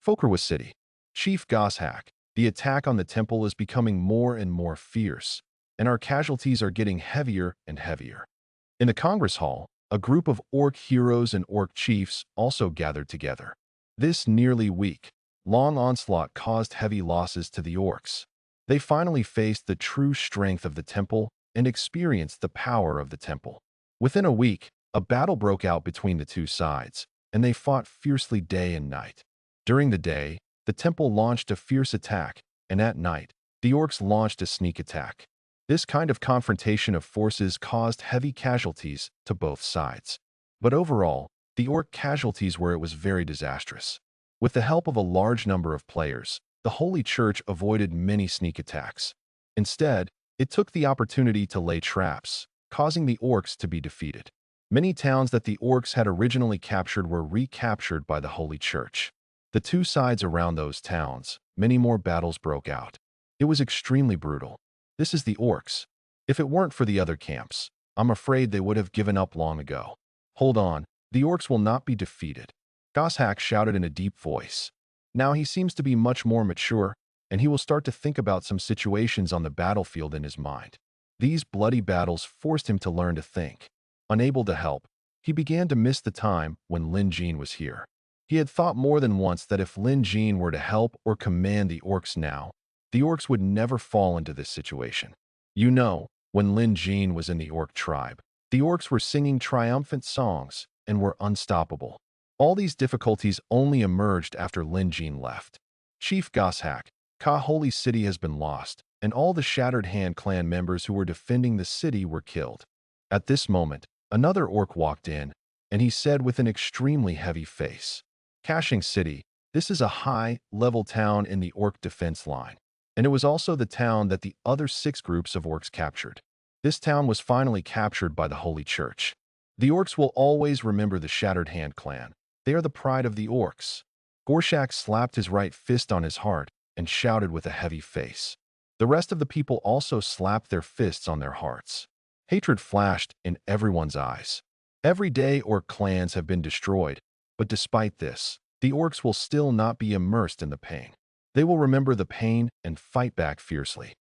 Folkerwa City. Chief Goshak, the attack on the temple is becoming more and more fierce, and our casualties are getting heavier and heavier. In the Congress Hall, a group of orc heroes and orc chiefs also gathered together. This nearly week-long onslaught caused heavy losses to the orcs. They finally faced the true strength of the temple and experienced the power of the temple. Within a week, a battle broke out between the two sides, and they fought fiercely day and night. During the day, the temple launched a fierce attack, and at night, the orcs launched a sneak attack. This kind of confrontation of forces caused heavy casualties to both sides. But overall, the orc casualties were very disastrous. With the help of a large number of players, the Holy Church avoided many sneak attacks. Instead, it took the opportunity to lay traps, causing the orcs to be defeated. Many towns that the orcs had originally captured were recaptured by the Holy Church. The two sides around those towns, many more battles broke out. It was extremely brutal. This is the orcs. If it weren't for the other camps, I'm afraid they would have given up long ago. Hold on, the orcs will not be defeated. Goshak shouted in a deep voice. Now he seems to be much more mature, and he will start to think about some situations on the battlefield in his mind. These bloody battles forced him to learn to think. Unable to help, he began to miss the time when Lin Jin was here. He had thought more than once that if Lin Jin were to help or command the orcs now, the orcs would never fall into this situation. You know, when Lin Jin was in the orc tribe, the orcs were singing triumphant songs and were unstoppable. All these difficulties only emerged after Lin Jin left. Chief Goshak, Ka Holy City has been lost, and all the Shattered Hand clan members who were defending the city were killed. At this moment, another orc walked in, and he said with an extremely heavy face, Kashing City, this is a high-level town in the orc defense line, and it was also the town that the other 6 groups of orcs captured. This town was finally captured by the Holy Church. The orcs will always remember the Shattered Hand clan. They are the pride of the orcs. Gorshak slapped his right fist on his heart and shouted with a heavy face. The rest of the people also slapped their fists on their hearts. Hatred flashed in everyone's eyes. Every day orc clans have been destroyed, but despite this, the orcs will still not be immersed in the pain. They will remember the pain and fight back fiercely.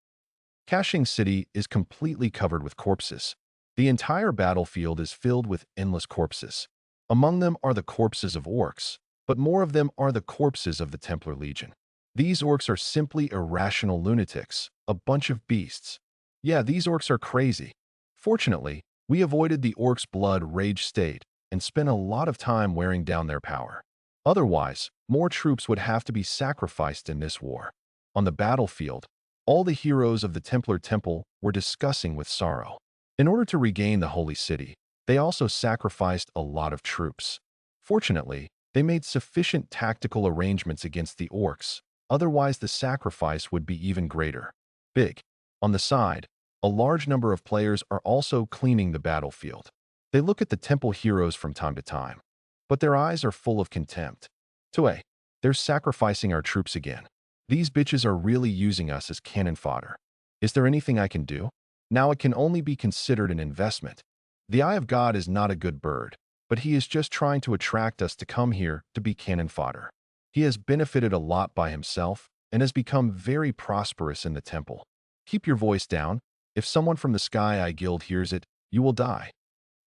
Kashing City is completely covered with corpses. The entire battlefield is filled with endless corpses. Among them are the corpses of orcs, but more of them are the corpses of the Templar Legion. These orcs are simply irrational lunatics, a bunch of beasts. Yeah, these orcs are crazy. Fortunately, we avoided the orcs' blood rage state and spent a lot of time wearing down their power. Otherwise, more troops would have to be sacrificed in this war. On the battlefield, all the heroes of the Templar Temple were discussing with sorrow. In order to regain the Holy City, they also sacrificed a lot of troops. Fortunately, they made sufficient tactical arrangements against the orcs, otherwise the sacrifice would be even greater. Big. On the side, a large number of players are also cleaning the battlefield. They look at the temple heroes from time to time, but their eyes are full of contempt. They're sacrificing our troops again. These bitches are really using us as cannon fodder. Is there anything I can do? Now it can only be considered an investment. The Eye of God is not a good bird, but he is just trying to attract us to come here to be cannon fodder. He has benefited a lot by himself and has become very prosperous in the temple. Keep your voice down. If someone from the Sky Eye Guild hears it, you will die.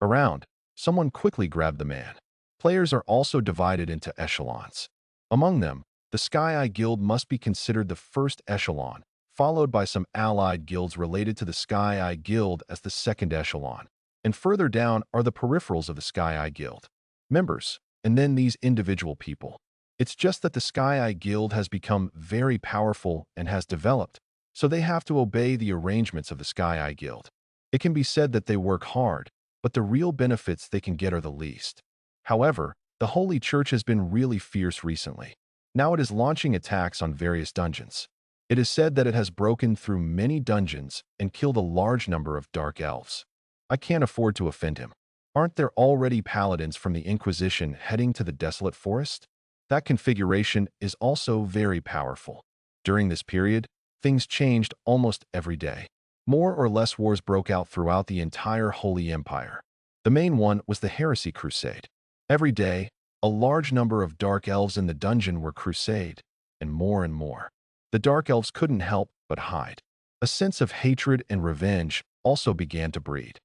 Around, someone quickly grabbed the man. Players are also divided into echelons. Among them, the Sky Eye Guild must be considered the first echelon, followed by some allied guilds related to the Sky Eye Guild as the second echelon. And further down are the peripherals of the Sky Eye Guild. Members, and then these individual people. It's just that the Sky Eye Guild has become very powerful and has developed, so they have to obey the arrangements of the Sky Eye Guild. It can be said that they work hard, but the real benefits they can get are the least. However, the Holy Church has been really fierce recently. Now it is launching attacks on various dungeons. It is said that it has broken through many dungeons and killed a large number of dark elves. I can't afford to offend him. Aren't there already paladins from the Inquisition heading to the Desolate Forest? That configuration is also very powerful. During this period, things changed almost every day. More or less wars broke out throughout the entire Holy Empire. The main one was the Heresy Crusade. Every day, A large number of dark elves in the dungeon were crusade, and more. The dark elves couldn't help but hide. A sense of hatred and revenge also began to breed.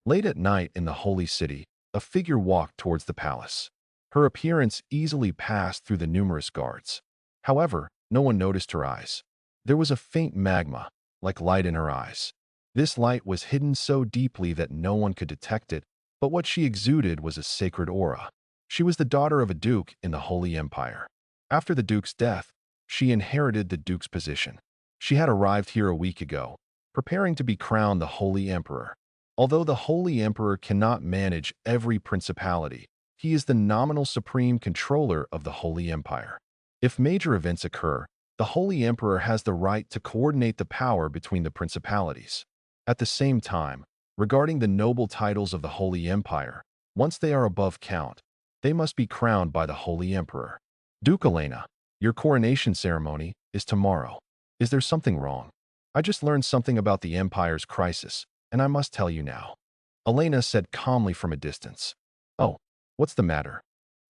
Late at night in the holy city, a figure walked towards the palace. Her appearance easily passed through the numerous guards. However, no one noticed her eyes. There was a faint magma, like light in her eyes. This light was hidden so deeply that no one could detect it, but what she exuded was a sacred aura. She was the daughter of a duke in the Holy Empire. After the duke's death, she inherited the duke's position. She had arrived here a week ago, preparing to be crowned the Holy Emperor. Although the Holy Emperor cannot manage every principality, he is the nominal supreme controller of the Holy Empire. If major events occur, the Holy Emperor has the right to coordinate the power between the principalities. At the same time, regarding the noble titles of the Holy Empire, once they are above count, they must be crowned by the Holy Emperor. Duke Elena, your coronation ceremony is tomorrow. Is there something wrong? I just learned something about the Empire's crisis, and I must tell you now. Elena said calmly from a distance. Oh, what's the matter?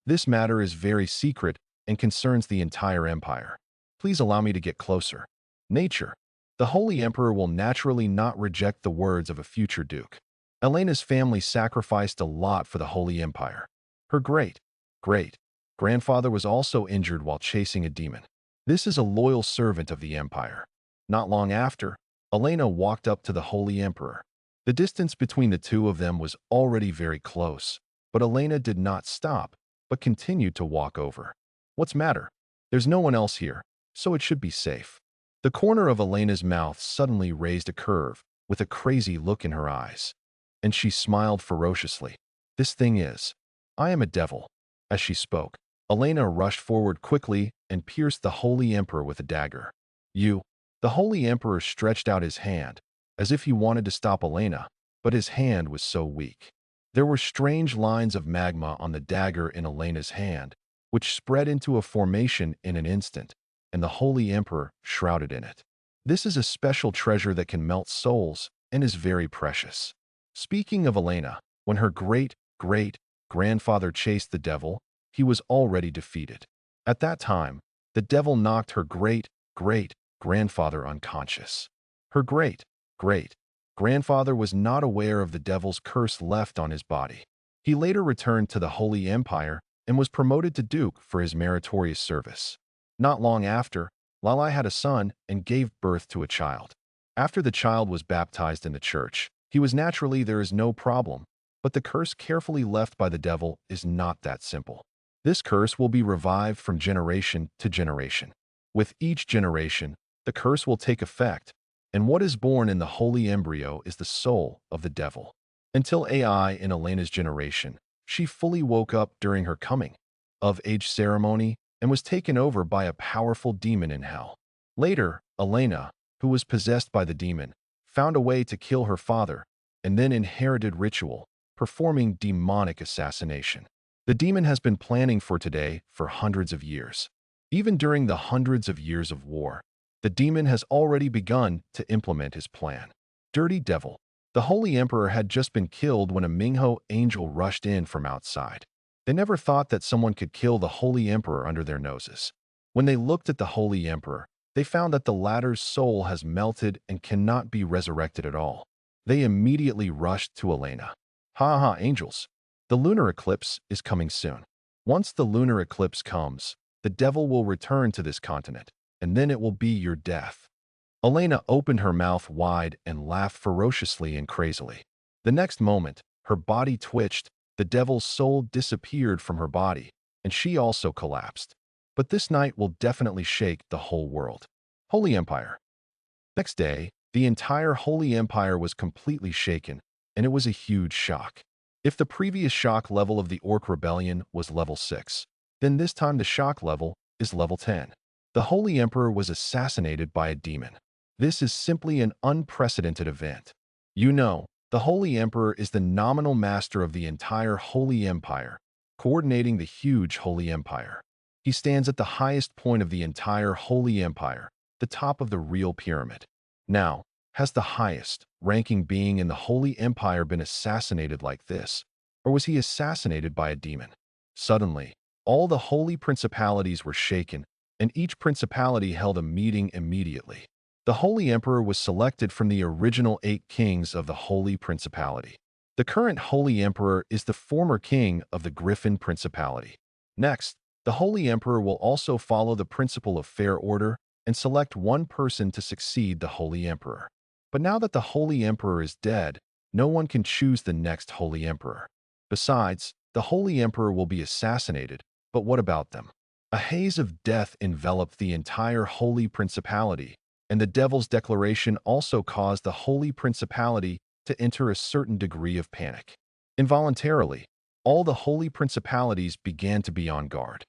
This matter is very secret and concerns the entire empire. Please allow me to get closer. Nature. The Holy Emperor will naturally not reject the words of a future duke. Elena's family sacrificed a lot for the Holy Empire. Her great-grandfather was also injured while chasing a demon. This is a loyal servant of the Empire. Not long after, Elena walked up to the Holy Emperor. The distance between the two of them was already very close, but Elena did not stop, but continued to walk over. What's matter? There's no one else here, so it should be safe. The corner of Elena's mouth suddenly raised a curve, with a crazy look in her eyes, and she smiled ferociously. This thing is, I am a devil. As she spoke, Elena rushed forward quickly and pierced the Holy Emperor with a dagger. The Holy Emperor stretched out his hand, as if he wanted to stop Elena, but his hand was so weak. There were strange lines of magma on the dagger in Elena's hand, which spread into a formation in an instant, and the Holy Emperor shrouded in it. This is a special treasure that can melt souls and is very precious. Speaking of Elena, when her great-grandfather chased the devil, he was already defeated. At that time, the devil knocked her great-grandfather unconscious. Her great-grandfather was not aware of the devil's curse left on his body. He later returned to the Holy Empire and was promoted to duke for his meritorious service. Not long after, Lalai had a son and gave birth to a child. After the child was baptized in the church, he was naturally there is no problem, but the curse carefully left by the devil is not that simple. This curse will be revived from generation to generation. With each generation, the curse will take effect, and what is born in the holy embryo is the soul of the devil. Until AI in Elena's generation, she fully woke up during her coming-of-age ceremony and was taken over by a powerful demon in hell. Later, Elena, who was possessed by the demon, found a way to kill her father and then inherited ritual, performing demonic assassination. The demon has been planning for today for hundreds of years. Even during the hundreds of years of war, the demon has already begun to implement his plan. Dirty devil. The Holy Emperor had just been killed when a Mingho angel rushed in from outside. They never thought that someone could kill the Holy Emperor under their noses. When they looked at the Holy Emperor, they found that the latter's soul has melted and cannot be resurrected at all. They immediately rushed to Elena. Ha ha, angels. The lunar eclipse is coming soon. Once the lunar eclipse comes, the devil will return to this continent, and then it will be your death. Elena opened her mouth wide and laughed ferociously and crazily. The next moment, her body twitched, the devil's soul disappeared from her body, and she also collapsed. But this night will definitely shake the whole world. Holy Empire. Next day, the entire Holy Empire was completely shaken, and it was a huge shock. If the previous shock level of the Orc Rebellion was level 6, then this time the shock level is level 10. The Holy Emperor was assassinated by a demon. This is simply an unprecedented event. You know, the Holy Emperor is the nominal master of the entire Holy Empire, coordinating the huge Holy Empire. He stands at the highest point of the entire Holy Empire, the top of the real pyramid. Now, has the highest ranking being in the Holy Empire been assassinated like this, or was he assassinated by a demon? Suddenly, all the holy principalities were shaken, and each principality held a meeting immediately. The Holy Emperor was selected from the original 8 kings of the Holy Principality. The current Holy Emperor is the former king of the Griffin Principality. Next, the Holy Emperor will also follow the principle of fair order and select one person to succeed the Holy Emperor. But now that the Holy Emperor is dead, no one can choose the next Holy Emperor. Besides, the Holy Emperor will be assassinated, but what about them? A haze of death enveloped the entire Holy Principality, and the Devil's Declaration also caused the Holy Principality to enter a certain degree of panic. Involuntarily, all the Holy Principalities began to be on guard.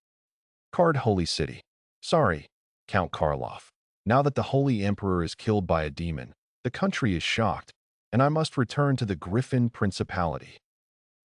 Card Holy City. Sorry, Count Karloff. Now that the Holy Emperor is killed by a demon, the country is shocked, and I must return to the Griffin Principality.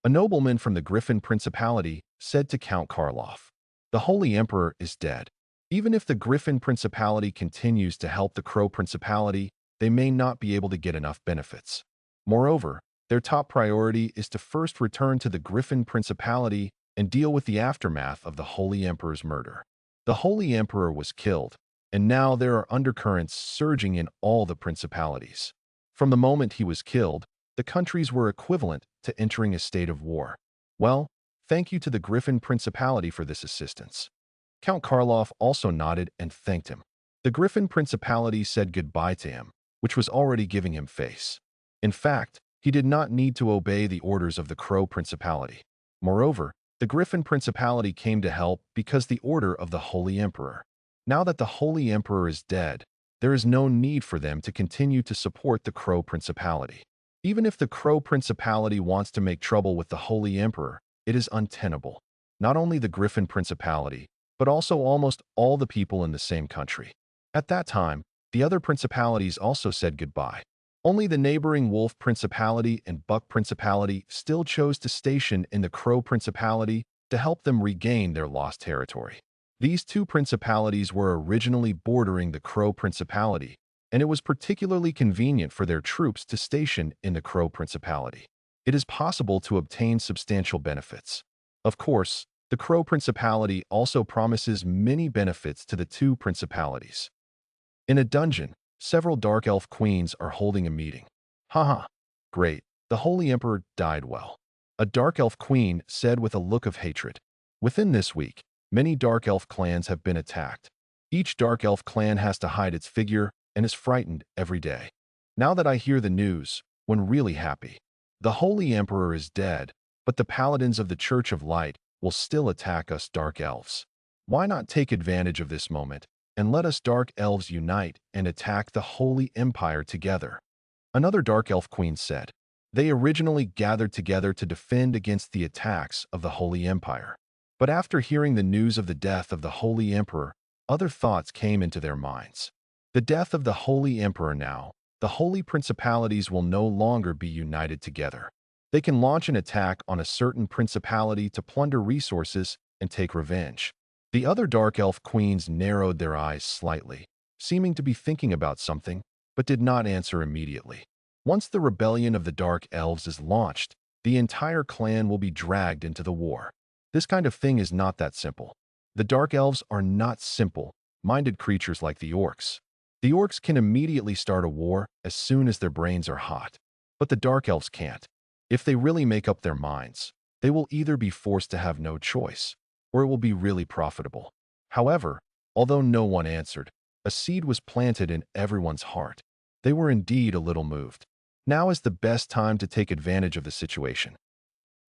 A nobleman from the Griffin Principality said to Count Karloff, "The Holy Emperor is dead. Even if the Griffin Principality continues to help the Crow Principality, they may not be able to get enough benefits. Moreover, their top priority is to first return to the Griffin Principality and deal with the aftermath of the Holy Emperor's murder." The Holy Emperor was killed, and now there are undercurrents surging in all the principalities. From the moment he was killed, the countries were equivalent to entering a state of war. Well, thank you to the Griffin Principality for this assistance. Count Karloff also nodded and thanked him. The Griffin Principality said goodbye to him, which was already giving him face. In fact, he did not need to obey the orders of the Crow Principality. Moreover, the Griffin Principality came to help because the order of the Holy Emperor. Now that the Holy Emperor is dead, there is no need for them to continue to support the Crow Principality. Even if the Crow Principality wants to make trouble with the Holy Emperor, it is untenable. Not only the Griffin Principality, but also almost all the people in the same country. At that time, the other principalities also said goodbye. Only the neighboring Wolf Principality and Buck Principality still chose to station in the Crow Principality to help them regain their lost territory. These two principalities were originally bordering the Crow Principality, and it was particularly convenient for their troops to station in the Crow Principality. It is possible to obtain substantial benefits. Of course, the Crow Principality also promises many benefits to the two principalities. In a dungeon, several Dark Elf queens are holding a meeting. Haha, great, the Holy Emperor died well. A Dark Elf queen said with a look of hatred. Within this week, many Dark Elf clans have been attacked. Each Dark Elf clan has to hide its figure and is frightened every day. Now that I hear the news, when really happy. The Holy Emperor is dead, but the Paladins of the Church of Light will still attack us Dark Elves. Why not take advantage of this moment and let us Dark Elves unite and attack the Holy Empire together? Another Dark Elf queen said. They originally gathered together to defend against the attacks of the Holy Empire. But after hearing the news of the death of the Holy Emperor, other thoughts came into their minds. The death of the Holy Emperor now, the Holy Principalities will no longer be united together. They can launch an attack on a certain principality to plunder resources and take revenge. The other Dark Elf queens narrowed their eyes slightly, seeming to be thinking about something, but did not answer immediately. Once the rebellion of the Dark Elves is launched, the entire clan will be dragged into the war. This kind of thing is not that simple. The Dark Elves are not simple-minded creatures like the Orcs. The Orcs can immediately start a war as soon as their brains are hot, but the Dark Elves can't. If they really make up their minds, they will either be forced to have no choice, or it will be really profitable. However, although no one answered, a seed was planted in everyone's heart. They were indeed a little moved. Now is the best time to take advantage of the situation.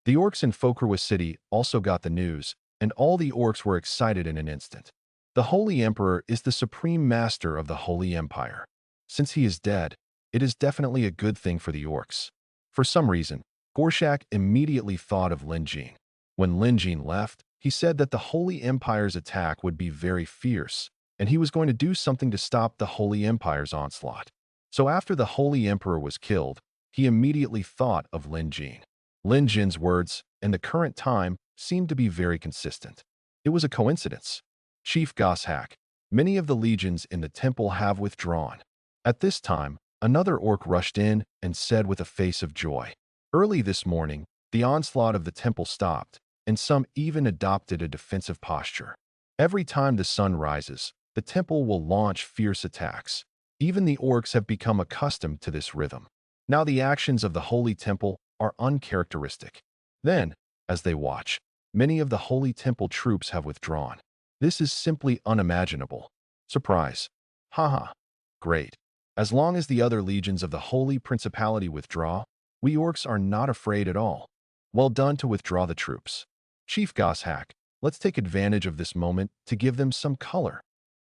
The Orcs in Fokrua City also got the news, and all the Orcs were excited in an instant. The Holy Emperor is the supreme master of the Holy Empire. Since he is dead, it is definitely a good thing for the Orcs. For some reason, Gorshak immediately thought of Lin Jin. When Lin Jin left, he said that the Holy Empire's attack would be very fierce, and he was going to do something to stop the Holy Empire's onslaught. So after the Holy Emperor was killed, he immediately thought of Lin Jin. Lin Jin's words and the current time seemed to be very consistent. It was a coincidence. Chief Goshak, many of the legions in the temple have withdrawn. At this time, another orc rushed in and said with a face of joy, "Early this morning, the onslaught of the temple stopped, and some even adopted a defensive posture. Every time the sun rises, the temple will launch fierce attacks. Even the orcs have become accustomed to this rhythm. Now the actions of the Holy Temple are uncharacteristic. Then, as they watch, many of the Holy Temple troops have withdrawn. This is simply unimaginable. Surprise. Haha. Great. As long as the other legions of the Holy Principality withdraw, we orcs are not afraid at all. Well done to withdraw the troops. Chief Goshak, let's take advantage of this moment to give them some color.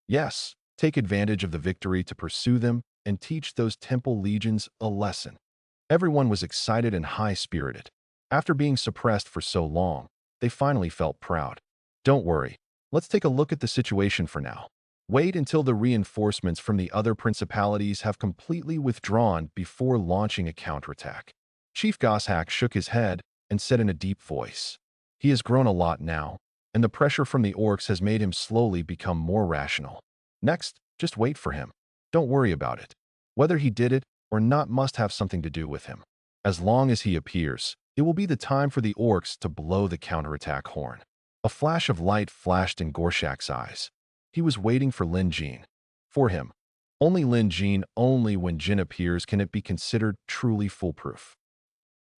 Yes, take advantage of the victory to pursue them and teach those temple legions a lesson. Everyone was excited and high-spirited. After being suppressed for so long, they finally felt proud. Don't worry, let's take a look at the situation for now. Wait until the reinforcements from the other principalities have completely withdrawn before launching a counterattack. Chief Goshak shook his head and said in a deep voice, "He has grown a lot now, and the pressure from the orcs has made him slowly become more rational. Next, just wait for him. Don't worry about it. Whether he did it or not must have something to do with him. As long as he appears, it will be the time for the orcs to blow the counterattack horn." A flash of light flashed in Gorshak's eyes. He was waiting for Lin Jin. For him, only Lin Jin, only when Jin appears can it be considered truly foolproof.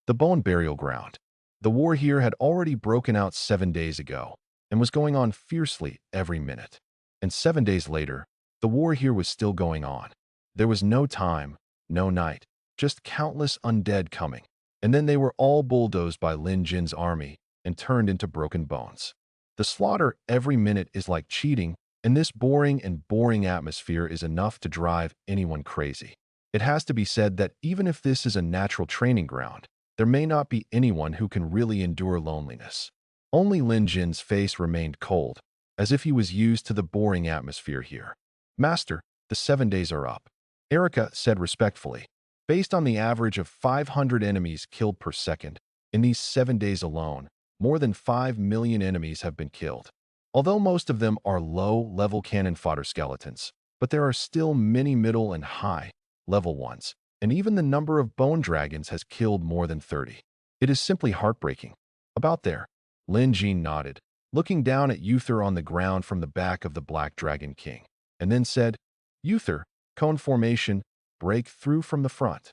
The Bone Burial Ground. The war here had already broken out 7 days ago and was going on fiercely every minute. And 7 days later, the war here was still going on. There was no time, no night, just countless undead coming. And then they were all bulldozed by Lin Jin's army and turned into broken bones. The slaughter every minute is like cheating, and this boring atmosphere is enough to drive anyone crazy. It has to be said that even if this is a natural training ground, there may not be anyone who can really endure loneliness. Only Lin Jin's face remained cold, as if he was used to the boring atmosphere here. "Master, the 7 days are up," Erica said respectfully. "Based on the average of 500 enemies killed per second, in these 7 days alone, more than 5 million enemies have been killed. Although most of them are low-level cannon fodder skeletons, but there are still many middle and high-level ones, and even the number of bone dragons has killed more than 30. It is simply heartbreaking." "About there," Lin Jin nodded, looking down at Uther on the ground from the back of the Black Dragon King, and then said, "Uther, cone formation, break through from the front."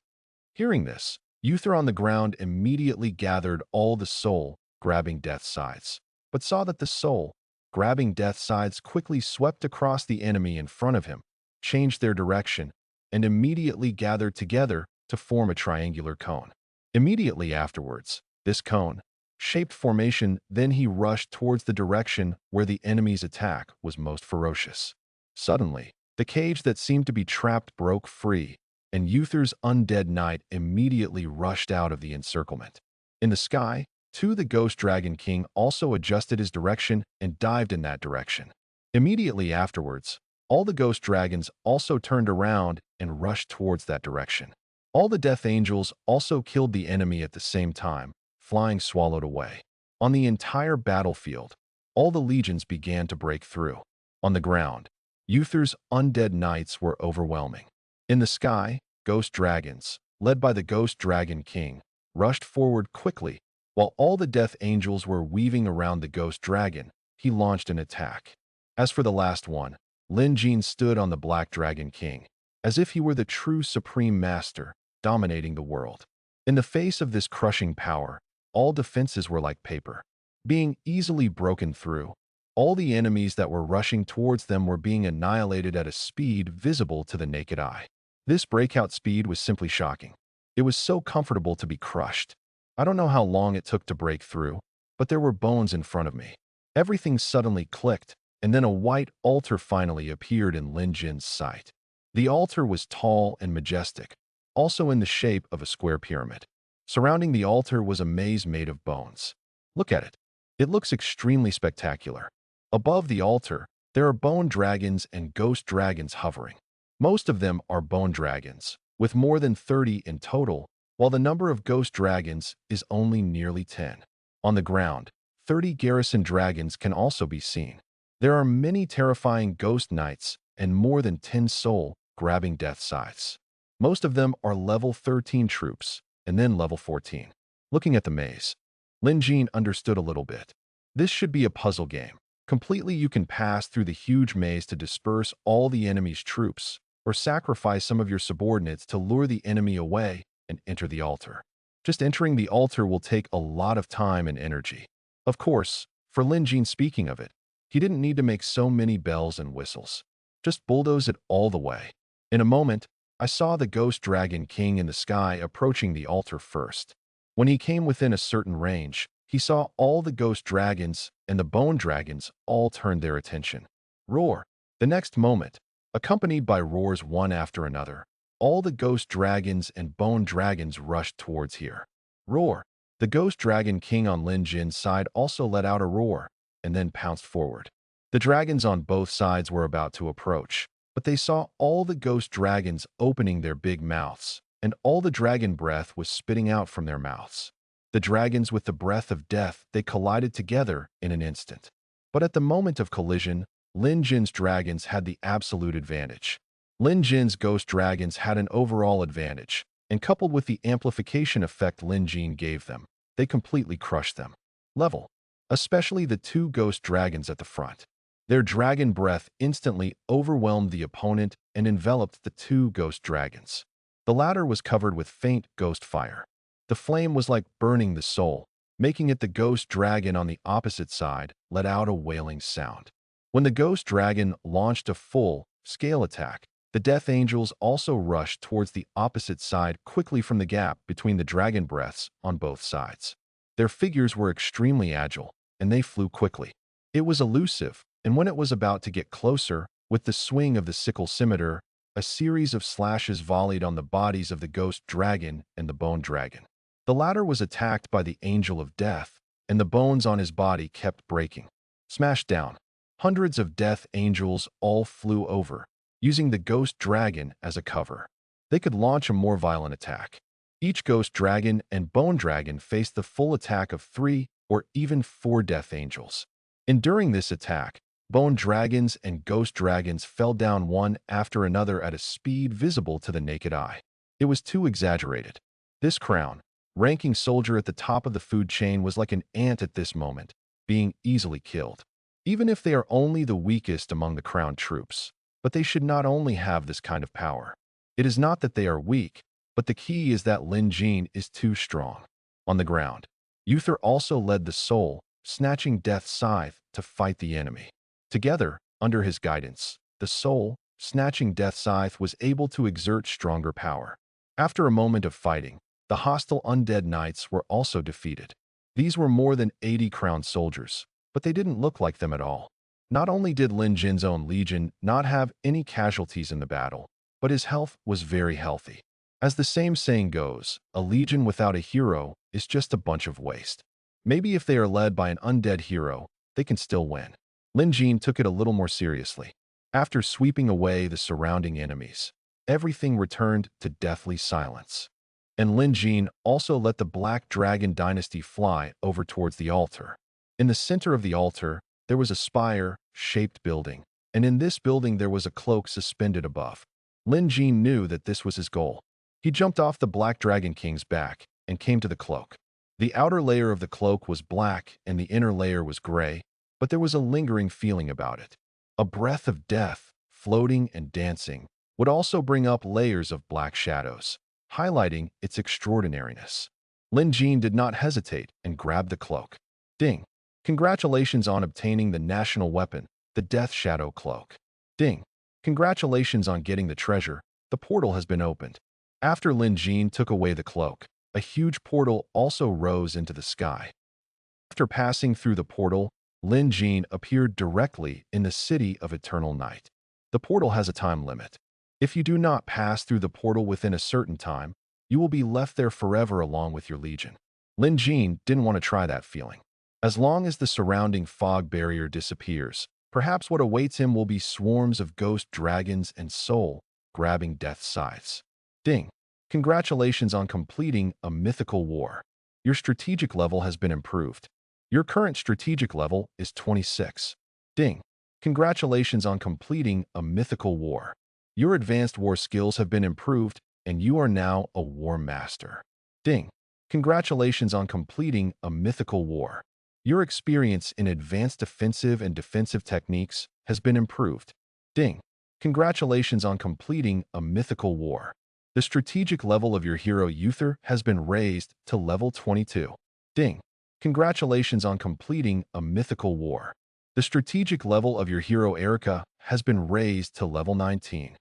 Hearing this, Uther on the ground immediately gathered all the soul-grabbing death sides, but saw that the soul-grabbing death sides quickly swept across the enemy in front of him, changed their direction, and immediately gathered together to form a triangular cone. Immediately afterwards, this cone-shaped formation then he rushed towards the direction where the enemy's attack was most ferocious. Suddenly, the cage that seemed to be trapped broke free, and Uther's undead knight immediately rushed out of the encirclement. In the sky, too, the Ghost Dragon King also adjusted his direction and dived in that direction. Immediately afterwards, all the Ghost Dragons also turned around and rushed towards that direction. All the Death Angels also killed the enemy at the same time, flying swallowed away. On the entire battlefield, all the legions began to break through. On the ground, Uther's undead knights were overwhelming. In the sky, Ghost Dragons, led by the Ghost Dragon King, rushed forward quickly. While all the Death Angels were weaving around the Ghost Dragon, he launched an attack. As for the last one, Lin Jin stood on the Black Dragon King, as if he were the true supreme master, dominating the world. In the face of this crushing power, all defenses were like paper, being easily broken through. All the enemies that were rushing towards them were being annihilated at a speed visible to the naked eye. This breakout speed was simply shocking. It was so comfortable to be crushed. I don't know how long it took to break through, but there were bones in front of me. Everything suddenly clicked, and then a white altar finally appeared in Lin Jin's sight. The altar was tall and majestic, also in the shape of a square pyramid. Surrounding the altar was a maze made of bones. Look at it. It looks extremely spectacular. Above the altar, there are bone dragons and ghost dragons hovering. Most of them are bone dragons, with more than 30 in total, while the number of ghost dragons is only nearly 10. On the ground, 30 garrison dragons can also be seen. There are many terrifying ghost knights and more than 10 soul-grabbing death scythes. Most of them are level 13 troops, and then level 14. Looking at the maze, Lin Jin understood a little bit. This should be a puzzle game. Completely, you can pass through the huge maze to disperse all the enemy's troops, or sacrifice some of your subordinates to lure the enemy away and enter the altar. Just entering the altar will take a lot of time and energy. Of course, for Lin Jin, speaking of it, he didn't need to make so many bells and whistles. Just bulldoze it all the way. In a moment, I saw the Ghost Dragon King in the sky approaching the altar first. When he came within a certain range, he saw all the ghost dragons and the bone dragons all turned their attention. Roar! The next moment, accompanied by roars one after another, all the ghost dragons and bone dragons rushed towards here. Roar! The Ghost Dragon King on Lin Jin's side also let out a roar, and then pounced forward. The dragons on both sides were about to approach, but they saw all the ghost dragons opening their big mouths, and all the dragon breath was spitting out from their mouths. The dragons with the breath of death, they collided together in an instant. But at the moment of collision, Lin Jin's dragons had the absolute advantage. Lin Jin's ghost dragons had an overall advantage, and coupled with the amplification effect Lin Jin gave them, they completely crushed them. Level. Especially the two ghost dragons at the front. Their dragon breath instantly overwhelmed the opponent and enveloped the two ghost dragons. The latter was covered with faint ghost fire. The flame was like burning the soul, making it the ghost dragon on the opposite side let out a wailing sound. When the ghost dragon launched a full-scale attack, the Death Angels also rushed towards the opposite side quickly from the gap between the dragon breaths on both sides. Their figures were extremely agile, and they flew quickly. It was elusive, and when it was about to get closer, with the swing of the sickle scimitar, a series of slashes volleyed on the bodies of the ghost dragon and the bone dragon. The latter was attacked by the Angel of Death, and the bones on his body kept breaking. Smashed down. Hundreds of Death Angels all flew over, using the ghost dragon as a cover. They could launch a more violent attack. Each ghost dragon and bone dragon faced the full attack of 3 or even 4 Death Angels. Enduring this attack, bone dragons and ghost dragons fell down one after another at a speed visible to the naked eye. It was too exaggerated. This ranking soldier at the top of the food chain was like an ant at this moment, being easily killed. Even if they are only the weakest among the crown troops. But they should not only have this kind of power. It is not that they are weak, but the key is that Lin Jin is too strong. On the ground, Uther also led the soul, snatching Death's scythe to fight the enemy. Together, under his guidance, the soul, snatching Death's scythe was able to exert stronger power. After a moment of fighting, the hostile undead knights were also defeated. These were more than 80 crowned soldiers, but they didn't look like them at all. Not only did Lin Jin's own legion not have any casualties in the battle, but his health was very healthy. As the same saying goes, a legion without a hero is just a bunch of waste. Maybe if they are led by an undead hero, they can still win. Lin Jin took it a little more seriously. After sweeping away the surrounding enemies, everything returned to deathly silence. And Lin Jin also let the Black Dragon Dynasty fly over towards the altar. In the center of the altar, there was a spire-shaped building, and in this building there was a cloak suspended above. Lin Jin knew that this was his goal. He jumped off the Black Dragon King's back and came to the cloak. The outer layer of the cloak was black and the inner layer was gray, but there was a lingering feeling about it. A breath of death, floating and dancing, would also bring up layers of black shadows, highlighting its extraordinariness. Lin Jin did not hesitate and grabbed the cloak. Ding! Congratulations on obtaining the national weapon, the Death Shadow Cloak. Ding! Congratulations on getting the treasure. The portal has been opened. After Lin Jin took away the cloak, a huge portal also rose into the sky. After passing through the portal, Lin Jin appeared directly in the City of Eternal Night. The portal has a time limit. If you do not pass through the portal within a certain time, you will be left there forever along with your legion. Lin Jin didn't want to try that feeling. As long as the surrounding fog barrier disappears, perhaps what awaits him will be swarms of ghost dragons and soul-grabbing death scythes. Ding! Congratulations on completing a mythical war. Your strategic level has been improved. Your current strategic level is 26. Ding! Congratulations on completing a mythical war. Your advanced war skills have been improved, and you are now a war master. Ding! Congratulations on completing a mythical war. Your experience in advanced offensive and defensive techniques has been improved. Ding. Congratulations on completing a mythical war. The strategic level of your hero Uther has been raised to level 22. Ding. Congratulations on completing a mythical war. The strategic level of your hero Erica has been raised to level 19.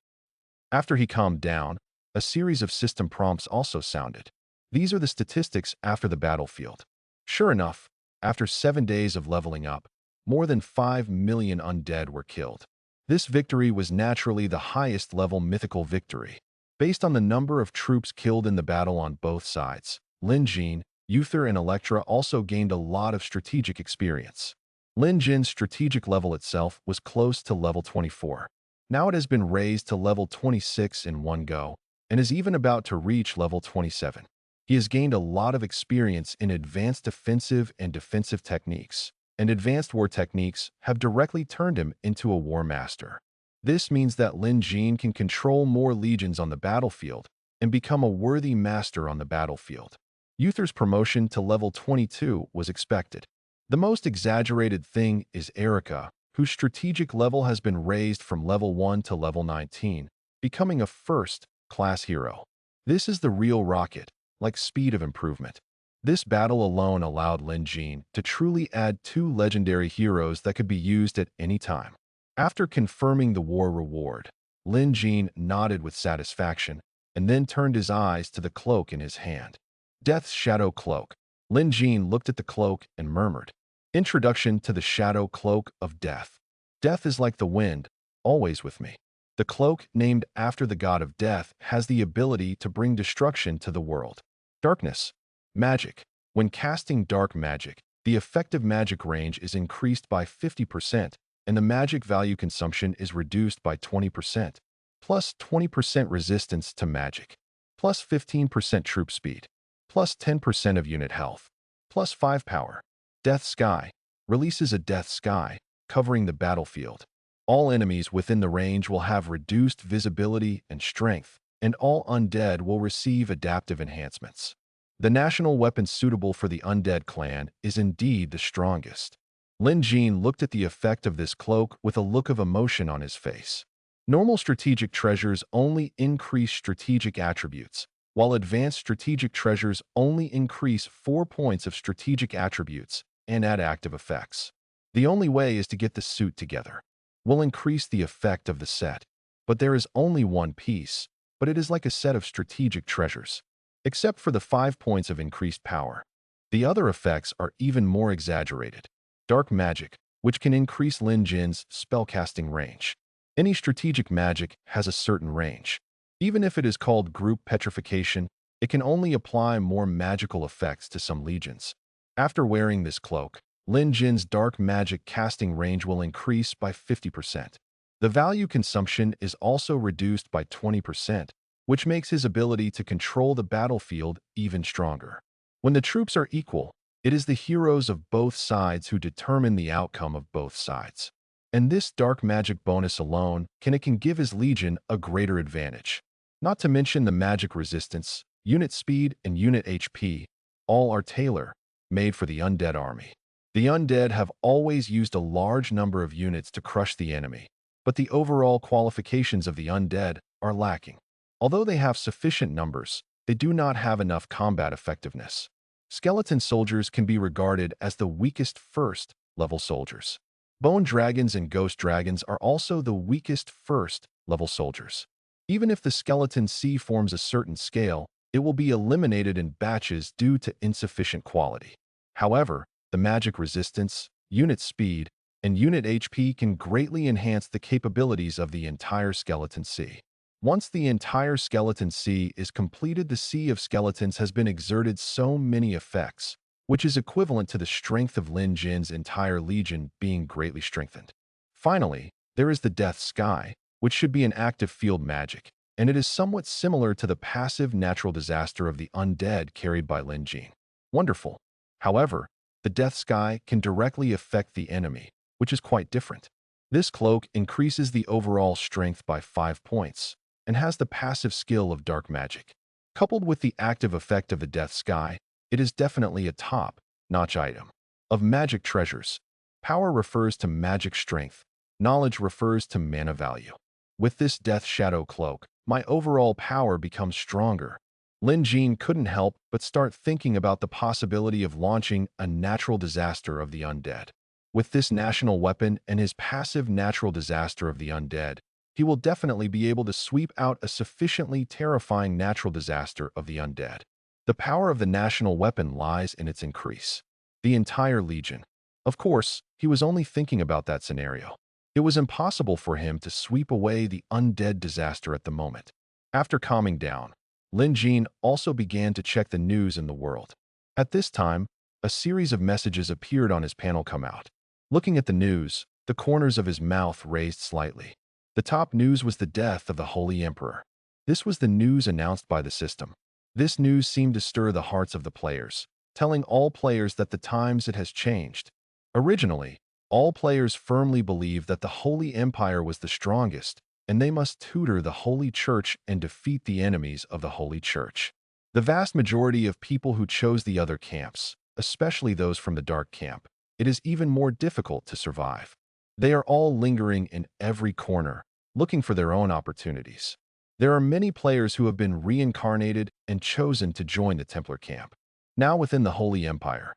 After he calmed down, a series of system prompts also sounded. These are the statistics after the battlefield. Sure enough, after 7 days of leveling up, more than 5 million undead were killed. This victory was naturally the highest level mythical victory. Based on the number of troops killed in the battle on both sides, Lin Jin, Uther, and Electra also gained a lot of strategic experience. Lin Jin's strategic level itself was close to level 24. Now it has been raised to level 26 in one go, and is even about to reach level 27. He has gained a lot of experience in advanced offensive and defensive techniques, and advanced war techniques have directly turned him into a war master. This means that Lin Jin can control more legions on the battlefield and become a worthy master on the battlefield. Uther's promotion to level 22 was expected. The most exaggerated thing is Erica, whose strategic level has been raised from level 1 to level 19, becoming a first-class hero. This is the real rocket, like speed of improvement. This battle alone allowed Lin Jin to truly add 2 legendary heroes that could be used at any time. After confirming the war reward, Lin Jin nodded with satisfaction and then turned his eyes to the cloak in his hand. Death's Shadow Cloak. Lin Jin looked at the cloak and murmured, "Introduction to the Shadow Cloak of Death. Death is like the wind, always with me." The cloak, named after the god of death, has the ability to bring destruction to the world. Darkness. Magic. When casting dark magic, the effective magic range is increased by 50%, and the magic value consumption is reduced by 20%, plus 20% resistance to magic, plus 15% troop speed, plus 10% of unit health, plus 5 power. Death Sky. Releases a Death Sky, covering the battlefield. All enemies within the range will have reduced visibility and strength, and all undead will receive adaptive enhancements. The national weapon suitable for the undead clan is indeed the strongest. Lin Jin looked at the effect of this cloak with a look of emotion on his face. Normal strategic treasures only increase strategic attributes, while advanced strategic treasures only increase 4 points of strategic attributes and add active effects. The only way is to get the suit together. Will increase the effect of the set, but there is only one piece, but it is like a set of strategic treasures. Except for the 5 points of increased power. The other effects are even more exaggerated. Dark magic, which can increase Lin Jin's spellcasting range. Any strategic magic has a certain range. Even if it is called group petrification, it can only apply more magical effects to some legions. After wearing this cloak, Lin Jin's dark magic casting range will increase by 50%. The value consumption is also reduced by 20%, which makes his ability to control the battlefield even stronger. When the troops are equal, it is the heroes of both sides who determine the outcome of both sides. And this dark magic bonus alone can give his legion a greater advantage. Not to mention the magic resistance, unit speed, and unit HP, all are tailor-made for the undead army. The undead have always used a large number of units to crush the enemy, but the overall qualifications of the undead are lacking. Although they have sufficient numbers, they do not have enough combat effectiveness. Skeleton soldiers can be regarded as the weakest first-level soldiers. Bone dragons and ghost dragons are also the weakest first-level soldiers. Even if the skeleton C forms a certain scale, it will be eliminated in batches due to insufficient quality. However, the magic resistance, unit speed, and unit HP can greatly enhance the capabilities of the entire skeleton C. Once the entire skeleton C is completed, the sea of skeletons has been exerted so many effects, which is equivalent to the strength of Lin Jin's entire legion being greatly strengthened. Finally, there is the Death Sky, which should be an active field magic, and it is somewhat similar to the passive natural disaster of the undead carried by Lin Jin. Wonderful. However, the Death Sky can directly affect the enemy, which is quite different. This cloak increases the overall strength by 5 points, and has the passive skill of dark magic. Coupled with the active effect of the Death Sky, it is definitely a top-notch item. of magic treasures. Power refers to magic strength. Knowledge refers to mana value. With this death shadow cloak, my overall power becomes stronger. Lin Jin couldn't help but start thinking about the possibility of launching a natural disaster of the undead. With this national weapon and his passive natural disaster of the undead, he will definitely be able to sweep out a sufficiently terrifying natural disaster of the undead. The power of the national weapon lies in its increase. The entire legion. Of course, he was only thinking about that scenario. It was impossible for him to sweep away the undead disaster at the moment. After calming down, Lin Jin also began to check the news in the world. At this time, a series of messages appeared on his panel come out. Looking at the news, the corners of his mouth raised slightly. The top news was the death of the Holy Emperor. This was the news announced by the system. This news seemed to stir the hearts of the players, telling all players that the times it has changed. Originally, all players firmly believed that the Holy Empire was the strongest, and they must tutor the Holy Church and defeat the enemies of the Holy Church. The vast majority of people who chose the other camps, especially those from the Dark Camp, it is even more difficult to survive. They are all lingering in every corner, looking for their own opportunities. There are many players who have been reincarnated and chosen to join the Templar camp. Now within the Holy Empire,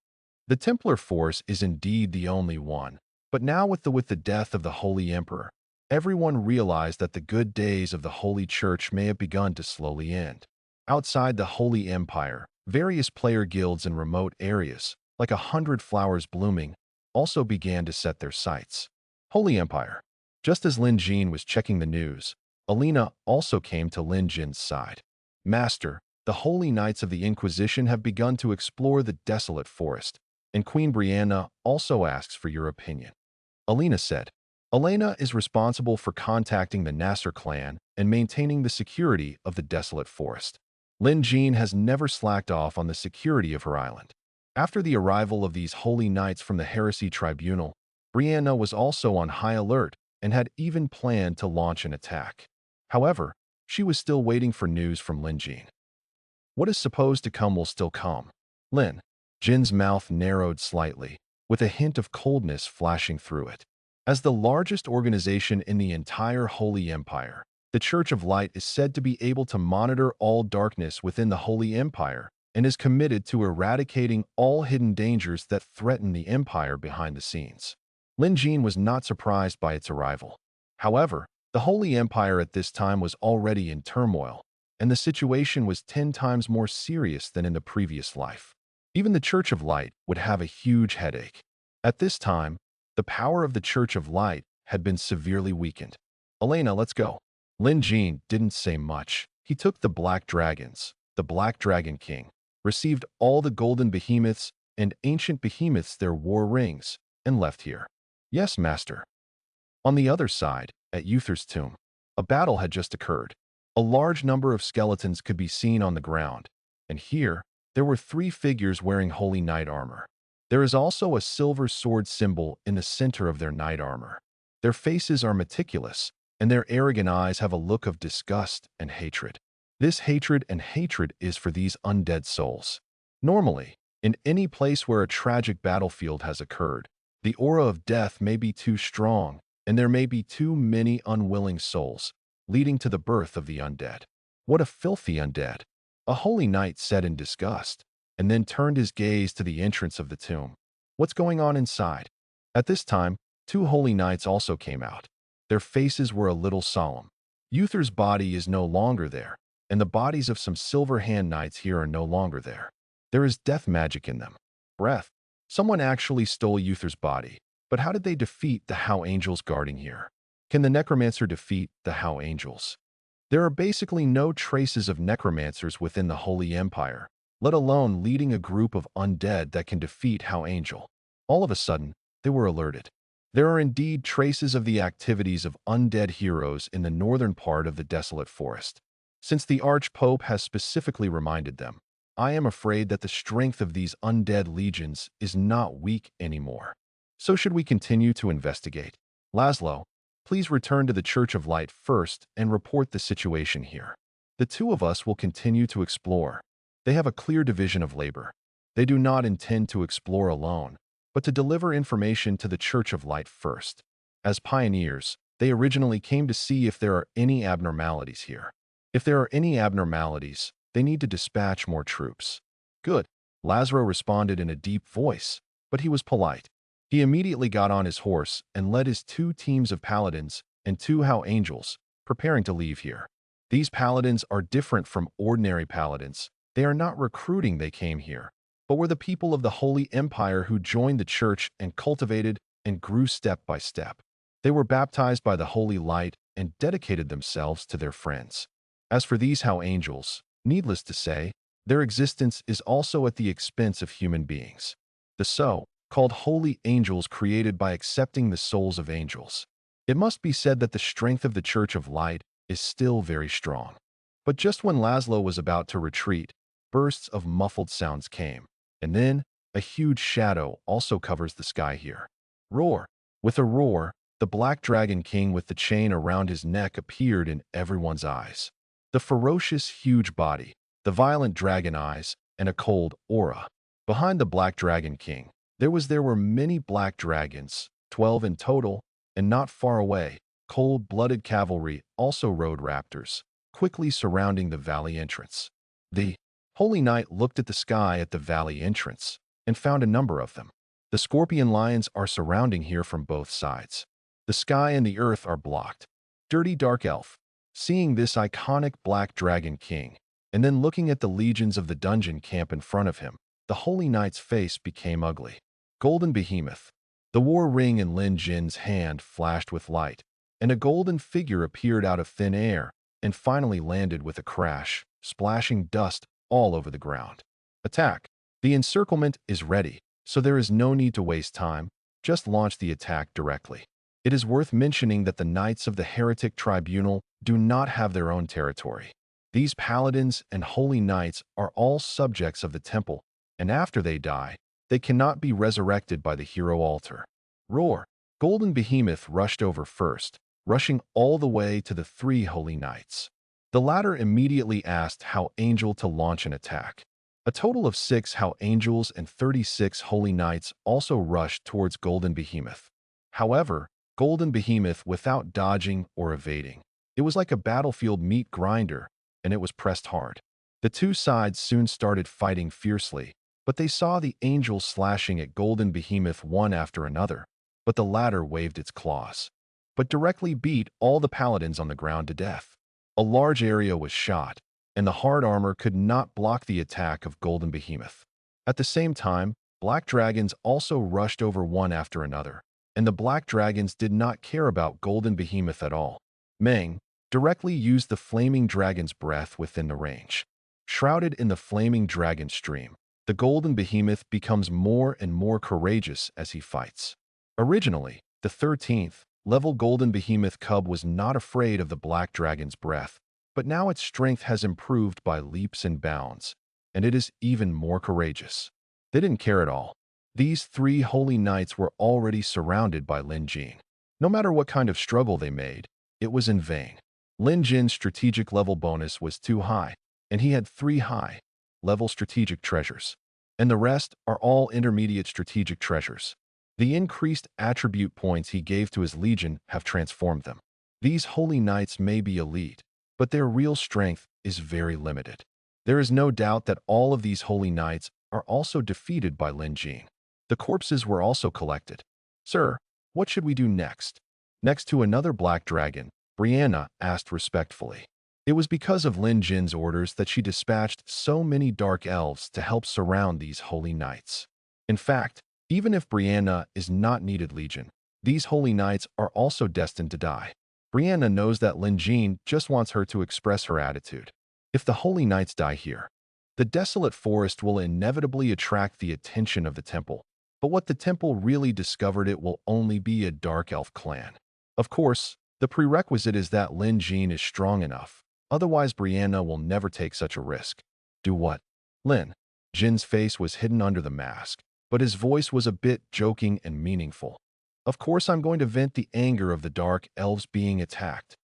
the Templar force is indeed the only one, but now with the death of the Holy Emperor, everyone realized that the good days of the Holy Church may have begun to slowly end. Outside the Holy Empire, various player guilds in remote areas, like 100 flowers blooming, also began to set their sights. Holy Empire. Just as Lin Jin was checking the news, Alina also came to Lin Jin's side. Master, the Holy Knights of the Inquisition have begun to explore the desolate forest, and Queen Brianna also asks for your opinion. Alina said. Elena is responsible for contacting the Nasser clan and maintaining the security of the desolate forest. Lin Jin has never slacked off on the security of her island. After the arrival of these holy knights from the Heresy Tribunal, Brianna was also on high alert and had even planned to launch an attack. However, she was still waiting for news from Lin Jin. What is supposed to come will still come. Lin Jin's mouth narrowed slightly, with a hint of coldness flashing through it. As the largest organization in the entire Holy Empire, the Church of Light is said to be able to monitor all darkness within the Holy Empire and is committed to eradicating all hidden dangers that threaten the Empire behind the scenes. Lin Jin was not surprised by its arrival. However, the Holy Empire at this time was already in turmoil, and the situation was 10 times more serious than in the previous life. Even the Church of Light would have a huge headache. At this time, the power of the Church of Light had been severely weakened. Elena, let's go. Lin Jin didn't say much. He took the Black Dragons, the Black Dragon King, received all the golden behemoths and ancient behemoths their war rings, and left here. Yes, master. On the other side, at Uther's tomb, a battle had just occurred. A large number of skeletons could be seen on the ground, and here, there were 3 figures wearing holy knight armor. There is also a silver sword symbol in the center of their knight armor. Their faces are meticulous, and their arrogant eyes have a look of disgust and hatred. This hatred is for these undead souls. Normally, in any place where a tragic battlefield has occurred, the aura of death may be too strong, and there may be too many unwilling souls, leading to the birth of the undead. What a filthy undead! A holy knight said in disgust, and then turned his gaze to the entrance of the tomb. What's going on inside? At this time, 2 holy knights also came out. Their faces were a little solemn. Uther's body is no longer there, and the bodies of some silver hand knights here are no longer there. There is death magic in them. Breath. Someone actually stole Uther's body, but how did they defeat the How Angels guarding here? Can the Necromancer defeat the How Angels? There are basically no traces of necromancers within the Holy Empire, let alone leading a group of undead that can defeat How Angel. All of a sudden, they were alerted. There are indeed traces of the activities of undead heroes in the northern part of the desolate forest. Since the Archpope has specifically reminded them, I am afraid that the strength of these undead legions is not weak anymore. So should we continue to investigate? Laszlo, please return to the Church of Light first and report the situation here. The 2 of us will continue to explore. They have a clear division of labor. They do not intend to explore alone. but to deliver information to the Church of Light first. As pioneers, they originally came to see if there are any abnormalities here. If there are any abnormalities, they need to dispatch more troops. Good, Lazaro responded in a deep voice, but he was polite. He immediately got on his horse and led his 2 teams of paladins and 2 Hell Angels, preparing to leave here. These paladins are different from ordinary paladins. They are not recruiting they came here, but were the people of the Holy Empire who joined the church and cultivated and grew step by step. They were baptized by the Holy Light and dedicated themselves to their friends. As for these Hell Angels, needless to say, their existence is also at the expense of human beings. The so-called holy angels created by accepting the souls of angels. It must be said that the strength of the Church of Light is still very strong. But just when Laszlo was about to retreat, bursts of muffled sounds came, and then a huge shadow also covers the sky here. Roar! With a roar, the Black Dragon King with the chain around his neck appeared in everyone's eyes. The ferocious, huge body, the violent dragon eyes, and a cold aura. Behind the Black Dragon King, there were many black dragons, 12 in total, and not far away, cold-blooded cavalry also rode raptors, quickly surrounding the valley entrance. The Holy Knight looked at the sky at the valley entrance and found a number of them. The scorpion lions are surrounding here from both sides. The sky and the earth are blocked. Dirty Dark Elf, seeing this iconic Black Dragon King, and then looking at the legions of the dungeon camp in front of him, the Holy Knight's face became ugly. Golden Behemoth. The war ring in Lin Jin's hand flashed with light, and a golden figure appeared out of thin air and finally landed with a crash, splashing dust all over the ground. Attack. The encirclement is ready, so there is no need to waste time. Just launch the attack directly. It is worth mentioning that the Knights of the Heretic Tribunal do not have their own territory. These paladins and holy knights are all subjects of the temple, and after they die, they cannot be resurrected by the hero altar. Roar! Golden Behemoth rushed over first, rushing all the way to the 3 holy knights. The latter immediately asked Hell Angel to launch an attack. A total of 6 Hell Angels and 36 holy knights also rushed towards Golden Behemoth. However, Golden Behemoth without dodging or evading. It was like a battlefield meat grinder, and it was pressed hard. The 2 sides soon started fighting fiercely, but they saw the angels slashing at Golden Behemoth one after another, but the latter waved its claws, but directly beat all the paladins on the ground to death. A large area was shot, and the hard armor could not block the attack of Golden Behemoth. At the same time, black dragons also rushed over one after another, and the black dragons did not care about Golden Behemoth at all. Meng directly used the flaming dragon's breath within the range. Shrouded in the flaming dragon stream, the Golden Behemoth becomes more and more courageous as he fights. Originally, the 13th level Golden Behemoth cub was not afraid of the black dragon's breath, but now its strength has improved by leaps and bounds, and it is even more courageous. They didn't care at all. These 3 holy knights were already surrounded by Lin Jin. No matter what kind of struggle they made, it was in vain. Lin Jin's strategic level bonus was too high, and he had 3 high-level strategic treasures, and the rest are all intermediate strategic treasures. The increased attribute points he gave to his legion have transformed them. These holy knights may be elite, but their real strength is very limited. There is no doubt that all of these holy knights are also defeated by Lin Jin. The corpses were also collected. Sir, what should we do next? Next to another black dragon, Brianna asked respectfully. It was because of Lin Jin's orders that she dispatched so many dark elves to help surround these holy knights. In fact, even if Brianna is not needed legion, these holy knights are also destined to die. Brianna knows that Lin Jin just wants her to express her attitude. If the holy knights die here, the desolate forest will inevitably attract the attention of the temple. But what the temple really discovered, it will only be a dark elf clan. Of course, the prerequisite is that Lin Jin is strong enough. Otherwise, Brianna will never take such a risk. Do what? Lin Jin's face was hidden under the mask, but his voice was a bit joking and meaningful. Of course, I'm going to vent the anger of the dark elves being attacked.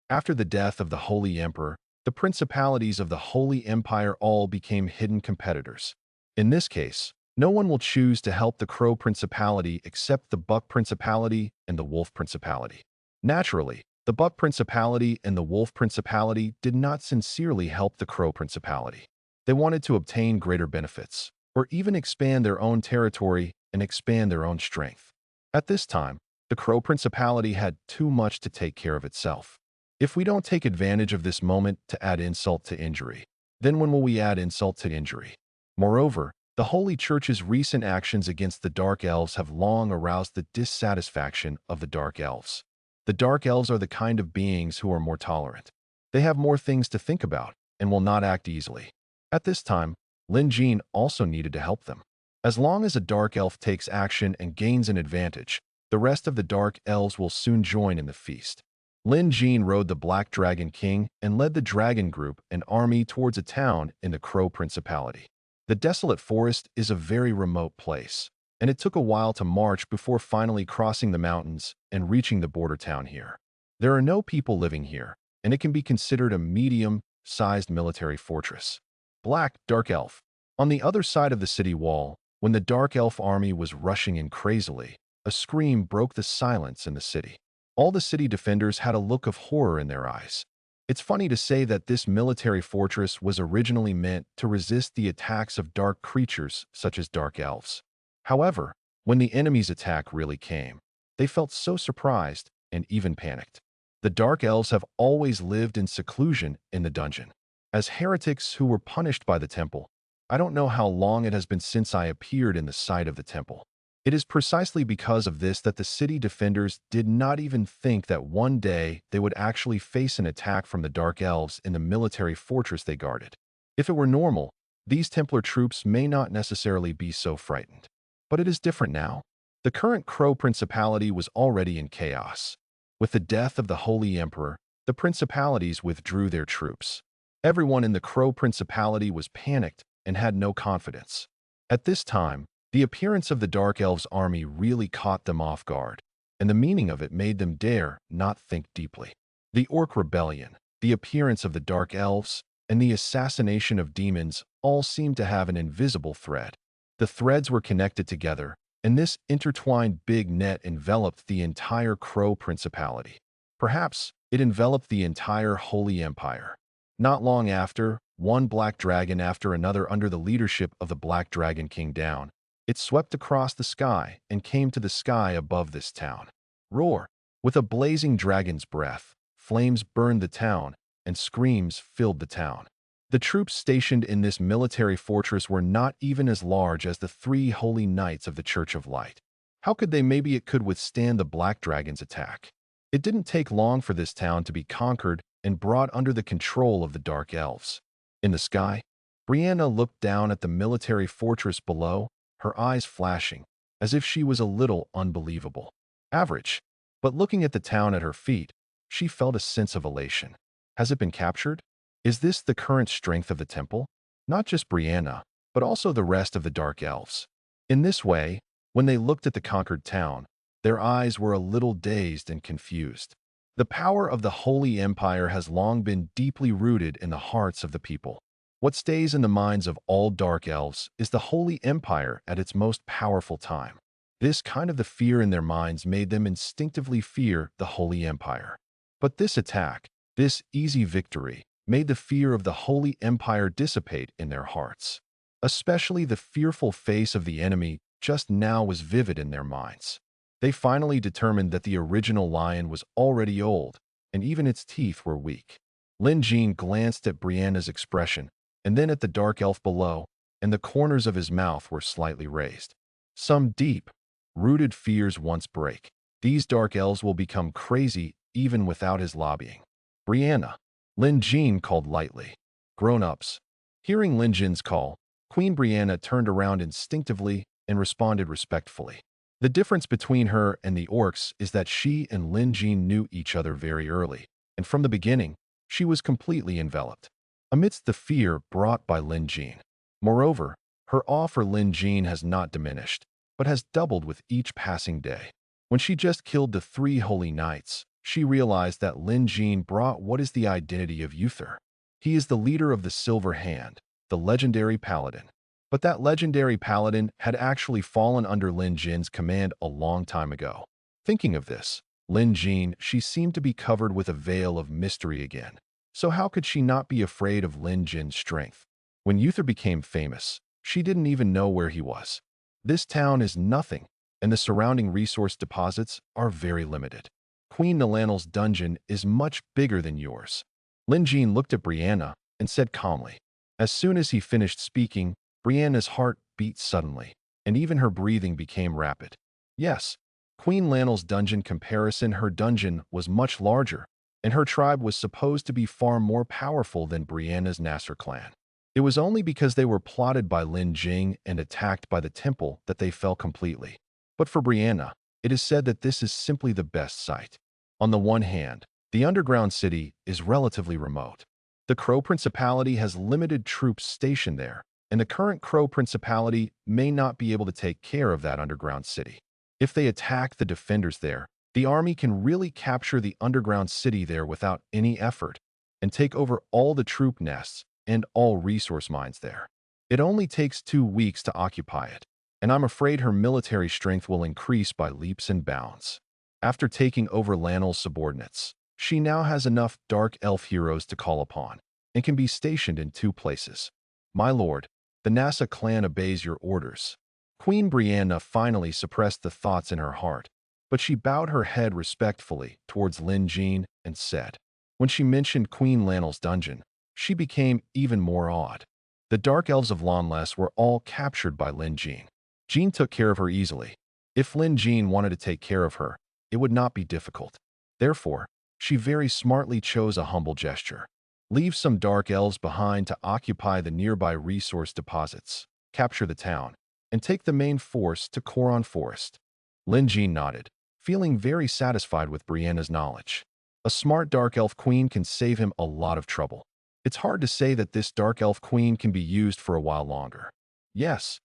After the death of the Holy Emperor, the principalities of the Holy Empire all became hidden competitors. In this case, No one will choose to help the Crow Principality except the Buck Principality and the Wolf Principality. Naturally, the Buck Principality and the Wolf Principality did not sincerely help the Crow Principality. They wanted to obtain greater benefits, or even expand their own territory and expand their own strength. At this time, the Crow Principality had too much to take care of itself. If we don't take advantage of this moment to add insult to injury, then when will we add insult to injury? Moreover, the Holy Church's recent actions against the Dark Elves have long aroused the dissatisfaction of the Dark Elves. The Dark Elves are the kind of beings who are more tolerant. They have more things to think about and will not act easily. At this time, Lin Jin also needed to help them. As long as a Dark Elf takes action and gains an advantage, the rest of the Dark Elves will soon join in the feast. Lin Jin rode the Black Dragon King and led the Dragon Group and army towards a town in the Crow Principality. The desolate forest is a very remote place, and it took a while to march before finally crossing the mountains and reaching the border town here. There are no people living here, and it can be considered a medium-sized military fortress. Black Dark Elf. On the other side of the city wall, when the Dark Elf army was rushing in crazily, a scream broke the silence in the city. All the city defenders had a look of horror in their eyes. It's funny to say that this military fortress was originally meant to resist the attacks of dark creatures such as Dark Elves. However, when the enemy's attack really came, they felt so surprised and even panicked. The Dark Elves have always lived in seclusion in the dungeon. As heretics who were punished by the temple, I don't know how long it has been since I appeared in the sight of the temple. It is precisely because of this that the city defenders did not even think that one day they would actually face an attack from the Dark Elves in the military fortress they guarded. If it were normal, these Templar troops may not necessarily be so frightened. But it is different now. The current Crow Principality was already in chaos. With the death of the Holy Emperor, the principalities withdrew their troops. Everyone in the Crow Principality was panicked and had no confidence. At this time, the appearance of the Dark Elves' army really caught them off guard, and the meaning of it made them dare not think deeply. The Orc Rebellion, the appearance of the Dark Elves, and the assassination of demons all seemed to have an invisible thread. The threads were connected together, and this intertwined big net enveloped the entire Crow Principality. Perhaps it enveloped the entire Holy Empire. Not long after, one black dragon after another under the leadership of the Black Dragon King down, it swept across the sky and came to the sky above this town. Roar! With a blazing dragon's breath, flames burned the town, and screams filled the town. The troops stationed in this military fortress were not even as large as the 3 holy knights of the Church of Light. How could they? Maybe it could withstand the Black Dragon's attack. It didn't take long for this town to be conquered and brought under the control of the Dark Elves. In the sky, Brianna looked down at the military fortress below, her eyes flashing, as if she was a little unbelievable. Average. But looking at the town at her feet, she felt a sense of elation. Has it been captured? Is this the current strength of the temple? Not just Brianna, but also the rest of the Dark Elves. In this way, when they looked at the conquered town, their eyes were a little dazed and confused. The power of the Holy Empire has long been deeply rooted in the hearts of the people. What stays in the minds of all Dark Elves is the Holy Empire at its most powerful time. This kind of the fear in their minds made them instinctively fear the Holy Empire. But this attack, this easy victory, made the fear of the Holy Empire dissipate in their hearts. Especially the fearful face of the enemy just now was vivid in their minds. They finally determined that the original lion was already old, and even its teeth were weak. Lin Jin glanced at Brianna's expression, and then at the Dark Elf below, and the corners of his mouth were slightly raised. Some deep, rooted fears once break. These Dark Elves will become crazy even without his lobbying. Brianna, Lin Jin called lightly. Grown-ups. Hearing Lin Jin's call, Queen Brianna turned around instinctively and responded respectfully. The difference between her and the orcs is that she and Lin Jin knew each other very early, and from the beginning, she was completely enveloped amidst the fear brought by Lin Jin. Moreover, her awe for Lin Jin has not diminished, but has doubled with each passing day. When she just killed the 3 holy knights, she realized that Lin Jin brought what is the identity of Uther. He is the leader of the Silver Hand, the legendary paladin. But that legendary paladin had actually fallen under Lin Jin's command a long time ago. Thinking of this, Lin Jin, she seemed to be covered with a veil of mystery again. So how could she not be afraid of Lin Jin's strength? When Uther became famous, she didn't even know where he was. This town is nothing, and the surrounding resource deposits are very limited. Queen Nalanel's dungeon is much bigger than yours. Lin Jin looked at Brianna and said calmly. As soon as he finished speaking, Brianna's heart beat suddenly, and even her breathing became rapid. Yes, Queen Lanel's dungeon comparison, her dungeon was much larger, and her tribe was supposed to be far more powerful than Brianna's Nasser clan. It was only because they were plotted by Lin Jing and attacked by the temple that they fell completely. But for Brianna, it is said that this is simply the best site. On the one hand, the underground city is relatively remote. The Crow Principality has limited troops stationed there, and the current Crow Principality may not be able to take care of that underground city. If they attack the defenders there, the army can really capture the underground city there without any effort and take over all the troop nests and all resource mines there. It only takes 2 weeks to occupy it, and I'm afraid her military strength will increase by leaps and bounds. After taking over Lanel's subordinates, she now has enough Dark Elf heroes to call upon and can be stationed in 2 places. My lord, the Nasa clan obeys your orders. Queen Brianna finally suppressed the thoughts in her heart, but she bowed her head respectfully towards Lin Jin and said. When she mentioned Queen Lanel's dungeon, she became even more awed. The Dark Elves of Lanles were all captured by Lin Jin. Jin took care of her easily. If Lin Jin wanted to take care of her, it would not be difficult. Therefore, she very smartly chose a humble gesture. Leave some Dark Elves behind to occupy the nearby resource deposits, capture the town, and take the main force to Coron Forest. Lin Jin nodded, feeling very satisfied with Brianna's knowledge. A smart Dark Elf Queen can save him a lot of trouble. It's hard to say that this Dark Elf Queen can be used for a while longer. Yes,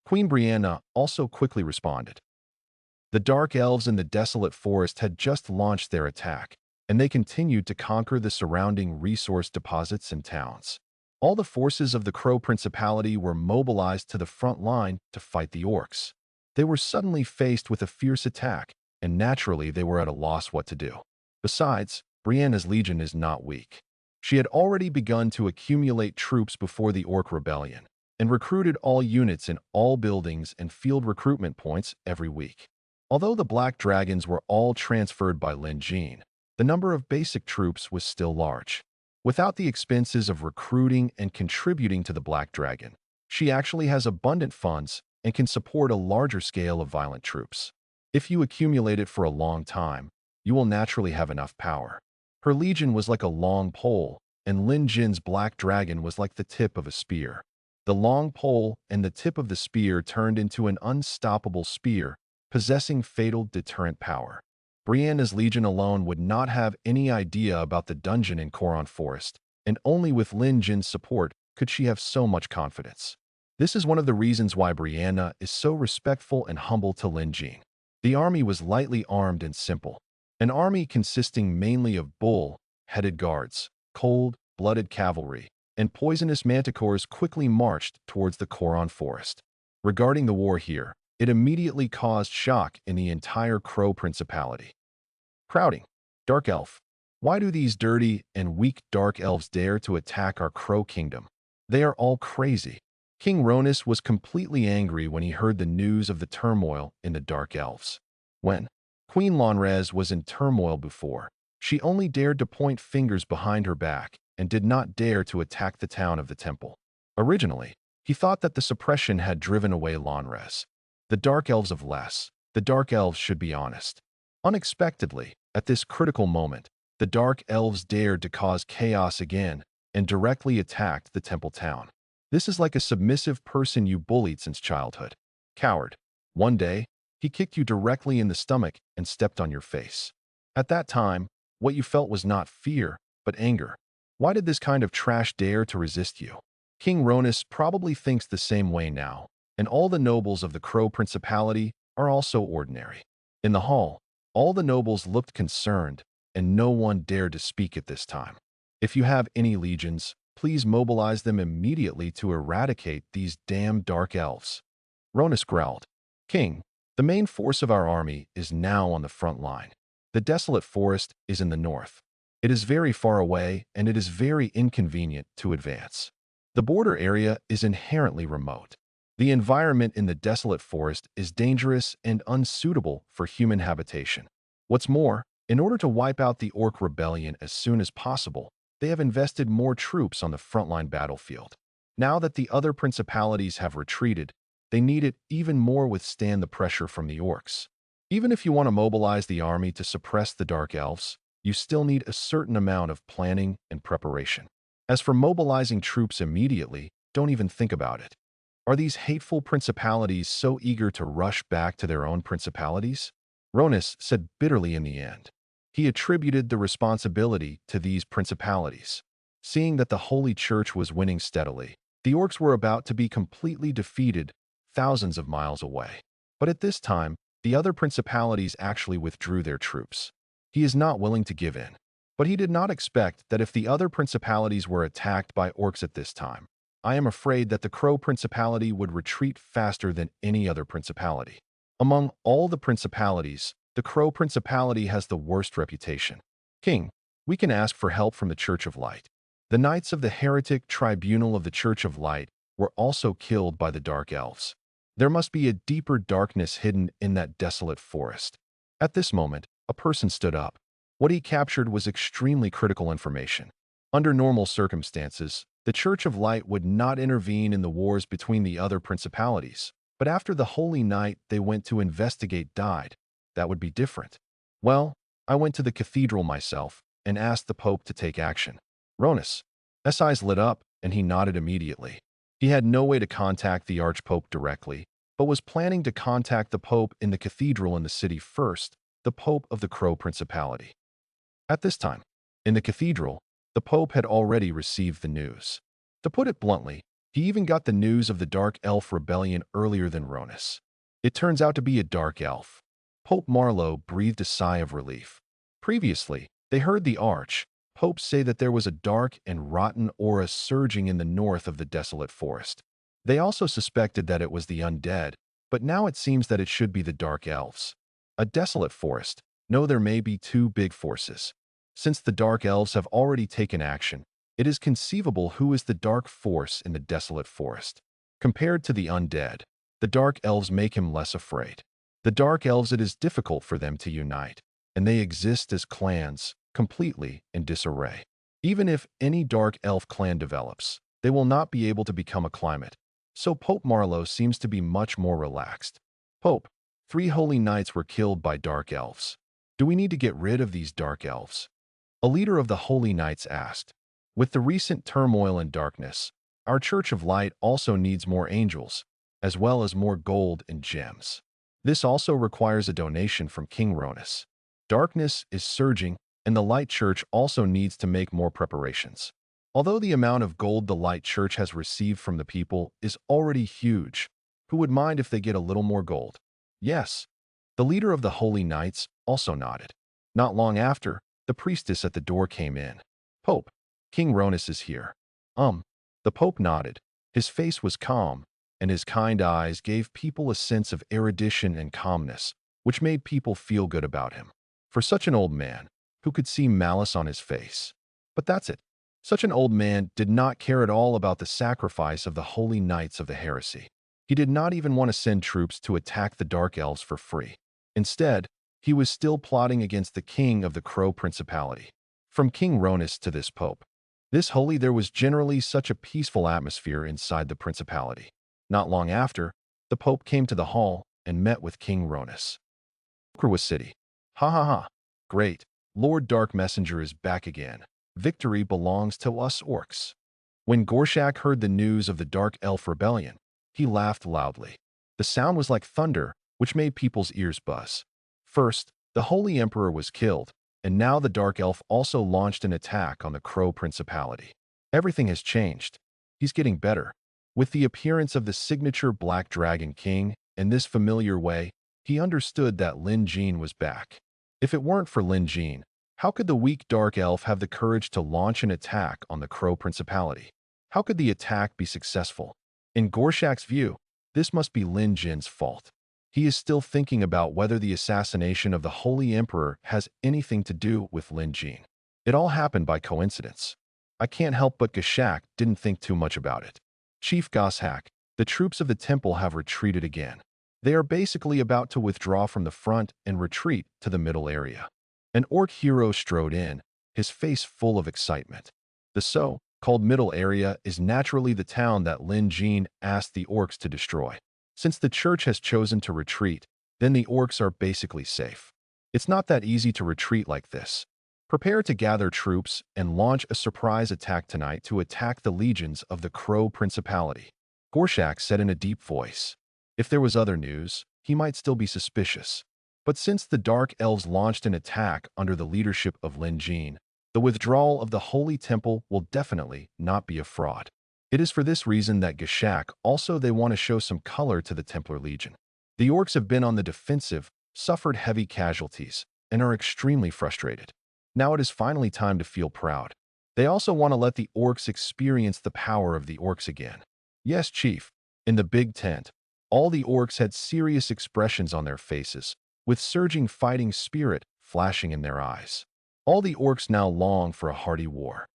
Queen Brianna also quickly responded. The Dark Elves in the desolate forest had just launched their attack, and they continued to conquer the surrounding resource deposits and towns. All the forces of the Crow Principality were mobilized to the front line to fight the orcs. They were suddenly faced with a fierce attack, and naturally they were at a loss what to do. Besides, Brianna's legion is not weak. She had already begun to accumulate troops before the Orc Rebellion, and recruited all units in all buildings and field recruitment points every week. Although the Black Dragons were all transferred by Lin Jin, the number of basic troops was still large. Without the expenses of recruiting and contributing to the Black Dragon, she actually has abundant funds and can support a larger scale of violent troops. If you accumulate it for a long time, you will naturally have enough power. Her legion was like a long pole, and Lin Jin's Black Dragon was like the tip of a spear. The long pole and the tip of the spear turned into an unstoppable spear, possessing fatal deterrent power. Brianna's legion alone would not have any idea about the dungeon in Coron Forest, and only with Lin Jin's support could she have so much confidence. This is one of the reasons why Brianna is so respectful and humble to Lin Jin. The army was lightly armed and simple. An army consisting mainly of bull-headed guards, cold-blooded cavalry, and poisonous manticores quickly marched towards the Coron Forest. Regarding the war here, it immediately caused shock in the entire Crow Principality. Crowding. Dark Elf. Why do these dirty and weak Dark Elves dare to attack our Crow Kingdom? They are all crazy. King Ronus was completely angry when he heard the news of the turmoil in the Dark Elves. When Queen Lonrez was in turmoil before, she only dared to point fingers behind her back and did not dare to attack the town of the temple. Originally, he thought that the suppression had driven away Lonrez. The Dark Elves of the Dark Elves should be honest. Unexpectedly, at this critical moment, the Dark Elves dared to cause chaos again and directly attacked the temple town. This is like a submissive person you bullied since childhood. Coward. One day, he kicked you directly in the stomach and stepped on your face. At that time, what you felt was not fear, but anger. Why did this kind of trash dare to resist you? King Ronus probably thinks the same way now, and all the nobles of the Crow Principality are also ordinary. In the hall, all the nobles looked concerned, and no one dared to speak at this time. If you have any legions, please mobilize them immediately to eradicate these damn dark elves." Ronus growled. "King, the main force of our army is now on the front line. The desolate forest is in the north. It is very far away, and it is very inconvenient to advance. The border area is inherently remote. The environment in the desolate forest is dangerous and unsuitable for human habitation. What's more, in order to wipe out the Orc rebellion as soon as possible, they have invested more troops on the frontline battlefield. Now that the other principalities have retreated, they need it even more withstand the pressure from the Orcs. Even if you want to mobilize the army to suppress the Dark Elves, you still need a certain amount of planning and preparation. As for mobilizing troops immediately, don't even think about it. Are these hateful principalities so eager to rush back to their own principalities?" Ronus said bitterly in the end. He attributed the responsibility to these principalities. Seeing that the Holy Church was winning steadily, the Orcs were about to be completely defeated thousands of miles away. But at this time, the other principalities actually withdrew their troops. He is not willing to give in. But he did not expect that if the other principalities were attacked by Orcs at this time, I am afraid that the Crow Principality would retreat faster than any other principality. Among all the principalities, the Crow Principality has the worst reputation. King, we can ask for help from the Church of Light. The Knights of the Heretic Tribunal of the Church of Light were also killed by the Dark Elves. There must be a deeper darkness hidden in that desolate forest. At this moment, a person stood up. What he captured was extremely critical information. Under normal circumstances, the Church of Light would not intervene in the wars between the other principalities, but after the Holy Night they went to investigate died, that would be different. Well, I went to the cathedral myself and asked the Pope to take action. Ronus. S. eyes lit up, and he nodded immediately. He had no way to contact the Archpope directly, but was planning to contact the Pope in the cathedral in the city first, the Pope of the Crow Principality. At this time, in the cathedral, the Pope had already received the news. To put it bluntly, he even got the news of the Dark Elf rebellion earlier than Ronus. It turns out to be a Dark Elf. Pope Marlowe breathed a sigh of relief. Previously, they heard the Archpope say that there was a dark and rotten aura surging in the north of the desolate forest. They also suspected that it was the undead, but now it seems that it should be the Dark Elves. A desolate forest. No, there may be two big forces. Since the Dark Elves have already taken action, it is conceivable who is the dark force in the desolate forest. Compared to the undead, the Dark Elves make him less afraid. The Dark Elves, it is difficult for them to unite, and they exist as clans, completely in disarray. Even if any Dark Elf clan develops, they will not be able to become a climate. So Pope Marlowe seems to be much more relaxed. Pope, 3 holy knights were killed by Dark Elves. Do we need to get rid of these Dark Elves? A leader of the Holy Knights asked. With the recent turmoil and darkness, our Church of Light also needs more angels, as well as more gold and gems. This also requires a donation from King Ronus. Darkness is surging, and the Light Church also needs to make more preparations. Although the amount of gold the Light Church has received from the people is already huge, who would mind if they get a little more gold? Yes. The leader of the Holy Knights also nodded. Not long after, the priestess at the door came in. Pope, King Ronus is here. The Pope nodded. His face was calm, and his kind eyes gave people a sense of erudition and calmness, which made people feel good about him. For such an old man, who could see malice on his face. But that's it. Such an old man did not care at all about the sacrifice of the Holy Knights of the Heresy. He did not even want to send troops to attack the Dark Elves for free. Instead, he was still plotting against the king of the Crow Principality. From King Ronus to this Pope. This holy, there was generally such a peaceful atmosphere inside the principality. Not long after, the Pope came to the hall and met with King Ronus. Was city. Ha ha ha. Great. Lord Dark Messenger is back again. Victory belongs to us Orcs. When Gorshak heard the news of the Dark Elf rebellion, he laughed loudly. The sound was like thunder, which made people's ears buzz. First, the Holy Emperor was killed, and now the Dark Elf also launched an attack on the Crow Principality. Everything has changed. He's getting better. With the appearance of the signature Black Dragon King, in this familiar way, he understood that Lin Jin was back. If it weren't for Lin Jin, How could the weak dark elf have the courage to launch an attack on the Crow Principality? How could the attack be successful? In Gorshak's view, this must be Lin Jin's fault. He is still thinking about whether the assassination of the Holy Emperor has anything to do with Lin Jin. It all happened by coincidence. I can't help but Gashak didn't think too much about it. Chief Goshak, the troops of the temple have retreated again. They are basically about to withdraw from the front and retreat to the middle area. An orc hero strode in, his face full of excitement. The so-called middle area is naturally the town that Lin Jin asked the orcs to destroy. Since the church has chosen to retreat, then the orcs are basically safe. It's not that easy to retreat like this. Prepare to gather troops and launch a surprise attack tonight to attack the legions of the Crow Principality. Gorshak said in a deep voice. If there was other news, he might still be suspicious. But since the Dark Elves launched an attack under the leadership of Lin Jin, the withdrawal of the Holy Temple will definitely not be a fraud. It is for this reason that Gashak also they want to show some color to the Templar Legion. The orcs have been on the defensive, suffered heavy casualties, and are extremely frustrated. Now it is finally time to feel proud. They also want to let the orcs experience the power of the orcs again. Yes, Chief. In the big tent, all the orcs had serious expressions on their faces, with surging fighting spirit flashing in their eyes. All the orcs now long for a hearty war.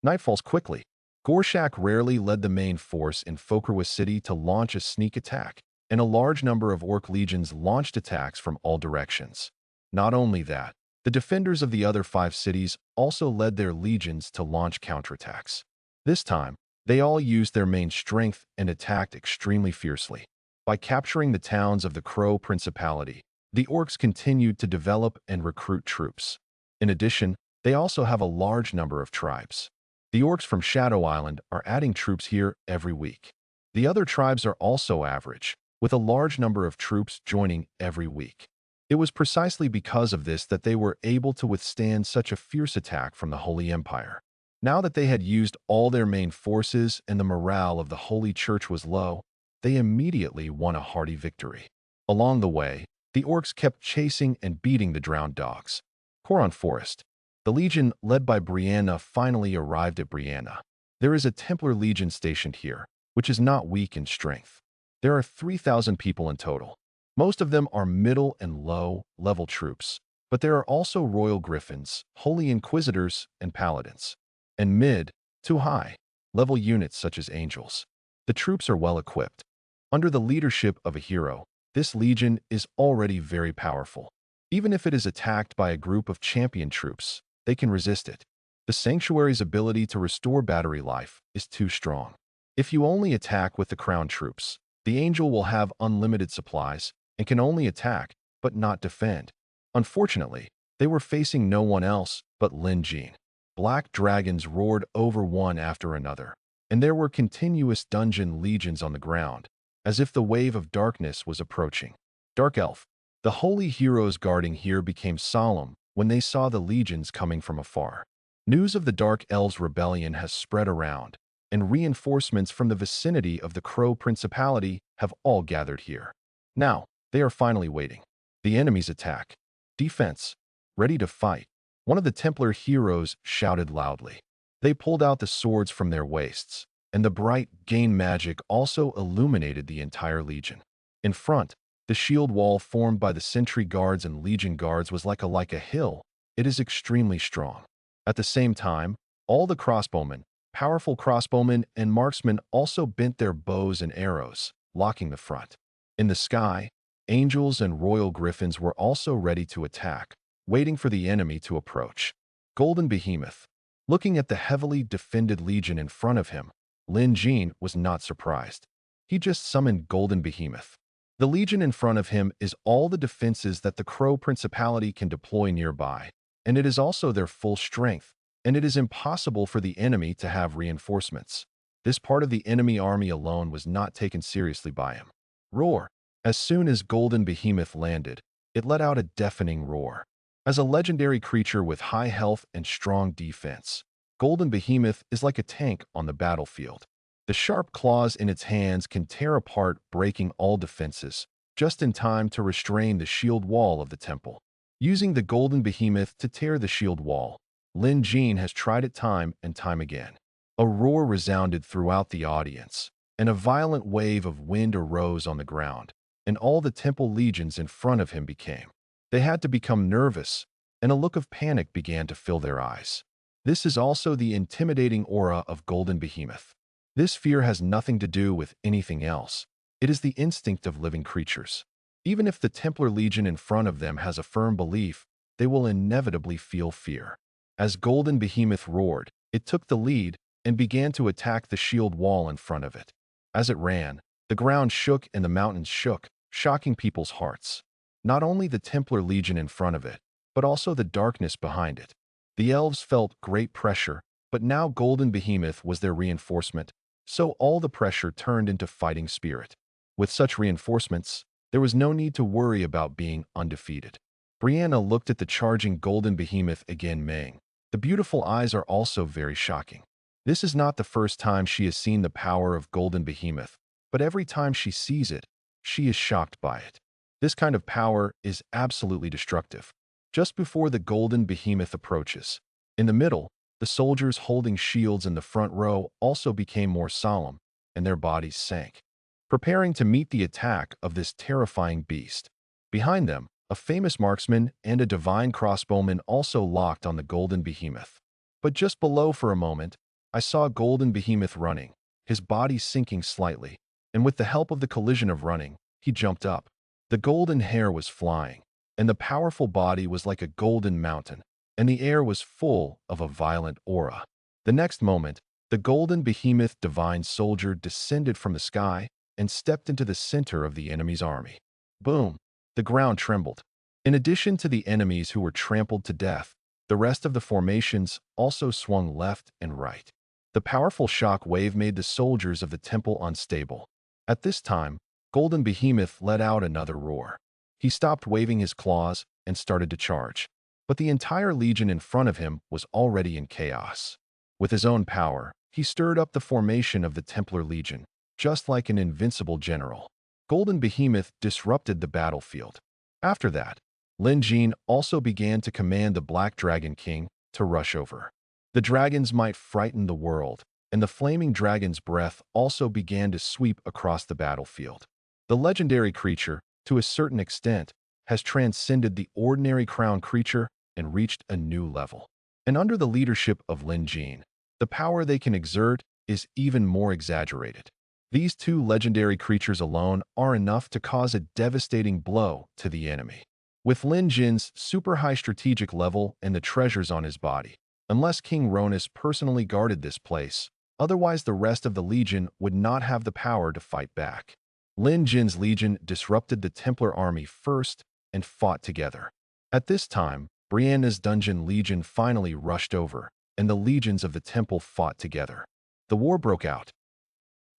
Night falls quickly. Gorshak rarely led the main force in Fokerwa City to launch a sneak attack, and a large number of orc legions launched attacks from all directions. Not only that, the defenders of the other 5 cities also led their legions to launch counterattacks. This time, they all used their main strength and attacked extremely fiercely. By capturing the towns of the Crow Principality, the orcs continued to develop and recruit troops. In addition, they also have a large number of tribes. The orcs from Shadow Island are adding troops here every week. The other tribes are also average, with a large number of troops joining every week. It was precisely because of this that they were able to withstand such a fierce attack from the Holy Empire. Now that they had used all their main forces and the morale of the Holy Church was low, they immediately won a hearty victory. Along the way, the orcs kept chasing and beating the drowned dogs. Koron Forest. The legion led by Brianna finally arrived at Brianna. There is a Templar legion stationed here, which is not weak in strength. There are 3,000 people in total. Most of them are middle and low-level troops, but there are also royal griffins, holy inquisitors, and paladins. And mid to high-level units such as angels. The troops are well equipped. Under the leadership of a hero, this legion is already very powerful. Even if it is attacked by a group of champion troops, they can resist it. The sanctuary's ability to restore battery life is too strong. If you only attack with the crown troops, the angel will have unlimited supplies and can only attack but not defend. Unfortunately, they were facing no one else but Lin Jin. Black dragons roared over one after another, and there were continuous dungeon legions on the ground, as if the wave of darkness was approaching. Dark Elf. The holy heroes guarding here became solemn when they saw the legions coming from afar. News of the Dark Elves' rebellion has spread around, and reinforcements from the vicinity of the Crow Principality have all gathered here. Now, they are finally waiting. The enemy's attack. Defense. Ready to fight. One of the Templar heroes shouted loudly. They pulled out the swords from their waists, and the bright gain magic also illuminated the entire legion. In front, the shield wall formed by the sentry guards and legion guards was like a hill. It is extremely strong. At the same time, all the crossbowmen, powerful crossbowmen and marksmen also bent their bows and arrows, locking the front. In the sky, angels and royal griffins were also ready to attack, waiting for the enemy to approach. Golden Behemoth. Looking at the heavily defended legion in front of him, Lin Jin was not surprised. He just summoned Golden Behemoth. The legion in front of him is all the defenses that the Crow Principality can deploy nearby, and it is also their full strength, and it is impossible for the enemy to have reinforcements. This part of the enemy army alone was not taken seriously by him. Roar. As soon as Golden Behemoth landed, it let out a deafening roar. As a legendary creature with high health and strong defense, Golden Behemoth is like a tank on the battlefield. The sharp claws in its hands can tear apart, breaking all defenses, just in time to restrain the shield wall of the temple. Using the golden behemoth to tear the shield wall, Lin Jin has tried it time and time again. A roar resounded throughout the audience, and a violent wave of wind arose on the ground, and all the temple legions in front of him became. They had to become nervous, and a look of panic began to fill their eyes. This is also the intimidating aura of Golden Behemoth. This fear has nothing to do with anything else. It is the instinct of living creatures. Even if the Templar Legion in front of them has a firm belief, they will inevitably feel fear. As Golden Behemoth roared, it took the lead and began to attack the shield wall in front of it. As it ran, the ground shook and the mountains shook, shocking people's hearts. Not only the Templar Legion in front of it, but also the darkness behind it. The elves felt great pressure, but now Golden Behemoth was their reinforcement, so all the pressure turned into fighting spirit. With such reinforcements, there was no need to worry about being undefeated. Brianna looked at the charging Golden Behemoth again, Meng. The beautiful eyes are also very shocking. This is not the first time she has seen the power of Golden Behemoth, but every time she sees it, she is shocked by it. This kind of power is absolutely destructive. Just before the Golden Behemoth approaches, in the middle, the soldiers holding shields in the front row also became more solemn, and their bodies sank, preparing to meet the attack of this terrifying beast. Behind them, a famous marksman and a divine crossbowman also locked on the Golden Behemoth. But just below for a moment, I saw Golden Behemoth running, his body sinking slightly, and with the help of the collision of running, he jumped up. The golden hair was flying, and the powerful body was like a golden mountain, and the air was full of a violent aura. The next moment, the Golden Behemoth divine soldier descended from the sky and stepped into the center of the enemy's army. Boom! The ground trembled. In addition to the enemies who were trampled to death, the rest of the formations also swung left and right. The powerful shock wave made the soldiers of the temple unstable. At this time, Golden Behemoth let out another roar. He stopped waving his claws and started to charge. But the entire legion in front of him was already in chaos. With his own power, he stirred up the formation of the Templar Legion, just like an invincible general. Golden Behemoth disrupted the battlefield. After that, Lin Jin also began to command the Black Dragon King to rush over. The dragons might frighten the world, and the flaming dragon's breath also began to sweep across the battlefield. The legendary creature, to a certain extent, has transcended the ordinary crown creature and reached a new level. And under the leadership of Lin Jin, the power they can exert is even more exaggerated. These two legendary creatures alone are enough to cause a devastating blow to the enemy. With Lin Jin's super high strategic level and the treasures on his body, unless King Ronus personally guarded this place, otherwise the rest of the legion would not have the power to fight back. Lin Jin's legion disrupted the Templar army first and fought together. At this time, Brianna's dungeon legion finally rushed over, and the legions of the temple fought together. The war broke out.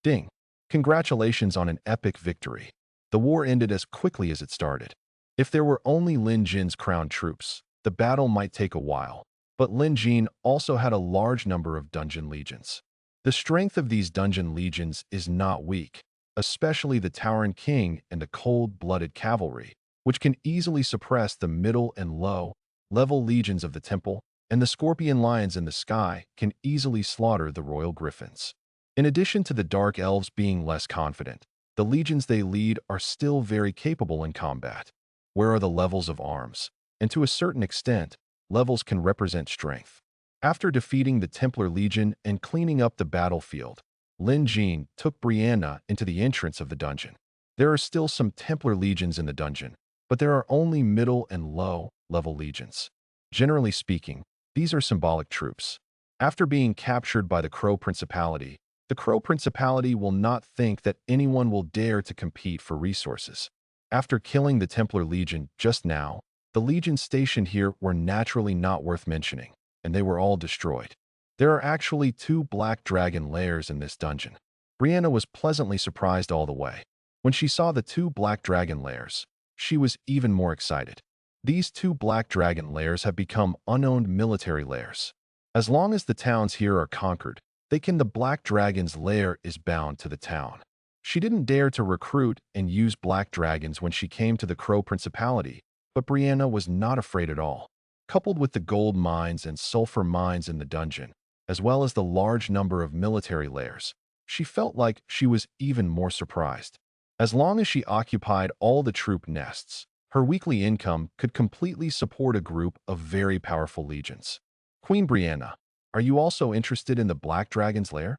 Ding! Congratulations on an epic victory. The war ended as quickly as it started. If there were only Lin Jin's crowned troops, the battle might take a while, but Lin Jin also had a large number of dungeon legions. The strength of these dungeon legions is not weak, especially the Tauren King and the cold-blooded cavalry, which can easily suppress the middle and low-level legions of the temple, and the scorpion lions in the sky can easily slaughter the royal griffins. In addition to the dark elves being less confident, the legions they lead are still very capable in combat. Where are the levels of arms? And to a certain extent, levels can represent strength. After defeating the Templar Legion and cleaning up the battlefield, Lin Jin took Brianna into the entrance of the dungeon. There are still some Templar legions in the dungeon, but there are only middle and low-level legions. Generally speaking, these are symbolic troops. After being captured by the Crow Principality, the Crow Principality will not think that anyone will dare to compete for resources. After killing the Templar Legion just now, the legions stationed here were naturally not worth mentioning, and they were all destroyed. There are actually 2 black dragon lairs in this dungeon. Brianna was pleasantly surprised all the way. When she saw the 2 black dragon lairs, she was even more excited. These 2 black dragon lairs have become unowned military lairs. As long as the towns here are conquered, the black dragon's lair is bound to the town. She didn't dare to recruit and use black dragons when she came to the Crow Principality, But Brianna was not afraid at all. Coupled with the gold mines and sulfur mines in the dungeon, as well as the large number of military layers, she felt like she was even more surprised. As long as she occupied all the troop nests, her weekly income could completely support a group of very powerful legions. Queen Brianna, are you also interested in the Black Dragon's lair?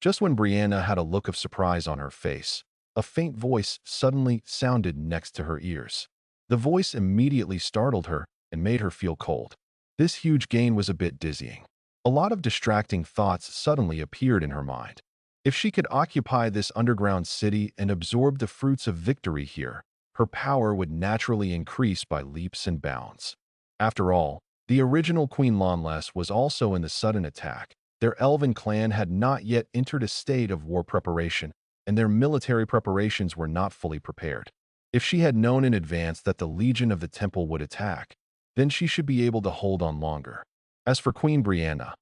Just when Brianna had a look of surprise on her face, a faint voice suddenly sounded next to her ears. The voice immediately startled her and made her feel cold. This huge gain was a bit dizzying. A lot of distracting thoughts suddenly appeared in her mind. If she could occupy this underground city and absorb the fruits of victory here, her power would naturally increase by leaps and bounds. After all, the original Queen Lonless was also in the sudden attack. Their elven clan had not yet entered a state of war preparation, and their military preparations were not fully prepared. If she had known in advance that the Legion of the Temple would attack, then she should be able to hold on longer. As for Queen Brianna,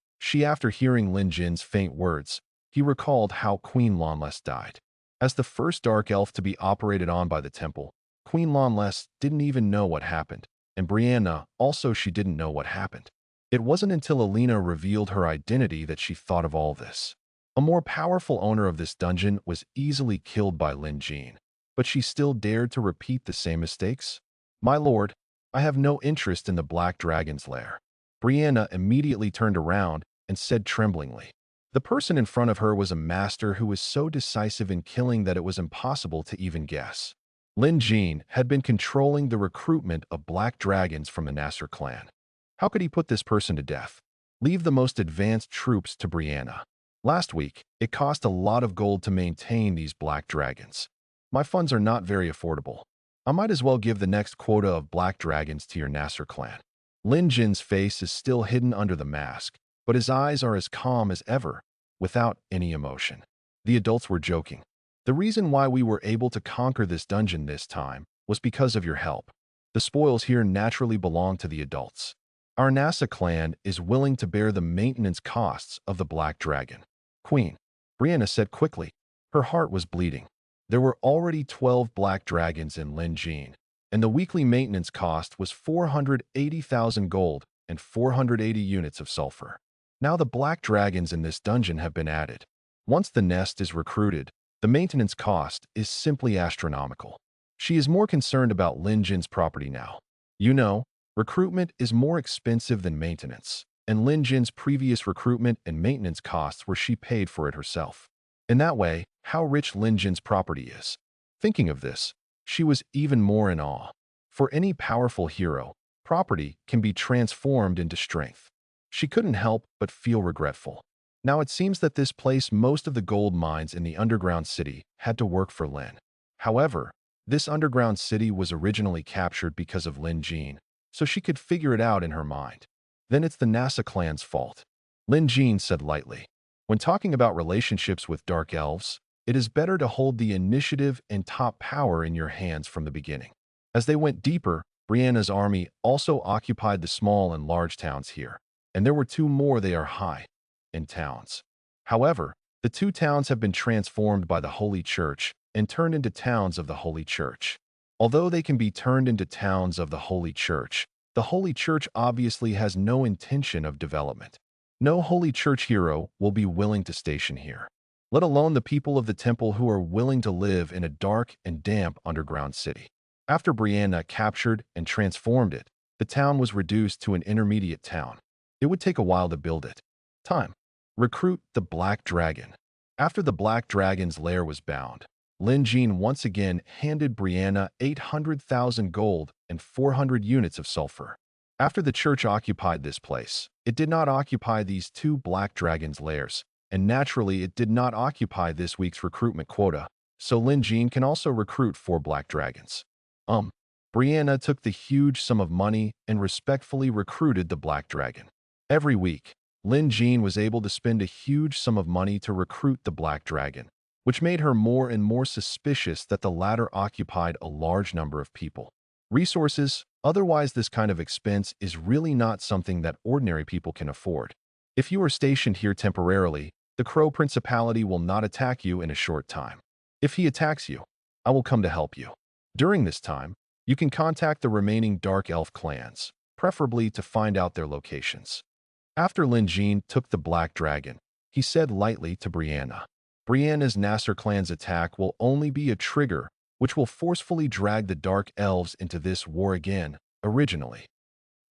after hearing Lin Jin's faint words, he recalled how Queen Lonless died. As the first dark elf to be operated on by the temple, Queen Lonless didn't even know what happened, and Brianna also she didn't know what happened. It wasn't until Alina revealed her identity that she thought of all this. A more powerful owner of this dungeon was easily killed by Lin Jin, but she still dared to repeat the same mistakes? My lord, I have no interest in the Black Dragon's lair. Brianna immediately turned around and said tremblingly. The person in front of her was a master who was so decisive in killing that it was impossible to even guess. Lin Jin had been controlling the recruitment of black dragons from the Nasser clan. How could he put this person to death? Leave the most advanced troops to Brianna. Last week, it cost a lot of gold to maintain these black dragons. My funds are not very affordable. I might as well give the next quota of black dragons to your Nasser clan. Lin Jin's face is still hidden under the mask, but his eyes are as calm as ever, without any emotion. The adults were joking. The reason why we were able to conquer this dungeon this time was because of your help. The spoils here naturally belong to the adults. Our Nasa clan is willing to bear the maintenance costs of the Black Dragon. Queen, Brianna said quickly. Her heart was bleeding. There were already 12 black dragons in Lin Jin, and the weekly maintenance cost was 480,000 gold and 480 units of sulfur. Now the black dragons in this dungeon have been added. Once the nest is recruited, the maintenance cost is simply astronomical. She is more concerned about Lin Jin's property now. You know, recruitment is more expensive than maintenance, and Lin Jin's previous recruitment and maintenance costs were she paid for it herself. In that way, how rich Lin Jin's property is. Thinking of this, she was even more in awe. For any powerful hero, property can be transformed into strength. She couldn't help but feel regretful. Now it seems that this place most of the gold mines in the underground city had to work for Lin. However, this underground city was originally captured because of Lin Jin, so she could figure it out in her mind. Then it's the NASA clan's fault. Lin Jin said lightly. When talking about relationships with dark elves, it is better to hold the initiative and top power in your hands from the beginning. As they went deeper, Brianna's army also occupied the small and large towns here, and there were 2 more they are high in towns. However, the 2 towns have been transformed by the Holy Church and turned into towns of the Holy Church. Although they can be turned into towns of the Holy Church obviously has no intention of development. No Holy Church hero will be willing to station here, let alone the people of the temple who are willing to live in a dark and damp underground city. After Brianna captured and transformed it, the town was reduced to an intermediate town. It would take a while to build it. Time. Recruit the Black Dragon. After the Black Dragon's lair was bound, Lin Jin once again handed Brianna 800,000 gold and 400 units of sulfur. After the church occupied this place, it did not occupy these 2 Black Dragons' lairs, and naturally it did not occupy this week's recruitment quota, so Lin Jin can also recruit 4 Black Dragons. Brianna took the huge sum of money and respectfully recruited the Black Dragon. Every week, Lin Jin was able to spend a huge sum of money to recruit the Black Dragon, which made her more and more suspicious that the latter occupied a large number of people. Resources, otherwise this kind of expense is really not something that ordinary people can afford. If you are stationed here temporarily, the Crow Principality will not attack you in a short time. If he attacks you, I will come to help you. During this time, You can contact the remaining Dark Elf clans, preferably to find out their locations. After Lin Jin took the Black Dragon, he said lightly to Brianna, Brianna's Nasser clan's attack will only be a trigger which will forcefully drag the Dark Elves into this war again. Originally,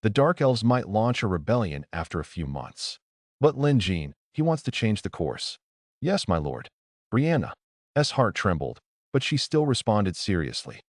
the Dark Elves might launch a rebellion after a few months. But Lin Jin, he wants to change the course. Yes, my lord. Brianna's heart trembled, but she still responded seriously.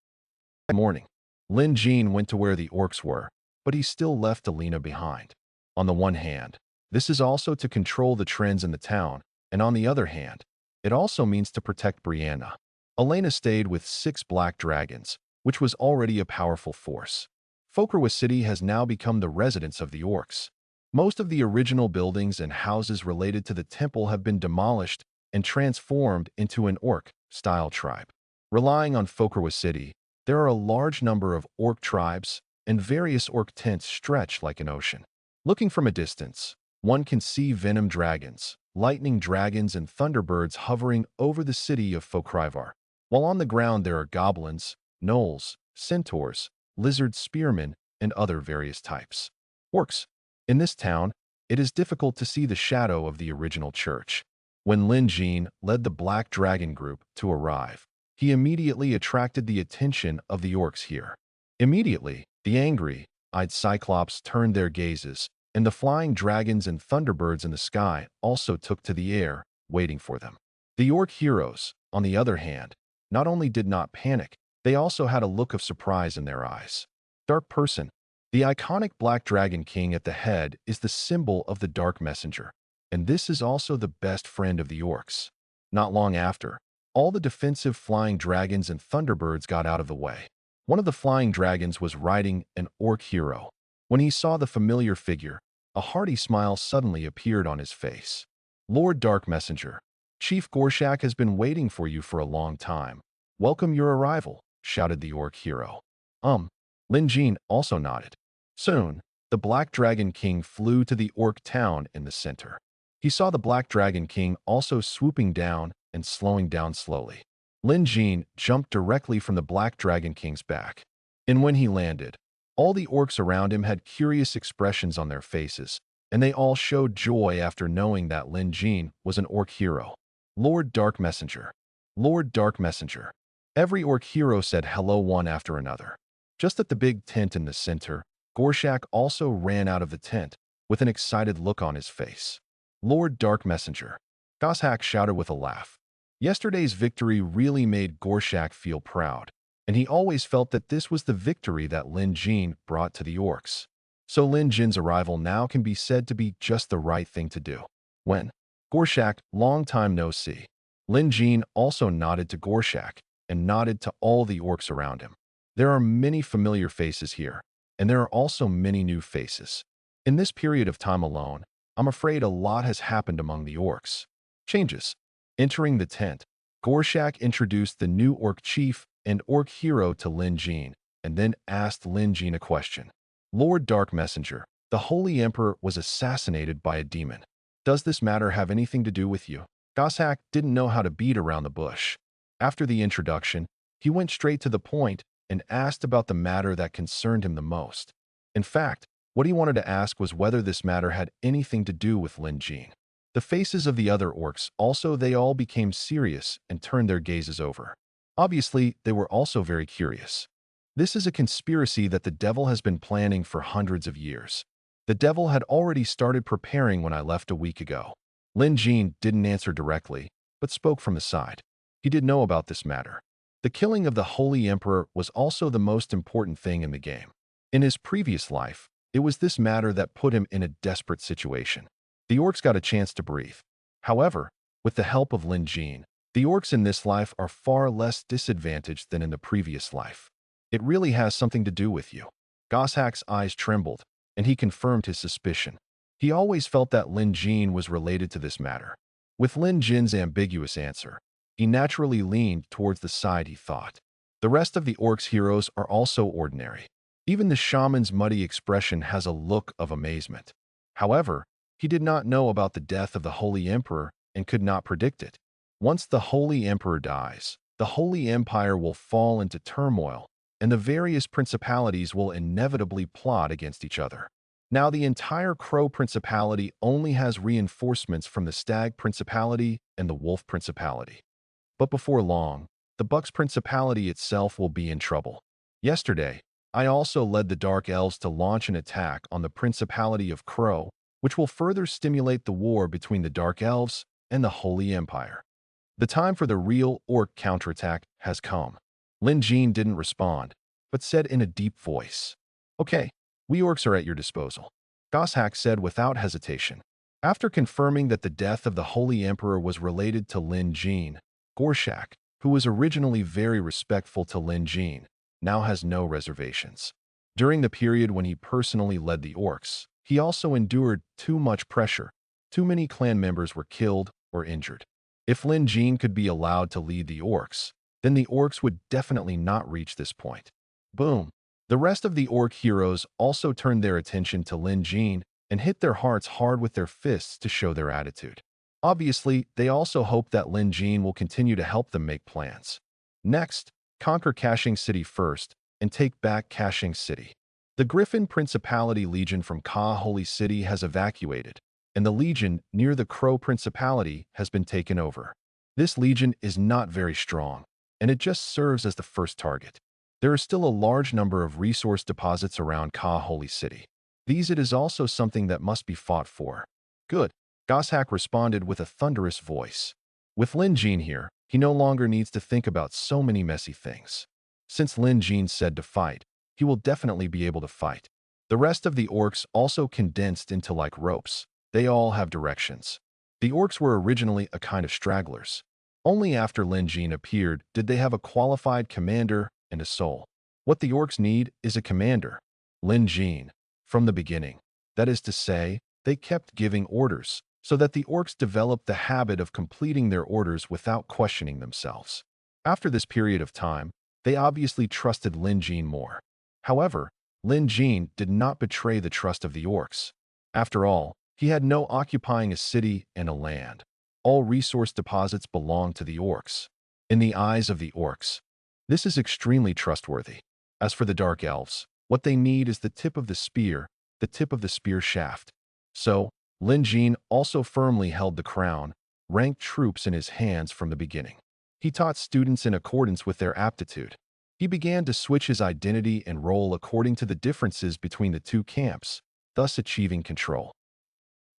That morning, Lin Jin went to where the orcs were, but he still left Alina behind. On the one hand, this is also to control the trends in the town, and on the other hand, it also means to protect Brianna. Elena stayed with 6 black dragons, which was already a powerful force. Fokerwa City has now become the residence of the orcs. Most of the original buildings and houses related to the temple have been demolished and transformed into an orc-style tribe. Relying on Fokerwa City, there are a large number of orc tribes, and various orc tents stretch like an ocean. Looking from a distance, one can see venom dragons, lightning dragons, and thunderbirds hovering over the city of Fokrivar, while on the ground there are goblins, gnolls, centaurs, lizard spearmen, and other various types. Orcs. In this town, it is difficult to see the shadow of the original church. When Lin Jin led the Black Dragon group to arrive, he immediately attracted the attention of the orcs here. Immediately, the angry-eyed Cyclops turned their gazes, and the flying dragons and thunderbirds in the sky also took to the air, waiting for them. The orc heroes, on the other hand, not only did not panic, they also had a look of surprise in their eyes. Dark Person. The iconic Black Dragon King at the head is the symbol of the Dark Messenger, and this is also the best friend of the orcs. Not long after, all the defensive flying dragons and thunderbirds got out of the way. One of the flying dragons was riding an orc hero. When he saw the familiar figure, a hearty smile suddenly appeared on his face. Lord Dark Messenger, Chief Gorshak has been waiting for you for a long time. Welcome your arrival, shouted the orc hero. Lin Jin also nodded. Soon, the Black Dragon King flew to the orc town in the center. He saw the Black Dragon King also swooping down and slowing down slowly. Lin Jin jumped directly from the Black Dragon King's back. And when he landed, all the orcs around him had curious expressions on their faces, and they all showed joy after knowing that Lin Jin was an orc hero. Lord Dark Messenger. Lord Dark Messenger. Every orc hero said hello one after another. Just at the big tent in the center, Gorshak also ran out of the tent with an excited look on his face. Lord Dark Messenger. Gorshak shouted with a laugh. Yesterday's victory really made Gorshak feel proud, and he always felt that this was the victory that Lin Jin brought to the orcs. So Lin Jin's arrival now can be said to be just the right thing to do. When Gorshak, long time no see. Lin Jin also nodded to Gorshak and nodded to all the orcs around him. There are many familiar faces here, and there are also many new faces. In this period of time alone, I'm afraid a lot has happened among the orcs. Changes. Entering the tent, Gorshak introduced the new orc chief and orc hero to Lin Jin, and then asked Lin Jin a question. Lord Dark Messenger, the Holy Emperor was assassinated by a demon. Does this matter have anything to do with you? Gorshak didn't know how to beat around the bush. After the introduction, he went straight to the point and asked about the matter that concerned him the most. In fact, what he wanted to ask was whether this matter had anything to do with Lin Jin. The faces of the other orcs also, they all became serious and turned their gazes over. Obviously, they were also very curious. This is a conspiracy that the devil has been planning for hundreds of years. The devil had already started preparing when I left a week ago. Lin Jin didn't answer directly, but spoke from the side. He did know about this matter. The killing of the Holy Emperor was also the most important thing in the game. In his previous life, it was this matter that put him in a desperate situation. The orcs got a chance to breathe. However, with the help of Lin Jin, the orcs in this life are far less disadvantaged than in the previous life. It really has something to do with you. Gorshak's eyes trembled, and he confirmed his suspicion. He always felt that Lin Jin was related to this matter. With Lin Jin's ambiguous answer, he naturally leaned towards the side he thought. The rest of the orcs' heroes are also ordinary. Even the shaman's muddy expression has a look of amazement. However, he did not know about the death of the Holy Emperor and could not predict it. Once the Holy Emperor dies, the Holy Empire will fall into turmoil, and the various principalities will inevitably plot against each other. Now, the entire Crow Principality only has reinforcements from the Stag Principality and the Wolf Principality. But before long, the Bucks Principality itself will be in trouble. Yesterday, I also led the Dark Elves to launch an attack on the Principality of Crow, which will further stimulate the war between the Dark Elves and the Holy Empire. The time for the real orc counterattack has come. Lin Jean didn't respond, but said in a deep voice, "Okay, we orcs are at your disposal," Goshak said without hesitation. After confirming that the death of the Holy Emperor was related to Lin Jean, Gorshak, who was originally very respectful to Lin Jean, now has no reservations. During the period when he personally led the orcs, he also endured too much pressure. Too many clan members were killed or injured. If Lin Jean could be allowed to lead the orcs, then the orcs would definitely not reach this point. Boom! The rest of the orc heroes also turned their attention to Lin Jean and hit their hearts hard with their fists to show their attitude. Obviously, they also hope that Lin Jean will continue to help them make plans. Next, conquer Caching City first and take back Caching City. The Griffin Principality Legion from Ka Holy City has evacuated, and the Legion near the Crow Principality has been taken over. This Legion is not very strong, and it just serves as the first target. There are still a large number of resource deposits around Ka Holy City. It is also something that must be fought for. Good, Goshak responded with a thunderous voice. With Lin Jean here, he no longer needs to think about so many messy things. Since Lin Jean said to fight, he will definitely be able to fight. The rest of the orcs also condensed into like ropes. They all have directions. The orcs were originally a kind of stragglers. Only after Lin Jean appeared did they have a qualified commander and a soul. What the orcs need is a commander. Lin Jean. From the beginning. That is to say, they kept giving orders, so that the orcs developed the habit of completing their orders without questioning themselves. After this period of time, they obviously trusted Lin Jean more. However, Lin Jean did not betray the trust of the orcs. After all, he had no occupying a city and a land. All resource deposits belong to the orcs. In the eyes of the orcs, this is extremely trustworthy. As for the Dark Elves, what they need is the tip of the spear shaft. So, Lin Jean also firmly held the crown, ranked troops in his hands from the beginning. He taught students in accordance with their aptitude. He began to switch his identity and role according to the differences between the two camps, thus achieving control.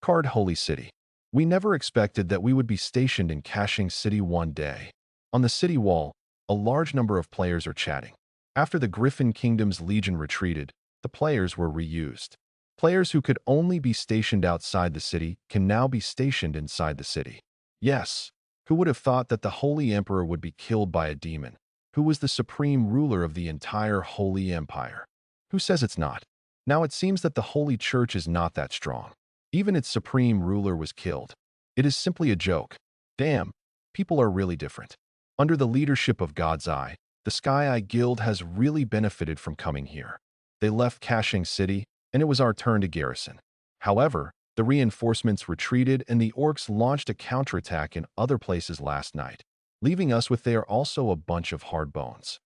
Card Holy City. We never expected that we would be stationed in Caching City one day. On the city wall, a large number of players are chatting. After the Griffin Kingdom's Legion retreated, the players were reused. Players who could only be stationed outside the city can now be stationed inside the city. Yes, who would have thought that the Holy Emperor would be killed by a demon, who was the supreme ruler of the entire Holy Empire? Who says it's not? Now it seems that the Holy Church is not that strong. Even its supreme ruler was killed. It is simply a joke. Damn, people are really different. Under the leadership of God's Eye, the Sky Eye Guild has really benefited from coming here. They left Caching City, and it was our turn to garrison. However, the reinforcements retreated and the orcs launched a counterattack in other places last night, leaving us with there also a bunch of hard bones.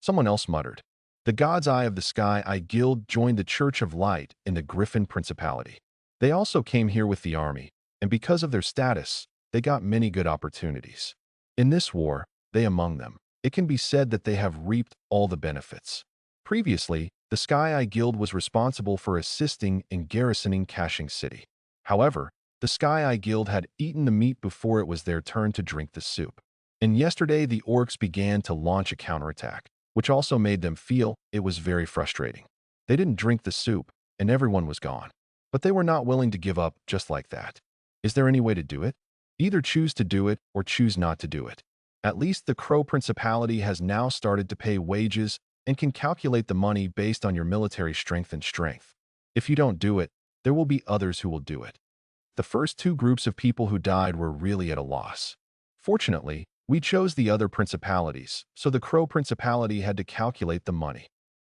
Someone else muttered. The God's Eye of the Sky Eye Guild joined the Church of Light in the Griffin Principality. They also came here with the army, and because of their status, they got many good opportunities. In this war, they among them, it can be said that they have reaped all the benefits. Previously, the Sky Eye Guild was responsible for assisting in garrisoning Caching City. However, the Sky Eye Guild had eaten the meat before it was their turn to drink the soup. And yesterday the orcs began to launch a counterattack, which also made them feel it was very frustrating. They didn't drink the soup, and everyone was gone. But they were not willing to give up just like that. Is there any way to do it? Either choose to do it or choose not to do it. At least the Crow Principality has now started to pay wages and can calculate the money based on your military strength and strength. If you don't do it, there will be others who will do it. The first two groups of people who died were really at a loss. Fortunately, we chose the other principalities, so the Crow Principality had to calculate the money.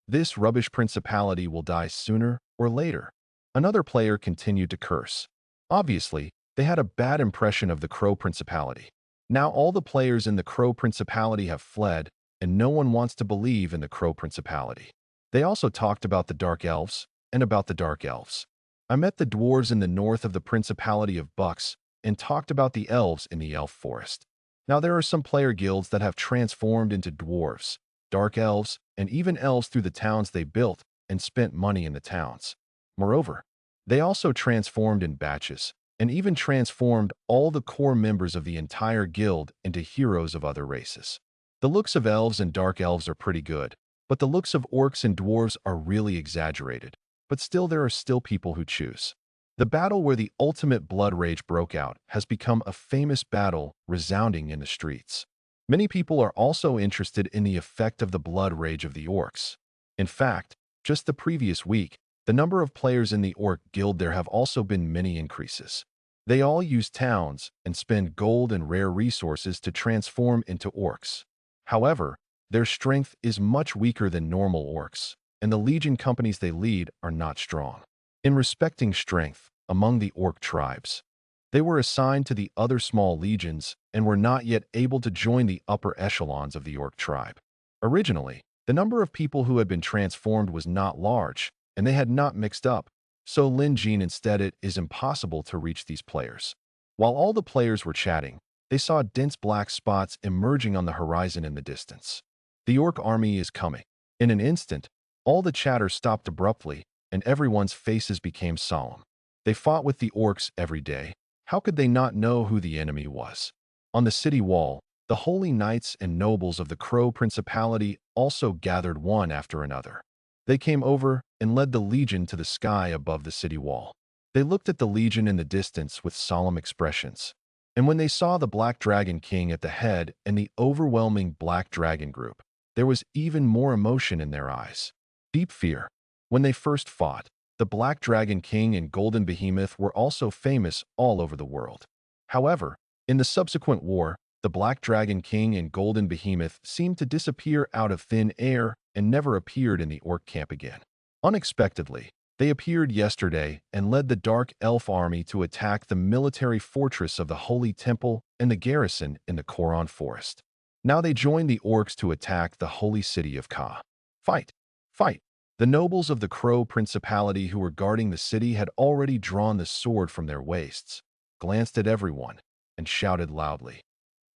This rubbish principality will die sooner or later. Another player continued to curse. Obviously, they had a bad impression of the Crow Principality. Now all the players in the Crow Principality have fled, and no one wants to believe in the Crow Principality. They also talked about the Dark Elves and about the Dark Elves. I met the dwarves in the north of the Principality of Bucks and talked about the elves in the Elf Forest. Now there are some player guilds that have transformed into dwarves, dark elves, and even elves through the towns they built and spent money in the towns. Moreover, they also transformed in batches, and even transformed all the core members of the entire guild into heroes of other races. The looks of elves and dark elves are pretty good, but the looks of orcs and dwarves are really exaggerated. But still there are still people who choose. The battle where the ultimate blood rage broke out has become a famous battle resounding in the streets. Many people are also interested in the effect of the blood rage of the orcs. In fact, just the previous week, the number of players in the orc guild there have also been many increases. They all use towns and spend gold and rare resources to transform into orcs. However, their strength is much weaker than normal orcs, and the legion companies they lead are not strong. In respecting strength among the orc tribes, they were assigned to the other small legions and were not yet able to join the upper echelons of the orc tribe. Originally, the number of people who had been transformed was not large, and they had not mixed up, so Lin Jin instead it is impossible to reach these players. While all the players were chatting, they saw dense black spots emerging on the horizon in the distance. The orc army is coming. In an instant, all the chatter stopped abruptly, and everyone's faces became solemn. They fought with the orcs every day. How could they not know who the enemy was? On the city wall, the holy knights and nobles of the Crow Principality also gathered one after another. They came over and led the legion to the sky above the city wall. They looked at the legion in the distance with solemn expressions. And when they saw the Black Dragon King at the head and the overwhelming Black Dragon group, there was even more emotion in their eyes. Deep fear. When they first fought, the Black Dragon King and Golden Behemoth were also famous all over the world. However, in the subsequent war, the Black Dragon King and Golden Behemoth seemed to disappear out of thin air and never appeared in the orc camp again. Unexpectedly, they appeared yesterday and led the Dark Elf army to attack the military fortress of the Holy Temple and the garrison in the Koron Forest. Now they joined the orcs to attack the holy city of Ka. Fight! Fight! The nobles of the Crow Principality who were guarding the city had already drawn the sword from their waists, glanced at everyone, and shouted loudly.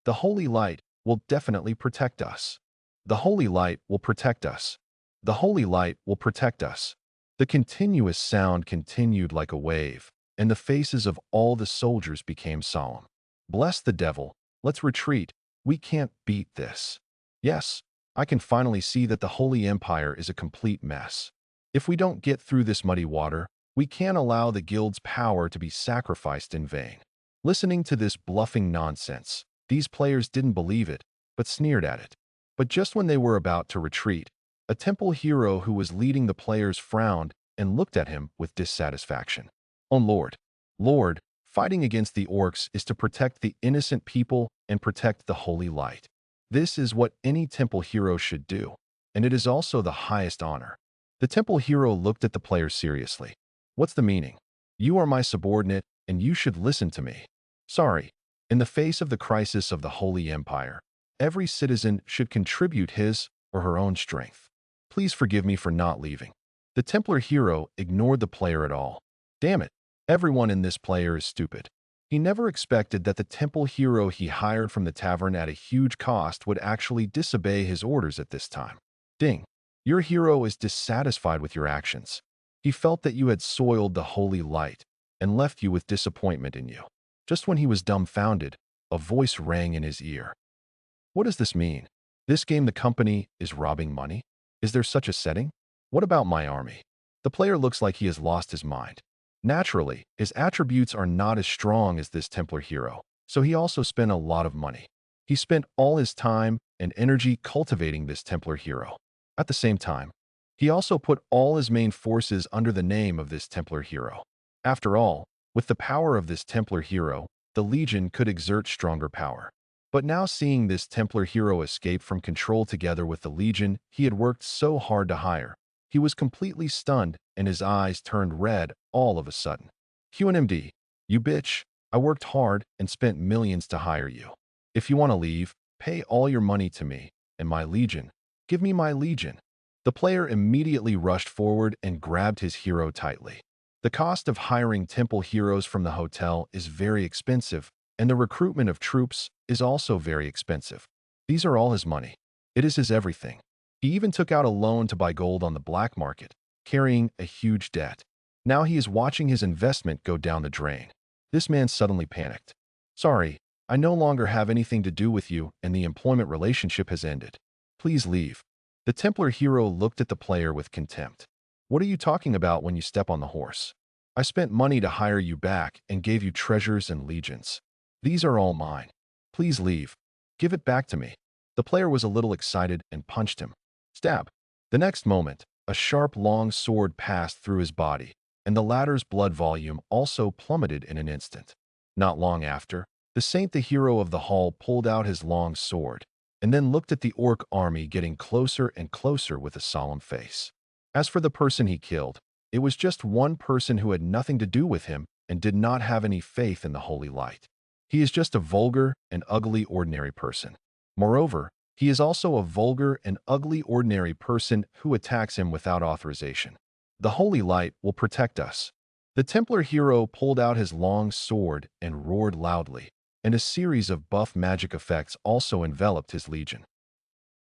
The Holy Light will definitely protect us. The Holy Light will protect us. The Holy Light will protect us. The continuous sound continued like a wave, and the faces of all the soldiers became solemn. Bless the devil, let's retreat. We can't beat this. Yes, I can finally see that the Holy Empire is a complete mess. If we don't get through this muddy water, we can't allow the guild's power to be sacrificed in vain. Listening to this bluffing nonsense, these players didn't believe it, but sneered at it. But just when they were about to retreat, a temple hero who was leading the players frowned and looked at him with dissatisfaction. Oh Lord, Lord, fighting against the orcs is to protect the innocent people and protect the holy light. This is what any temple hero should do, and it is also the highest honor. The temple hero looked at the players seriously. What's the meaning? You are my subordinate, and you should listen to me. Sorry, in the face of the crisis of the Holy Empire, every citizen should contribute his or her own strength. Please forgive me for not leaving. The Templar hero ignored the player at all. Damn it, everyone in this player is stupid. He never expected that the temple hero he hired from the tavern at a huge cost would actually disobey his orders at this time. Ding. Your hero is dissatisfied with your actions. He felt that you had soiled the holy light and left you with disappointment in you. Just when he was dumbfounded, a voice rang in his ear. What does this mean? This game the company is robbing money? Is there such a setting? What about my army? The player looks like he has lost his mind. Naturally, his attributes are not as strong as this Templar hero, so he also spent a lot of money. He spent all his time and energy cultivating this Templar hero. At the same time, he also put all his main forces under the name of this Templar hero. After all, with the power of this Templar hero, the Legion could exert stronger power. But now seeing this Templar hero escape from control together with the Legion he had worked so hard to hire, he was completely stunned and his eyes turned red all of a sudden. QNMD, you bitch, I worked hard and spent millions to hire you. If you want to leave, pay all your money to me, And my legion. Give me my legion. The player immediately rushed forward and grabbed his hero tightly. The cost of hiring temple heroes from the hotel is very expensive, and the recruitment of troops is also very expensive. These are all his money. It is his everything. He even took out a loan to buy gold on the black market, carrying a huge debt. Now he is watching his investment go down the drain. This man suddenly panicked. Sorry, I no longer have anything to do with you and the employment relationship has ended. Please leave. The Templar hero looked at the player with contempt. What are you talking about when you step on the horse? I spent money to hire you back and gave you treasures and legions. These are all mine. Please leave. Give it back to me. The player was a little excited and punched him. Stab. The next moment, a sharp long sword passed through his body, and the latter's blood volume also plummeted in an instant. Not long after, the saint, the hero of the hall, pulled out his long sword, and then looked at the orc army getting closer and closer with a solemn face. As for the person he killed, it was just one person who had nothing to do with him and did not have any faith in the holy light. He is just a vulgar and ugly ordinary person. Moreover, he is also a vulgar and ugly ordinary person who attacks him without authorization. The holy light will protect us. The Templar hero pulled out his long sword and roared loudly, and a series of buff magic effects also enveloped his legion.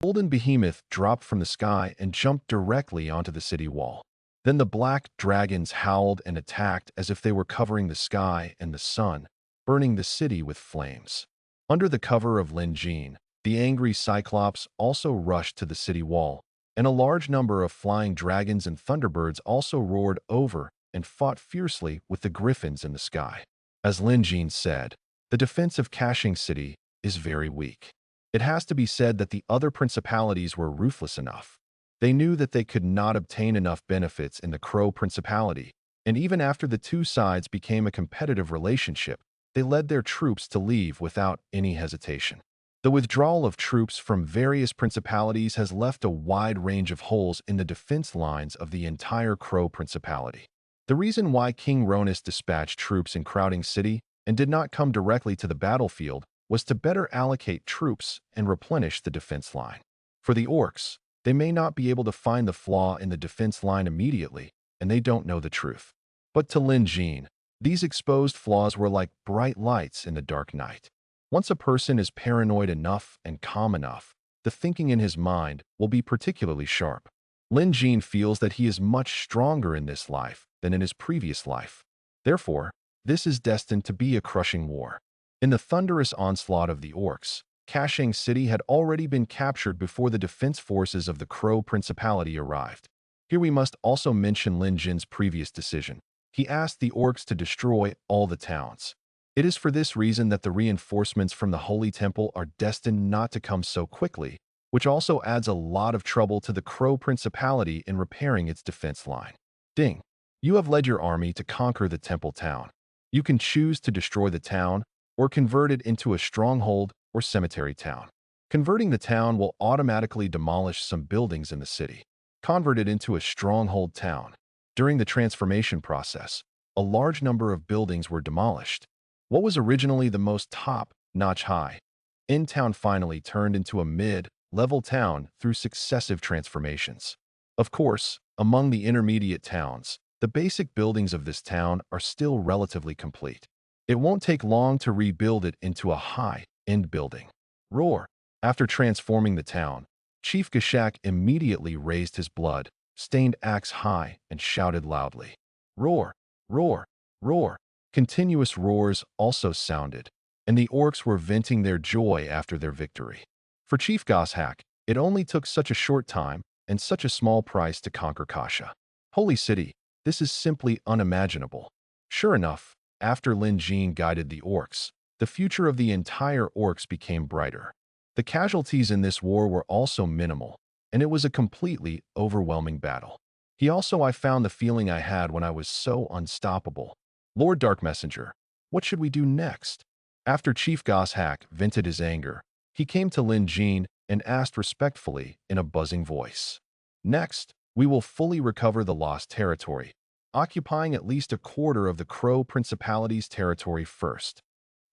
Golden Behemoth dropped from the sky and jumped directly onto the city wall. Then the black dragons howled and attacked as if they were covering the sky and the sun, burning the city with flames. Under the cover of Lin Jin, the angry Cyclops also rushed to the city wall, and a large number of flying dragons and thunderbirds also roared over and fought fiercely with the griffins in the sky. As Lin Jin said, the defense of Kashing City is very weak. It has to be said that the other principalities were ruthless enough. They knew that they could not obtain enough benefits in the Crow Principality, and even after the two sides became a competitive relationship, they led their troops to leave without any hesitation. The withdrawal of troops from various principalities has left a wide range of holes in the defense lines of the entire Crow Principality. The reason why King Ronus dispatched troops in Crowding City and did not come directly to the battlefield was to better allocate troops and replenish the defense line. For the orcs, they may not be able to find the flaw in the defense line immediately, and they don't know the truth. But to Lin Jin, these exposed flaws were like bright lights in the dark night. Once a person is paranoid enough and calm enough, the thinking in his mind will be particularly sharp. Lin Jin feels that he is much stronger in this life than in his previous life. Therefore, this is destined to be a crushing war. In the thunderous onslaught of the orcs, Kashing City had already been captured before the defense forces of the Crow Principality arrived. Here we must also mention Lin Jin's previous decision. He asked the orcs to destroy all the towns. It is for this reason that the reinforcements from the Holy Temple are destined not to come so quickly, which also adds a lot of trouble to the Crow Principality in repairing its defense line. Ding! You have led your army to conquer the Temple Town. You can choose to destroy the town or convert it into a stronghold or cemetery town. Converting the town will automatically demolish some buildings in the city. Convert it into a stronghold town. During the transformation process, a large number of buildings were demolished. What was originally the most top-notch high end town finally turned into a mid-level town through successive transformations. Of course, among the intermediate towns, the basic buildings of this town are still relatively complete. It won't take long to rebuild it into a high-end building. Roar! After transforming the town, Chief Gashak immediately raised his blood-stained axe high and shouted loudly. Roar! Roar! Roar! Continuous roars also sounded, and the orcs were venting their joy after their victory. For Chief Gashak, it only took such a short time and such a small price to conquer Kasha. Holy City, this is simply unimaginable. Sure enough, after Lin Jin guided the orcs, the future of the entire orcs became brighter. The casualties in this war were also minimal, and it was a completely overwhelming battle. I found the feeling I had when I was so unstoppable. Lord Dark Messenger, what should we do next? After Chief Gashak vented his anger, he came to Lin Jin and asked respectfully in a buzzing voice. Next, we will fully recover the lost territory, occupying at least a quarter of the Crow Principality's territory first.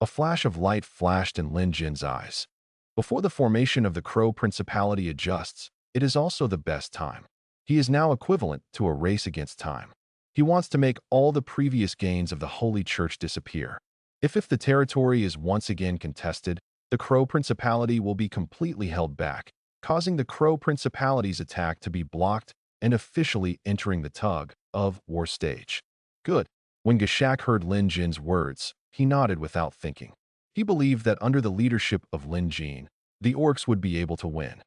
A flash of light flashed in Lin Jin's eyes. Before the formation of the Crow Principality adjusts, it is also the best time. He is now equivalent to a race against time. He wants to make all the previous gains of the Holy Church disappear. If the territory is once again contested, the Crow Principality will be completely held back, causing the Crow Principality's attack to be blocked and officially entering the tug-of-war stage. Good. When Gashak heard Lin Jin's words, he nodded without thinking. He believed that under the leadership of Lin Jin, the orcs would be able to win.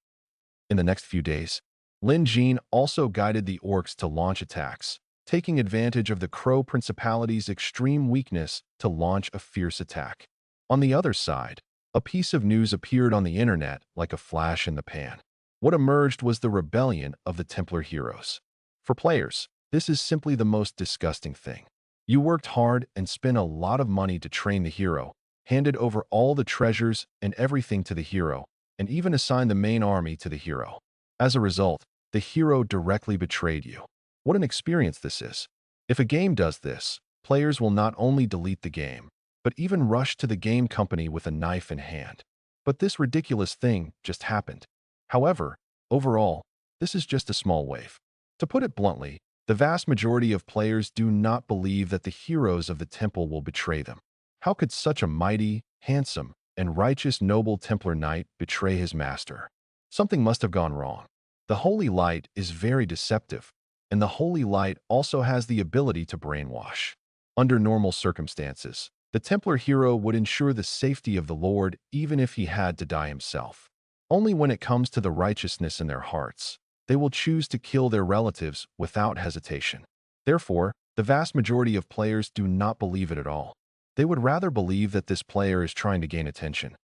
In the next few days, Lin Jin also guided the orcs to launch attacks, taking advantage of the Crow Principality's extreme weakness to launch a fierce attack. On the other side, a piece of news appeared on the internet like a flash in the pan. What emerged was the rebellion of the Templar heroes. For players, this is simply the most disgusting thing. You worked hard and spent a lot of money to train the hero, handed over all the treasures and everything to the hero, and even assigned the main army to the hero. As a result, the hero directly betrayed you. What an experience this is. If a game does this, players will not only delete the game, but even rush to the game company with a knife in hand. But this ridiculous thing just happened. However, overall, this is just a small wave. To put it bluntly, the vast majority of players do not believe that the heroes of the temple will betray them. How could such a mighty, handsome, and righteous noble Templar knight betray his master? Something must have gone wrong. The Holy Light is very deceptive, and the Holy Light also has the ability to brainwash. Under normal circumstances, the Templar hero would ensure the safety of the Lord even if he had to die himself. Only when it comes to the righteousness in their hearts, they will choose to kill their relatives without hesitation. Therefore, the vast majority of players do not believe it at all. They would rather believe that this player is trying to gain attention.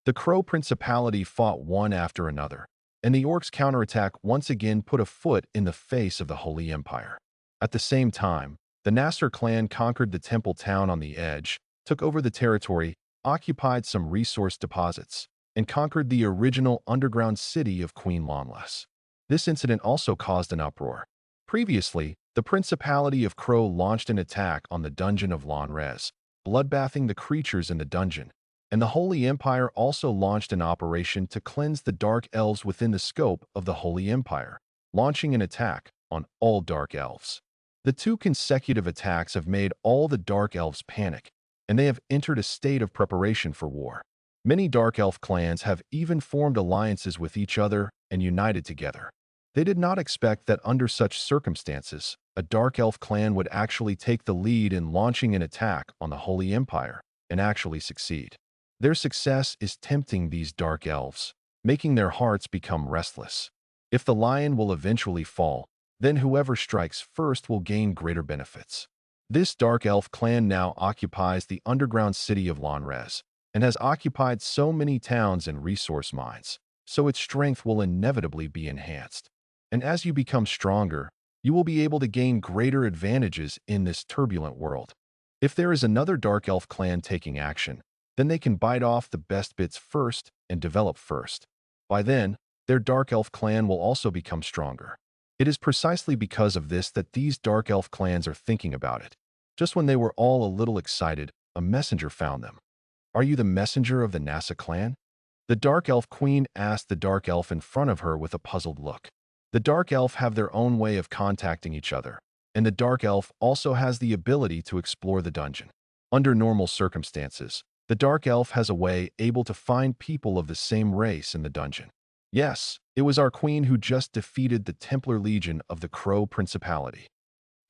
The Crow Principality fought one after another, and the orcs' counterattack once again put a foot in the face of the Holy Empire. At the same time, the Nasser clan conquered the temple town on the edge, took over the territory, occupied some resource deposits, and conquered the original underground city of Queen Lonless. This incident also caused an uproar. Previously, the Principality of Crow launched an attack on the dungeon of Lonrez, bloodbathing the creatures in the dungeon, and the Holy Empire also launched an operation to cleanse the Dark Elves within the scope of the Holy Empire, launching an attack on all Dark Elves. The two consecutive attacks have made all the Dark Elves panic, and they have entered a state of preparation for war. Many Dark Elf clans have even formed alliances with each other and united together. They did not expect that under such circumstances, a Dark Elf clan would actually take the lead in launching an attack on the Holy Empire and actually succeed. Their success is tempting these Dark Elves, making their hearts become restless. If the lion will eventually fall, then whoever strikes first will gain greater benefits. This Dark Elf clan now occupies the underground city of Lonrez and has occupied so many towns and resource mines, so its strength will inevitably be enhanced. And as you become stronger, you will be able to gain greater advantages in this turbulent world. If there is another Dark Elf clan taking action, then they can bite off the best bits first and develop first. By then, their Dark Elf clan will also become stronger. It is precisely because of this that these Dark Elf clans are thinking about it. Just when they were all a little excited, a messenger found them. "Are you the messenger of the Nasa clan?" The Dark Elf Queen asked the Dark Elf in front of her with a puzzled look. The Dark Elf have their own way of contacting each other, and the Dark Elf also has the ability to explore the dungeon. Under normal circumstances, the Dark Elf has a way able to find people of the same race in the dungeon. Yes, it was our queen who just defeated the Templar Legion of the Crow Principality.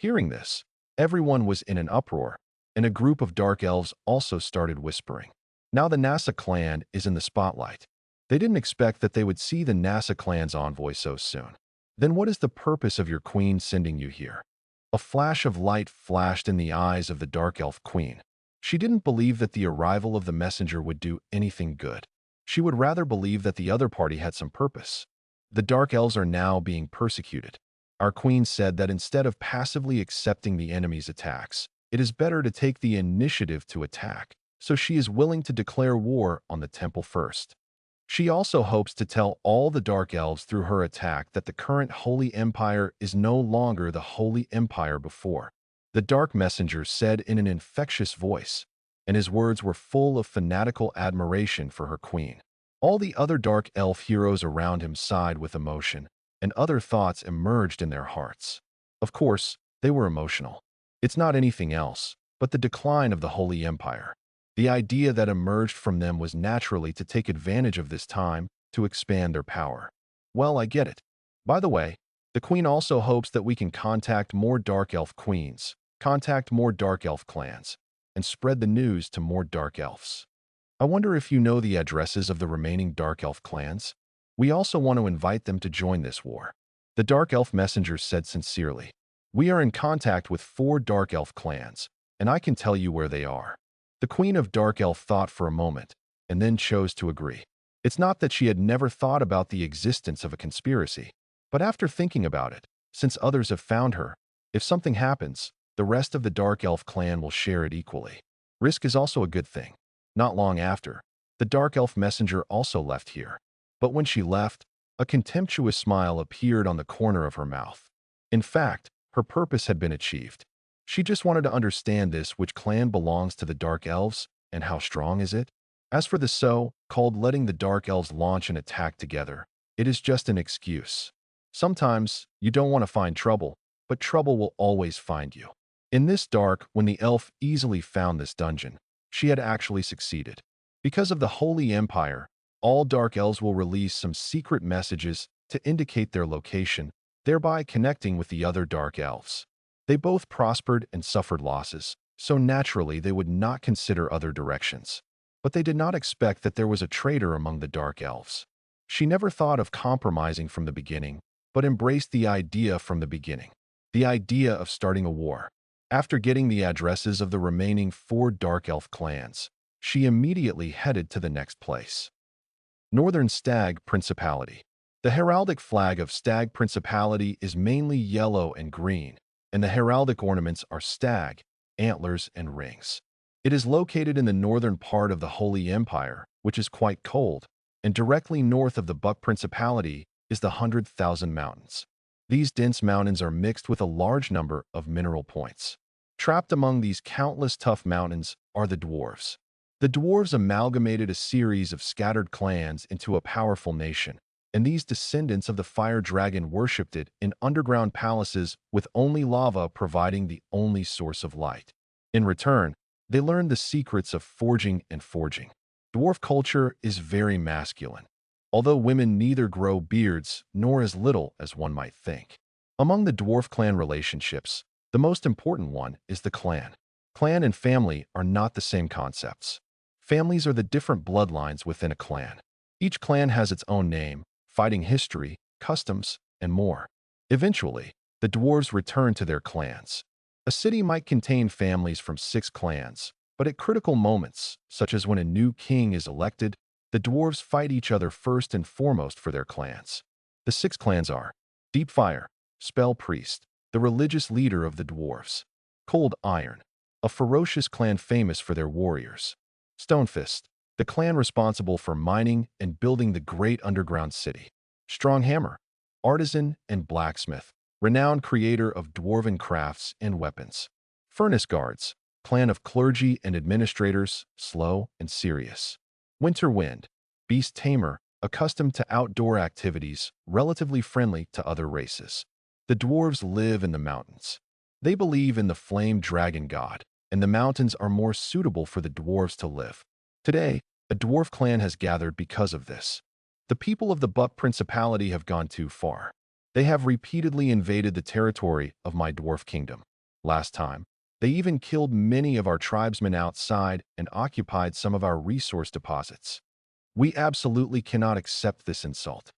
Hearing this, everyone was in an uproar, and a group of Dark Elves also started whispering. Now the NASA clan is in the spotlight. They didn't expect that they would see the NASA clan's envoy so soon. Then what is the purpose of your queen sending you here? A flash of light flashed in the eyes of the Dark Elf Queen. She didn't believe that the arrival of the messenger would do anything good. She would rather believe that the other party had some purpose. The Dark Elves are now being persecuted. Our queen said that instead of passively accepting the enemy's attacks, it is better to take the initiative to attack, so she is willing to declare war on the temple first. She also hopes to tell all the Dark Elves through her attack that the current Holy Empire is no longer the Holy Empire before. The Dark Messenger said in an infectious voice, and his words were full of fanatical admiration for her queen. All the other dark elf heroes around him sighed with emotion, and other thoughts emerged in their hearts. Of course, they were emotional. It's not anything else, but the decline of the Holy Empire. The idea that emerged from them was naturally to take advantage of this time to expand their power. Well, I get it. By the way, the Queen also hopes that we can contact more Dark Elf queens, contact more Dark Elf clans, and spread the news to more Dark Elves. I wonder if you know the addresses of the remaining Dark Elf clans? We also want to invite them to join this war. The Dark Elf messenger said sincerely. We are in contact with 4 Dark Elf clans, and I can tell you where they are. The Queen of Dark Elf thought for a moment, and then chose to agree. It's not that she had never thought about the existence of a conspiracy, but after thinking about it, since others have found her, if something happens, the rest of the Dark Elf clan will share it equally. Risk is also a good thing. Not long after, the Dark Elf messenger also left here. But when she left, a contemptuous smile appeared on the corner of her mouth. In fact, her purpose had been achieved. She just wanted to understand which clan belongs to the Dark Elves, and how strong is it? As for the so-called letting the Dark Elves launch an attack together, it is just an excuse. Sometimes, you don't want to find trouble, but trouble will always find you. In this dark, when the elf easily found this dungeon, she had actually succeeded. Because of the Holy Empire, all Dark Elves will release some secret messages to indicate their location, thereby connecting with the other Dark Elves. They both prospered and suffered losses, so naturally they would not consider other directions. But they did not expect that there was a traitor among the Dark Elves. She never thought of compromising from the beginning, but embraced the idea from the beginning. The idea of starting a war. After getting the addresses of the remaining 4 Dark Elf clans, she immediately headed to the next place. Northern Stag Principality. The heraldic flag of Stag Principality is mainly yellow and green, and the heraldic ornaments are stag, antlers, and rings. It is located in the northern part of the Holy Empire, which is quite cold, and directly north of the Buck Principality is the 100,000 Mountains. These dense mountains are mixed with a large number of mineral points. Trapped among these countless tough mountains are the dwarves. The dwarves amalgamated a series of scattered clans into a powerful nation, and these descendants of the fire dragon worshipped it in underground palaces with only lava providing the only source of light. In return, they learned the secrets of forging and forging. Dwarf culture is very masculine, although women neither grow beards nor as little as one might think. Among the dwarf clan relationships, the most important one is the clan. Clan and family are not the same concepts. Families are the different bloodlines within a clan. Each clan has its own name, fighting history, customs, and more. Eventually, the dwarves return to their clans. A city might contain families from 6 clans, but at critical moments, such as when a new king is elected, the dwarves fight each other first and foremost for their clans. The 6 clans are Deep Fire, Spell Priest, the religious leader of the dwarves. Cold Iron, a ferocious clan famous for their warriors. Stonefist, the clan responsible for mining and building the great underground city. Strong Hammer, artisan and blacksmith, renowned creator of dwarven crafts and weapons. Furnace Guards, clan of clergy and administrators, slow and serious. Winter Wind, beast tamer, accustomed to outdoor activities, relatively friendly to other races. The dwarves live in the mountains. They believe in the flame dragon god, and the mountains are more suitable for the dwarves to live. Today, a dwarf clan has gathered because of this. The people of the Buck Principality have gone too far. They have repeatedly invaded the territory of my dwarf kingdom. Last time, they even killed many of our tribesmen outside and occupied some of our resource deposits. We absolutely cannot accept this insult.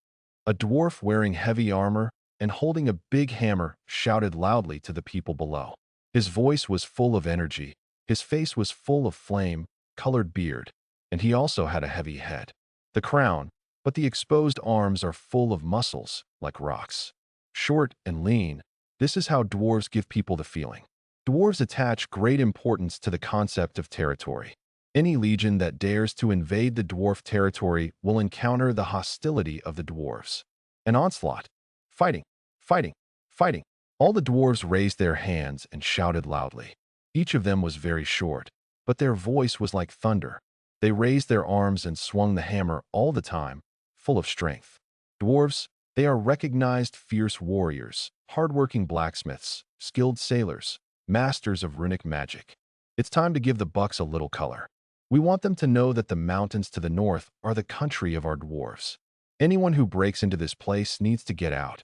A dwarf wearing heavy armor and holding a big hammer shouted loudly to the people below. His voice was full of energy, his face was full of flame-colored beard, and he also had a heavy head. The crown, but the exposed arms are full of muscles, like rocks. Short and lean, this is how dwarves give people the feeling. Dwarves attach great importance to the concept of territory. Any legion that dares to invade the dwarf territory will encounter the hostility of the dwarves. An onslaught. Fighting, fighting, fighting. All the dwarves raised their hands and shouted loudly. Each of them was very short, but their voice was like thunder. They raised their arms and swung the hammer all the time, full of strength. Dwarves, they are recognized fierce warriors, hardworking blacksmiths, skilled sailors, masters of runic magic. It's time to give the Bucks a little color. We want them to know that the mountains to the north are the country of our dwarves. Anyone who breaks into this place needs to get out.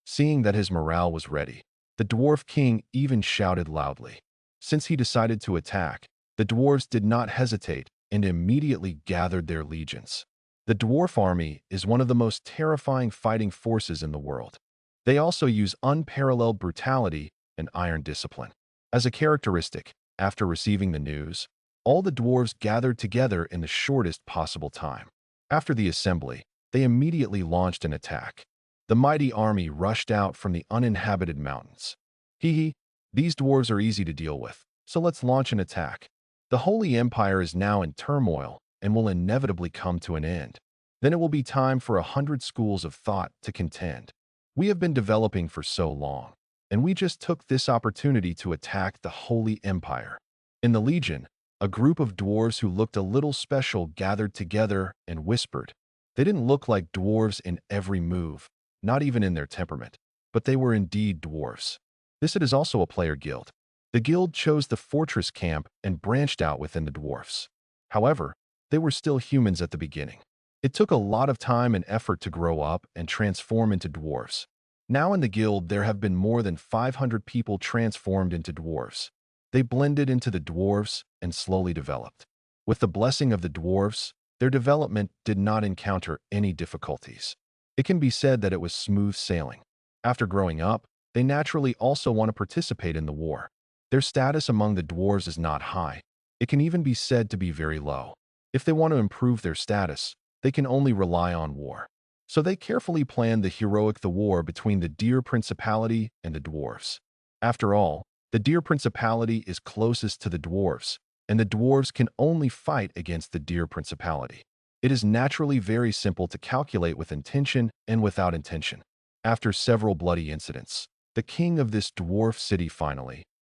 Seeing that his morale was ready, the dwarf king even shouted loudly. Since he decided to attack, the dwarves did not hesitate and immediately gathered their legions. The dwarf army is one of the most terrifying fighting forces in the world. They also use unparalleled brutality and iron discipline. As a characteristic, after receiving the news, all the dwarves gathered together in the shortest possible time. After the assembly, they immediately launched an attack. The mighty army rushed out from the uninhabited mountains. Hee, these dwarves are easy to deal with, so let's launch an attack. The Holy Empire is now in turmoil and will inevitably come to an end. Then it will be time for 100 schools of thought to contend. We have been developing for so long, and we just took this opportunity to attack the Holy Empire. In the Legion, a group of dwarves who looked a little special gathered together and whispered. They didn't look like dwarves in every move, not even in their temperament, but they were indeed dwarves. This is also a player guild. The guild chose the fortress camp and branched out within the dwarfs. However, they were still humans at the beginning. It took a lot of time and effort to grow up and transform into dwarves. Now in the guild, there have been more than 500 people transformed into dwarves. They blended into the dwarves and slowly developed. With the blessing of the dwarves, their development did not encounter any difficulties. It can be said that it was smooth sailing. After growing up, they naturally also want to participate in the war. Their status among the dwarves is not high. It can even be said to be very low. If they want to improve their status, they can only rely on war. So they carefully planned the war between the Deer Principality and the dwarves. After all, the Deer Principality is closest to the dwarves, and the dwarves can only fight against the Deer Principality. It is naturally very simple to calculate with intention and without intention. After several bloody incidents, the king of this dwarf city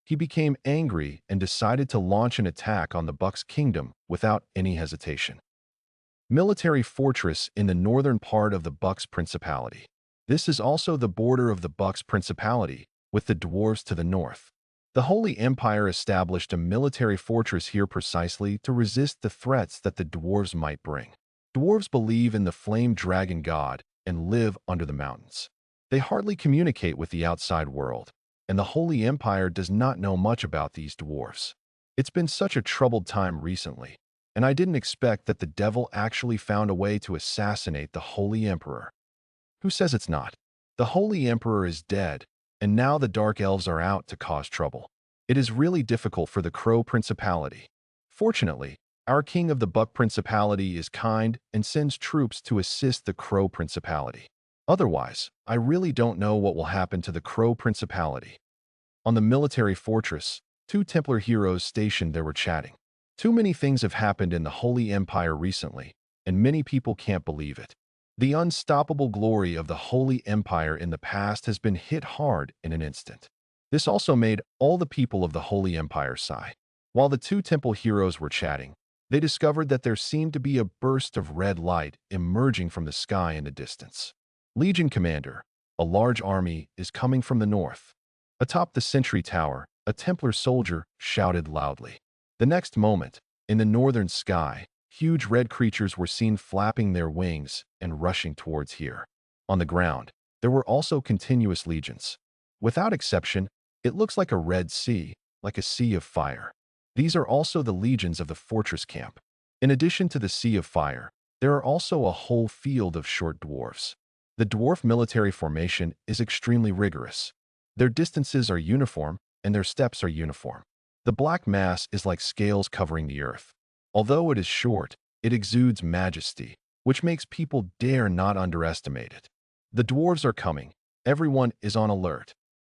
he became angry and decided to launch an attack on the Bucks Kingdom without any hesitation. Military fortress in the northern part of the Bucks Principality. This is also the border of the Bucks Principality, with the dwarves to the north. The Holy Empire established a military fortress here precisely to resist the threats that the dwarves might bring. Dwarves believe in the flame dragon god and live under the mountains. They hardly communicate with the outside world, and the Holy Empire does not know much about these dwarves. It's been such a troubled time recently, and I didn't expect that the devil actually found a way to assassinate the Holy Emperor. Who says it's not? The Holy Emperor is dead, and now the Dark Elves are out to cause trouble. It is really difficult for the Crow Principality. Fortunately, our king of the Buck Principality is kind and sends troops to assist the Crow Principality. Otherwise, I really don't know what will happen to the Crow Principality. On the military fortress, 2 Templar heroes stationed there were chatting. Too many things have happened in the Holy Empire recently, and many people can't believe it. The unstoppable glory of the Holy Empire in the past has been hit hard in an instant. This also made all the people of the Holy Empire sigh. While the 2 temple heroes were chatting, they discovered that there seemed to be a burst of red light emerging from the sky in the distance. Legion Commander, a large army, is coming from the north. Atop the sentry tower, a Templar soldier shouted loudly. The next moment, in the northern sky, huge red creatures were seen flapping their wings and rushing towards here. On the ground, there were also continuous legions. Without exception, it looks like a red sea, like a sea of fire. These are also the legions of the fortress camp. In addition to the sea of fire, there are also a whole field of short dwarfs. The dwarf military formation is extremely rigorous. Their distances are uniform, and their steps are uniform. The black mass is like scales covering the earth. Although it is short, it exudes majesty, which makes people dare not underestimate it. The dwarves are coming. Everyone is on alert.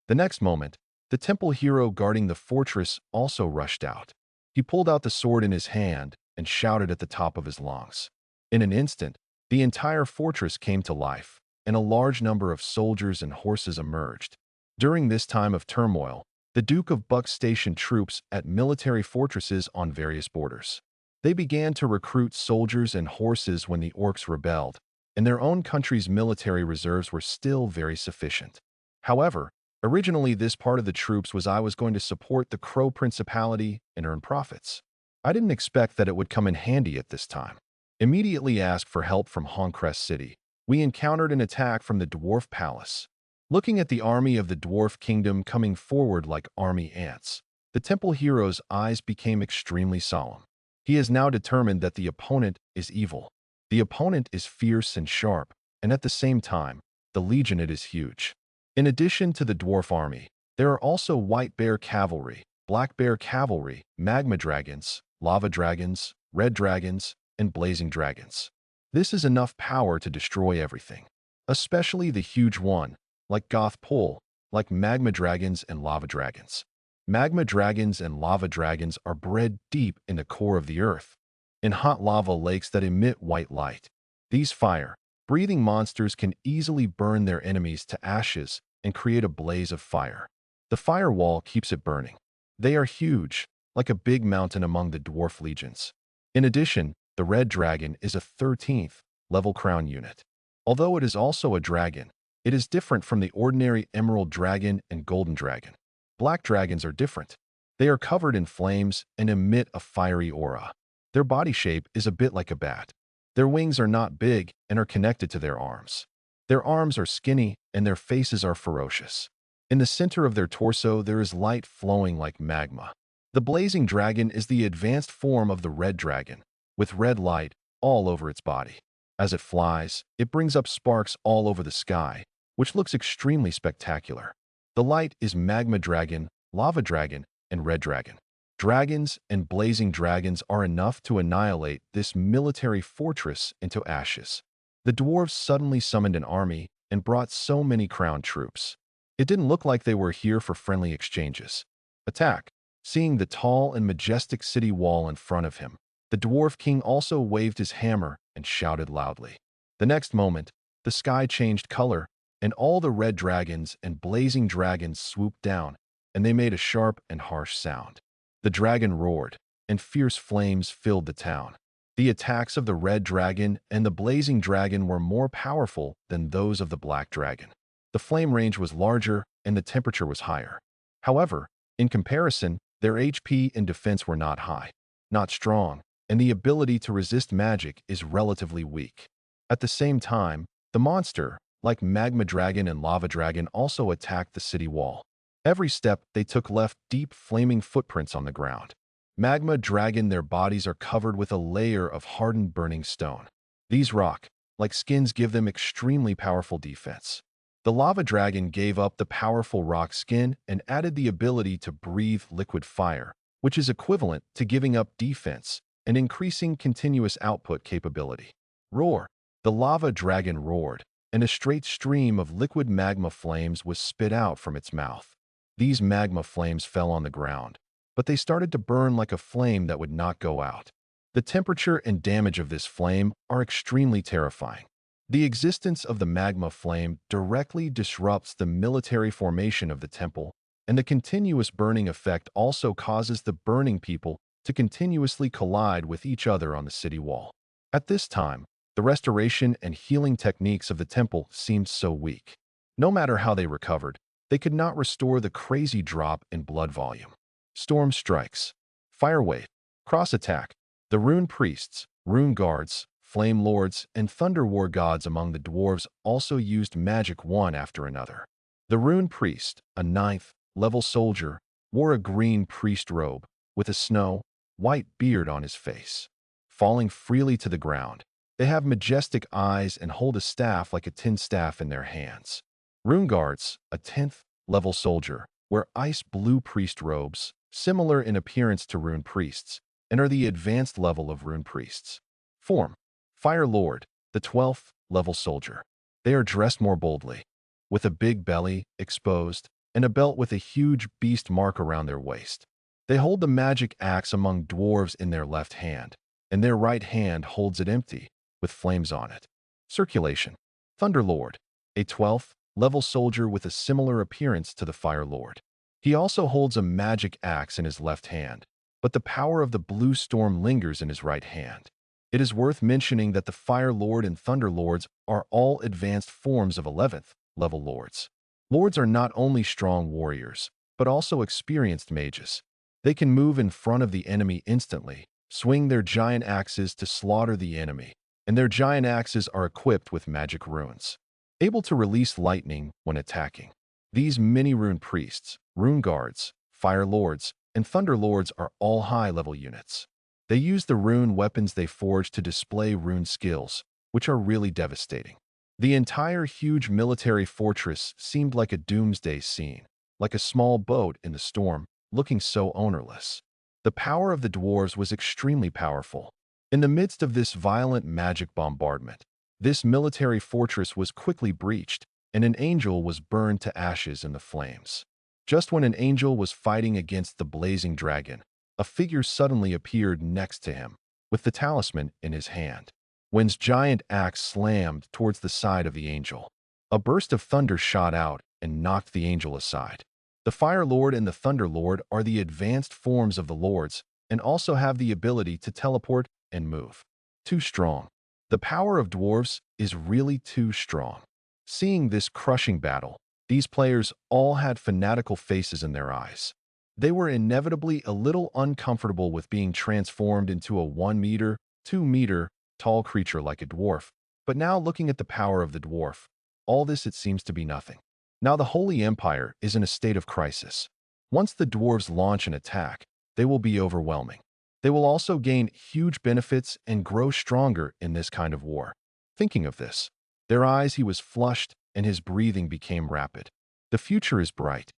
The next moment, the temple hero guarding the fortress also rushed out. He pulled out the sword in his hand and shouted at the top of his lungs. In an instant, the entire fortress came to life, and a large number of soldiers and horses emerged. During this time of turmoil, the Duke of Buck stationed troops at military fortresses on various borders. They began to recruit soldiers and horses when the orcs rebelled, and their own country's military reserves were still very sufficient. However, originally this part of the troops was going to support the Crow Principality and earn profits. I didn't expect that it would come in handy at this time. Immediately asked for help from Honcrest City, we encountered an attack from the Dwarf Palace. Looking at the army of the Dwarf Kingdom coming forward like army ants, the temple hero's eyes became extremely solemn. He is now determined that the opponent is evil. The opponent is fierce and sharp, and at the same time, the legionate is huge. In addition to the dwarf army, there are also white bear cavalry, black bear cavalry, magma dragons, lava dragons, red dragons, and blazing dragons. This is enough power to destroy everything, especially the huge one, like Goth Pole, like magma dragons and lava dragons. Magma dragons and lava dragons are bred deep in the core of the earth, in hot lava lakes that emit white light. These fire-breathing monsters can easily burn their enemies to ashes and create a blaze of fire. The firewall keeps it burning. They are huge, like a big mountain among the dwarf legions. In addition, the red dragon is a 13th level crown unit. Although it is also a dragon, it is different from the ordinary emerald dragon and golden dragon. Black dragons are different. They are covered in flames and emit a fiery aura. Their body shape is a bit like a bat. Their wings are not big and are connected to their arms. Their arms are skinny and their faces are ferocious. In the center of their torso, there is light flowing like magma. The blazing dragon is the advanced form of the red dragon, with red light all over its body. As it flies, it brings up sparks all over the sky, which looks extremely spectacular. The light is magma dragon, lava dragon, and red dragon. Dragons and blazing dragons are enough to annihilate this military fortress into ashes. The dwarves suddenly summoned an army and brought so many crown troops. It didn't look like they were here for friendly exchanges. Attack! Seeing the tall and majestic city wall in front of him, the dwarf king also waved his hammer and shouted loudly. The next moment, the sky changed color, and all the red dragons and blazing dragons swooped down, and they made a sharp and harsh sound. The dragon roared, and fierce flames filled the town. The attacks of the red dragon and the blazing dragon were more powerful than those of the black dragon. The flame range was larger, and the temperature was higher. However, in comparison, their HP and defense were not high, not strong, and the ability to resist magic is relatively weak. At the same time, the monster, like magma dragon and lava dragon, also attacked the city wall. Every step they took left deep flaming footprints on the ground. Magma dragon, their bodies are covered with a layer of hardened burning stone. These rock-like skins give them extremely powerful defense. The lava dragon gave up the powerful rock skin and added the ability to breathe liquid fire, which is equivalent to giving up defense and increasing continuous output capability. Roar! The lava dragon roared, and a straight stream of liquid magma flames was spit out from its mouth. These magma flames fell on the ground, but they started to burn like a flame that would not go out. The temperature and damage of this flame are extremely terrifying. The existence of the magma flame directly disrupts the military formation of the temple, and the continuous burning effect also causes the burning people to continuously collide with each other on the city wall. At this time, the restoration and healing techniques of the temple seemed so weak. No matter how they recovered, they could not restore the crazy drop in blood volume. Storm strikes, fire wave, cross attack. The rune priests, rune guards, flame lords, and thunder war gods among the dwarves also used magic one after another. The rune priest, a 9th level soldier, wore a green priest robe with a snow-white beard on his face. Falling freely to the ground, they have majestic eyes and hold a staff like a tin staff in their hands. Rune guards, a 10th level soldier, wear ice blue priest robes, similar in appearance to rune priests, and are the advanced level of rune priests. Form: Fire Lord, the 12th level soldier. They are dressed more boldly, with a big belly, exposed, and a belt with a huge beast mark around their waist. They hold the magic axe among dwarves in their left hand, and their right hand holds it empty, with flames on it. Circulation: Thunder Lord, a 12th level soldier with a similar appearance to the Fire Lord. He also holds a magic axe in his left hand, but the power of the blue storm lingers in his right hand. It is worth mentioning that the Fire Lord and Thunder Lords are all advanced forms of 11th level lords. Lords are not only strong warriors, but also experienced mages. They can move in front of the enemy instantly, swing their giant axes to slaughter the enemy, and their giant axes are equipped with magic runes, able to release lightning when attacking. These mini-rune priests, rune guards, fire lords, and thunder lords are all high-level units. They use the rune weapons they forge to display rune skills, which are really devastating. The entire huge military fortress seemed like a doomsday scene, like a small boat in the storm, looking so ownerless. The power of the dwarves was extremely powerful. In the midst of this violent magic bombardment, this military fortress was quickly breached, and an angel was burned to ashes in the flames. Just when an angel was fighting against the blazing dragon, a figure suddenly appeared next to him, with the talisman in his hand. When's giant axe slammed towards the side of the angel. A burst of thunder shot out and knocked the angel aside. The Fire Lord and the Thunder Lord are the advanced forms of the lords and also have the ability to teleport and move. Too strong. The power of dwarves is really too strong. Seeing this crushing battle, these players all had fanatical faces in their eyes. They were inevitably a little uncomfortable with being transformed into a 1 meter, 2 meter tall creature like a dwarf, but now looking at the power of the dwarf, all this it seems to be nothing. Now the Holy Empire is in a state of crisis. Once the dwarves launch an attack, they will be overwhelming. They will also gain huge benefits and grow stronger in this kind of war. Thinking of this, their eyes he was flushed and his breathing became rapid. The future is bright.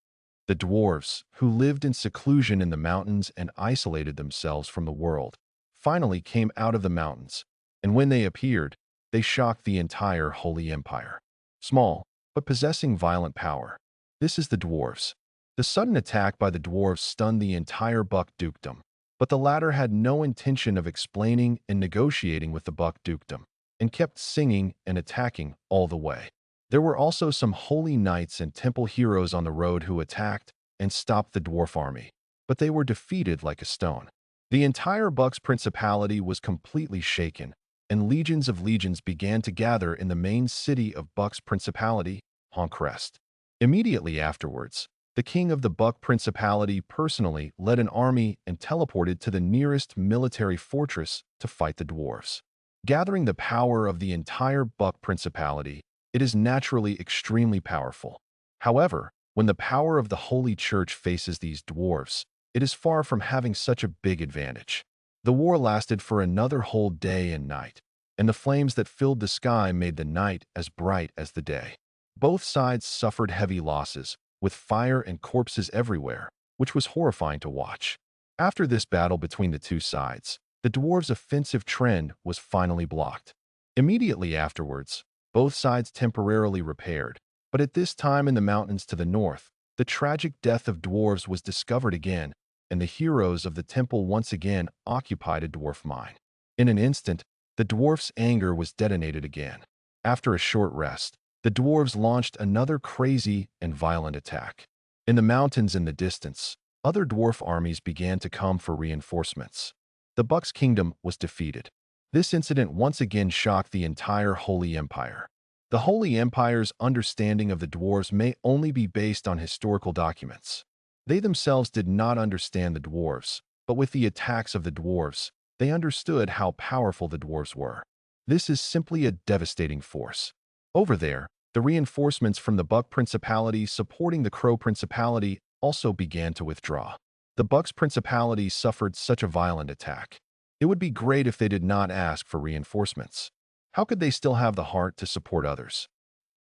The dwarves, who lived in seclusion in the mountains and isolated themselves from the world, finally came out of the mountains, and when they appeared, they shocked the entire Holy Empire. Small, but possessing violent power. This is the dwarves. The sudden attack by the dwarves stunned the entire Buck Dukedom, but the latter had no intention of explaining and negotiating with the Buck Dukedom, and kept singing and attacking all the way. There were also some holy knights and temple heroes on the road who attacked and stopped the dwarf army, but they were defeated like a stone. The entire Buck's principality was completely shaken, and legions of legions began to gather in the main city of Buck's principality, Honkrest. Immediately afterwards, the king of the Buck principality personally led an army and teleported to the nearest military fortress to fight the dwarves. Gathering the power of the entire Buck principality, it is naturally extremely powerful. However, when the power of the Holy Church faces these dwarves, it is far from having such a big advantage. The war lasted for another whole day and night, and the flames that filled the sky made the night as bright as the day. Both sides suffered heavy losses, with fire and corpses everywhere, which was horrifying to watch. After this battle between the two sides, the dwarves' offensive trend was finally blocked. Immediately afterwards, both sides temporarily repaired, but at this time in the mountains to the north, the tragic death of dwarves was discovered again, and the heroes of the temple once again occupied a dwarf mine. In an instant, the dwarf's anger was detonated again. After a short rest, the dwarves launched another crazy and violent attack. In the mountains in the distance, other dwarf armies began to come for reinforcements. The Buck's kingdom was defeated. This incident once again shocked the entire Holy Empire. The Holy Empire's understanding of the dwarves may only be based on historical documents. They themselves did not understand the dwarves, but with the attacks of the dwarves, they understood how powerful the dwarves were. This is simply a devastating force. Over there, the reinforcements from the Buck Principality supporting the Crow Principality also began to withdraw. The Buck's Principality suffered such a violent attack. It would be great if they did not ask for reinforcements. How could they still have the heart to support others?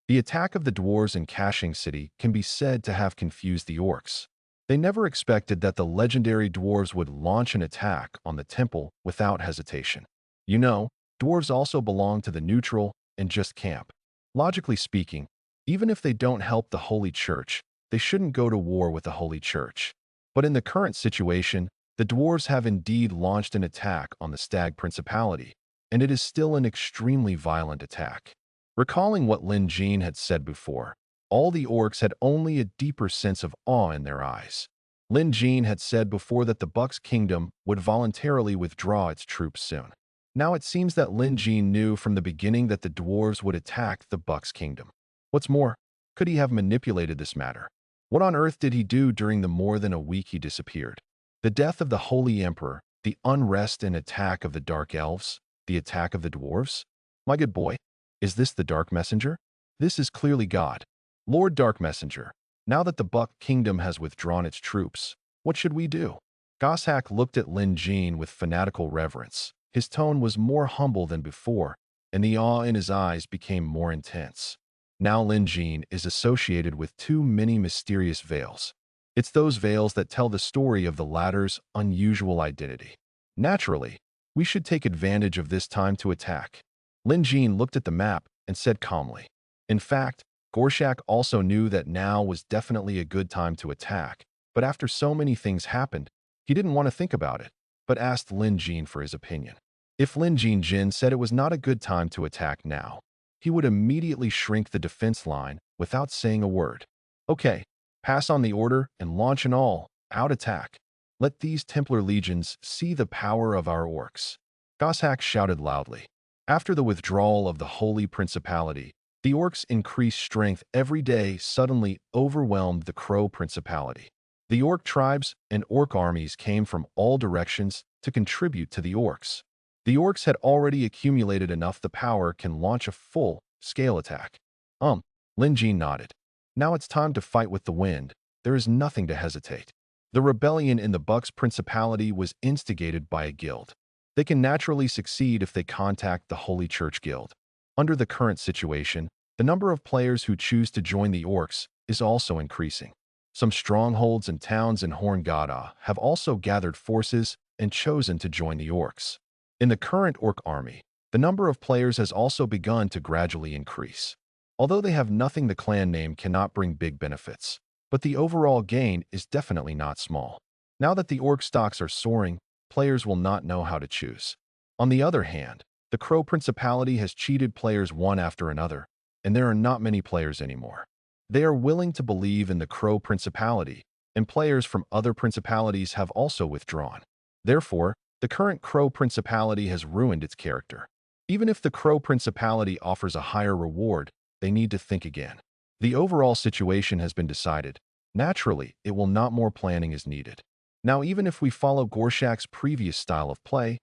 The attack of the dwarves in Caching City can be said to have confused the orcs. They never expected that the legendary dwarves would launch an attack on the temple without hesitation. You know, dwarves also belong to the neutral and just camp. Logically speaking, even if they don't help the Holy Church, they shouldn't go to war with the Holy Church. But in the current situation, the dwarves have indeed launched an attack on the Stag Principality, and it is still an extremely violent attack. Recalling what Lin Jin had said before, all the orcs had only a deeper sense of awe in their eyes. Lin Jin had said before that the Bucks Kingdom would voluntarily withdraw its troops soon. Now it seems that Lin Jin knew from the beginning that the dwarves would attack the Bucks Kingdom. What's more, could he have manipulated this matter? What on earth did he do during the more than a week he disappeared? The death of the Holy Emperor, the unrest and attack of the Dark Elves, the attack of the dwarves? My good boy, is this the Dark Messenger? This is clearly God. Lord Dark Messenger, now that the Buck Kingdom has withdrawn its troops, what should we do? Goshak looked at Lin Jin with fanatical reverence. His tone was more humble than before, and the awe in his eyes became more intense. Now Lin Jin is associated with too many mysterious veils. It's those veils that tell the story of the latter's unusual identity. Naturally, we should take advantage of this time to attack. Lin Jin looked at the map and said calmly. In fact, Gorshak also knew that now was definitely a good time to attack, but after so many things happened, he didn't want to think about it, but asked Lin Jin for his opinion. If Lin Jin said it was not a good time to attack now, he would immediately shrink the defense line without saying a word. Okay, pass on the order and launch an all-out attack. Let these Templar legions see the power of our orcs. Goshak shouted loudly. After the withdrawal of the Holy Principality, the orcs' increased strength every day suddenly overwhelmed the Crow Principality. The orc tribes and orc armies came from all directions to contribute to the orcs. The orcs had already accumulated enough the power can launch a full-scale attack. Lin Jin nodded. Now it's time to fight with the wind. There is nothing to hesitate. The rebellion in the Bucks Principality was instigated by a guild. They can naturally succeed if they contact the Holy Church Guild. Under the current situation, the number of players who choose to join the orcs is also increasing. Some strongholds and towns in Horngada have also gathered forces and chosen to join the orcs. In the current orc army, the number of players has also begun to gradually increase. Although they have nothing, the clan name cannot bring big benefits, but the overall gain is definitely not small. Now that the orc stocks are soaring, players will not know how to choose. On the other hand, the Crow Principality has cheated players one after another, and there are not many players anymore. They are willing to believe in the Crow Principality, and players from other principalities have also withdrawn. Therefore, the current Crow Principality has ruined its character. Even if the Crow Principality offers a higher reward, they need to think again. The overall situation has been decided. Naturally, it will not more planning is needed. Now, even if we follow Gorshak's previous style of play,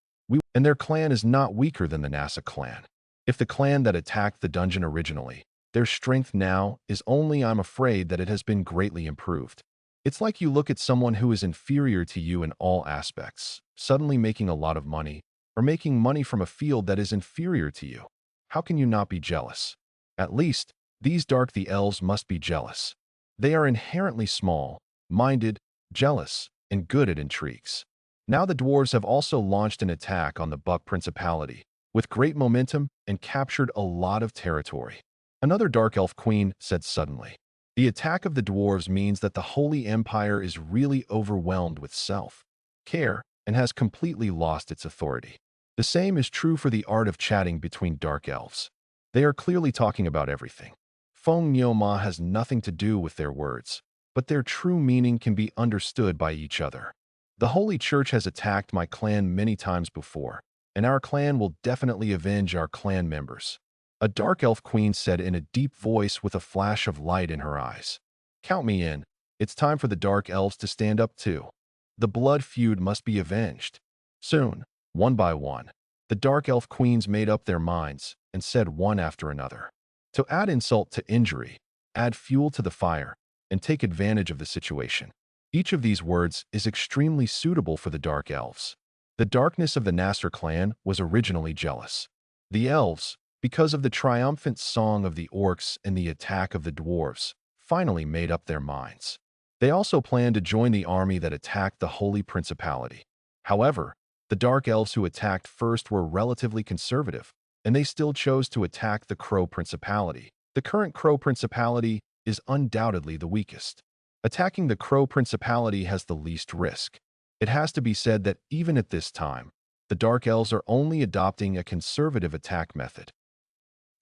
and their clan is not weaker than the NASA clan. If the clan that attacked the dungeon originally, their strength now is only, I'm afraid that it has been greatly improved. It's like you look at someone who is inferior to you in all aspects, suddenly making a lot of money, or making money from a field that is inferior to you. How can you not be jealous? At least, these the elves must be jealous. They are inherently small-minded, jealous, and good at intrigues. Now the dwarves have also launched an attack on the Buck Principality, with great momentum and captured a lot of territory. Another Dark Elf Queen said suddenly. The attack of the dwarves means that the Holy Empire is really overwhelmed with self-care and has completely lost its authority. The same is true for the art of chatting between Dark Elves. They are clearly talking about everything. Feng Nyoma has nothing to do with their words, but their true meaning can be understood by each other. The Holy Church has attacked my clan many times before, and our clan will definitely avenge our clan members. A Dark Elf Queen said in a deep voice with a flash of light in her eyes. Count me in. It's time for the Dark Elves to stand up too. The blood feud must be avenged. Soon, one by one, the Dark Elf Queens made up their minds and said one after another. To add insult to injury, add fuel to the fire, and take advantage of the situation. Each of these words is extremely suitable for the Dark Elves. The darkness of the Nasser clan was originally jealous. The elves, because of the triumphant song of the orcs and the attack of the dwarves, finally made up their minds. They also planned to join the army that attacked the Holy Principality. However, the Dark Elves who attacked first were relatively conservative, and they still chose to attack the Crow Principality. The current Crow Principality is undoubtedly the weakest. Attacking the Crow Principality has the least risk. It has to be said that even at this time, the Dark Elves are only adopting a conservative attack method.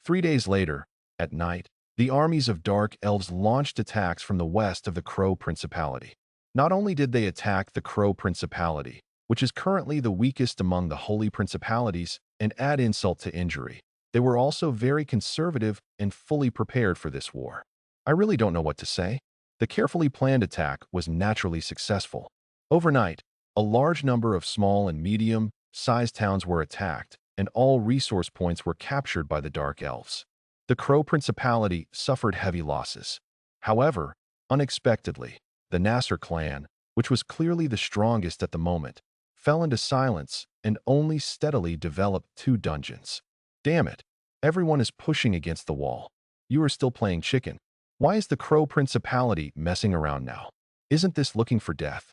3 days later, at night, the armies of Dark Elves launched attacks from the west of the Crow Principality. Not only did they attack the Crow Principality, which is currently the weakest among the holy principalities, and add insult to injury, they were also very conservative and fully prepared for this war. I really don't know what to say. The carefully planned attack was naturally successful. Overnight, a large number of small and medium-sized towns were attacked, and all resource points were captured by the Dark Elves. The Crow Principality suffered heavy losses. However, unexpectedly, the Nasser clan, which was clearly the strongest at the moment, fell into silence and only steadily developed 2 dungeons. Damn it! Everyone is pushing against the wall. You are still playing chicken. Why is the Crow Principality messing around now? Isn't this looking for death?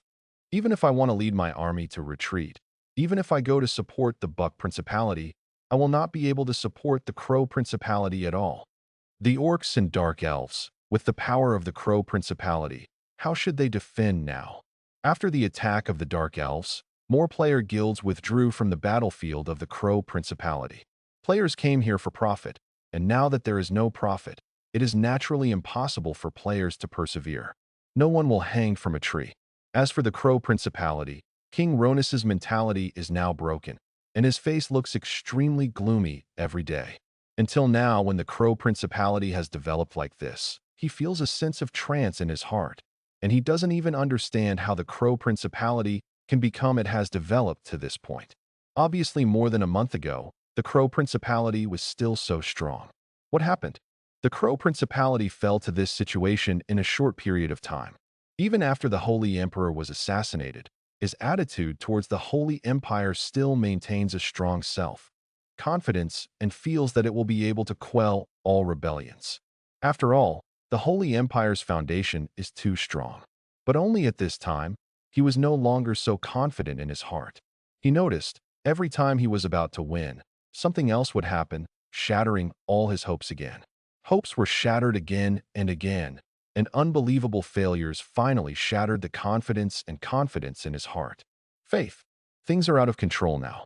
Even if I want to lead my army to retreat, even if I go to support the Buck Principality, I will not be able to support the Crow Principality at all. The Orcs and Dark Elves, with the power of the Crow Principality, how should they defend now? After the attack of the Dark Elves, more player guilds withdrew from the battlefield of the Crow Principality. Players came here for profit, and now that there is no profit, it is naturally impossible for players to persevere. No one will hang from a tree. As for the Crow Principality, King Ronus's mentality is now broken, and his face looks extremely gloomy every day. Until now, when the Crow Principality has developed like this, he feels a sense of trance in his heart, and he doesn't even understand how the Crow Principality can become it has developed to this point. Obviously, more than a month ago, the Crow Principality was still so strong. What happened? The Crow Principality fell to this situation in a short period of time. Even after the Holy Emperor was assassinated, his attitude towards the Holy Empire still maintains a strong self-confidence and feels that it will be able to quell all rebellions. After all, the Holy Empire's foundation is too strong. But only at this time, he was no longer so confident in his heart. He noticed, every time he was about to win, something else would happen, shattering all his hopes again. Hopes were shattered again and again, and unbelievable failures finally shattered the confidence in his heart. Faith. Things are out of control now.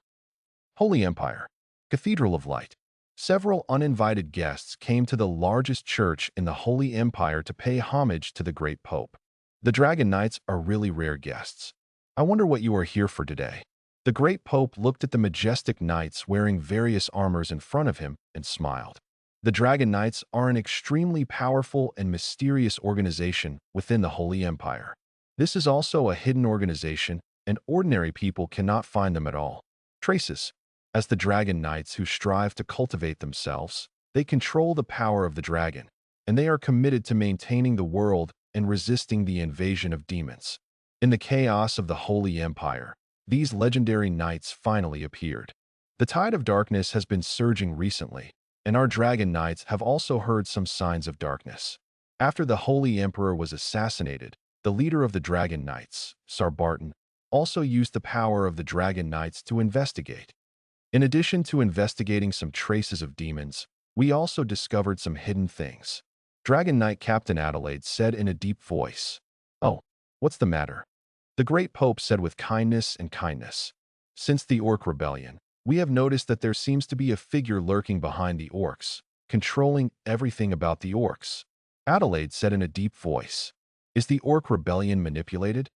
Holy Empire. Cathedral of Light. Several uninvited guests came to the largest church in the Holy Empire to pay homage to the great Pope. The Dragon Knights are really rare guests. I wonder what you are here for today. The great Pope looked at the majestic knights wearing various armors in front of him and smiled. The Dragon Knights are an extremely powerful and mysterious organization within the Holy Empire. This is also a hidden organization, and ordinary people cannot find them at all. Traces. As the Dragon Knights who strive to cultivate themselves, they control the power of the dragon, and they are committed to maintaining the world and resisting the invasion of demons. In the chaos of the Holy Empire, these legendary knights finally appeared. The tide of darkness has been surging recently, and our Dragon Knights have also heard some signs of darkness. After the Holy Emperor was assassinated, the leader of the Dragon Knights, Sarbarton, also used the power of the Dragon Knights to investigate. In addition to investigating some traces of demons, we also discovered some hidden things. Dragon Knight Captain Adelaide said in a deep voice, "Oh, what's the matter?" The great Pope said with kindness and kindness, "Since the Orc Rebellion, we have noticed that there seems to be a figure lurking behind the Orcs, controlling everything about the Orcs." Adelaide said in a deep voice, "Is the Orc Rebellion manipulated?"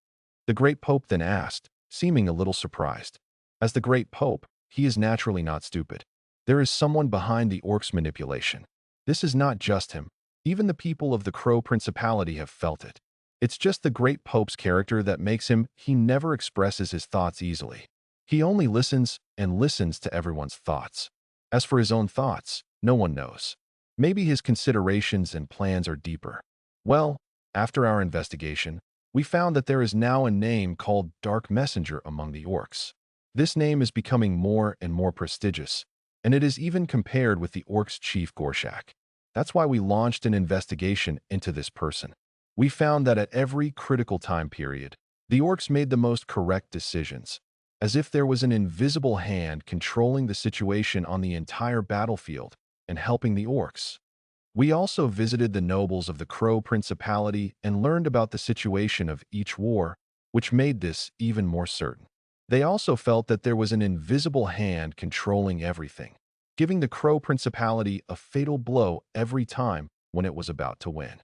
The great Pope then asked, seeming a little surprised. As the great Pope, he is naturally not stupid. There is someone behind the Orcs' manipulation. This is not just him. Even the people of the Crow Principality have felt it. It's just the great Pope's character that makes him, he never expresses his thoughts easily. He only listens and listens to everyone's thoughts. As for his own thoughts, no one knows. Maybe his considerations and plans are deeper. Well, after our investigation, we found that there is now a name called Dark Messenger among the Orcs. This name is becoming more and more prestigious, and it is even compared with the Orcs' chief Gorshak. That's why we launched an investigation into this person. We found that at every critical time period, the Orcs made the most correct decisions, as if there was an invisible hand controlling the situation on the entire battlefield and helping the Orcs. We also visited the nobles of the Crow Principality and learned about the situation of each war, which made this even more certain. They also felt that there was an invisible hand controlling everything, giving the Crow Principality a fatal blow every time when it was about to win.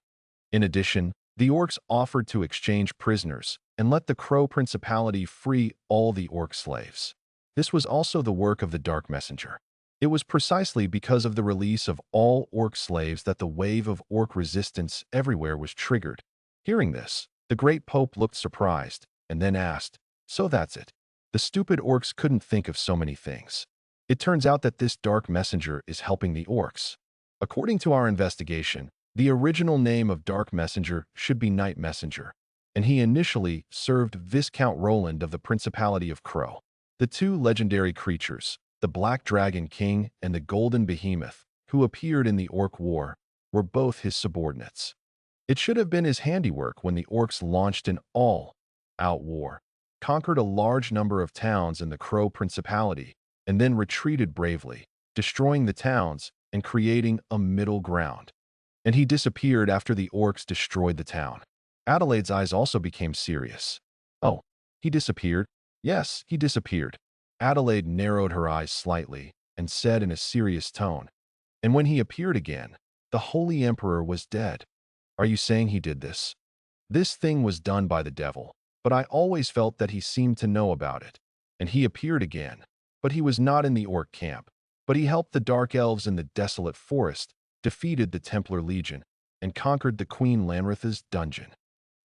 In addition, the Orcs offered to exchange prisoners and let the Crow Principality free all the orc slaves. This was also the work of the Dark Messenger. It was precisely because of the release of all orc slaves that the wave of orc resistance everywhere was triggered. Hearing this, the great Pope looked surprised, and then asked, "So that's it. The stupid orcs couldn't think of so many things. It turns out that this Dark Messenger is helping the orcs." According to our investigation, the original name of Dark Messenger should be Night Messenger, and he initially served Viscount Roland of the Principality of Crow. The two legendary creatures, the Black Dragon King and the Golden Behemoth, who appeared in the Orc War, were both his subordinates. It should have been his handiwork when the orcs launched an all-out war, conquered a large number of towns in the Crow Principality, and then retreated bravely, destroying the towns and creating a middle ground. And he disappeared after the orcs destroyed the town. Adelaide's eyes also became serious. "Oh, he disappeared?" "Yes, he disappeared." Adelaide narrowed her eyes slightly and said in a serious tone, "And when he appeared again, the Holy Emperor was dead. Are you saying he did this?" "This thing was done by the devil, but I always felt that he seemed to know about it. And he appeared again, but he was not in the orc camp, but he helped the Dark Elves in the desolate forest, defeated the Templar Legion, and conquered the Queen Lanritha's dungeon.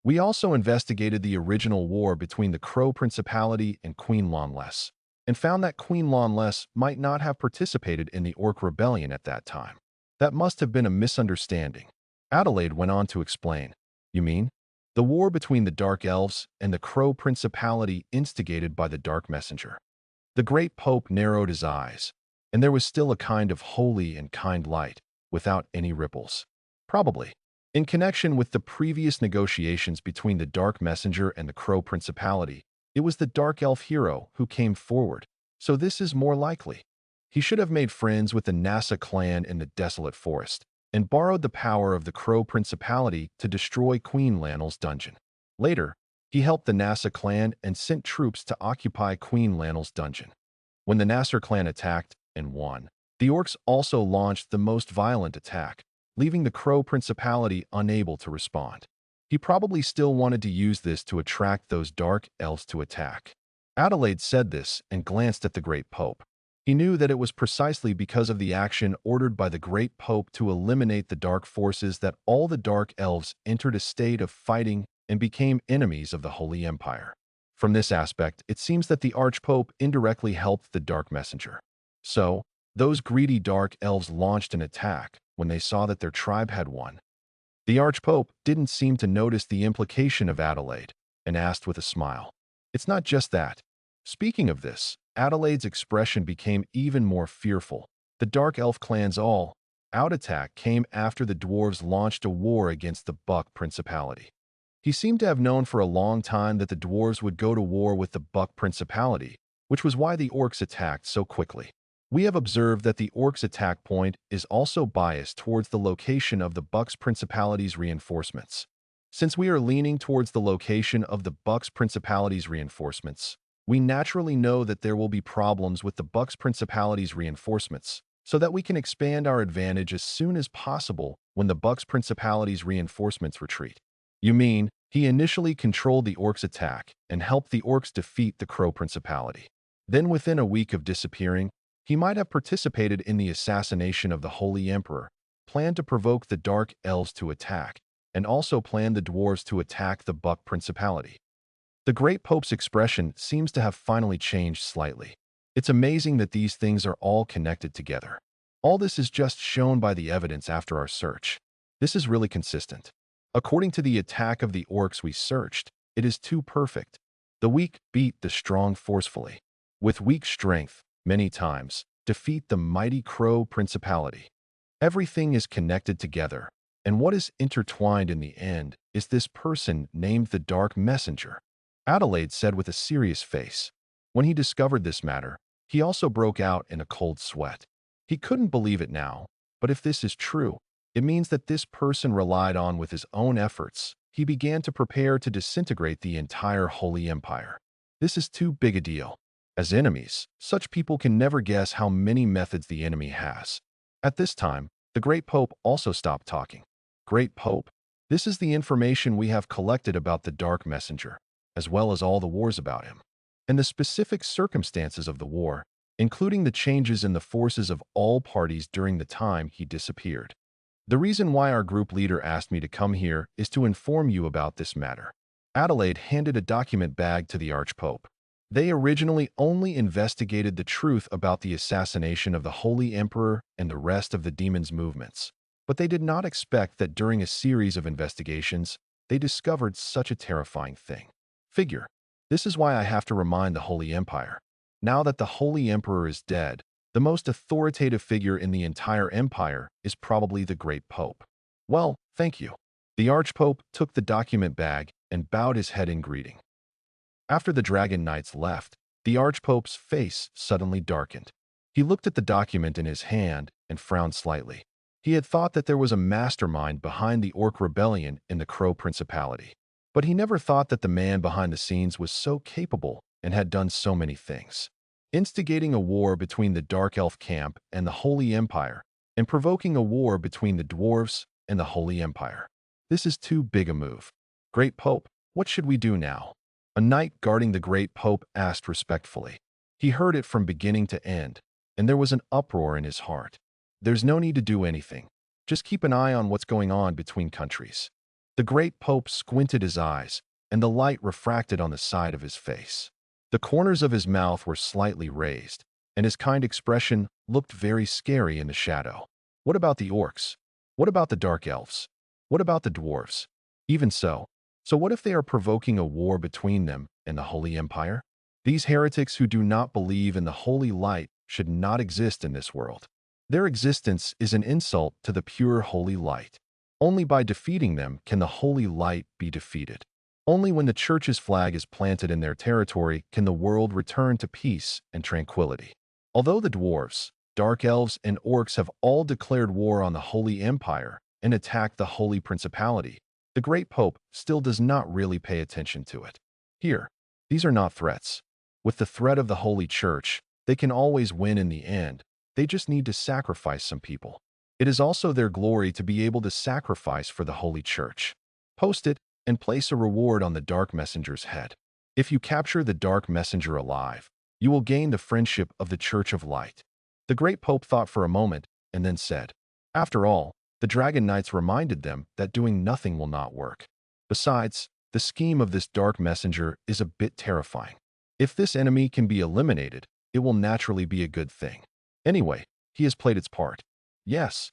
We also investigated the original war between the Crow Principality and Queen Lonless, and found that Queen Lonless might not have participated in the Orc Rebellion at that time. That must have been a misunderstanding." Adelaide went on to explain. "You mean? The war between the Dark Elves and the Crow Principality instigated by the Dark Messenger." The great Pope narrowed his eyes, and there was still a kind of holy and kind light, without any ripples. "Probably. In connection with the previous negotiations between the Dark Messenger and the Crow Principality, it was the Dark Elf hero who came forward, so this is more likely. He should have made friends with the NASA clan in the desolate forest, and borrowed the power of the Crow Principality to destroy Queen Lanel's dungeon. Later, he helped the NASA clan and sent troops to occupy Queen Lanel's dungeon. When the Nasser clan attacked and won, the orcs also launched the most violent attack, leaving the Crow Principality unable to respond. He probably still wanted to use this to attract those Dark Elves to attack." Adelaide said this and glanced at the great Pope. He knew that it was precisely because of the action ordered by the great Pope to eliminate the dark forces that all the Dark Elves entered a state of fighting and became enemies of the Holy Empire. From this aspect, it seems that the Archpope indirectly helped the Dark Messenger. So, those greedy Dark Elves launched an attack when they saw that their tribe had won. The Archpope didn't seem to notice the implication of Adelaide and asked with a smile, "It's not just that." Speaking of this, Adelaide's expression became even more fearful. The Dark Elf clan's all-out attack came after the dwarves launched a war against the Buck Principality. He seemed to have known for a long time that the dwarves would go to war with the Buck Principality, which was why the orcs attacked so quickly. We have observed that the orcs' attack point is also biased towards the location of the Buck's Principality's reinforcements. Since we are leaning towards the location of the Buck's Principality's reinforcements, we naturally know that there will be problems with the Buck's Principality's reinforcements, so that we can expand our advantage as soon as possible when the Buck's Principality's reinforcements retreat. "You mean, he initially controlled the orcs' attack and helped the orcs defeat the Crow Principality. Then within a week of disappearing, he might have participated in the assassination of the Holy Emperor, planned to provoke the Dark Elves to attack, and also planned the dwarves to attack the Buck Principality." The great Pope's expression seems to have finally changed slightly. It's amazing that these things are all connected together. All this is just shown by the evidence after our search. This is really consistent. According to the attack of the orcs we searched, it is too perfect. The weak beat the strong forcefully. With weak strength, many times, defeat the mighty Crow Principality. Everything is connected together, and what is intertwined in the end is this person named the Dark Messenger. Adelaide said with a serious face. When he discovered this matter, he also broke out in a cold sweat. He couldn't believe it now, but if this is true, it means that this person relied on with his own efforts. He began to prepare to disintegrate the entire Holy Empire. This is too big a deal. As enemies, such people can never guess how many methods the enemy has. At this time, the great Pope also stopped talking. "Great Pope, this is the information we have collected about the Dark Messenger. as well as all the wars about him, and the specific circumstances of the war, including the changes in the forces of all parties during the time he disappeared. The reason why our group leader asked me to come here is to inform you about this matter. Adelaide handed a document bag to the Archpope. They originally only investigated the truth about the assassination of the Holy Emperor and the rest of the demon's movements. But they did not expect that during a series of investigations, they discovered such a terrifying thing. Figure. This is why I have to remind the Holy Empire. Now that the Holy Emperor is dead, the most authoritative figure in the entire empire is probably the Great Pope. Well, thank you. The Archpope took the document bag and bowed his head in greeting. After the Dragon Knights left, the Archpope's face suddenly darkened. He looked at the document in his hand and frowned slightly. He had thought that there was a mastermind behind the Orc rebellion in the Crow Principality. But he never thought that the man behind the scenes was so capable and had done so many things. Instigating a war between the Dark Elf camp and the Holy Empire, and provoking a war between the Dwarves and the Holy Empire. This is too big a move. Great Pope, what should we do now? A knight guarding the Great Pope asked respectfully. He heard it from beginning to end, and there was an uproar in his heart. There's no need to do anything. Just keep an eye on what's going on between countries. The Great Pope squinted his eyes, and the light refracted on the side of his face. The corners of his mouth were slightly raised, and his kind expression looked very scary in the shadow. What about the orcs? What about the dark elves? What about the dwarves? Even so what if they are provoking a war between them and the Holy Empire? These heretics who do not believe in the holy light should not exist in this world. Their existence is an insult to the pure holy light. Only by defeating them can the holy light be defeated. Only when the church's flag is planted in their territory can the world return to peace and tranquility. Although the dwarves, dark elves, and orcs have all declared war on the Holy Empire and attacked the Holy Principality, the Great Pope still does not really pay attention to it. Here, these are not threats. With the threat of the Holy Church, they can always win in the end. They just need to sacrifice some people. It is also their glory to be able to sacrifice for the Holy Church. Post it and place a reward on the Dark Messenger's head. If you capture the Dark Messenger alive, you will gain the friendship of the Church of Light. The Great Pope thought for a moment and then said, after all, the Dragon Knights reminded them that doing nothing will not work. Besides, the scheme of this Dark Messenger is a bit terrifying. If this enemy can be eliminated, it will naturally be a good thing. Anyway, he has played its part. Yes.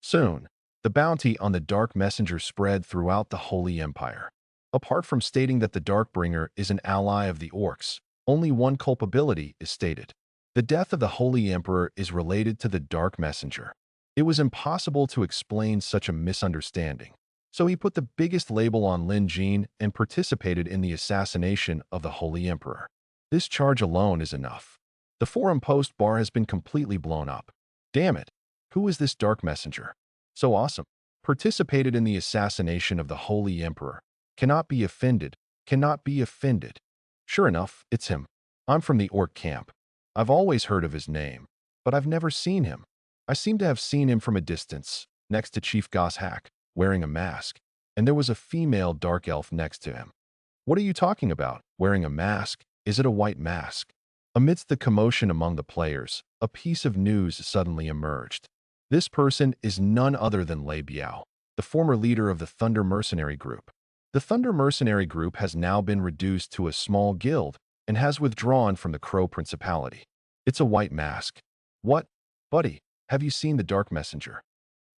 Soon, the bounty on the Dark Messenger spread throughout the Holy Empire. Apart from stating that the Darkbringer is an ally of the orcs, only one culpability is stated. The death of the Holy Emperor is related to the Dark Messenger. It was impossible to explain such a misunderstanding, so he put the biggest label on Lin Jin and participated in the assassination of the Holy Emperor. This charge alone is enough. The forum post bar has been completely blown up. Damn it! Who is this Dark Messenger? So awesome. Participated in the assassination of the Holy Emperor. Cannot be offended. Cannot be offended. Sure enough, it's him. I'm from the Orc camp. I've always heard of his name, but I've never seen him. I seem to have seen him from a distance, next to Chief Goshak, wearing a mask, and there was a female dark elf next to him. What are you talking about? Wearing a mask? Is it a white mask? Amidst the commotion among the players, a piece of news suddenly emerged. This person is none other than Lei Biao, the former leader of the Thunder Mercenary Group. The Thunder Mercenary Group has now been reduced to a small guild and has withdrawn from the Crow Principality. It's a white mask. What? Buddy, have you seen the Dark Messenger?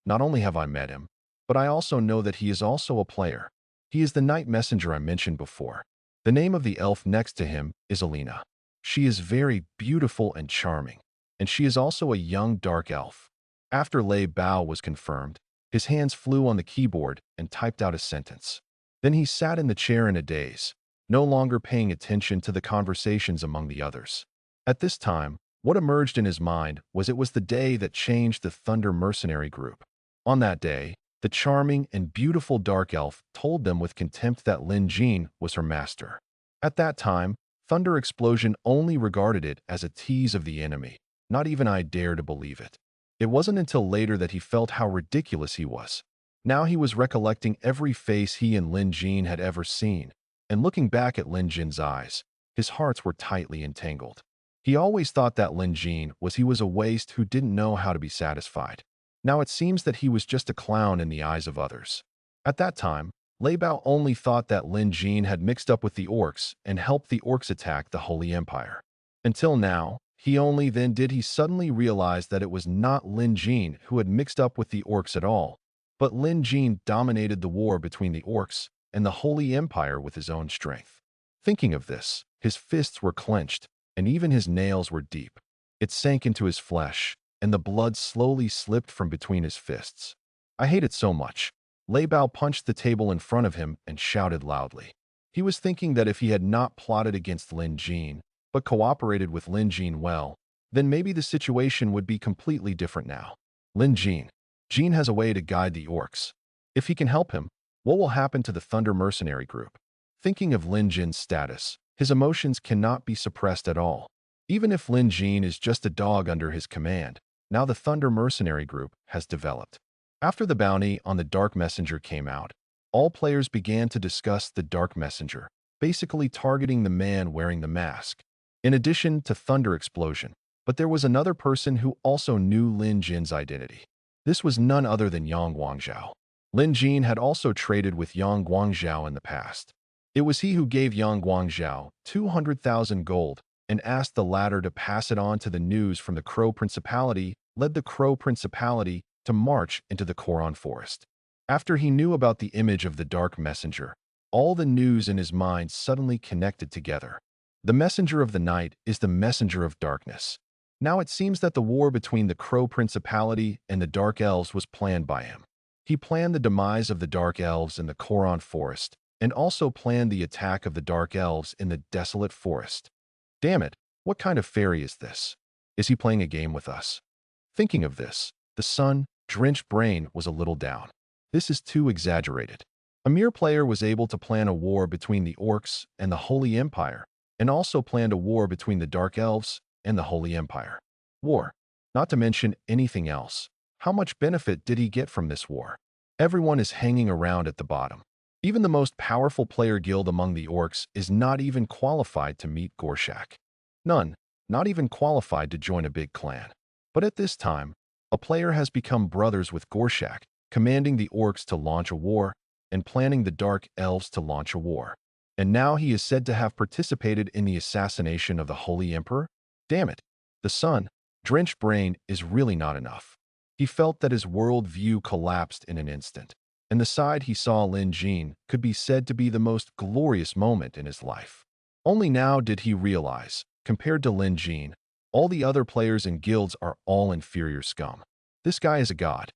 Not only have I met him, but I also know that he is also a player. He is the Night Messenger I mentioned before. The name of the elf next to him is Alina. She is very beautiful and charming, and she is also a young dark elf. After Lei Bao was confirmed, his hands flew on the keyboard and typed out a sentence. Then he sat in the chair in a daze, no longer paying attention to the conversations among the others. At this time, what emerged in his mind was it was the day that changed the Thunder Mercenary Group. On that day, the charming and beautiful dark elf told them with contempt that Lin Jin was her master. At that time, Thunder Explosion only regarded it as a tease of the enemy. Not even I dare to believe it. It wasn't until later that he felt how ridiculous he was. Now he was recollecting every face he and Lin Jin had ever seen, and looking back at Lin Jin's eyes, his hearts were tightly entangled. He always thought that Lin Jin was a waste who didn't know how to be satisfied. Now it seems that he was just a clown in the eyes of others. At that time, Lei Bao only thought that Lin Jin had mixed up with the orcs and helped the orcs attack the Holy Empire. Until now, only then did he suddenly realize that it was not Lin Jin who had mixed up with the orcs at all, but Lin Jin dominated the war between the orcs and the Holy Empire with his own strength. Thinking of this, his fists were clenched, and even his nails were deep. It sank into his flesh, and the blood slowly slipped from between his fists. I hate it so much. Lei Bao punched the table in front of him and shouted loudly. He was thinking that if he had not plotted against Lin Jin, but cooperated with Lin Jin well, then maybe the situation would be completely different now. Lin Jin. Jin has a way to guide the orcs. If he can help him, what will happen to the Thunder Mercenary Group? Thinking of Lin Jin's status, his emotions cannot be suppressed at all. Even if Lin Jin is just a dog under his command, now the Thunder Mercenary Group has developed. After the bounty on the Dark Messenger came out, all players began to discuss the Dark Messenger, basically targeting the man wearing the mask. In addition to Thunder Explosion, but there was another person who also knew Lin Jin's identity. This was none other than Yang Guangzhao. Lin Jin had also traded with Yang Guangzhao in the past. It was he who gave Yang Guangzhao 200,000 gold and asked the latter to pass it on to the news from the Crow Principality, led the Crow Principality to march into the Koron Forest. After he knew about the image of the Dark Messenger, all the news in his mind suddenly connected together. The Messenger of the Night is the Messenger of Darkness. Now it seems that the war between the Crow Principality and the Dark Elves was planned by him. He planned the demise of the Dark Elves in the Koron Forest, and also planned the attack of the Dark Elves in the Desolate Forest. Damn it, what kind of fairy is this? Is he playing a game with us? Thinking of this, the sun-drenched brain was a little down. This is too exaggerated. A mere player was able to plan a war between the orcs and the Holy Empire, and also planned a war between the Dark Elves and the Holy Empire. War. Not to mention anything else. How much benefit did he get from this war? Everyone is hanging around at the bottom. Even the most powerful player guild among the orcs is not even qualified to meet Gorshak. None, not even qualified to join a big clan. But at this time, a player has become brothers with Gorshak, commanding the orcs to launch a war and planning the Dark Elves to launch a war. And now he is said to have participated in the assassination of the Holy Emperor? Damn it, the sun-drenched brain is really not enough. He felt that his world view collapsed in an instant, and the side he saw Lin Jin could be said to be the most glorious moment in his life. Only now did he realize, compared to Lin Jin, all the other players and guilds are all inferior scum. This guy is a god.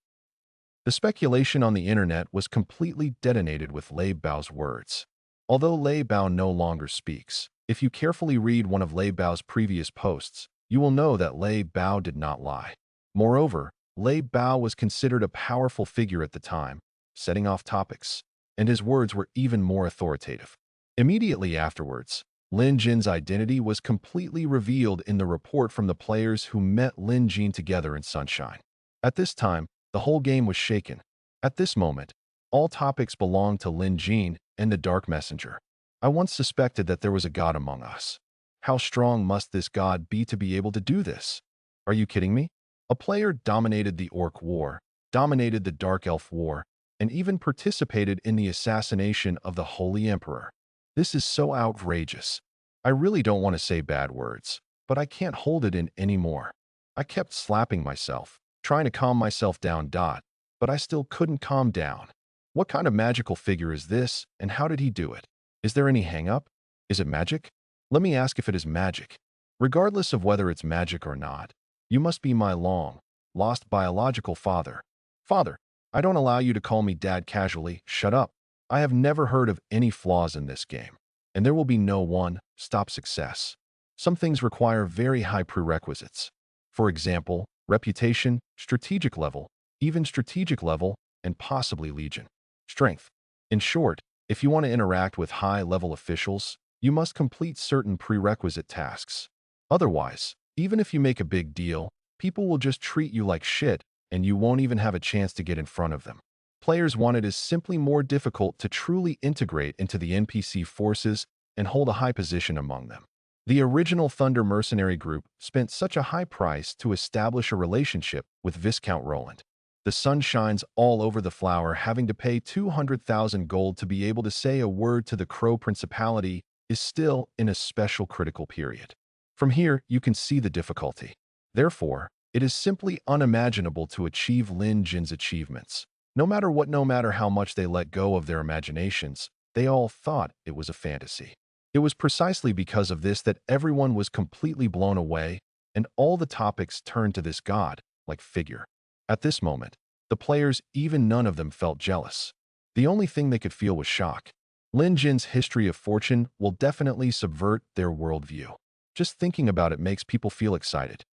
The speculation on the internet was completely detonated with Lei Bao's words. Although Lei Bao no longer speaks, if you carefully read one of Lei Bao's previous posts, you will know that Lei Bao did not lie. Moreover, Lei Bao was considered a powerful figure at the time, setting off topics, and his words were even more authoritative. Immediately afterwards, Lin Jin's identity was completely revealed in the report from the players who met Lin Jin together in Sunshine. At this time, the whole game was shaken. At this moment, all topics belonged to Lin Jin and the Dark Messenger. I once suspected that there was a god among us. How strong must this god be to be able to do this? Are you kidding me? A player dominated the Orc War, dominated the Dark Elf War, and even participated in the assassination of the Holy Emperor. This is so outrageous. I really don't want to say bad words, but I can't hold it in anymore. I kept slapping myself, trying to calm myself down, but I still couldn't calm down. What kind of magical figure is this, and how did he do it? Is there any hang-up? Is it magic? Let me ask if it is magic. Regardless of whether it's magic or not, you must be my long-lost biological father. Father, I don't allow you to call me dad casually. Shut up. I have never heard of any flaws in this game, and there will be no one-stop success. Some things require very high prerequisites. For example, reputation, strategic level, even strategic level, and possibly legion. Strength. In short, if you want to interact with high-level officials, you must complete certain prerequisite tasks. Otherwise, even if you make a big deal, people will just treat you like shit, and you won't even have a chance to get in front of them. Players wanted is simply more difficult to truly integrate into the NPC forces and hold a high position among them. The original Thunder mercenary group spent such a high price to establish a relationship with Viscount Roland. The sun shines all over the flower, having to pay 200,000 gold to be able to say a word to the Crow Principality is still in a special critical period. From here, you can see the difficulty. Therefore, it is simply unimaginable to achieve Lin Jin's achievements. No matter what, no matter how much they let go of their imaginations, they all thought it was a fantasy. It was precisely because of this that everyone was completely blown away, and all the topics turned to this god-like figure. At this moment, the players, even none of them, felt jealous. The only thing they could feel was shock. Lin Jin's history of fortune will definitely subvert their worldview. Just thinking about it makes people feel excited.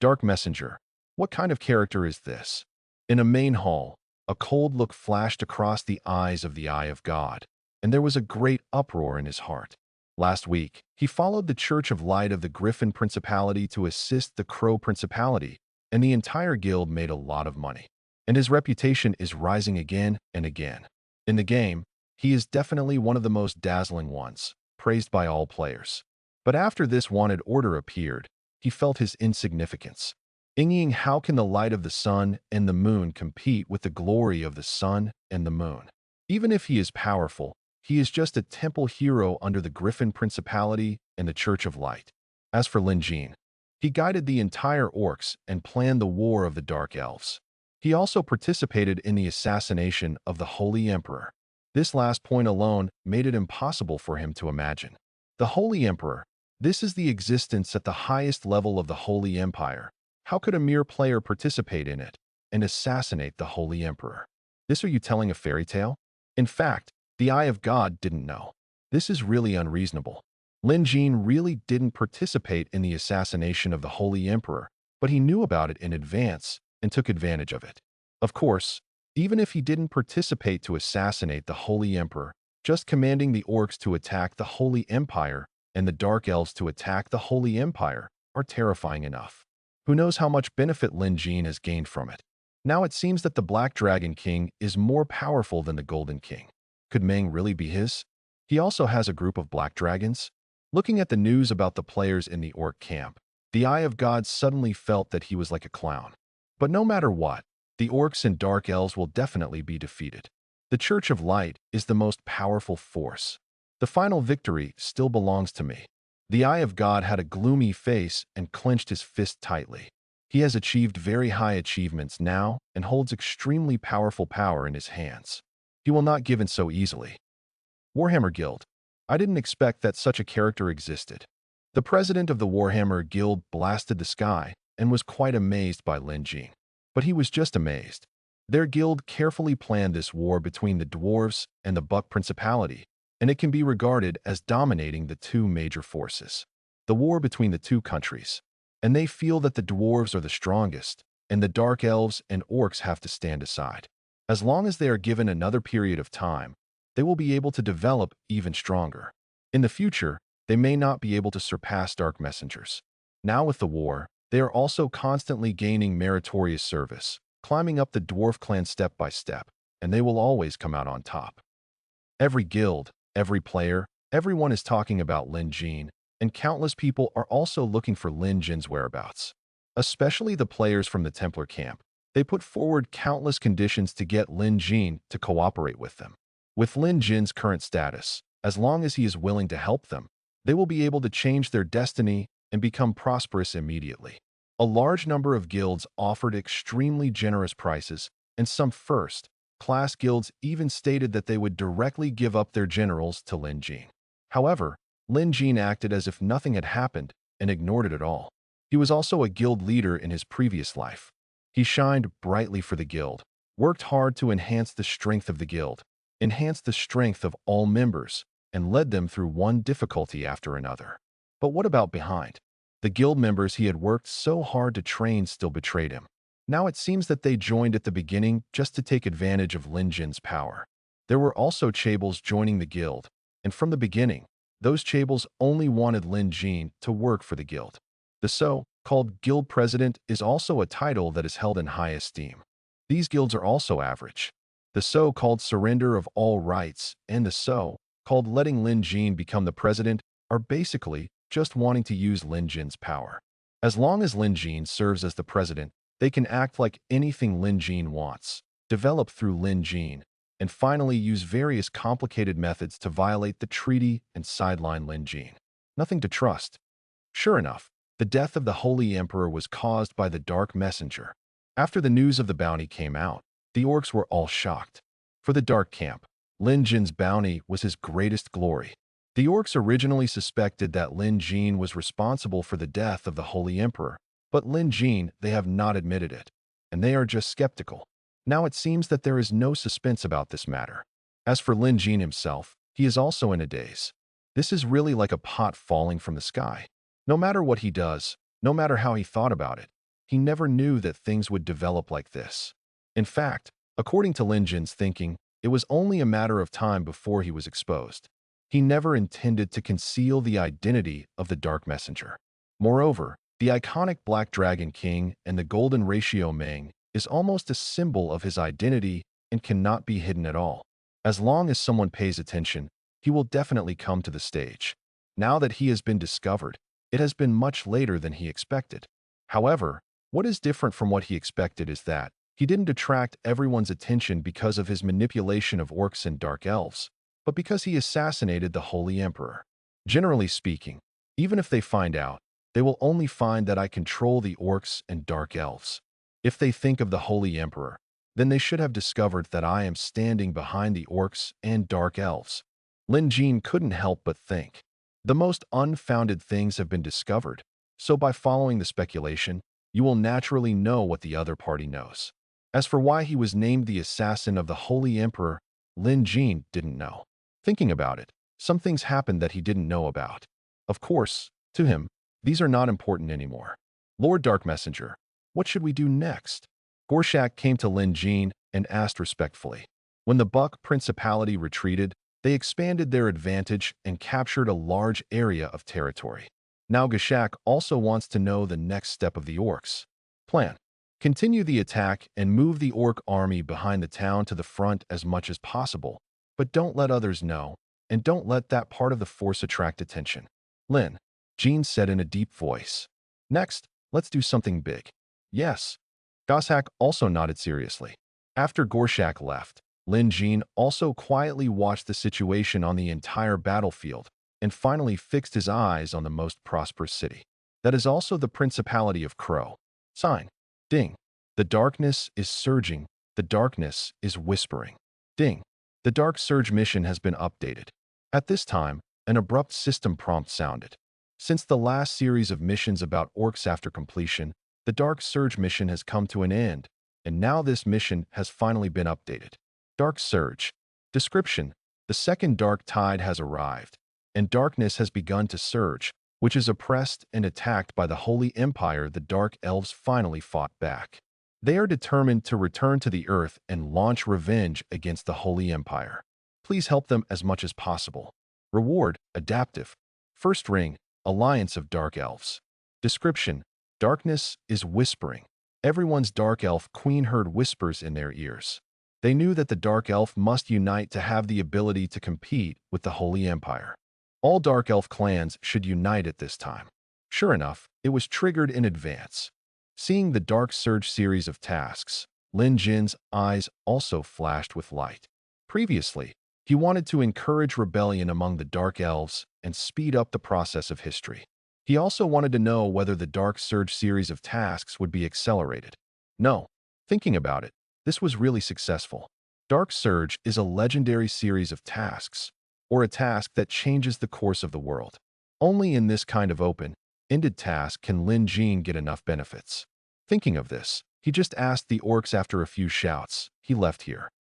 Dark Messenger. What kind of character is this? In a main hall, a cold look flashed across the eyes of the Eye of God, and there was a great uproar in his heart. Last week, he followed the Church of Light of the Griffin Principality to assist the Crow Principality, and the entire guild made a lot of money. And his reputation is rising again and again. In the game, he is definitely one of the most dazzling ones, praised by all players. But after this wanted order appeared, he felt his insignificance. How can the light of the sun and the moon compete with the glory of the sun and the moon? Even if he is powerful, he is just a temple hero under the Griffin Principality and the Church of Light. As for Lin Jin, he guided the entire orcs and planned the war of the Dark Elves. He also participated in the assassination of the Holy Emperor. This last point alone made it impossible for him to imagine. The Holy Emperor. This is the existence at the highest level of the Holy Empire. How could a mere player participate in it and assassinate the Holy Emperor? Are you telling a fairy tale? In fact, the Eye of God didn't know. This is really unreasonable. Lin Jin really didn't participate in the assassination of the Holy Emperor, but he knew about it in advance and took advantage of it. Of course, even if he didn't participate to assassinate the Holy Emperor, just commanding the orcs to attack the Holy Empire and the Dark Elves to attack the Holy Empire are terrifying enough. Who knows how much benefit Lin Jin has gained from it? Now it seems that the Black Dragon King is more powerful than the Golden King. Could Meng really be his? He also has a group of black dragons. Looking at the news about the players in the orc camp, the Eye of God suddenly felt that he was like a clown. But no matter what, the orcs and dark elves will definitely be defeated. The Church of Light is the most powerful force. The final victory still belongs to me. The Eye of God had a gloomy face and clenched his fist tightly. He has achieved very high achievements now and holds extremely powerful power in his hands. He will not give in so easily. Warhammer Guild. I didn't expect that such a character existed. The president of the Warhammer Guild blasted the sky and was quite amazed by Lin Jin. But he was just amazed. Their guild carefully planned this war between the dwarves and the Buck Principality, and it can be regarded as dominating the two major forces. The war between the two countries. And they feel that the dwarves are the strongest, and the dark elves and orcs have to stand aside. As long as they are given another period of time, they will be able to develop even stronger. In the future, they may not be able to surpass dark messengers. Now with the war, they are also constantly gaining meritorious service, climbing up the dwarf clan step by step, and they will always come out on top. Every guild, every player, everyone is talking about Lin Jin, and countless people are also looking for Lin Jin's whereabouts. Especially the players from the Templar camp. They put forward countless conditions to get Lin Jin to cooperate with them. With Lin Jin's current status, as long as he is willing to help them, they will be able to change their destiny and become prosperous immediately. A large number of guilds offered extremely generous prices, and some first-class guilds even stated that they would directly give up their generals to Lin Jin. However, Lin Jin acted as if nothing had happened and ignored it at all. He was also a guild leader in his previous life. He shined brightly for the guild, worked hard to enhance the strength of the guild, enhanced the strength of all members, and led them through one difficulty after another. But what about behind? The guild members he had worked so hard to train still betrayed him. Now it seems that they joined at the beginning just to take advantage of Lin Jin's power. There were also chables joining the guild, and from the beginning, those chables only wanted Lin Jin to work for the guild. The so-called guild president is also a title that is held in high esteem. These guilds are also average. The so-called surrender of all rights and the so-called letting Lin Jin become the president are basically just wanting to use Lin Jin's power. As long as Lin Jin serves as the president, they can act like anything Lin Jin wants, develop through Lin Jin, and finally use various complicated methods to violate the treaty and sideline Lin Jin. Nothing to trust. Sure enough, the death of the Holy Emperor was caused by the Dark Messenger. After the news of the bounty came out, the orcs were all shocked. For the Dark Camp, Lin Jin's bounty was his greatest glory. The orcs originally suspected that Lin Jin was responsible for the death of the Holy Emperor, but Lin Jin, they have not admitted it, and they are just skeptical. Now it seems that there is no suspense about this matter. As for Lin Jin himself, he is also in a daze. This is really like a pot falling from the sky. No matter what he does, no matter how he thought about it, he never knew that things would develop like this. In fact, according to Lin Jin's thinking, it was only a matter of time before he was exposed. He never intended to conceal the identity of the Dark Messenger. Moreover, the iconic Black Dragon King and the Golden Ratio Meng is almost a symbol of his identity and cannot be hidden at all. As long as someone pays attention, he will definitely come to the stage. Now that he has been discovered, it has been much later than he expected. However, what is different from what he expected is that he didn't attract everyone's attention because of his manipulation of orcs and dark elves, but because he assassinated the Holy Emperor. Generally speaking, even if they find out, they will only find that I control the orcs and dark elves. If they think of the Holy Emperor, then they should have discovered that I am standing behind the orcs and dark elves. Lin Jin couldn't help but think. The most unfounded things have been discovered, so by following the speculation, you will naturally know what the other party knows. As for why he was named the assassin of the Holy Emperor, Lin Jin didn't know. Thinking about it, some things happened that he didn't know about. Of course, to him, these are not important anymore. Lord Dark Messenger, what should we do next? Gorshak came to Lin Jin and asked respectfully. When the Buck Principality retreated, they expanded their advantage and captured a large area of territory. Now Gashak also wants to know the next step of the orcs' plan. Continue the attack and move the orc army behind the town to the front as much as possible, but don't let others know, and don't let that part of the force attract attention. Lin Jin said in a deep voice. Next, let's do something big. Yes. Goshak also nodded seriously. After Gorshak left, Lin Jin also quietly watched the situation on the entire battlefield and finally fixed his eyes on the most prosperous city. That is also the Principality of Crow. Sign. Ding. The darkness is surging. The darkness is whispering. Ding. The Dark Surge mission has been updated. At this time, an abrupt system prompt sounded. Since the last series of missions about orcs after completion, the Dark Surge mission has come to an end, and now this mission has finally been updated. Dark Surge. Description: the second dark tide has arrived, and darkness has begun to surge, which is oppressed and attacked by the Holy Empire. The Dark Elves finally fought back. They are determined to return to the Earth and launch revenge against the Holy Empire. Please help them as much as possible. Reward: adaptive. First ring: Alliance of Dark Elves. Description: darkness is whispering. Everyone's Dark Elf queen heard whispers in their ears. They knew that the Dark Elf must unite to have the ability to compete with the Holy Empire. All Dark Elf clans should unite at this time. Sure enough, it was triggered in advance. Seeing the Dark Surge series of tasks, Lin Jin's eyes also flashed with light. Previously, he wanted to encourage rebellion among the Dark Elves and speed up the process of history. He also wanted to know whether the Dark Surge series of tasks would be accelerated. No. Thinking about it, this was really successful. Dark Surge is a legendary series of tasks, or a task that changes the course of the world. Only in this kind of open-ended task can Lin Jin get enough benefits. Thinking of this, he just asked the orcs. After a few shouts, he left here.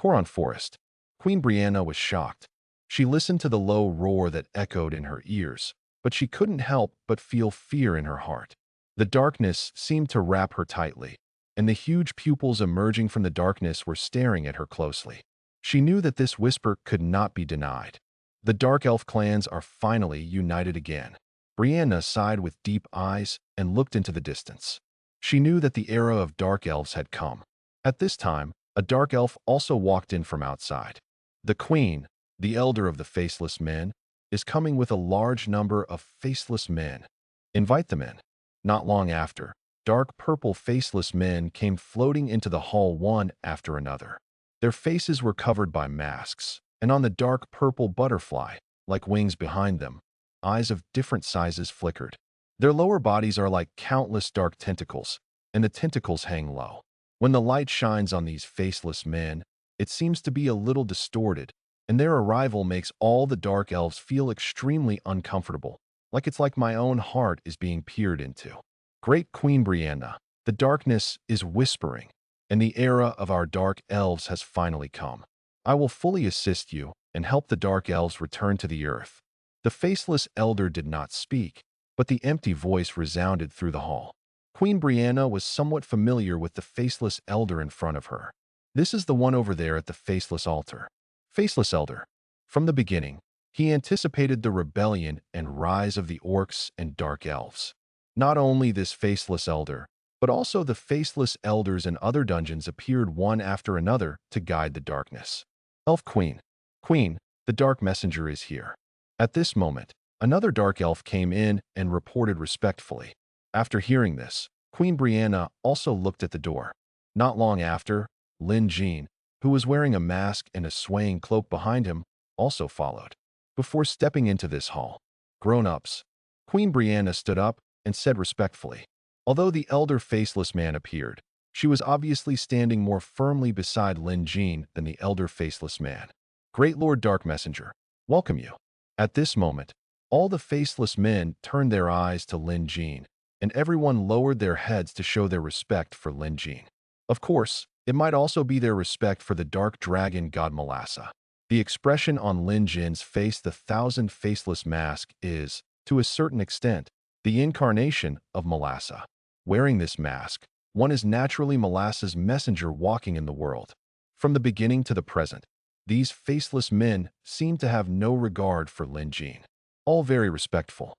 Koron Forest. Queen Brianna was shocked. She listened to the low roar that echoed in her ears, but she couldn't help but feel fear in her heart. The darkness seemed to wrap her tightly, and the huge pupils emerging from the darkness were staring at her closely. She knew that this whisper could not be denied. The Dark Elf clans are finally united again. Brianna sighed with deep eyes and looked into the distance. She knew that the era of Dark Elves had come. At this time, A dark elf also walked in from outside. The queen, the elder of the faceless men, is coming with a large number of faceless men. Invite them in. Not long after, dark purple faceless men came floating into the hall one after another. Their faces were covered by masks, and on the dark purple butterfly, like wings behind them, eyes of different sizes flickered. Their lower bodies are like countless dark tentacles, and the tentacles hang low. When the light shines on these faceless men, it seems to be a little distorted, and their arrival makes all the dark elves feel extremely uncomfortable, like my own heart is being peered into. Great Queen Brianna, the darkness is whispering, and the era of our dark elves has finally come. I will fully assist you and help the dark elves return to the earth. The faceless elder did not speak, but the empty voice resounded through the hall. Queen Brianna was somewhat familiar with the faceless elder in front of her. This is the one over there at the faceless altar. Faceless elder. From the beginning, he anticipated the rebellion and rise of the orcs and dark elves. Not only this faceless elder, but also the faceless elders in other dungeons appeared one after another to guide the darkness. Elf Queen. Queen, the dark messenger is here. At this moment, another dark elf came in and reported respectfully. After hearing this, Queen Brianna also looked at the door. Not long after, Lin Jean, who was wearing a mask and a swaying cloak behind him, also followed. Before stepping into this hall, grown-ups, Queen Brianna stood up and said respectfully. Although the elder faceless man appeared, she was obviously standing more firmly beside Lin Jean than the elder faceless man. Great Lord Dark Messenger, welcome you. At this moment, all the faceless men turned their eyes to Lin Jean, and everyone lowered their heads to show their respect for Lin Jean. Of course, it might also be their respect for the dark dragon god Melassa. The expression on Lin Jean's face, the thousand faceless mask, is, to a certain extent, the incarnation of Melassa. Wearing this mask, one is naturally Melassa's messenger walking in the world. From the beginning to the present, these faceless men seem to have no regard for Lin Jean. All very respectful.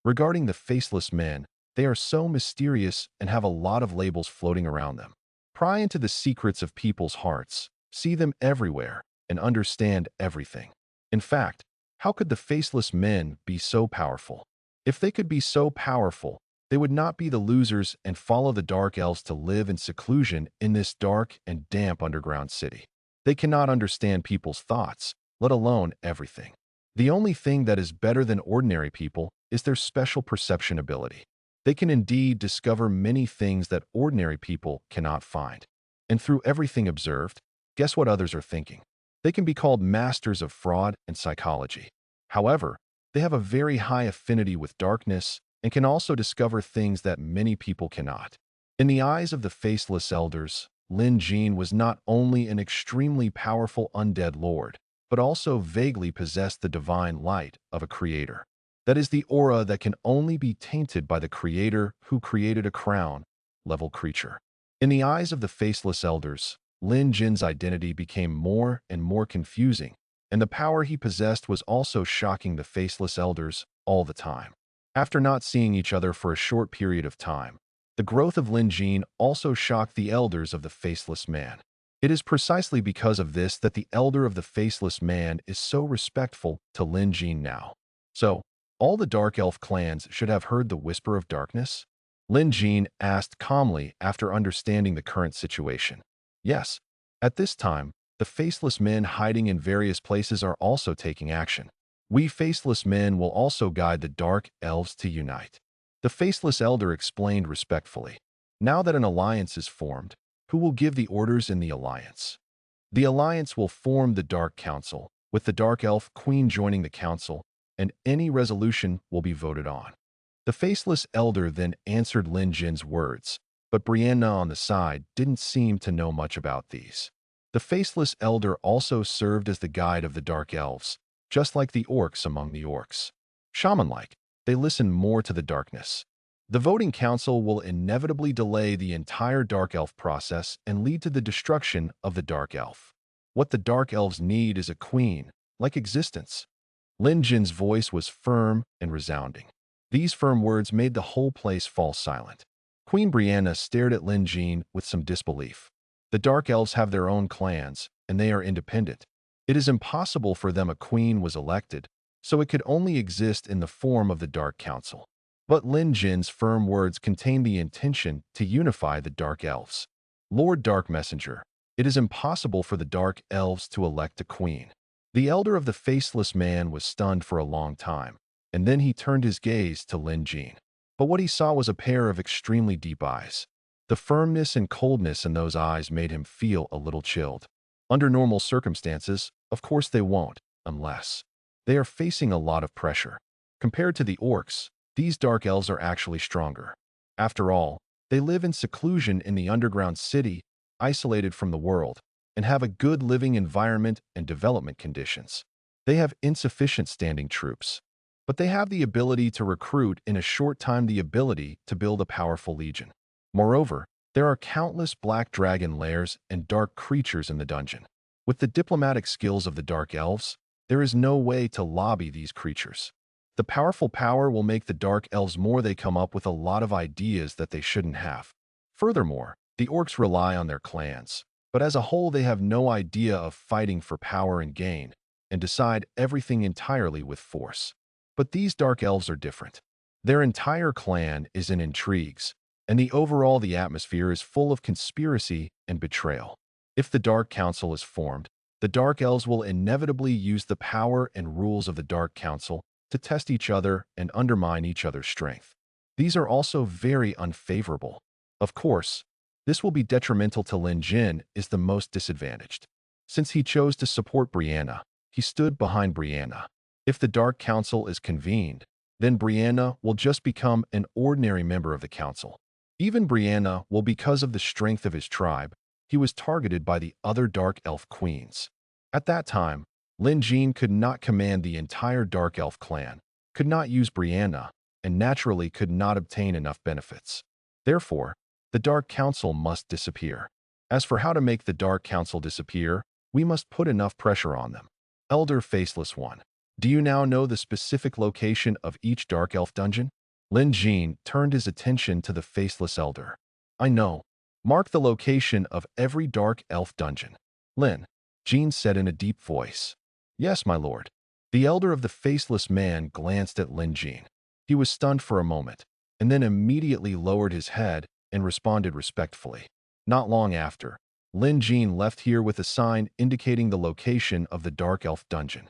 Regarding the faceless men, they are so mysterious and have a lot of labels floating around them. Pry into the secrets of people's hearts, see them everywhere, and understand everything. In fact, how could the faceless men be so powerful? If they could be so powerful, they would not be the losers and follow the dark elves to live in seclusion in this dark and damp underground city. They cannot understand people's thoughts, let alone everything. The only thing that is better than ordinary people is their special perception ability. They can indeed discover many things that ordinary people cannot find. And through everything observed, guess what others are thinking? They can be called masters of fraud and psychology. However, they have a very high affinity with darkness and can also discover things that many people cannot. In the eyes of the faceless elders, Lin Jean was not only an extremely powerful undead lord, but also vaguely possessed the divine light of a creator. That is the aura that can only be tainted by the creator who created a crown-level creature. In the eyes of the faceless elders, Lin Jin's identity became more and more confusing, and the power he possessed was also shocking the faceless elders all the time. After not seeing each other for a short period of time, the growth of Lin Jin also shocked the elders of the faceless man. It is precisely because of this that the elder of the faceless man is so respectful to Lin Jin now. So, all the dark elf clans should have heard the whisper of darkness? Lin Jin asked calmly after understanding the current situation. Yes, at this time, the faceless men hiding in various places are also taking action. We faceless men will also guide the dark elves to unite. The faceless elder explained respectfully. Now that an alliance is formed, who will give the orders in the alliance? The alliance will form the Dark Council, with the Dark Elf Queen joining the council, and any resolution will be voted on. The faceless elder then answered Lin Jin's words, but Brianna on the side didn't seem to know much about these. The faceless elder also served as the guide of the Dark Elves, just like the orcs among the orcs. Shaman-like, they listened more to the darkness. The voting council will inevitably delay the entire Dark Elf process and lead to the destruction of the Dark Elf. What the Dark Elves need is a queen, like existence. Lin Jin's voice was firm and resounding. These firm words made the whole place fall silent. Queen Brianna stared at Lin Jin with some disbelief. The Dark Elves have their own clans, and they are independent. It is impossible for them a queen was elected, so it could only exist in the form of the Dark Council. But Lin Jin's firm words contain the intention to unify the Dark Elves. Lord Dark Messenger, it is impossible for the Dark Elves to elect a queen. The elder of the faceless man was stunned for a long time, and then he turned his gaze to Lin Jin. But what he saw was a pair of extremely deep eyes. The firmness and coldness in those eyes made him feel a little chilled. Under normal circumstances, of course they won't, unless they are facing a lot of pressure. Compared to the orcs, these dark elves are actually stronger. After all, they live in seclusion in the underground city, isolated from the world, and have a good living environment and development conditions. They have insufficient standing troops, but they have the ability to recruit in a short time the ability to build a powerful legion. Moreover, there are countless black dragon lairs and dark creatures in the dungeon. With the diplomatic skills of the Dark Elves, there is no way to lobby these creatures. The powerful power will make the Dark Elves more they come up with a lot of ideas that they shouldn't have. Furthermore, the orcs rely on their clans, but as a whole they have no idea of fighting for power and gain, and decide everything entirely with force. But these Dark Elves are different. Their entire clan is in intrigues, and the atmosphere is full of conspiracy and betrayal. If the Dark Council is formed, the Dark Elves will inevitably use the power and rules of the Dark Council to test each other and undermine each other's strength. These are also very unfavorable. Of course, this will be detrimental to Lin Jin is the most disadvantaged. Since he chose to support Brianna, he stood behind Brianna. If the Dark Council is convened, then Brianna will just become an ordinary member of the council. Even Brianna will, because of the strength of his tribe, he was targeted by the other Dark Elf queens. At that time, Lin Jin could not command the entire Dark Elf clan, could not use Brianna, and naturally could not obtain enough benefits. Therefore, the Dark Council must disappear. As for how to make the Dark Council disappear, we must put enough pressure on them. Elder Faceless One, do you now know the specific location of each Dark Elf dungeon? Lin Jin turned his attention to the Faceless Elder. I know. Mark the location of every Dark Elf dungeon. Lin Jin said in a deep voice. Yes, my lord. The elder of the faceless man glanced at Lin Jin. He was stunned for a moment, and then immediately lowered his head and responded respectfully. Not long after, Lin Jin left here with a sign indicating the location of the Dark Elf dungeon.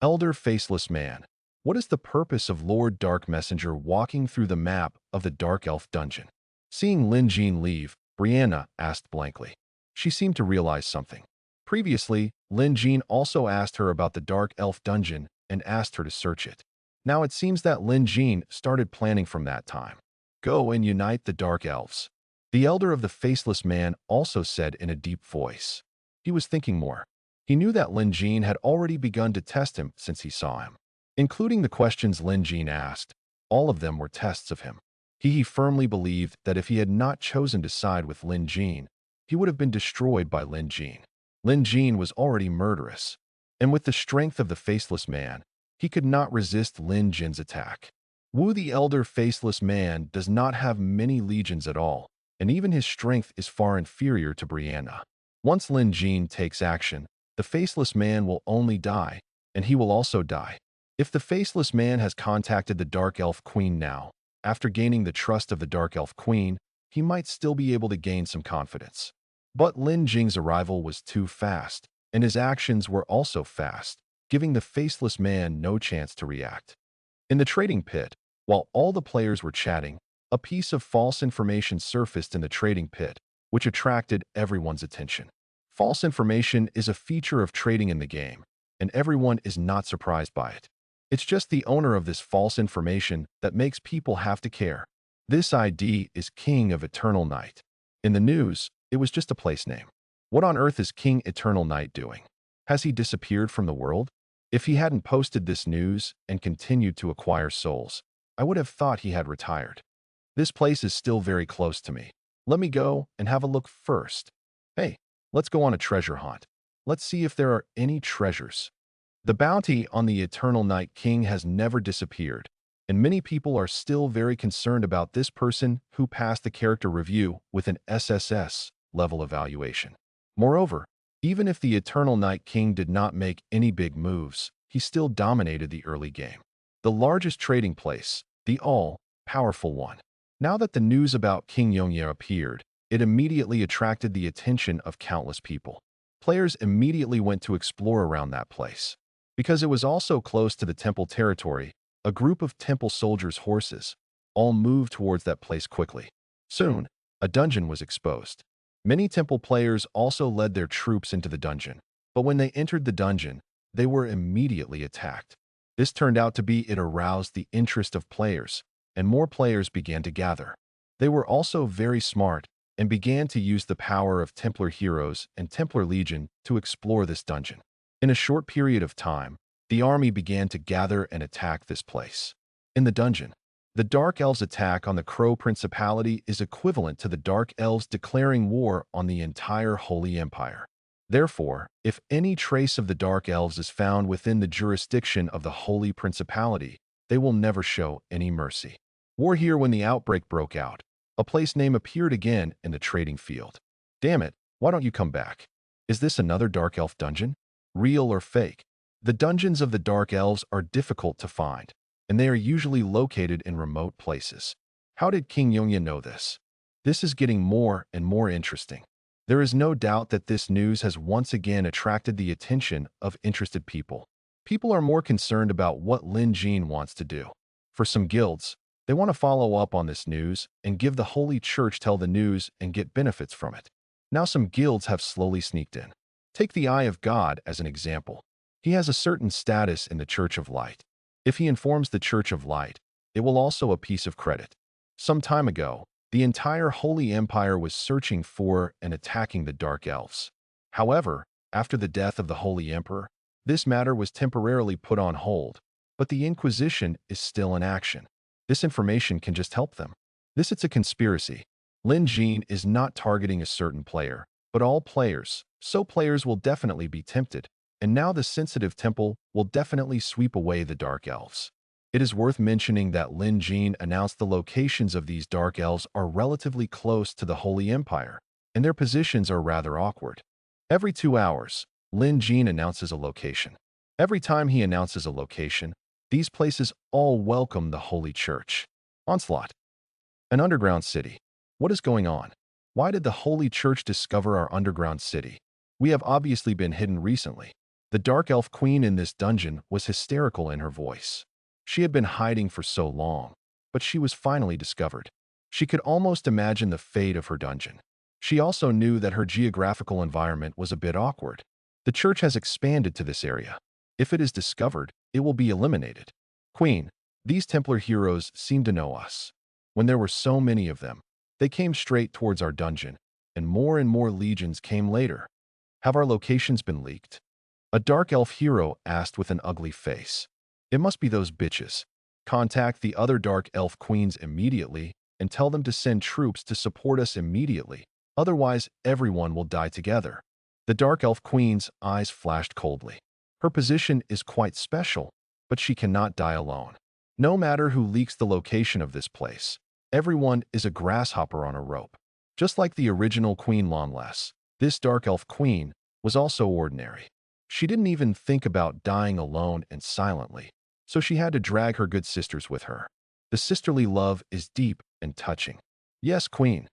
Elder Faceless Man, what is the purpose of Lord Dark Messenger walking through the map of the Dark Elf dungeon? Seeing Lin Jin leave, Brianna asked blankly. She seemed to realize something. Previously, Lin Jin also asked her about the Dark Elf dungeon and asked her to search it. Now it seems that Lin Jin started planning from that time. Go and unite the Dark Elves. The elder of the faceless man also said in a deep voice. He was thinking more. He knew that Lin Jin had already begun to test him since he saw him. Including the questions Lin Jin asked, all of them were tests of him. He firmly believed that if he had not chosen to side with Lin Jin, he would have been destroyed by Lin Jin. Lin Jin was already murderous, and with the strength of the faceless man, he could not resist Lin Jin's attack. Wu the elder faceless man does not have many legions at all, and even his strength is far inferior to Brianna. Once Lin Jin takes action, the faceless man will only die, and he will also die. If the faceless man has contacted the Dark Elf Queen now, after gaining the trust of the Dark Elf Queen, he might still be able to gain some confidence. But Lin Jing's arrival was too fast, and his actions were also fast, giving the faceless man no chance to react. In the trading pit, while all the players were chatting, a piece of false information surfaced in the trading pit, which attracted everyone's attention. False information is a feature of trading in the game, and everyone is not surprised by it. It's just the owner of this false information that makes people have to care. This ID is King of Eternal Night. In the news, it was just a place name. What on earth is King Eternal Night doing? Has he disappeared from the world? If he hadn't posted this news and continued to acquire souls, I would have thought he had retired. This place is still very close to me. Let me go and have a look first. Hey, let's go on a treasure hunt. Let's see if there are any treasures. The bounty on the Eternal Night King has never disappeared, and many people are still very concerned about this person who passed the character review with an SSS level evaluation. Moreover, even if the Eternal Night King did not make any big moves, he still dominated the early game. The largest trading place, the all-powerful one. Now that the news about King Yongye appeared, it immediately attracted the attention of countless people. Players immediately went to explore around that place. Because it was also close to the temple territory, a group of temple soldiers' horses all moved towards that place quickly. Soon, a dungeon was exposed. Many temple players also led their troops into the dungeon, but when they entered the dungeon, they were immediately attacked. This turned out to be it aroused the interest of players, and more players began to gather. They were also very smart and began to use the power of Templar heroes and Templar Legion to explore this dungeon. In a short period of time, the army began to gather and attack this place. In the dungeon, the Dark Elves' attack on the Crow Principality is equivalent to the Dark Elves declaring war on the entire Holy Empire. Therefore, if any trace of the Dark Elves is found within the jurisdiction of the Holy Principality, they will never show any mercy. War here when the outbreak broke out. A place name appeared again in the trading field. Damn it, why don't you come back? Is this another Dark Elf dungeon? Real or fake? The dungeons of the Dark Elves are difficult to find, and they are usually located in remote places. How did King Yongye know this? This is getting more and more interesting. There is no doubt that this news has once again attracted the attention of interested people. People are more concerned about what Lin Jin wants to do. For some guilds, they want to follow up on this news and give the Holy Church tell the news and get benefits from it. Now some guilds have slowly sneaked in. Take the Eye of God as an example. He has a certain status in the Church of Light. If he informs the Church of Light, it will also a piece of credit. Some time ago, the entire Holy Empire was searching for and attacking the Dark Elves. However, after the death of the Holy Emperor, this matter was temporarily put on hold, but the Inquisition is still in action. This information can just help them. It's a conspiracy. Lin Jin is not targeting a certain player, but all players, so players will definitely be tempted, and now the sensitive temple will definitely sweep away the Dark Elves. It is worth mentioning that Lin Jin announced the locations of these Dark Elves are relatively close to the Holy Empire, and their positions are rather awkward. Every 2 hours, Lin Jin announces a location. Every time he announces a location, these places all welcome the Holy Church. Onslaught. An underground city. What is going on? Why did the Holy Church discover our underground city? We have obviously been hidden recently. The Dark Elf Queen in this dungeon was hysterical in her voice. She had been hiding for so long, but she was finally discovered. She could almost imagine the fate of her dungeon. She also knew that her geographical environment was a bit awkward. The church has expanded to this area. If it is discovered, it will be eliminated. Queen, these Templar heroes seem to know us. When there were so many of them, they came straight towards our dungeon, and more legions came later. Have our locations been leaked? A Dark Elf hero asked with an ugly face. It must be those bitches. Contact the other Dark Elf queens immediately and tell them to send troops to support us immediately. Otherwise, everyone will die together. The Dark Elf Queen's eyes flashed coldly. Her position is quite special, but she cannot die alone. No matter who leaks the location of this place, everyone is a grasshopper on a rope. Just like the original Queen Longless, this Dark Elf Queen was also ordinary. She didn't even think about dying alone and silently, so she had to drag her good sisters with her. The sisterly love is deep and touching. Yes, Queen.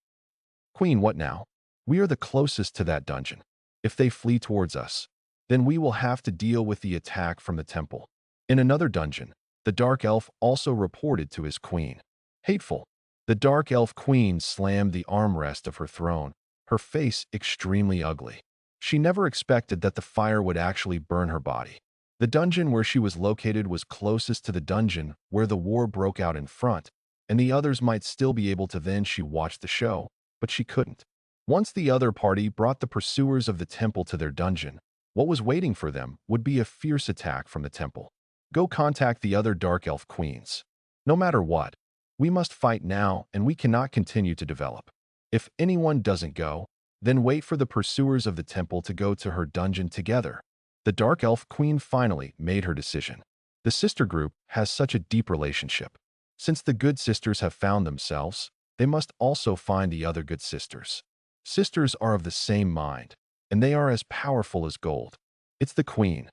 Queen, what now? We are the closest to that dungeon. If they flee towards us, then we will have to deal with the attack from the temple. In another dungeon, the Dark Elf also reported to his queen. Hateful. The Dark Elf Queen slammed the armrest of her throne, her face extremely ugly. She never expected that the fire would actually burn her body. The dungeon where she was located was closest to the dungeon where the war broke out in front, and the others might still be able to. Then she watched the show, but she couldn't. Once the other party brought the pursuers of the temple to their dungeon, what was waiting for them would be a fierce attack from the temple. Go contact the other Dark Elf Queens. No matter what, we must fight now and we cannot continue to develop. If anyone doesn't go, then wait for the pursuers of the temple to go to her dungeon together. The Dark Elf Queen finally made her decision. The sister group has such a deep relationship. Since the good sisters have found themselves, they must also find the other good sisters. Sisters are of the same mind, and they are as powerful as gold. It's the queen.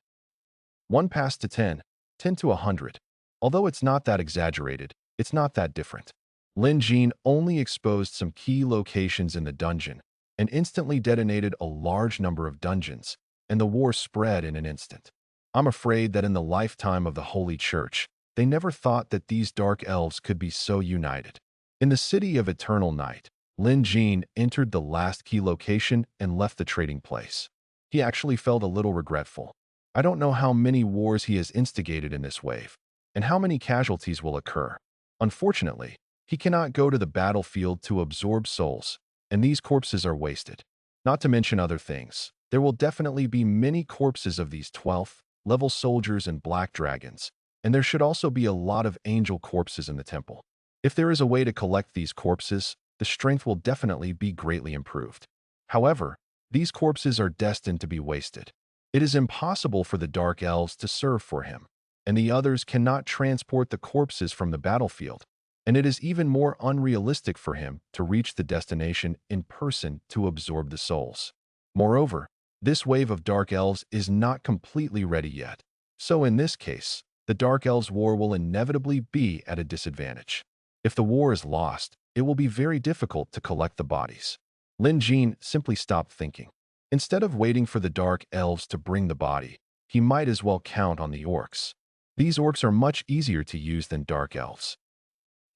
1 passed to 10, 10 to 100. Although it's not that exaggerated, it's not that different. Lin Jin only exposed some key locations in the dungeon and instantly detonated a large number of dungeons, and the war spread in an instant. I'm afraid that in the lifetime of the Holy Church, they never thought that these dark elves could be so united. In the city of Eternal Night, Lin Jin entered the last key location and left the trading place. He actually felt a little regretful. I don't know how many wars he has instigated in this wave, and how many casualties will occur. Unfortunately, he cannot go to the battlefield to absorb souls, and these corpses are wasted. Not to mention other things. There will definitely be many corpses of these 12th level soldiers and black dragons, and there should also be a lot of angel corpses in the temple. If there is a way to collect these corpses, the strength will definitely be greatly improved. However, these corpses are destined to be wasted. It is impossible for the Dark Elves to serve for him, and the others cannot transport the corpses from the battlefield, and it is even more unrealistic for him to reach the destination in person to absorb the souls. Moreover, this wave of Dark Elves is not completely ready yet, so in this case, the Dark Elves' war will inevitably be at a disadvantage. If the war is lost, it will be very difficult to collect the bodies. Lin Jin simply stopped thinking. Instead of waiting for the Dark Elves to bring the body, he might as well count on the orcs. These orcs are much easier to use than Dark Elves.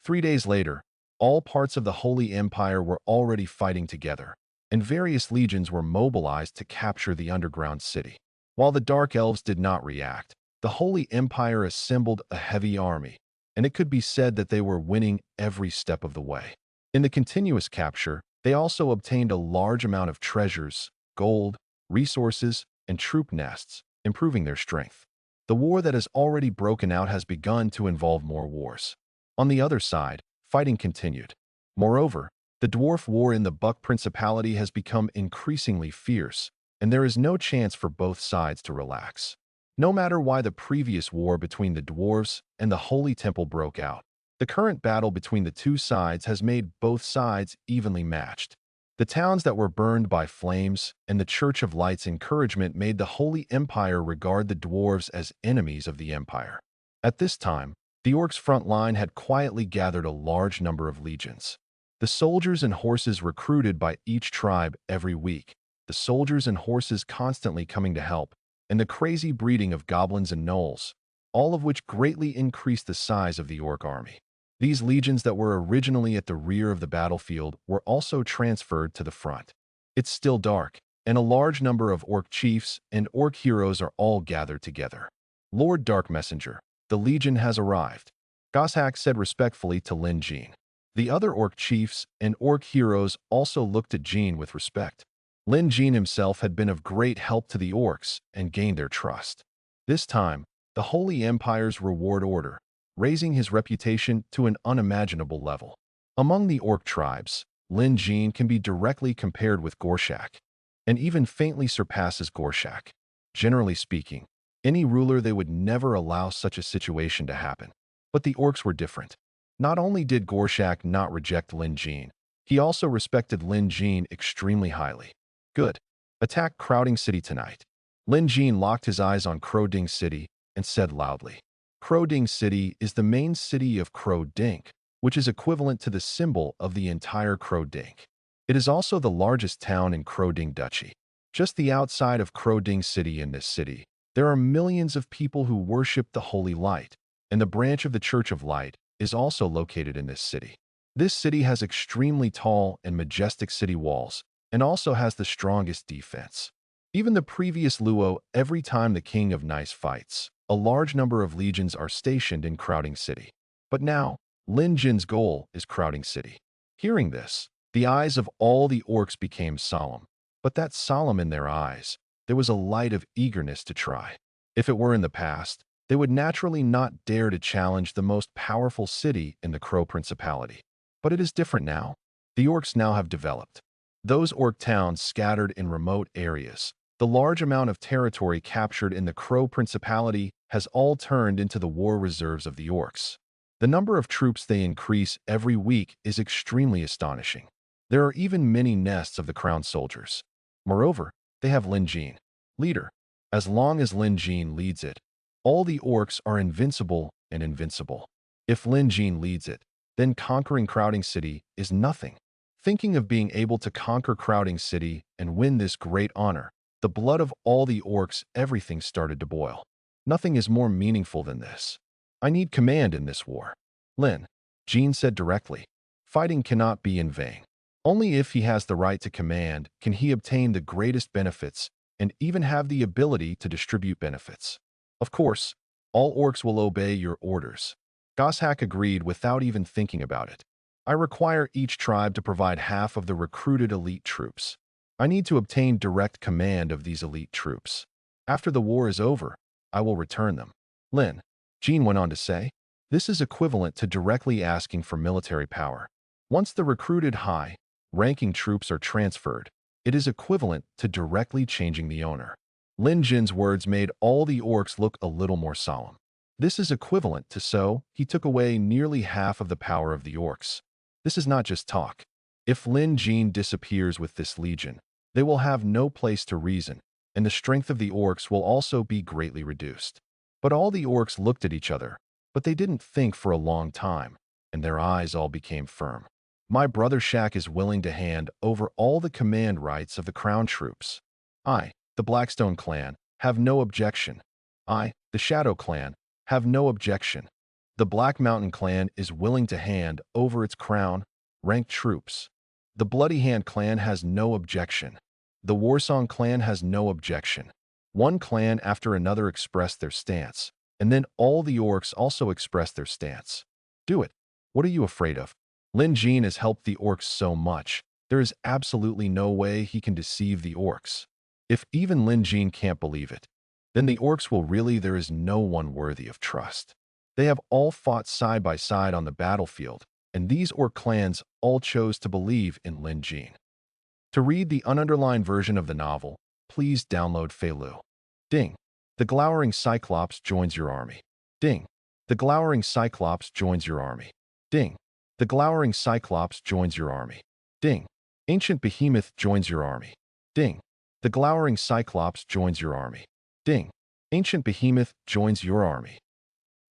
3 days later, all parts of the Holy Empire were already fighting together, and various legions were mobilized to capture the underground city. While the Dark Elves did not react, the Holy Empire assembled a heavy army, and it could be said that they were winning every step of the way. In the continuous capture, they also obtained a large amount of treasures, gold, resources, and troop nests, improving their strength. The war that has already broken out has begun to involve more wars. On the other side, fighting continued. Moreover, the dwarf war in the Buck Principality has become increasingly fierce, and there is no chance for both sides to relax. No matter why the previous war between the dwarves and the Holy Temple broke out, the current battle between the two sides has made both sides evenly matched. The towns that were burned by flames and the Church of Light's encouragement made the Holy Empire regard the dwarves as enemies of the Empire. At this time, the orcs' front line had quietly gathered a large number of legions. The soldiers and horses recruited by each tribe every week, the soldiers and horses constantly coming to help, and the crazy breeding of goblins and gnolls, all of which greatly increased the size of the orc army. These legions that were originally at the rear of the battlefield were also transferred to the front. It's still dark, and a large number of orc chiefs and orc heroes are all gathered together. Lord Dark Messenger, the legion has arrived, Goshak said respectfully to Lin Jin. The other orc chiefs and orc heroes also looked at Jin with respect. Lin Jin himself had been of great help to the orcs and gained their trust. This time, the Holy Empire's reward order, raising his reputation to an unimaginable level. Among the orc tribes, Lin Jin can be directly compared with Gorshak, and even faintly surpasses Gorshak. Generally speaking, any ruler they would never allow such a situation to happen. But the orcs were different. Not only did Gorshak not reject Lin Jin, he also respected Lin Jin extremely highly. Good. Attack Crowding City tonight. Lin Jin locked his eyes on Crowding City and said loudly. Crowding City is the main city of Crowdink, which is equivalent to the symbol of the entire Crowdink. It is also the largest town in Crowding Duchy. Just the outside of Crowding City in this city, there are millions of people who worship the Holy Light, and the branch of the Church of Light is also located in this city. This city has extremely tall and majestic city walls, and also has the strongest defense. Even the previous Luo, every time the King of Nice fights, a large number of legions are stationed in Crowding City. But now, Lin Jin's goal is Crowding City. Hearing this, the eyes of all the orcs became solemn. But that solemn in their eyes, there was a light of eagerness to try. If it were in the past, they would naturally not dare to challenge the most powerful city in the Crow Principality. But it is different now. The orcs now have developed. Those orc towns scattered in remote areas, the large amount of territory captured in the Crow Principality has all turned into the war reserves of the orcs. The number of troops they increase every week is extremely astonishing. There are even many nests of the crowned soldiers. Moreover, they have Lin Jin, leader. As long as Lin Jin leads it, all the orcs are invincible and invincible. If Lin Jin leads it, then conquering Crowding City is nothing. Thinking of being able to conquer Crowding City and win this great honor, the blood of all the orcs, everything started to boil. Nothing is more meaningful than this. I need command in this war. Lin Jin said directly. Fighting cannot be in vain. Only if he has the right to command can he obtain the greatest benefits and even have the ability to distribute benefits. Of course, all orcs will obey your orders. Goshak agreed without even thinking about it. I require each tribe to provide half of the recruited elite troops. I need to obtain direct command of these elite troops. After the war is over, I will return them. Lin Jin went on to say, this is equivalent to directly asking for military power. Once the recruited high-ranking troops are transferred, it is equivalent to directly changing the owner. Lin Jin's words made all the orcs look a little more solemn. This is equivalent to so he took away nearly half of the power of the orcs. This is not just talk. If Lin Jin disappears with this legion, they will have no place to reason, and the strength of the orcs will also be greatly reduced. But all the orcs looked at each other, but they didn't think for a long time, and their eyes all became firm. My brother Shaq is willing to hand over all the command rights of the crown troops. I, the Blackstone clan, have no objection. I, the Shadow clan, have no objection. The Black Mountain clan is willing to hand over its crown-ranked troops. The Bloody Hand clan has no objection. The Warsong clan has no objection. One clan after another expressed their stance, and then all the orcs also expressed their stance. Do it. What are you afraid of? Lin Jin has helped the orcs so much, there is absolutely no way he can deceive the orcs. If even Lin Jin can't believe it, then the orcs will really there is no one worthy of trust. They have all fought side by side on the battlefield, and these orc clans all chose to believe in Lin Jin. To read the ununderlined version of the novel, please download Feilu. Ding. The glowering Cyclops joins your army. Ding. The glowering Cyclops joins your army. Ding. The glowering Cyclops joins your army. Ding. Ancient Behemoth joins your army. Ding. The glowering Cyclops joins your army. Ding. Ancient Behemoth joins your army.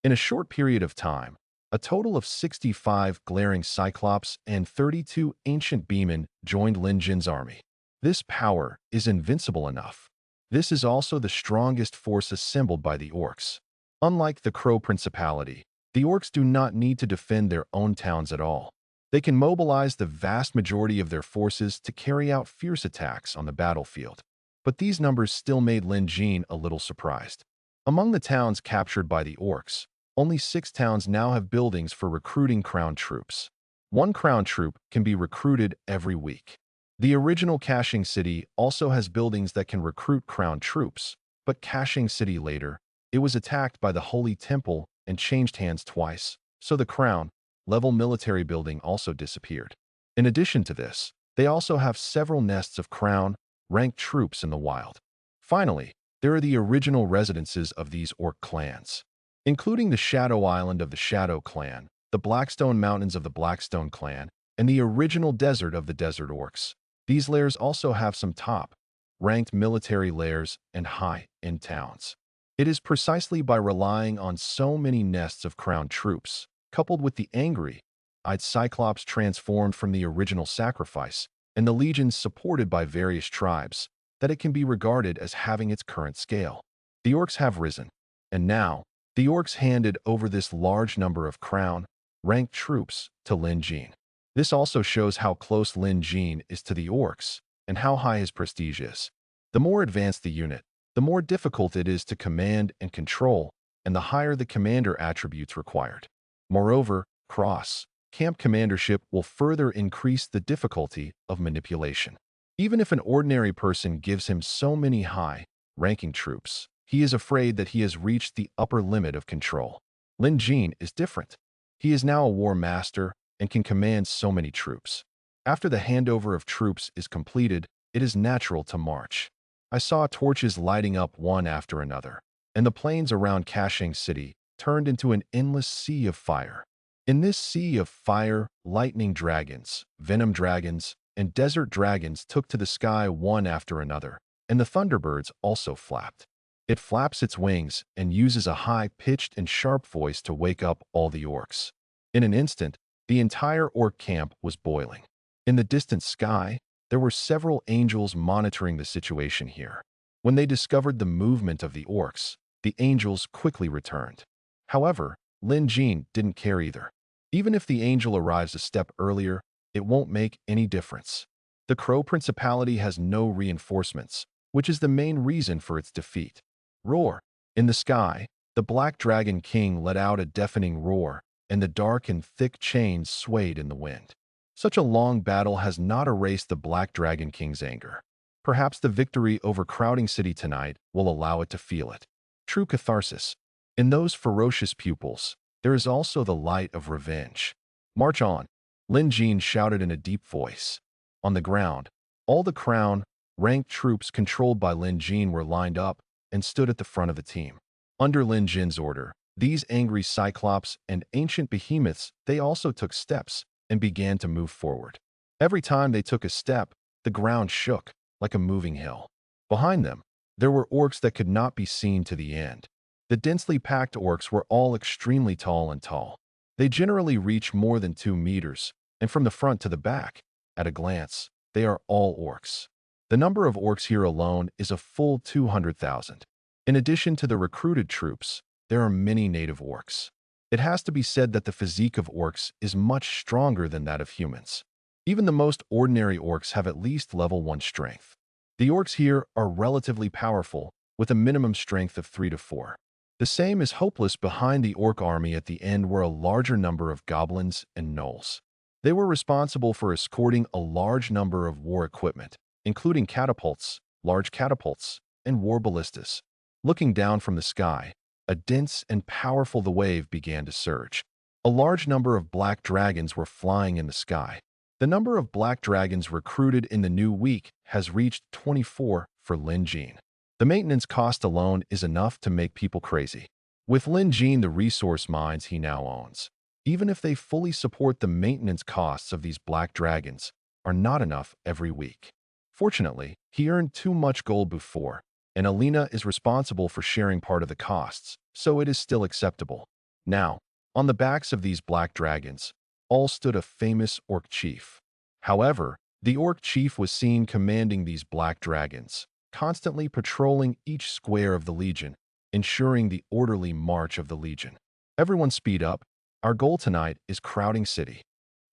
In a short period of time, a total of 65 glaring Cyclops and 32 ancient Beemen joined Lin Jin's army. This power is invincible enough. This is also the strongest force assembled by the orcs. Unlike the Crow Principality, the orcs do not need to defend their own towns at all. They can mobilize the vast majority of their forces to carry out fierce attacks on the battlefield. But these numbers still made Lin Jin a little surprised. Among the towns captured by the orcs, only 6 towns now have buildings for recruiting crown troops. One crown troop can be recruited every week. The original Caching City also has buildings that can recruit crown troops, but Caching City later, it was attacked by the Holy Temple and changed hands twice, so the crown-level military building also disappeared. In addition to this, they also have several nests of crown-ranked troops in the wild. Finally, there are the original residences of these orc clans, including the Shadow Island of the Shadow Clan, the Blackstone Mountains of the Blackstone Clan, and the original desert of the Desert Orcs. These lairs also have some top-ranked military lairs and high-end towns. It is precisely by relying on so many nests of crown troops, coupled with the angry-eyed Cyclops transformed from the original sacrifice, and the legions supported by various tribes, that it can be regarded as having its current scale. The orcs have risen, and now, the orcs handed over this large number of crown-ranked troops to Lin Jin. This also shows how close Lin Jin is to the orcs, and how high his prestige is. The more advanced the unit, the more difficult it is to command and control, and the higher the commander attributes required. Moreover, cross-camp commandership will further increase the difficulty of manipulation. Even if an ordinary person gives him so many high-ranking troops, he is afraid that he has reached the upper limit of control. Lin Jin is different. He is now a war master and can command so many troops. After the handover of troops is completed, it is natural to march. I saw torches lighting up one after another, and the plains around Caching City turned into an endless sea of fire. In this sea of fire, lightning dragons, venom dragons, and desert dragons took to the sky one after another, and the thunderbirds also flapped. It flaps its wings and uses a high-pitched and sharp voice to wake up all the orcs. In an instant, the entire orc camp was boiling. In the distant sky, there were several angels monitoring the situation here. When they discovered the movement of the orcs, the angels quickly returned. However, Lin Jin didn't care either. Even if the angel arrives a step earlier, it won't make any difference. The Crow Principality has no reinforcements, which is the main reason for its defeat. Roar! In the sky, the Black Dragon King let out a deafening roar, and the dark and thick chains swayed in the wind. Such a long battle has not erased the Black Dragon King's anger. Perhaps the victory over Crowding City tonight will allow it to feel it. True catharsis. In those ferocious pupils, there is also the light of revenge. March on, Lin Jin shouted in a deep voice. On the ground, all the crown-ranked troops controlled by Lin Jin were lined up and stood at the front of the team. Under Lin Jin's order, these angry cyclops and ancient behemoths, they also took steps and began to move forward. Every time they took a step, the ground shook like a moving hill. Behind them, there were orcs that could not be seen to the end. The densely packed orcs were all extremely tall and tall. They generally reach more than 2 meters, and from the front to the back, at a glance, they are all orcs. The number of orcs here alone is a full 200,000. In addition to the recruited troops, there are many native orcs. It has to be said that the physique of orcs is much stronger than that of humans. Even the most ordinary orcs have at least level 1 strength. The orcs here are relatively powerful, with a minimum strength of 3 to 4. The same is hopeless behind the orc army. At the end were a larger number of goblins and gnolls. They were responsible for escorting a large number of war equipment, including catapults, large catapults, and war ballistas. Looking down from the sky, a dense and powerful the wave began to surge. A large number of black dragons were flying in the sky. The number of black dragons recruited in the new week has reached 24 for Lin Jin. The maintenance cost alone is enough to make people crazy. With Lin Jin the resource mines he now owns, even if they fully support the maintenance costs of these black dragons, are not enough every week. Fortunately, he earned too much gold before, and Alina is responsible for sharing part of the costs, so it is still acceptable. Now, on the backs of these black dragons, all stood a famous orc chief. However, the orc chief was seen commanding these black dragons, constantly patrolling each square of the legion, ensuring the orderly march of the legion. Everyone speed up. Our goal tonight is Crowding City.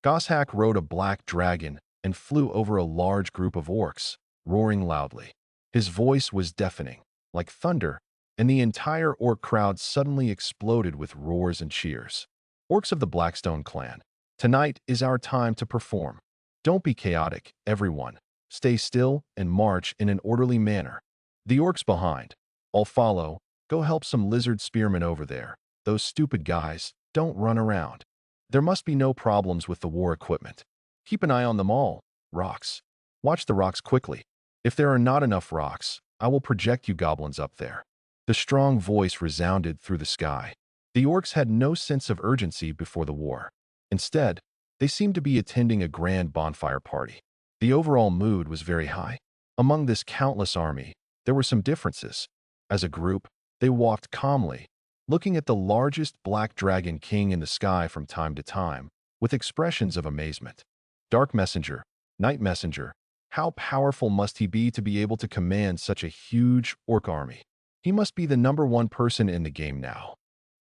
Goshak rode a black dragon and flew over a large group of orcs, roaring loudly. His voice was deafening, like thunder, and the entire orc crowd suddenly exploded with roars and cheers. Orcs of the Blackstone clan, tonight is our time to perform. Don't be chaotic, everyone. Stay still and march in an orderly manner. The orcs behind, I'll follow. Go help some lizard spearmen over there. Those stupid guys, don't run around. There must be no problems with the war equipment. Keep an eye on them all. Rocks. Watch the rocks quickly. If there are not enough rocks, I will project you goblins up there. The strong voice resounded through the sky. The orcs had no sense of urgency before the war. Instead, they seemed to be attending a grand bonfire party. The overall mood was very high. Among this countless army, there were some differences. As a group, they walked calmly, looking at the largest black dragon king in the sky from time to time, with expressions of amazement. Dark Messenger, Night Messenger, how powerful must he be to be able to command such a huge orc army? He must be the #1 person in the game now.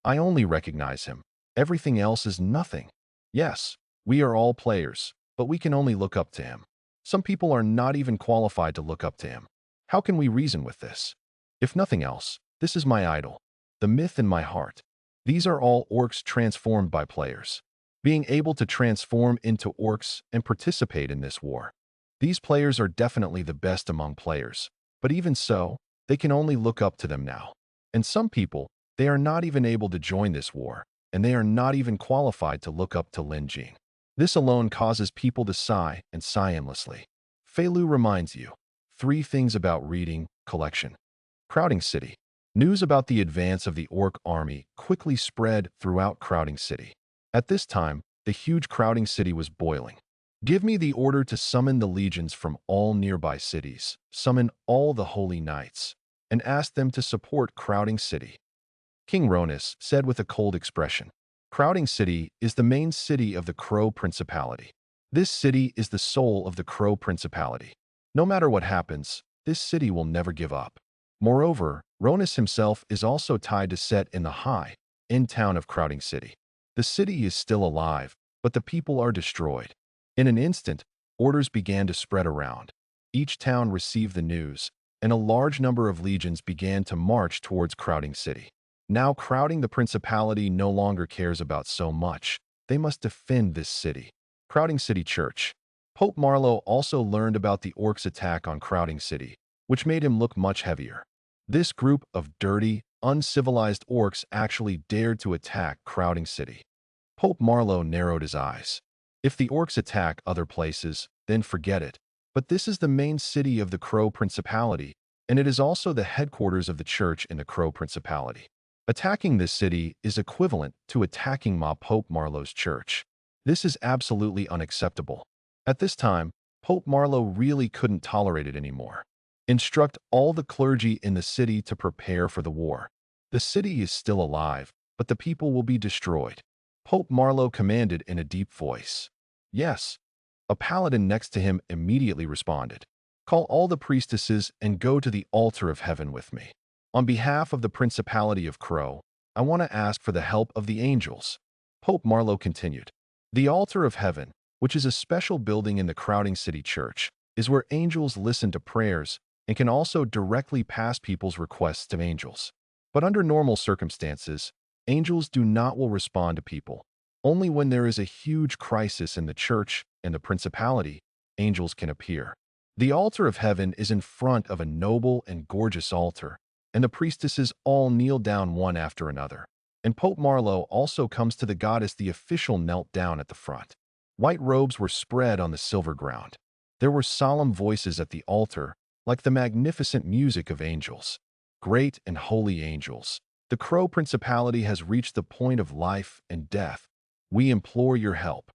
I only recognize him. Everything else is nothing. Yes, we are all players, but we can only look up to him. Some people are not even qualified to look up to him. How can we reason with this? If nothing else, this is my idol, the myth in my heart. These are all orcs transformed by players. Being able to transform into orcs and participate in this war. These players are definitely the best among players, but even so, they can only look up to them now. And some people, they are not even able to join this war, and they are not even qualified to look up to Lin Jin. This alone causes people to sigh and sigh endlessly. Feilu reminds you, 3 things about reading, collection. Crowding City. News about the advance of the orc army quickly spread throughout Crowding City. At this time, the huge Crowding City was boiling. Give me the order to summon the legions from all nearby cities, summon all the holy knights, and ask them to support Crowding City. King Ronus said with a cold expression. Crowding City is the main city of the Crow Principality. This city is the soul of the Crow Principality. No matter what happens, this city will never give up. Moreover, Ronus himself is also tied to Set in the high-end town of Crowding City. The city is still alive, but the people are destroyed. In an instant, orders began to spread around. Each town received the news, and a large number of legions began to march towards Crowding City. Now Crowding the Principality no longer cares about so much. They must defend this city. Crowding City Church. Pope Marlow also learned about the orcs' attack on Crowding City, which made him look much heavier. This group of dirty, uncivilized orcs actually dared to attack Crowding City. Pope Marlow narrowed his eyes. If the orcs attack other places, then forget it. But this is the main city of the Crow Principality, and it is also the headquarters of the church in the Crow Principality. Attacking this city is equivalent to attacking Pope Marlow's church. This is absolutely unacceptable. At this time, Pope Marlow really couldn't tolerate it anymore. Instruct all the clergy in the city to prepare for the war. The city is still alive, but the people will be destroyed. Pope Marlow commanded in a deep voice. Yes. A paladin next to him immediately responded. Call all the priestesses and go to the altar of heaven with me. On behalf of the Principality of Crow, I want to ask for the help of the angels. Pope Marlow continued. The altar of heaven, which is a special building in the Crowding City Church, is where angels listen to prayers and can also directly pass people's requests to angels. But under normal circumstances, angels do not will respond to people. Only when there is a huge crisis in the church and the principality, angels can appear. The altar of heaven is in front of a noble and gorgeous altar, and the priestesses all kneel down one after another. And Pope Marlow also comes to the goddess. The official knelt down at the front. White robes were spread on the silver ground. There were solemn voices at the altar, like the magnificent music of angels. Great and holy angels, the Crow Principality has reached the point of life and death. We implore your help.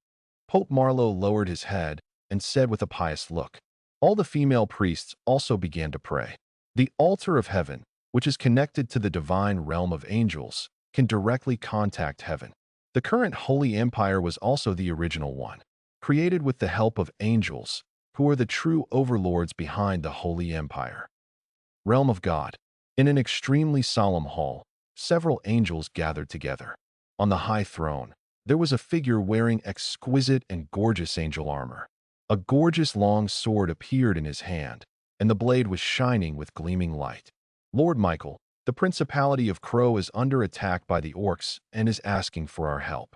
Pope Marlow lowered his head and said with a pious look. All the female priests also began to pray. The altar of heaven, which is connected to the divine realm of angels, can directly contact heaven. The current Holy Empire was also the original one, created with the help of angels, who are the true overlords behind the Holy Empire. Realm of God. In an extremely solemn hall, several angels gathered together. On the high throne, there was a figure wearing exquisite and gorgeous angel armor. A gorgeous long sword appeared in his hand, and the blade was shining with gleaming light. Lord Michael, the Principality of Crow is under attack by the orcs and is asking for our help.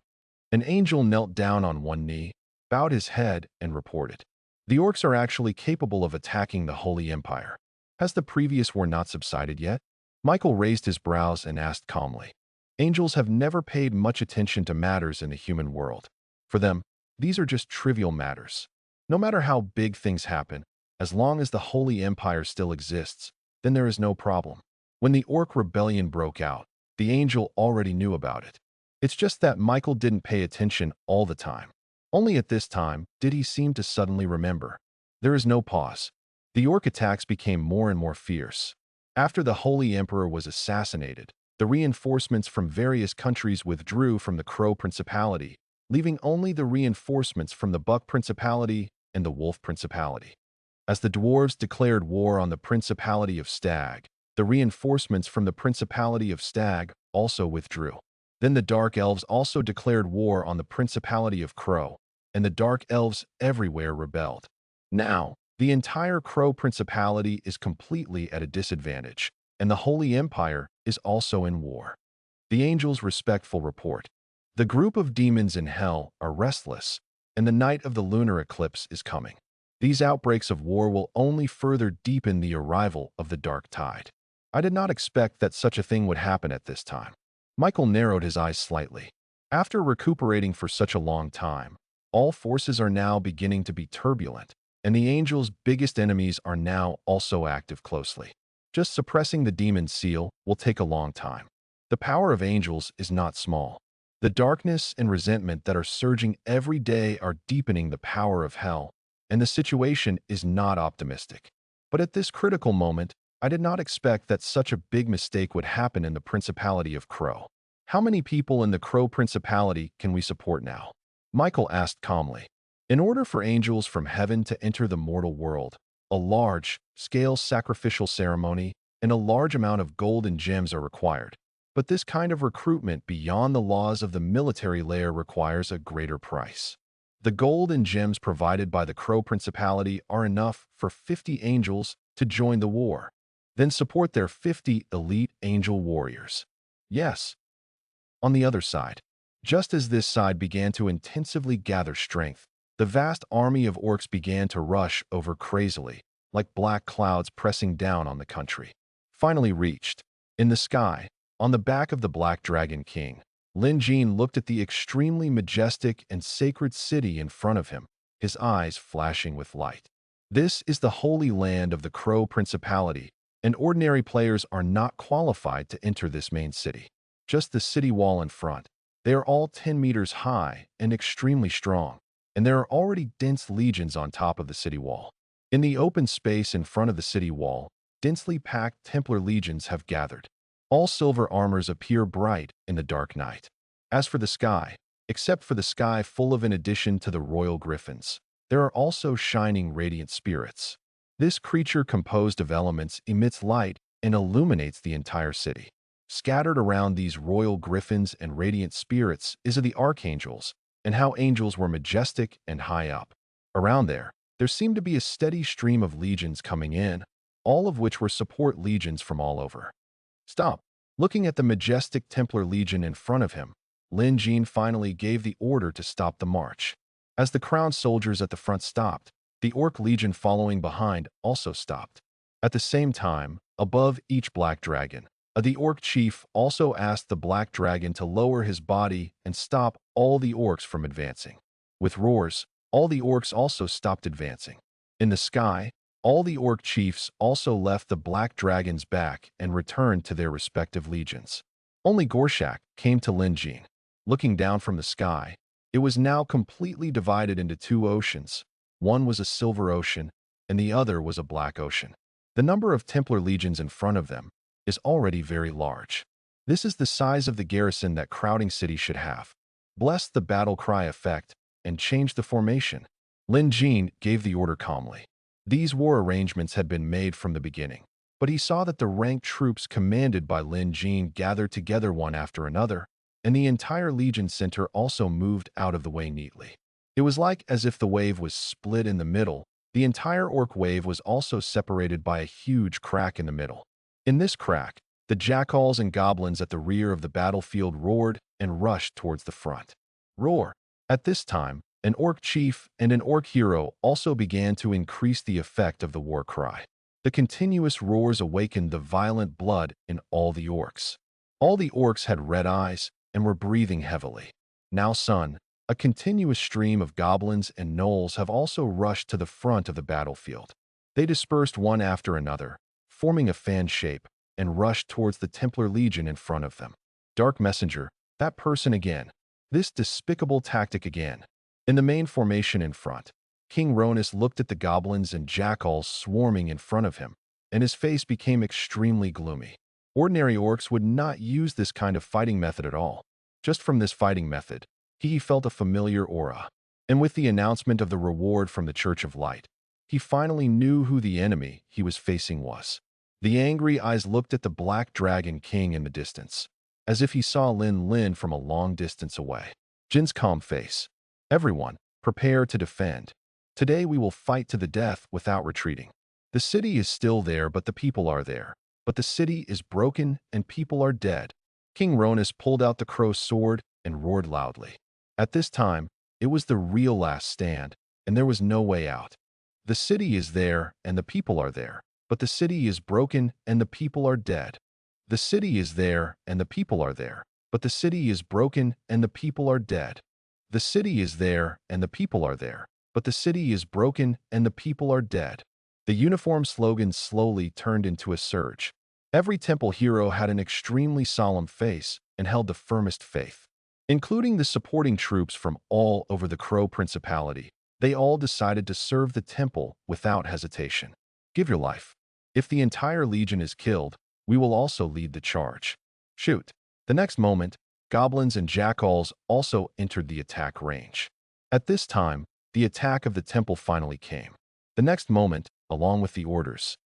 An angel knelt down on one knee, bowed his head, and reported. The orcs are actually capable of attacking the Holy Empire. Has the previous war not subsided yet? Michael raised his brows and asked calmly. Angels have never paid much attention to matters in the human world. For them, these are just trivial matters. No matter how big things happen, as long as the Holy Empire still exists, then there is no problem. When the Orc Rebellion broke out, the angel already knew about it. It's just that Michael didn't pay attention all the time. Only at this time did he seem to suddenly remember. There is no pause. The Orc attacks became more and more fierce. After the Holy Emperor was assassinated, the reinforcements from various countries withdrew from the Crow Principality, leaving only the reinforcements from the Buck Principality and the Wolf Principality. As the dwarves declared war on the Principality of Stag, the reinforcements from the Principality of Stag also withdrew. Then the Dark Elves also declared war on the Principality of Crow, and the Dark Elves everywhere rebelled. Now, the entire Crow Principality is completely at a disadvantage, and the Holy Empire is also in war. The Angel's respectful report. The group of demons in hell are restless, and the night of the lunar eclipse is coming. These outbreaks of war will only further deepen the arrival of the dark tide. I did not expect that such a thing would happen at this time. Michael narrowed his eyes slightly. After recuperating for such a long time, all forces are now beginning to be turbulent, and the angel's biggest enemies are now also active closely. Just suppressing the demon seal will take a long time. The power of angels is not small. The darkness and resentment that are surging every day are deepening the power of hell, and the situation is not optimistic. But at this critical moment, I did not expect that such a big mistake would happen in the Principality of Crow. How many people in the Crow Principality can we support now? Michael asked calmly. In order for angels from heaven to enter the mortal world, a large-scale sacrificial ceremony and a large amount of gold and gems are required. But this kind of recruitment beyond the laws of the military layer requires a greater price. The gold and gems provided by the Crow Principality are enough for 50 angels to join the war, then support their 50 elite angel warriors. Yes. On the other side, just as this side began to intensively gather strength, the vast army of orcs began to rush over crazily, like black clouds pressing down on the country. Finally reached. In the sky, on the back of the Black Dragon King, Lin Jin looked at the extremely majestic and sacred city in front of him, his eyes flashing with light. This is the holy land of the Crow Principality, and ordinary players are not qualified to enter this main city. Just the city wall in front. They are all 10 meters high and extremely strong, and there are already dense legions on top of the city wall. In the open space in front of the city wall, densely packed Templar legions have gathered. All silver armors appear bright in the dark night. As for the sky, except for the sky full of in addition to the royal griffins, there are also shining radiant spirits. This creature composed of elements emits light and illuminates the entire city. Scattered around these royal griffins and radiant spirits is of the archangels, and how angels were majestic and high up. Around there seemed to be a steady stream of legions coming in, all of which were support legions from all over. Stop. Looking at the majestic Templar legion in front of him, Lin Jin finally gave the order to stop the march. As the crowned soldiers at the front stopped, the orc legion following behind also stopped. At the same time, above each black dragon, the orc chief also asked the black dragon to lower his body and stop all the orcs from advancing. With roars, all the orcs also stopped advancing. In the sky, all the orc chiefs also left the black dragon's back and returned to their respective legions. Only Gorshak came to Lin Jin. Looking down from the sky, it was now completely divided into two oceans. One was a silver ocean, and the other was a black ocean. The number of Templar legions in front of them is already very large. This is the size of the garrison that crowding city should have. Bless the battle cry effect and change the formation. Lin Jin gave the order calmly. These war arrangements had been made from the beginning, but he saw that the ranked troops commanded by Lin Jin gathered together one after another, and the entire legion center also moved out of the way neatly. It was like as if the wave was split in the middle. The entire orc wave was also separated by a huge crack in the middle. In this crack, the jackals and goblins at the rear of the battlefield roared and rushed towards the front. Roar! At this time, an orc chief and an orc hero also began to increase the effect of the war cry. The continuous roars awakened the violent blood in all the orcs. All the orcs had red eyes and were breathing heavily. Now, son, a continuous stream of goblins and gnolls have also rushed to the front of the battlefield. They dispersed one after another, forming a fan shape, and rushed towards the Templar Legion in front of them. Dark Messenger, that person again. This despicable tactic again. In the main formation in front, King Ronus looked at the goblins and jackals swarming in front of him, and his face became extremely gloomy. Ordinary orcs would not use this kind of fighting method at all. Just from this fighting method, he felt a familiar aura. And with the announcement of the reward from the Church of Light, he finally knew who the enemy he was facing was. The angry eyes looked at the Black Dragon King in the distance, as if he saw Lin from a long distance away. Jin's calm face. Everyone, prepare to defend. Today we will fight to the death without retreating. The city is still there, but the people are there. But the city is broken and people are dead. King Ronus pulled out the crow's sword and roared loudly. At this time, it was the real last stand, and there was no way out. The city is there and the people are there, but the city is broken and the people are dead. The city is there and the people are there, but the city is broken and the people are dead. The city is there and the people are there, but the city is broken and the people are dead. The uniform slogan slowly turned into a surge. Every temple hero had an extremely solemn face and held the firmest faith. including the supporting troops from all over the Crow Principality. They all decided to serve the temple without hesitation. Give your life. If the entire legion is killed, we will also lead the charge. Shoot. The next moment, goblins and jackals also entered the attack range. At this time, the attack of the temple finally came. The next moment, along with the orders,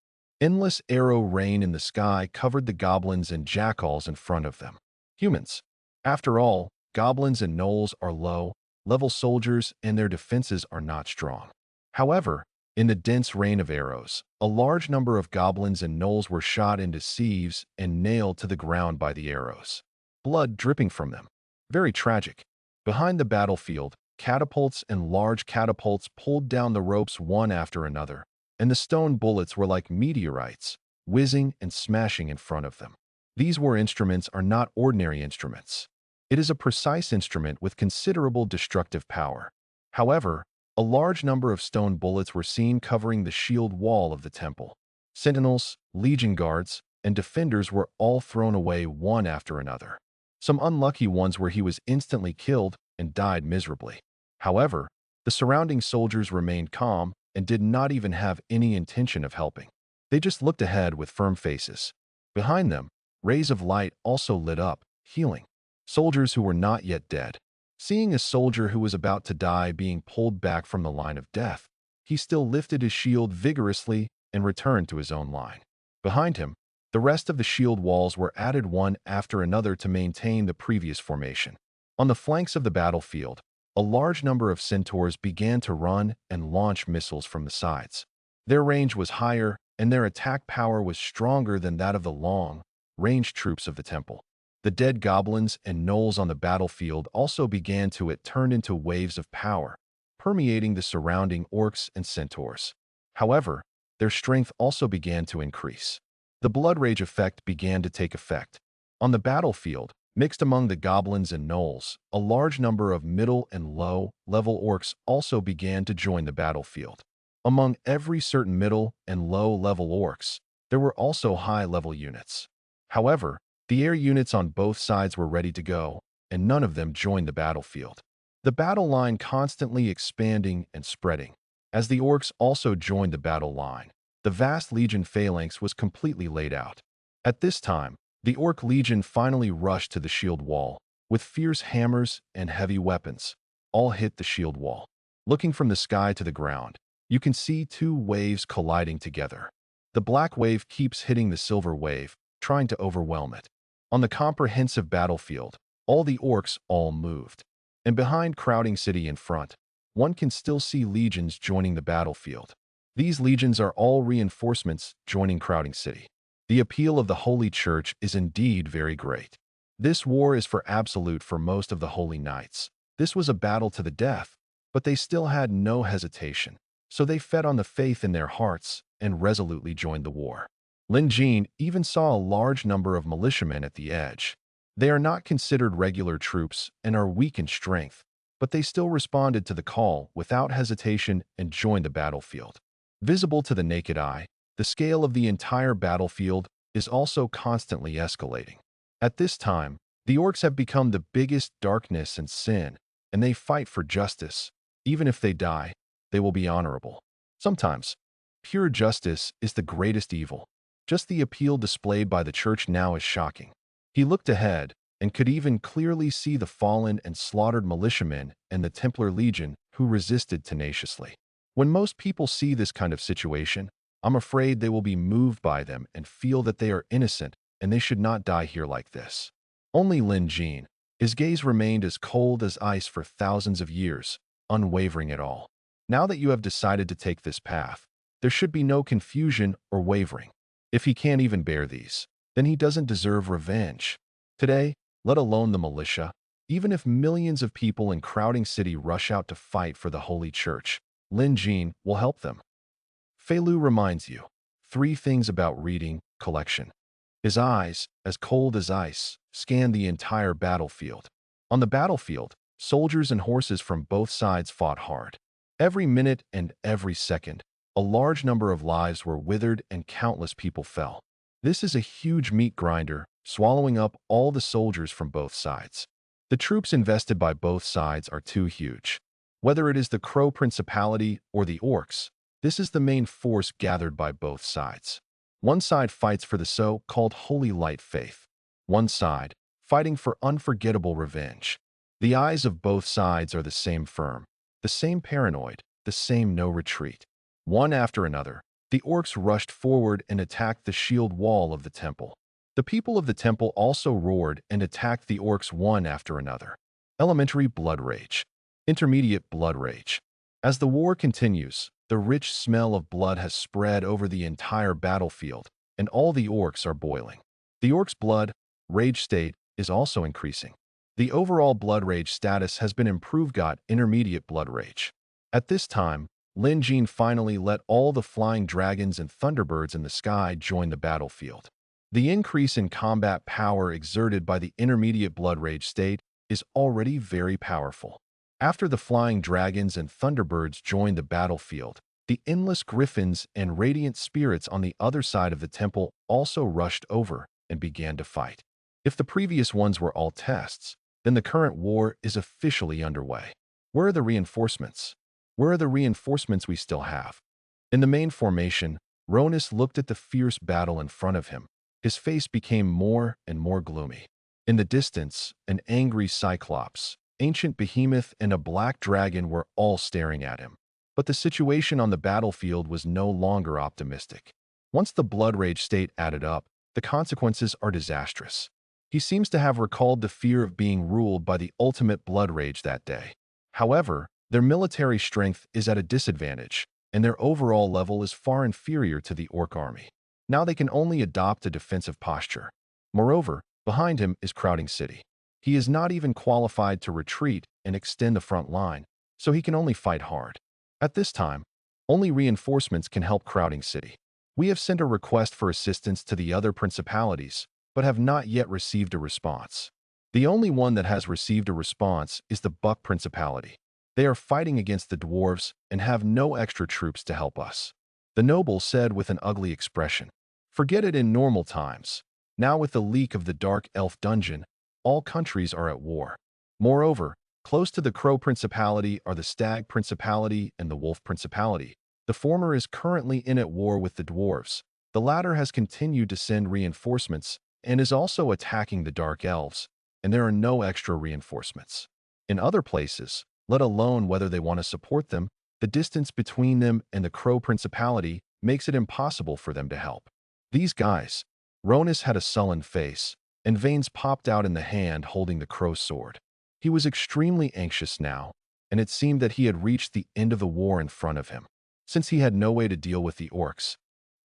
endless arrow rain in the sky covered the goblins and jackals in front of them. Humans. After all, goblins and gnolls are low-level soldiers and their defenses are not strong. However, in the dense rain of arrows, a large number of goblins and gnolls were shot into sieves and nailed to the ground by the arrows, blood dripping from them. Very tragic. Behind the battlefield, catapults and large catapults pulled down the ropes one after another, and the stone bullets were like meteorites, whizzing and smashing in front of them. These war instruments are not ordinary instruments. It is a precise instrument with considerable destructive power. However, a large number of stone bullets were seen covering the shield wall of the temple. Sentinels, legion guards, and defenders were all thrown away one after another. Some unlucky ones where he was instantly killed and died miserably. However, the surrounding soldiers remained calm and did not even have any intention of helping. They just looked ahead with firm faces. Behind them, rays of light also lit up, healing soldiers who were not yet dead. Seeing a soldier who was about to die being pulled back from the line of death, he still lifted his shield vigorously and returned to his own line. Behind him, the rest of the shield walls were added one after another to maintain the previous formation. On the flanks of the battlefield, a large number of centaurs began to run and launch missiles from the sides. Their range was higher, and their attack power was stronger than that of the long-range troops of the temple. The dead goblins and gnolls on the battlefield also began to turn into waves of power, permeating the surrounding orcs and centaurs. However, their strength also began to increase. The blood rage effect began to take effect. On the battlefield, mixed among the goblins and gnolls, a large number of middle and low-level orcs also began to join the battlefield. Among every certain middle and low-level orcs, there were also high-level units. However, the air units on both sides were ready to go, and none of them joined the battlefield. The battle line constantly expanding and spreading. As the orcs also joined the battle line, the vast legion phalanx was completely laid out. At this time, the orc legion finally rushed to the shield wall, with fierce hammers and heavy weapons. All hit the shield wall. Looking from the sky to the ground, you can see two waves colliding together. The black wave keeps hitting the silver wave, trying to overwhelm it. On the comprehensive battlefield, all the orcs all moved. And behind Crowding City in front, one can still see legions joining the battlefield. These legions are all reinforcements joining Crowding City. The appeal of the Holy Church is indeed very great. This war is for absolute for most of the Holy Knights. This was a battle to the death, but they still had no hesitation. So they fed on the faith in their hearts and resolutely joined the war. Lin Jin even saw a large number of militiamen at the edge. They are not considered regular troops and are weak in strength, but they still responded to the call without hesitation and joined the battlefield. Visible to the naked eye, the scale of the entire battlefield is also constantly escalating. At this time, the orcs have become the biggest darkness and sin, and they fight for justice. Even if they die, they will be honorable. Sometimes, pure justice is the greatest evil. Just the appeal displayed by the church now is shocking. He looked ahead and could even clearly see the fallen and slaughtered militiamen and the Templar Legion who resisted tenaciously. When most people see this kind of situation, I'm afraid they will be moved by them and feel that they are innocent and they should not die here like this. Only Lin Jin, his gaze remained as cold as ice for thousands of years, unwavering at all. Now that you have decided to take this path, there should be no confusion or wavering. If he can't even bear these, then he doesn't deserve revenge. Today, let alone the militia, even if millions of people in Crowding City rush out to fight for the Holy Church, Lin Jin will help them. Fei Lu reminds you 3 things about reading collection. His eyes, as cold as ice, scanned the entire battlefield. On the battlefield, soldiers and horses from both sides fought hard. Every minute and every second, a large number of lives were withered and countless people fell. This is a huge meat grinder, swallowing up all the soldiers from both sides. The troops invested by both sides are too huge. Whether it is the Crow Principality or the Orcs, this is the main force gathered by both sides. One side fights for the so-called Holy Light Faith. One side, fighting for unforgettable revenge. The eyes of both sides are the same firm, the same paranoid, the same no retreat. One after another, the Orcs rushed forward and attacked the shield wall of the temple. The people of the temple also roared and attacked the Orcs one after another. Elementary blood rage. Intermediate blood rage. As the war continues, the rich smell of blood has spread over the entire battlefield, and all the Orcs are boiling. The Orcs' blood rage state is also increasing. The overall blood rage status has been improved. Got intermediate blood rage. At this time, Lin Jin finally let all the flying dragons and thunderbirds in the sky join the battlefield. The increase in combat power exerted by the intermediate blood rage state is already very powerful. After the flying dragons and thunderbirds joined the battlefield, the endless griffins and radiant spirits on the other side of the temple also rushed over and began to fight. If the previous ones were all tests, then the current war is officially underway. Where are the reinforcements? Where are the reinforcements we still have? In the main formation, Ronus looked at the fierce battle in front of him. His face became more and more gloomy. In the distance, an angry Cyclops, ancient behemoth, and a black dragon were all staring at him. But the situation on the battlefield was no longer optimistic. Once the blood rage state added up, the consequences are disastrous. He seems to have recalled the fear of being ruled by the ultimate blood rage that day. However, their military strength is at a disadvantage, and their overall level is far inferior to the Orc army. Now they can only adopt a defensive posture. Moreover, behind him is Crowding City. He is not even qualified to retreat and extend the front line, so he can only fight hard. At this time, only reinforcements can help Crowding City. We have sent a request for assistance to the other principalities, but have not yet received a response. The only one that has received a response is the Buck Principality. They are fighting against the dwarves and have no extra troops to help us. The noble said with an ugly expression. Forget it in normal times. Now with the leak of the Dark Elf dungeon, all countries are at war. Moreover, close to the Crow Principality are the Stag Principality and the Wolf Principality. The former is currently at war with the dwarves. The latter has continued to send reinforcements and is also attacking the Dark Elves, and there are no extra reinforcements. In other places, let alone whether they want to support them, the distance between them and the Crow Principality makes it impossible for them to help. These guys. Ronus had a sullen face, and veins popped out in the hand holding the crow's sword. He was extremely anxious now, and it seemed that he had reached the end of the war in front of him. Since he had no way to deal with the Orcs,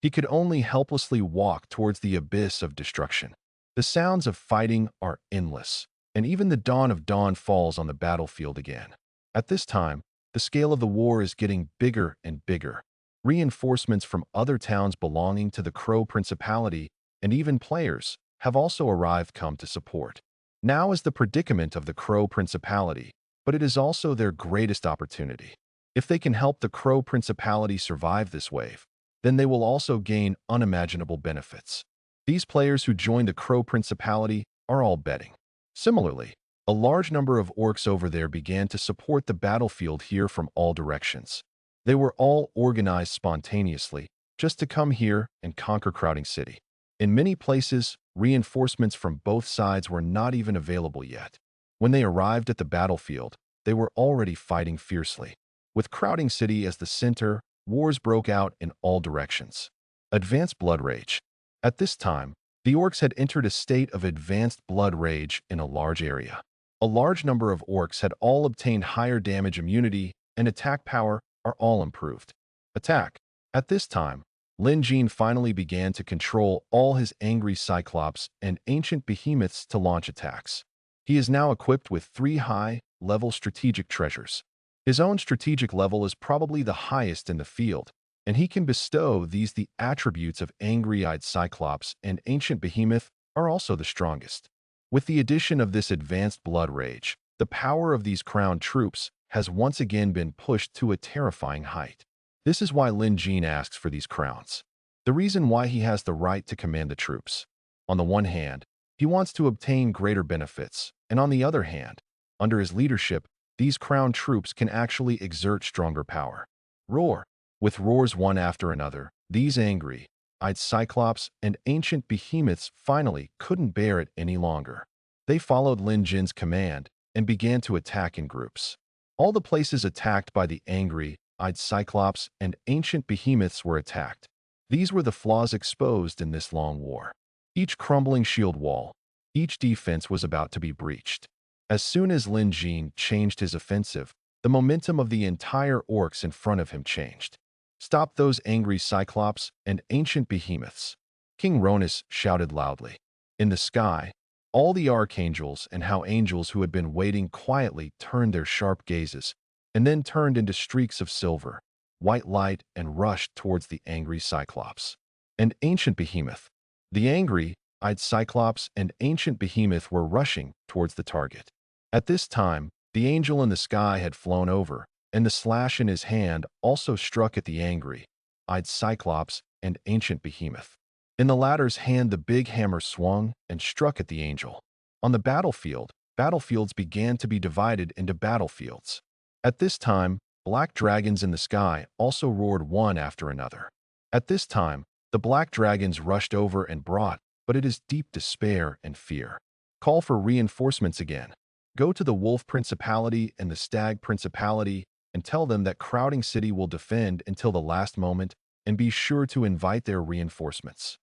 he could only helplessly walk towards the abyss of destruction. The sounds of fighting are endless, and even the dawn of dawn falls on the battlefield again. At this time, the scale of the war is getting bigger and bigger. Reinforcements from other towns belonging to the Crow Principality and even players have also arrived come to support. Now is the predicament of the Crow Principality, but it is also their greatest opportunity. If they can help the Crow Principality survive this wave, then they will also gain unimaginable benefits. These players who joined the Crow Principality are all betting. Similarly, a large number of Orcs over there began to support the battlefield here from all directions. They were all organized spontaneously, just to come here and conquer Crowding City. In many places, reinforcements from both sides were not even available yet. When they arrived at the battlefield, they were already fighting fiercely. With Crowding City as the center, wars broke out in all directions. Advanced blood rage. At this time, the Orcs had entered a state of advanced blood rage in a large area. A large number of Orcs had all obtained higher damage immunity and attack power are all improved. Attack. At this time, Lin Jin finally began to control all his angry Cyclops and ancient behemoths to launch attacks. He is now equipped with 3 high-level strategic treasures. His own strategic level is probably the highest in the field, and he can bestow these. The attributes of angry-eyed Cyclops and ancient behemoth are also the strongest. With the addition of this advanced blood rage, the power of these crowned troops has once again been pushed to a terrifying height. This is why Lin Jin asks for these crowns. The reason why he has the right to command the troops. On the one hand, he wants to obtain greater benefits, And on the other hand, under his leadership, these crown troops can actually exert stronger power. Roar. With roars one after another, these angry-eyed cyclops and ancient behemoths finally couldn't bear it any longer. They followed Lin Jin's command and began to attack in groups. All the places attacked by the angry-eyed cyclops and ancient behemoths were attacked. These were the flaws exposed in this long war. Each crumbling shield wall, each defense was about to be breached. As soon as Lin Jin changed his offensive, the momentum of the entire orcs in front of him changed. Stop those angry cyclops and ancient behemoths. King Ronus shouted loudly. In the sky, all the archangels and how angels who had been waiting quietly turned their sharp gazes, and then turned into streaks of silver, white light and rushed towards the angry cyclops and ancient behemoth. The angry-eyed cyclops and ancient behemoth were rushing towards the target. At this time, the angel in the sky had flown over, and the slash in his hand also struck at the angry-eyed cyclops and ancient behemoth. In the latter's hand the big hammer swung and struck at the angel. On the battlefield, battlefields began to be divided into battlefields. At this time, black dragons in the sky also roared one after another. At this time, the black dragons rushed over and brought, but it is deep despair and fear. Call for reinforcements again. Go to the Wolf Principality and the Stag Principality and tell them that Crowding City will defend until the last moment, and be sure to invite their reinforcements.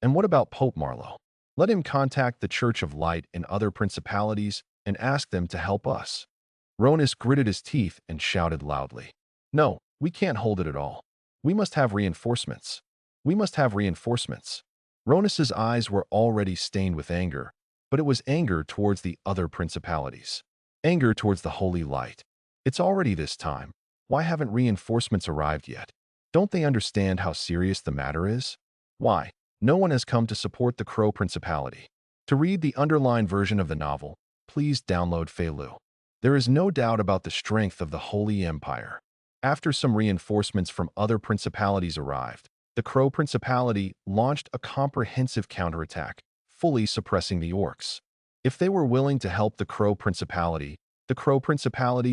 And what about Pope Marlow? Let him contact the Church of Light and other principalities and ask them to help us. Ronus gritted his teeth and shouted loudly. No, we can't hold it at all. We must have reinforcements. We must have reinforcements. Ronus's eyes were already stained with anger, but it was anger towards the other principalities. Anger towards the Holy Light. It's already this time. Why haven't reinforcements arrived yet? Don't they understand how serious the matter is? Why? No one has come to support the Crow Principality. To read the underlined version of the novel, please download Feilu. There is no doubt about the strength of the Holy Empire. After some reinforcements from other principalities arrived, the Crow Principality launched a comprehensive counterattack, fully suppressing the orcs. If they were willing to help the Crow Principality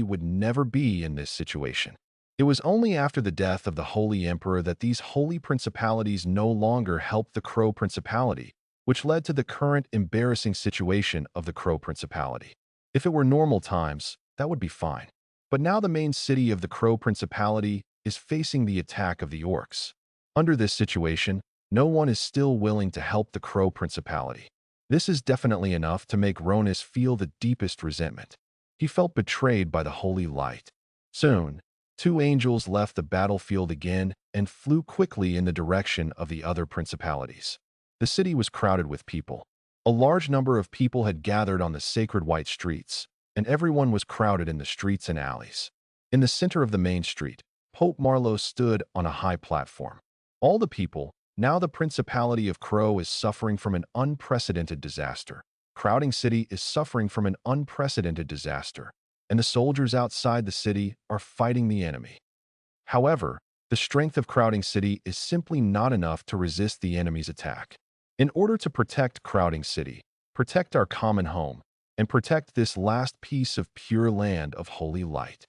would never be in this situation. It was only after the death of the Holy Emperor that these holy principalities no longer helped the Crow Principality, which led to the current embarrassing situation of the Crow Principality. If it were normal times, that would be fine. But now the main city of the Crow Principality is facing the attack of the orcs. Under this situation, no one is still willing to help the Crow Principality. This is definitely enough to make Ronus feel the deepest resentment. He felt betrayed by the Holy Light. Soon, two angels left the battlefield again and flew quickly in the direction of the other principalities. The city was crowded with people. A large number of people had gathered on the sacred white streets, and everyone was crowded in the streets and alleys. In the center of the main street, Pope Marlow stood on a high platform. All the people, now the Principality of Crow is suffering from an unprecedented disaster. Crowding City is suffering from an unprecedented disaster, and the soldiers outside the city are fighting the enemy. However, the strength of Crowding City is simply not enough to resist the enemy's attack. In order to protect Crowding City, protect our common home, and protect this last piece of pure land of holy light,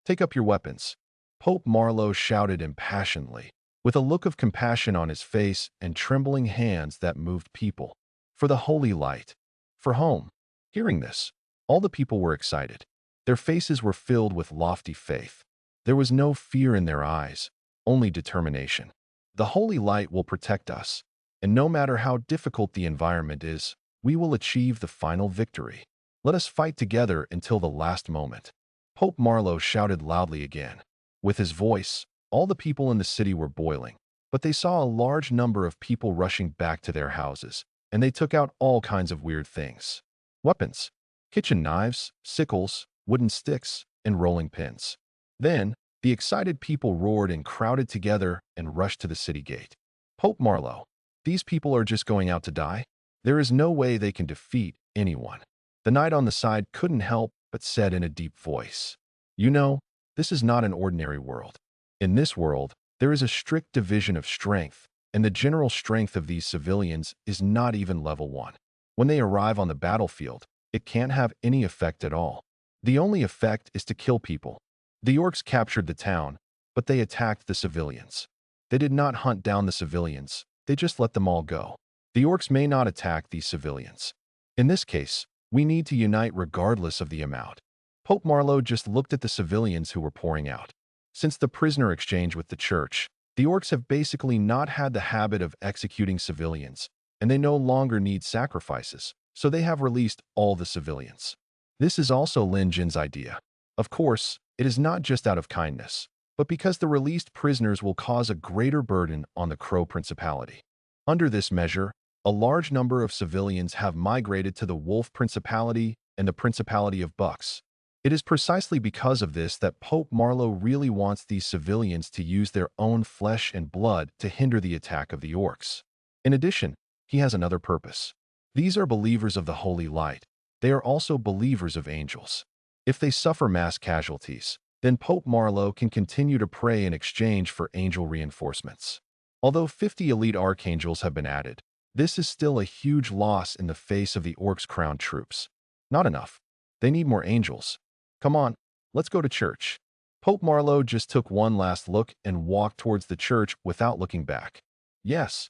take up your weapons. Pope Marlow shouted impassionedly, with a look of compassion on his face and trembling hands that moved people. For the holy light. For home. Hearing this, all the people were excited. Their faces were filled with lofty faith. There was no fear in their eyes, only determination. The holy light will protect us, and no matter how difficult the environment is, we will achieve the final victory. Let us fight together until the last moment. Pope Marlow shouted loudly again. With his voice, all the people in the city were boiling, but they saw a large number of people rushing back to their houses, and they took out all kinds of weird things. Weapons, kitchen knives, sickles, wooden sticks, and rolling pins. Then, the excited people roared and crowded together and rushed to the city gate. Pope Marlow, these people are just going out to die? There is no way they can defeat anyone. The knight on the side couldn't help but said in a deep voice, "You know, this is not an ordinary world. In this world, there is a strict division of strength, and the general strength of these civilians is not even level 1. When they arrive on the battlefield, it can't have any effect at all. The only effect is to kill people. The orcs captured the town, but they attacked the civilians. They did not hunt down the civilians, they just let them all go. The orcs may not attack these civilians. In this case, we need to unite regardless of the amount. Pope Marlowe just looked at the civilians who were pouring out. Since the prisoner exchange with the church, the orcs have basically not had the habit of executing civilians, and they no longer need sacrifices, so they have released all the civilians. This is also Lin Jin's idea. Of course, it is not just out of kindness, but because the released prisoners will cause a greater burden on the Crow Principality. Under this measure, a large number of civilians have migrated to the Wolf Principality and the Principality of Bucks. It is precisely because of this that Pope Marlowe really wants these civilians to use their own flesh and blood to hinder the attack of the orcs. In addition, he has another purpose. These are believers of the Holy Light. They are also believers of angels. If they suffer mass casualties, then Pope Marlowe can continue to pray in exchange for angel reinforcements. Although 50 elite archangels have been added, this is still a huge loss in the face of the orcs' crowned troops. Not enough. They need more angels. Come on, let's go to church. Pope Marlowe just took one last look and walked towards the church without looking back. Yes.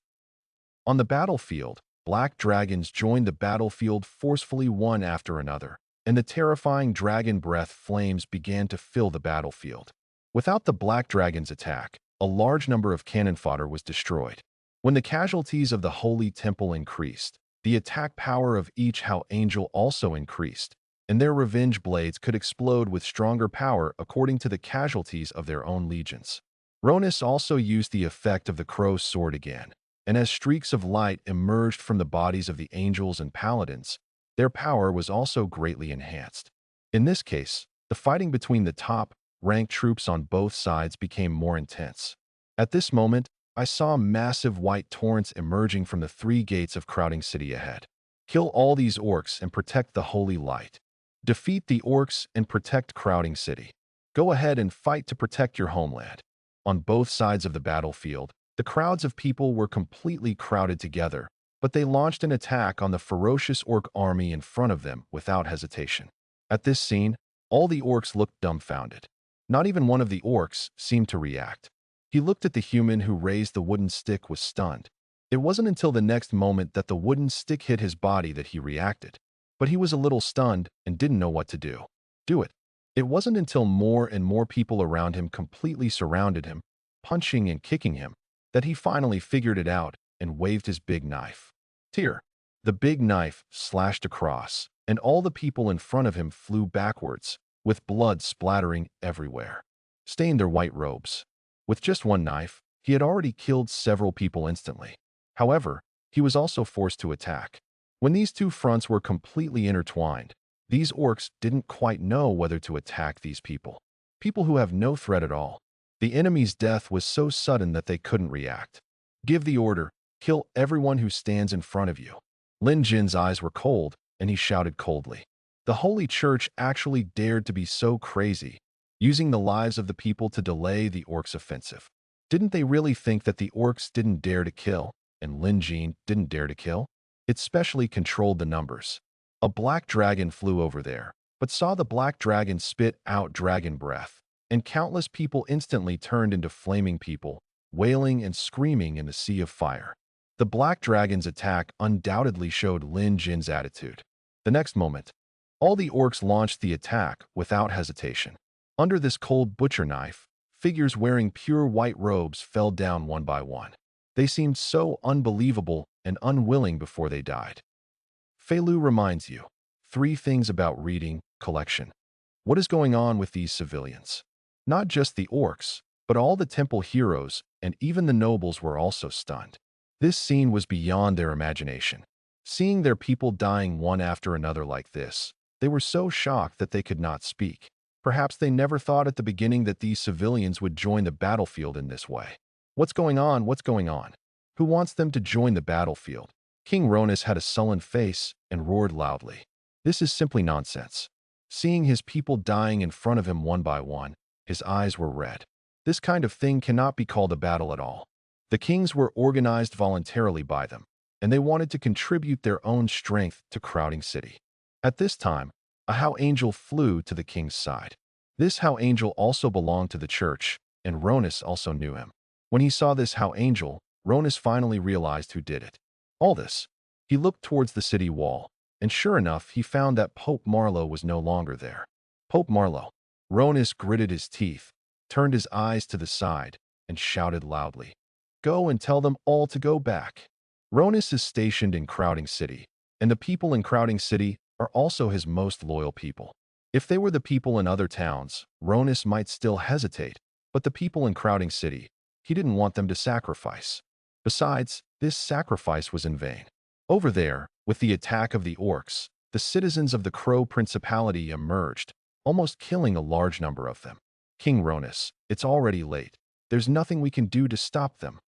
On the battlefield, black dragons joined the battlefield forcefully one after another, and the terrifying dragon breath flames began to fill the battlefield. Without the black dragon's attack, a large number of cannon fodder was destroyed. When the casualties of the Holy Temple increased, the attack power of each Hell Angel also increased, and their revenge blades could explode with stronger power according to the casualties of their own legions. Ronus also used the effect of the crow's sword again, and as streaks of light emerged from the bodies of the angels and paladins, their power was also greatly enhanced. In this case, the fighting between the top-ranked troops on both sides became more intense. At this moment, I saw massive white torrents emerging from the 3 gates of Crowding City ahead. Kill all these orcs and protect the Holy Light. Defeat the orcs and protect Crowding City. Go ahead and fight to protect your homeland. On both sides of the battlefield, the crowds of people were completely crowded together, but they launched an attack on the ferocious orc army in front of them without hesitation. At this scene, all the orcs looked dumbfounded. Not even one of the orcs seemed to react. He looked at the human who raised the wooden stick was stunned. It wasn't until the next moment that the wooden stick hit his body that he reacted. But he was a little stunned and didn't know what to do. It wasn't until more and more people around him completely surrounded him, punching and kicking him, that he finally figured it out and waved his big knife. Tear. The big knife slashed across, and all the people in front of him flew backwards, with blood splattering everywhere, stained their white robes. With just one knife, he had already killed several people instantly. However, he was also forced to attack. When these two fronts were completely intertwined, these orcs didn't quite know whether to attack these people. People who have no threat at all. The enemy's death was so sudden that they couldn't react. Give the order, kill everyone who stands in front of you. Lin Jin's eyes were cold, and he shouted coldly. The Holy Church actually dared to be so crazy, using the lives of the people to delay the orcs' offensive. Didn't they really think that the orcs didn't dare to kill, and Lin Jin didn't dare to kill? It specially controlled the numbers. A black dragon flew over there, but saw the black dragon spit out dragon breath, and countless people instantly turned into flaming people, wailing and screaming in the sea of fire. The black dragon's attack undoubtedly showed Lin Jin's attitude. The next moment, all the orcs launched the attack without hesitation. Under this cold butcher knife, figures wearing pure white robes fell down one by one. They seemed so unbelievable and unwilling before they died. Fei Lu reminds you, 3 things about reading, collection. What is going on with these civilians? Not just the orcs, but all the temple heroes and even the nobles were also stunned. This scene was beyond their imagination. Seeing their people dying one after another like this, they were so shocked that they could not speak. Perhaps they never thought at the beginning that these civilians would join the battlefield in this way. What's going on? What's going on? Who wants them to join the battlefield? King Ronus had a sullen face and roared loudly. This is simply nonsense. Seeing his people dying in front of him one by one, his eyes were red. This kind of thing cannot be called a battle at all. The kings were organized voluntarily by them, and they wanted to contribute their own strength to Crowding City. At this time, a How Angel flew to the king's side. This How Angel also belonged to the church, and Ronus also knew him. When he saw this How Angel, Ronus finally realized who did it. All this. He looked towards the city wall, and sure enough, he found that Pope Marlowe was no longer there. Pope Marlowe. Ronus gritted his teeth, turned his eyes to the side, and shouted loudly, "Go and tell them all to go back." Ronus is stationed in Crowding City, and the people in Crowding City are also his most loyal people. If they were the people in other towns, Ronus might still hesitate, but the people in Crowding City, he didn't want them to sacrifice. Besides, this sacrifice was in vain. Over there, with the attack of the orcs, the citizens of the Crow Principality emerged, almost killing a large number of them. King Ronus, it's already late. There's nothing we can do to stop them.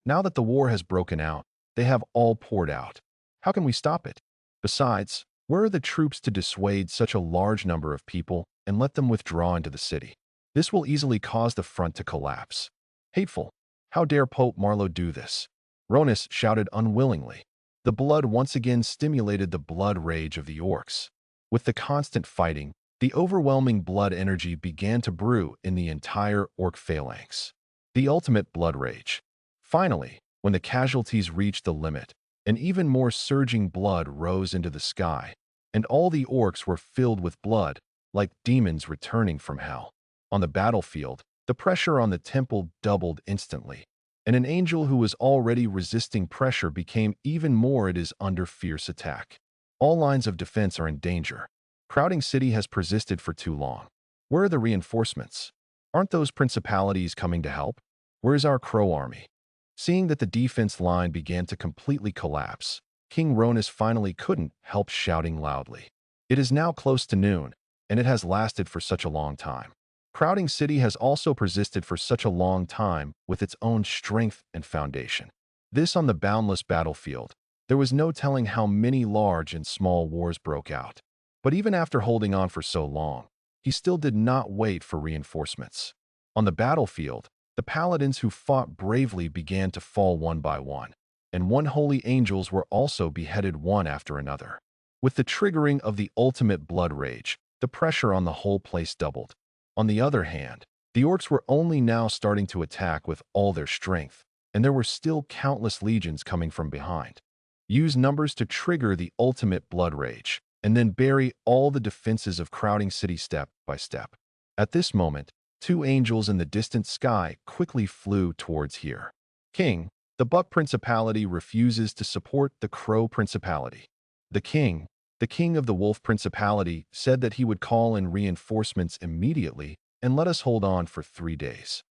Now that the war has broken out, they have all poured out. How can we stop it? Besides, where are the troops to dissuade such a large number of people and let them withdraw into the city? This will easily cause the front to collapse. Hateful. How dare Pope Marlowe do this? Ronus shouted unwillingly. The blood once again stimulated the blood rage of the orcs. With the constant fighting, the overwhelming blood energy began to brew in the entire orc phalanx. The ultimate blood rage. Finally, when the casualties reached the limit, an even more surging blood rose into the sky, and all the orcs were filled with blood, like demons returning from hell. On the battlefield, the pressure on the temple doubled instantly, and an angel who was already resisting pressure became even more it is under fierce attack. All lines of defense are in danger. Crowding City has persisted for too long. Where are the reinforcements? Aren't those principalities coming to help? Where is our Crow army? Seeing that the defense line began to completely collapse, King Ronus finally couldn't help shouting loudly. It is now close to noon, and it has lasted for such a long time. Crowding City has also persisted for such a long time with its own strength and foundation. This on the boundless battlefield, there was no telling how many large and small wars broke out. But even after holding on for so long, he still did not wait for reinforcements. On the battlefield, the paladins who fought bravely began to fall one by one, and unholy angels were also beheaded one after another. With the triggering of the ultimate blood rage, the pressure on the whole place doubled. On the other hand, the orcs were only now starting to attack with all their strength, and there were still countless legions coming from behind. Use numbers to trigger the ultimate blood rage, and then bury all the defenses of Crowding City step by step. At this moment, two angels in the distant sky quickly flew towards here. King, the Buck Principality refuses to support the Crow Principality. The king of the Wolf Principality, said that he would call in reinforcements immediately and let us hold on for 3 days.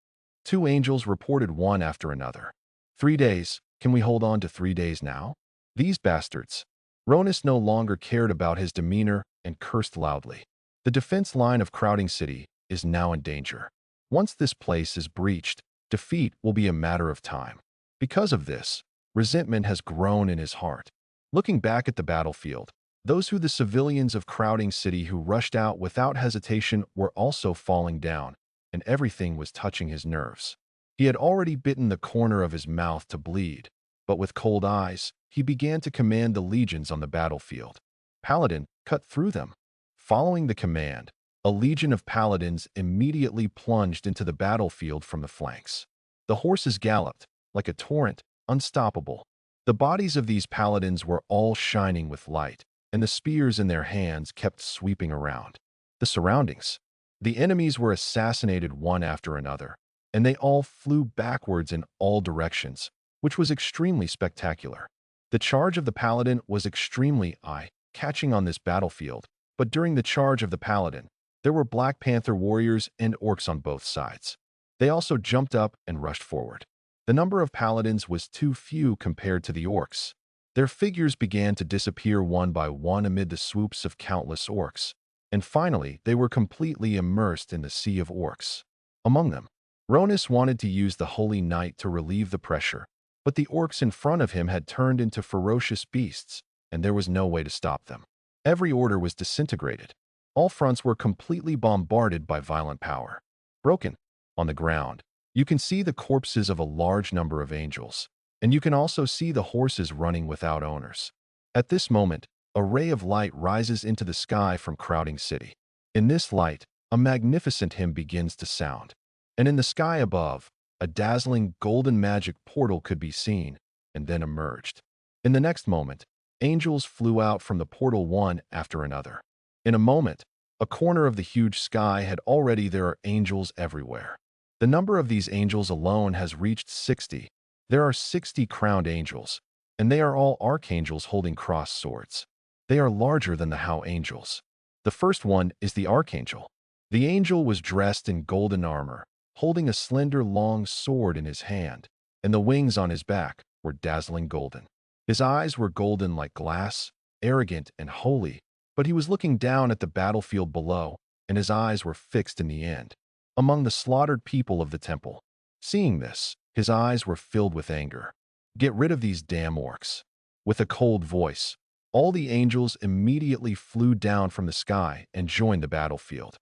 Two angels reported one after another. 3 days? Can we hold on to 3 days now? These bastards. Ronus no longer cared about his demeanor and cursed loudly. The defense line of Crowding City is now in danger. Once this place is breached, defeat will be a matter of time. Because of this, resentment has grown in his heart. Looking back at the battlefield, those the civilians of Crowding City who rushed out without hesitation were also falling down, and everything was touching his nerves. He had already bitten the corner of his mouth to bleed, but with cold eyes, he began to command the legions on the battlefield. Paladin, cut through them. Following the command, a legion of paladins immediately plunged into the battlefield from the flanks. The horses galloped, like a torrent, unstoppable. The bodies of these paladins were all shining with light, and the spears in their hands kept sweeping around. The surroundings. The enemies were assassinated one after another, and they all flew backwards in all directions, which was extremely spectacular. The charge of the paladin was extremely eye-catching on this battlefield, but during the charge of the paladin, there were Black Panther warriors and orcs on both sides. They also jumped up and rushed forward. The number of paladins was too few compared to the orcs. Their figures began to disappear one by one amid the swoops of countless orcs, and finally they were completely immersed in the sea of orcs. Among them, Ronus wanted to use the Holy Knight to relieve the pressure, but the orcs in front of him had turned into ferocious beasts, and there was no way to stop them. Every order was disintegrated. All fronts were completely bombarded by violent power. Broken. On the ground, you can see the corpses of a large number of angels, and you can also see the horses running without owners. At this moment, A ray of light rises into the sky from crowding city. In this light, a magnificent hymn begins to sound. And in the sky above, a dazzling golden magic portal could be seen, and then emerged. In the next moment, angels flew out from the portal one after another. In a moment, a corner of the huge sky had already there are angels everywhere. The number of these angels alone has reached 60. There are 60 crowned angels, and they are all archangels holding crossed swords. They are larger than the How angels. The first one is the archangel. The angel was dressed in golden armor, holding a slender long sword in his hand, and the wings on his back were dazzling golden. His eyes were golden like glass, arrogant and holy, but he was looking down at the battlefield below, and his eyes were fixed in the end, among the slaughtered people of the temple. Seeing this, his eyes were filled with anger. "Get rid of these damn orcs." With a cold voice, all the angels immediately flew down from the sky and joined the battlefield.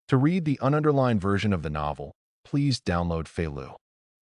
To read the ununderlined version of the novel, please download Feilu.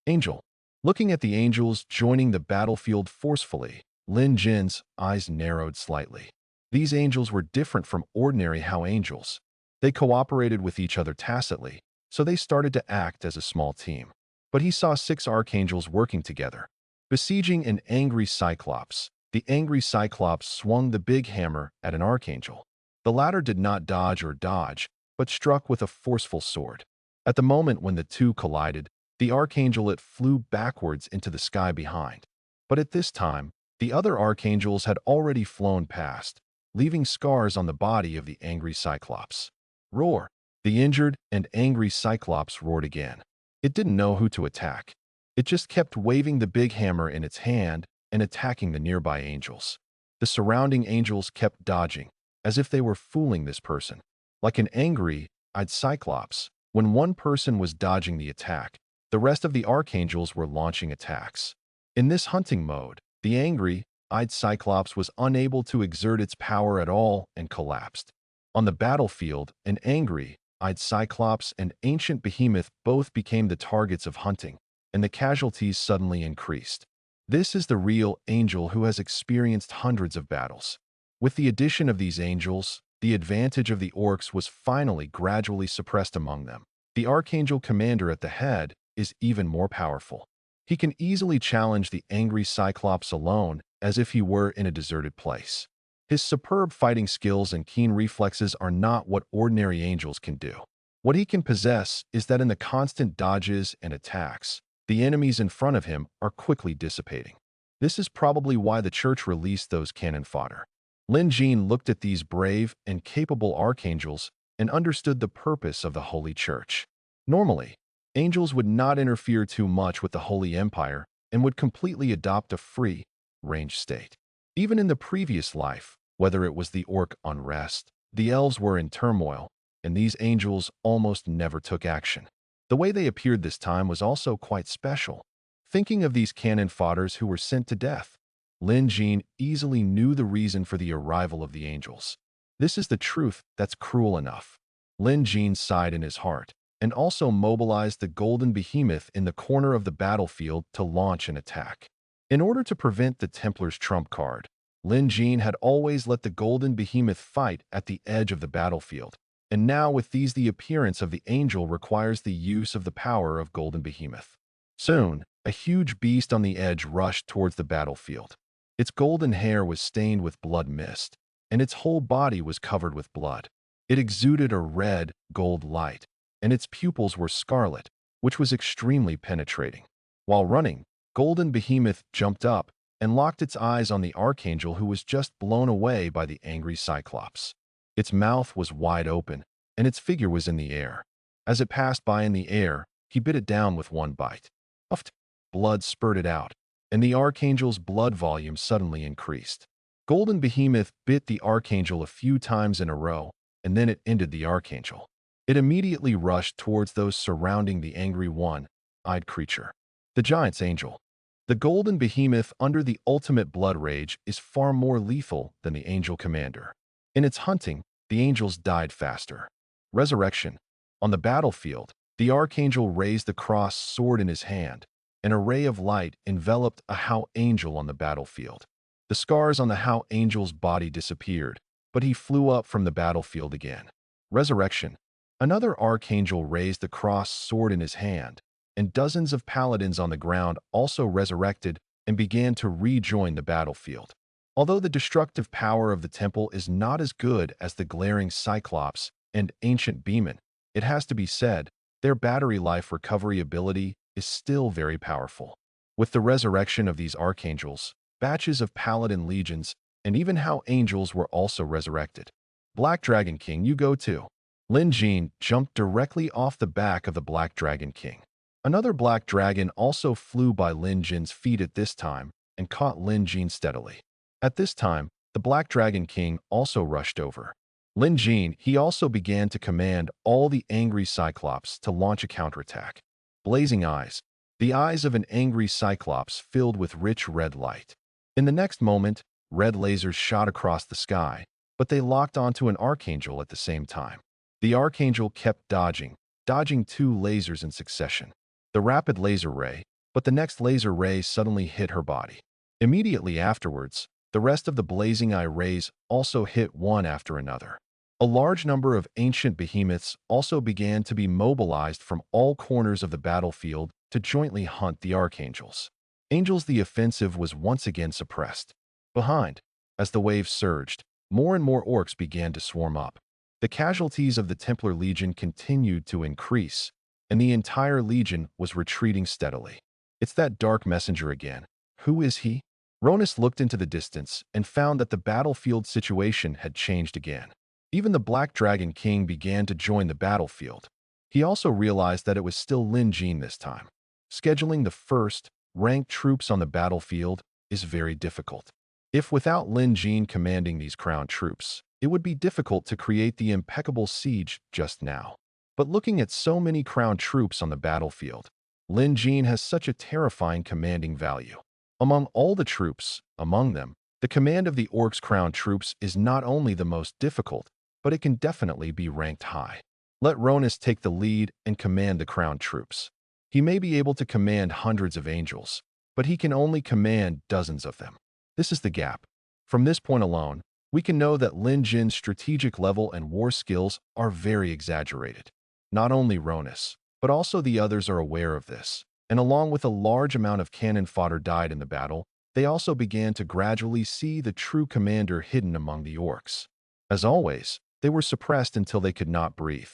Angel. Looking at the angels joining the battlefield forcefully, Lin Jin's eyes narrowed slightly. These angels were different from ordinary How angels. They cooperated with each other tacitly, so they started to act as a small team. But he saw 6 archangels working together, besieging an angry Cyclops. The angry Cyclops swung the big hammer at an archangel. The latter did not dodge or dodge, but struck with a forceful sword. At the moment when the two collided, the archangel flew backwards into the sky behind. But at this time, the other archangels had already flown past, leaving scars on the body of the angry Cyclops. Roar! The injured and angry Cyclops roared again. It didn't know who to attack. It just kept waving the big hammer in its hand and attacking the nearby angels. The surrounding angels kept dodging, as if they were fooling this person. Like an angry-eyed Cyclops, when one person was dodging the attack, the rest of the archangels were launching attacks. In this hunting mode, the angry-eyed Cyclops was unable to exert its power at all and collapsed. On the battlefield, an angry-eyed Cyclops and ancient behemoth both became the targets of hunting, and the casualties suddenly increased. This is the real angel who has experienced hundreds of battles. With the addition of these angels, the advantage of the orcs was finally gradually suppressed among them. The archangel commander at the head is even more powerful. He can easily challenge the angry Cyclops alone, as if he were in a deserted place. His superb fighting skills and keen reflexes are not what ordinary angels can do. What he can possess is that in the constant dodges and attacks, the enemies in front of him are quickly dissipating. This is probably why the church released those cannon fodder. Lin Jin looked at these brave and capable archangels and understood the purpose of the Holy Church. Normally, angels would not interfere too much with the Holy Empire and would completely adopt a free-range state. Even in the previous life, whether it was the orc unrest, the elves were in turmoil, and these angels almost never took action. The way they appeared this time was also quite special. Thinking of these cannon fodders who were sent to death, Lin Jin easily knew the reason for the arrival of the angels. This is the truth that's cruel enough. Lin Jin sighed in his heart, and also mobilized the golden behemoth in the corner of the battlefield to launch an attack. In order to prevent the Templar's trump card, Lin Jin had always let the golden behemoth fight at the edge of the battlefield, and now with these the appearance of the angel requires the use of the power of golden behemoth. Soon, a huge beast on the edge rushed towards the battlefield. Its golden hair was stained with blood mist, and its whole body was covered with blood. It exuded a red, gold light, and its pupils were scarlet, which was extremely penetrating. While running, golden behemoth jumped up and locked its eyes on the archangel who was just blown away by the angry Cyclops. Its mouth was wide open, and its figure was in the air. As it passed by in the air, he bit it down with one bite. Uft! Blood spurted out, and the archangel's blood volume suddenly increased. Golden behemoth bit the archangel a few times in a row, and then it ended the archangel. It immediately rushed towards those surrounding the angry one-eyed creature. The giant's angel. The golden behemoth under the ultimate blood rage is far more lethal than the angel commander. In its hunting, the angels died faster. Resurrection. On the battlefield, the archangel raised the crossed sword in his hand. An array of light enveloped a How angel on the battlefield. The scars on the How Angel's body disappeared, but he flew up from the battlefield again. Resurrection. Another archangel raised the crossed sword in his hand, and dozens of paladins on the ground also resurrected and began to rejoin the battlefield. Although the destructive power of the temple is not as good as the glaring Cyclops and ancient Beeman, it has to be said, their battery life recovery ability is still very powerful. With the resurrection of these archangels, batches of paladin legions and even How angels were also resurrected. Black Dragon King, you go too. Lin Jin jumped directly off the back of the Black Dragon King. Another black dragon also flew by Lin Jin's feet at this time and caught Lin Jin steadily. At this time, the Black Dragon King also rushed over. Lin Jin, he also began to command all the angry Cyclops to launch a counterattack. Blazing eyes. The eyes of an angry Cyclops filled with rich red light. In the next moment, red lasers shot across the sky, but they locked onto an archangel at the same time. The archangel kept dodging two lasers in succession. The rapid laser ray, but the next laser ray suddenly hit her body. Immediately afterwards, the rest of the blazing eye rays also hit one after another. A large number of ancient behemoths also began to be mobilized from all corners of the battlefield to jointly hunt the archangels. Angels, the offensive was once again suppressed. Behind, as the wave surged, more and more orcs began to swarm up. The casualties of the Templar Legion continued to increase, and the entire legion was retreating steadily. It's that dark messenger again. Who is he? Ronus looked into the distance and found that the battlefield situation had changed again. Even the Black Dragon King began to join the battlefield. He also realized that it was still Lin Jin this time. Scheduling the first ranked troops on the battlefield is very difficult. If without Lin Jin commanding these crowned troops, it would be difficult to create the impeccable siege just now. But looking at so many crowned troops on the battlefield, Lin Jin has such a terrifying commanding value. Among all the troops, among them, the command of the Orcs' crowned troops is not only the most difficult, but it can definitely be ranked high. Let Ronus take the lead and command the crowned troops. He may be able to command hundreds of angels, but he can only command dozens of them. This is the gap. From this point alone, we can know that Lin Jin's strategic level and war skills are very exaggerated. Not only Ronus, but also the others are aware of this, and along with a large amount of cannon fodder died in the battle, they also began to gradually see the true commander hidden among the orcs. As always, they were suppressed until they could not breathe.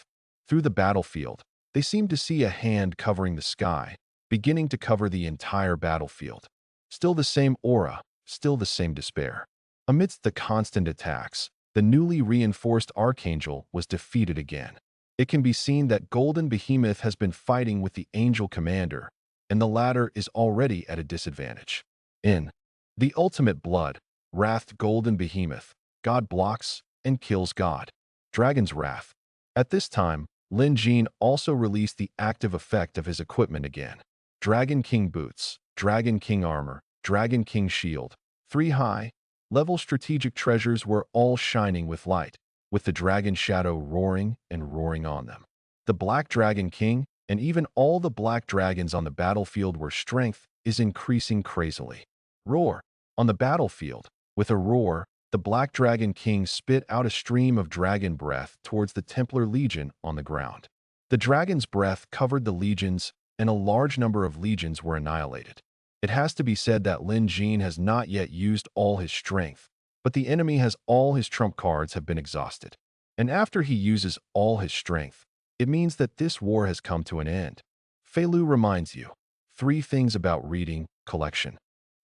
Through the battlefield, they seemed to see a hand covering the sky, beginning to cover the entire battlefield. Still the same aura, still the same despair. Amidst the constant attacks, the newly reinforced Archangel was defeated again. It can be seen that Golden Behemoth has been fighting with the Angel Commander, and the latter is already at a disadvantage. In the ultimate blood, Wrath Golden Behemoth, God blocks and kills God. Dragon's Wrath. At this time, Lin Jin also released the active effect of his equipment again. Dragon King Boots, Dragon King Armor, Dragon King Shield. 3 high-level strategic treasures were all shining with light, with the Dragon Shadow roaring and roaring on them. The Black Dragon King and even all the black dragons on the battlefield where strength is increasing crazily. Roar. On the battlefield, with a roar, the Black Dragon King spit out a stream of dragon breath towards the Templar Legion on the ground. The dragon's breath covered the legions, and a large number of legions were annihilated. It has to be said that Lin Jin has not yet used all his strength, but the enemy has all his trump cards have been exhausted. And after he uses all his strength, it means that this war has come to an end. Fei Lu reminds you. 3 things about reading, collection.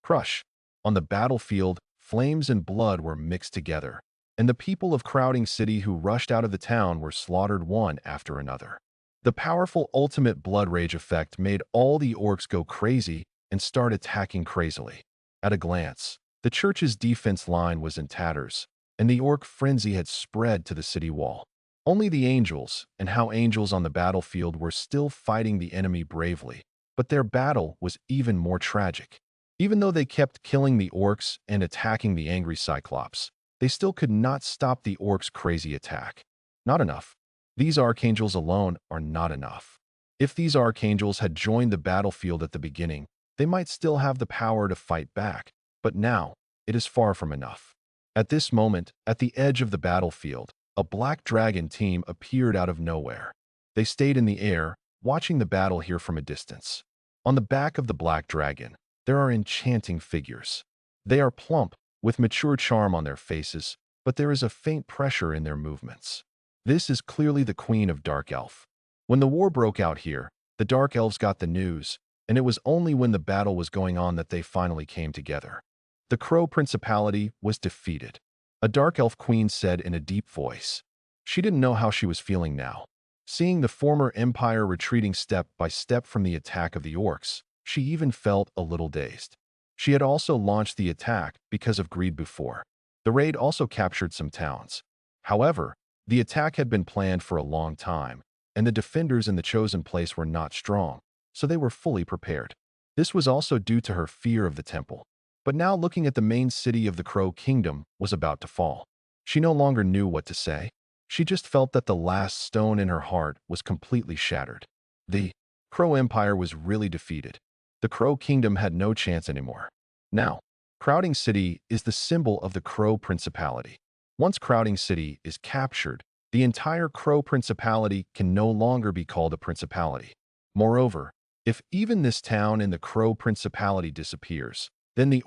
Crush. On the battlefield, flames and blood were mixed together, and the people of Crowding City who rushed out of the town were slaughtered one after another. The powerful ultimate blood rage effect made all the orcs go crazy and start attacking crazily. At a glance, the church's defense line was in tatters, and the orc frenzy had spread to the city wall. Only the angels and How angels on the battlefield were still fighting the enemy bravely, but their battle was even more tragic. Even though they kept killing the orcs and attacking the angry Cyclops, they still could not stop the orcs' crazy attack. Not enough. These archangels alone are not enough. If these archangels had joined the battlefield at the beginning, they might still have the power to fight back, but now, it is far from enough. At this moment, at the edge of the battlefield, a black dragon team appeared out of nowhere. They stayed in the air, watching the battle here from a distance. On the back of the black dragon, there are enchanting figures. They are plump, with mature charm on their faces, but there is a faint pressure in their movements. This is clearly the Queen of Dark Elf. When the war broke out here, the Dark Elves got the news, and it was only when the battle was going on that they finally came together. The Crow Principality was defeated. A Dark Elf Queen said in a deep voice. She didn't know how she was feeling now. Seeing the former empire retreating step by step from the attack of the orcs, she even felt a little dazed. She had also launched the attack because of greed before. The raid also captured some towns. However, the attack had been planned for a long time, and the defenders in the chosen place were not strong, so they were fully prepared. This was also due to her fear of the temple. But now looking at the main city of the Crow Kingdom was about to fall. She no longer knew what to say. She just felt that the last stone in her heart was completely shattered. The Crow Empire was really defeated. The Crow Kingdom had no chance anymore. Now, Crowding City is the symbol of the Crow Principality. Once Crowding City is captured, the entire Crow Principality can no longer be called a principality. Moreover, if even this town in the Crow Principality disappears, then the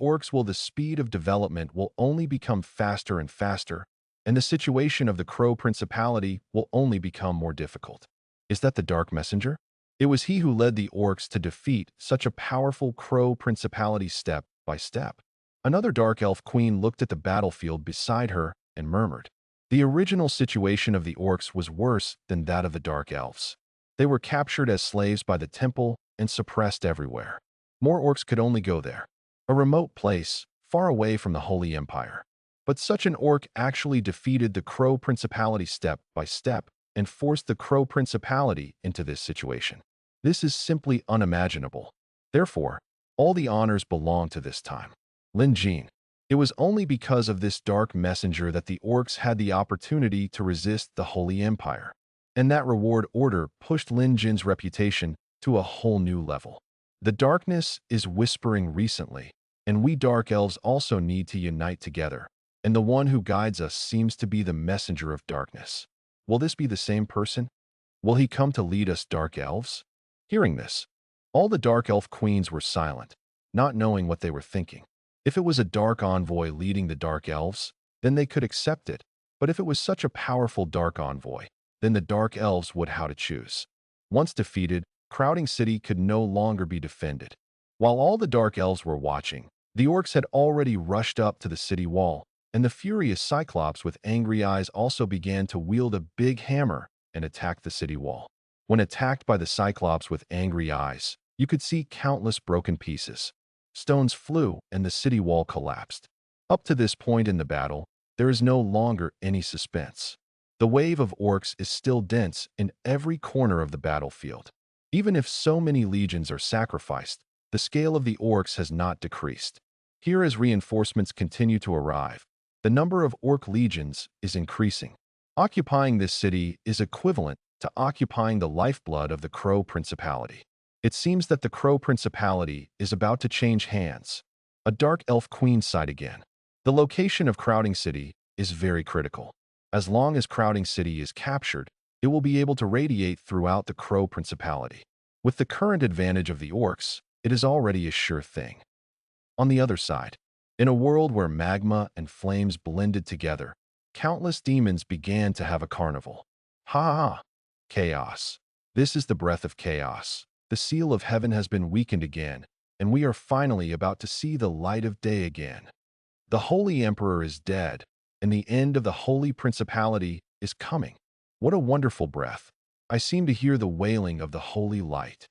speed of development will only become faster and faster, and the situation of the Crow Principality will only become more difficult. Is that the Dark Messenger? It was he who led the orcs to defeat such a powerful Crow Principality step by step. Another Dark Elf Queen looked at the battlefield beside her and murmured. The original situation of the orcs was worse than that of the Dark Elves. They were captured as slaves by the temple and suppressed everywhere. More orcs could only go there. A remote place, far away from the Holy Empire. But such an orc actually defeated the Crow Principality step by step and forced the Crow Principality into this situation. This is simply unimaginable. Therefore, all the honors belong to this time. Lin Jin. It was only because of this dark messenger that the orcs had the opportunity to resist the Holy Empire. And that reward order pushed Lin Jin's reputation to a whole new level. The darkness is whispering recently, and we Dark Elves also need to unite together. And the one who guides us seems to be the messenger of darkness. Will this be the same person? Will he come to lead us Dark Elves? Hearing this, all the Dark Elf Queens were silent, not knowing what they were thinking. If it was a dark envoy leading the Dark Elves, then they could accept it. But if it was such a powerful dark envoy, then the Dark Elves would how to choose. Once defeated, Crowding City could no longer be defended. While all the Dark Elves were watching, the orcs had already rushed up to the city wall, and the furious Cyclops with angry eyes also began to wield a big hammer and attack the city wall. When attacked by the Cyclops with angry eyes, you could see countless broken pieces. Stones flew and the city wall collapsed. Up to this point in the battle, there is no longer any suspense. The wave of orcs is still dense in every corner of the battlefield. Even if so many legions are sacrificed, the scale of the orcs has not decreased. Here as reinforcements continue to arrive, the number of orc legions is increasing. Occupying this city is equivalent to occupying the lifeblood of the Crow Principality. It seems that the Crow Principality is about to change hands. A Dark Elf Queen sighed again. The location of Crowding City is very critical. As long as Crowding City is captured, it will be able to radiate throughout the Crow Principality. With the current advantage of the orcs, it is already a sure thing. On the other side, in a world where magma and flames blended together, countless demons began to have a carnival. Ha ha! Chaos. This is the breath of chaos. The seal of heaven has been weakened again, and we are finally about to see the light of day again. The Holy Emperor is dead, and the end of the Holy Principality is coming. What a wonderful breath. I seem to hear the wailing of the holy light.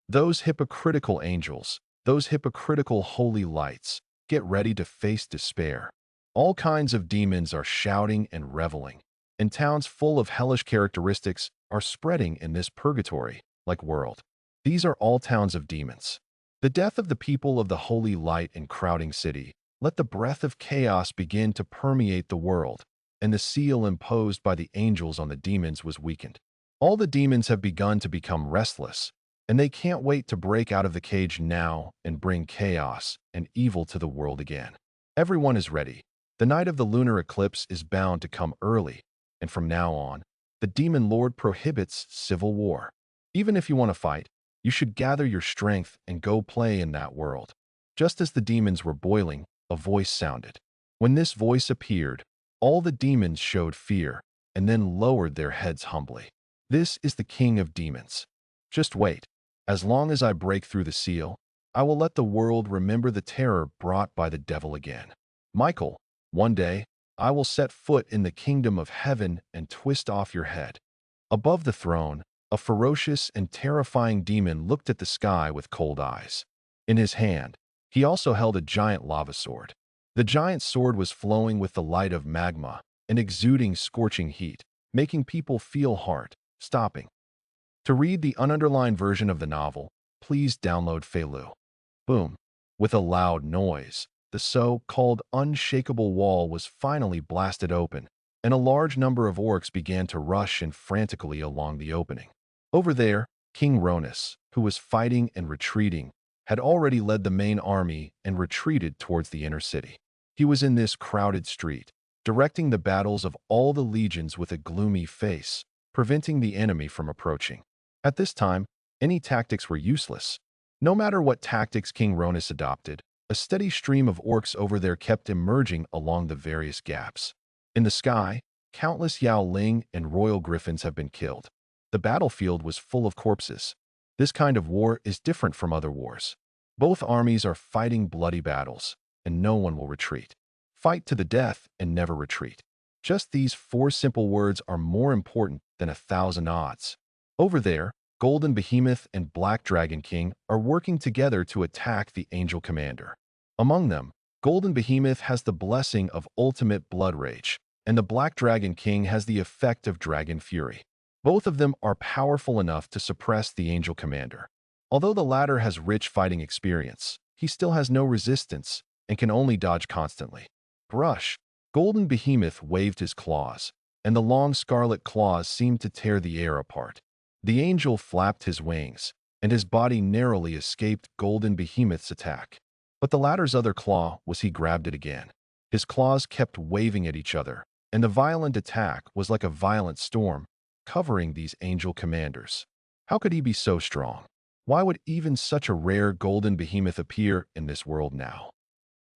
Those hypocritical angels, those hypocritical holy lights, get ready to face despair. All kinds of demons are shouting and reveling, and towns full of hellish characteristics are spreading in this purgatory-like world. These are all towns of demons. The death of the people of the holy light in Crowding City. Let the breath of chaos begin to permeate the world, and the seal imposed by the angels on the demons was weakened. All the demons have begun to become restless, and they can't wait to break out of the cage now and bring chaos and evil to the world again. Everyone is ready. The night of the lunar eclipse is bound to come early, and from now on, the Demon Lord prohibits civil war. Even if you want to fight, you should gather your strength and go play in that world. Just as the demons were boiling, a voice sounded. When this voice appeared, all the demons showed fear and then lowered their heads humbly. This is the King of Demons. Just wait. As long as I break through the seal, I will let the world remember the terror brought by the devil again. Michael, one day, I will set foot in the kingdom of heaven and twist off your head. Above the throne, a ferocious and terrifying demon looked at the sky with cold eyes. In his hand, he also held a giant lava sword. The giant sword was flowing with the light of magma and exuding scorching heat, making people feel heart stopping. To read the ununderlined version of the novel, please download Feilu. Boom. With a loud noise, the so-called unshakable wall was finally blasted open, and a large number of orcs began to rush in frantically along the opening. Over there, King Ronus, who was fighting and retreating, had already led the main army and retreated towards the inner city. He was in this crowded street, directing the battles of all the legions with a gloomy face, preventing the enemy from approaching. At this time, any tactics were useless. No matter what tactics King Ronus adopted, a steady stream of orcs over there kept emerging along the various gaps. In the sky, countless Yao Ling and royal griffins have been killed. The battlefield was full of corpses. This kind of war is different from other wars. Both armies are fighting bloody battles, and no one will retreat. Fight to the death and never retreat. Just these 4 simple words are more important than 1,000 odds. Over there, Golden Behemoth and Black Dragon King are working together to attack the Angel Commander. Among them, Golden Behemoth has the blessing of ultimate blood rage, and the Black Dragon King has the effect of Dragon Fury. Both of them are powerful enough to suppress the Angel Commander. Although the latter has rich fighting experience, he still has no resistance and can only dodge constantly. Brush. Golden Behemoth waved his claws, and the long scarlet claws seemed to tear the air apart. The angel flapped his wings, and his body narrowly escaped Golden Behemoth's attack. But the latter's other claw was he grabbed it again. His claws kept waving at each other, and the violent attack was like a violent storm, covering these angel commanders. How could he be so strong? Why would even such a rare Golden Behemoth appear in this world now?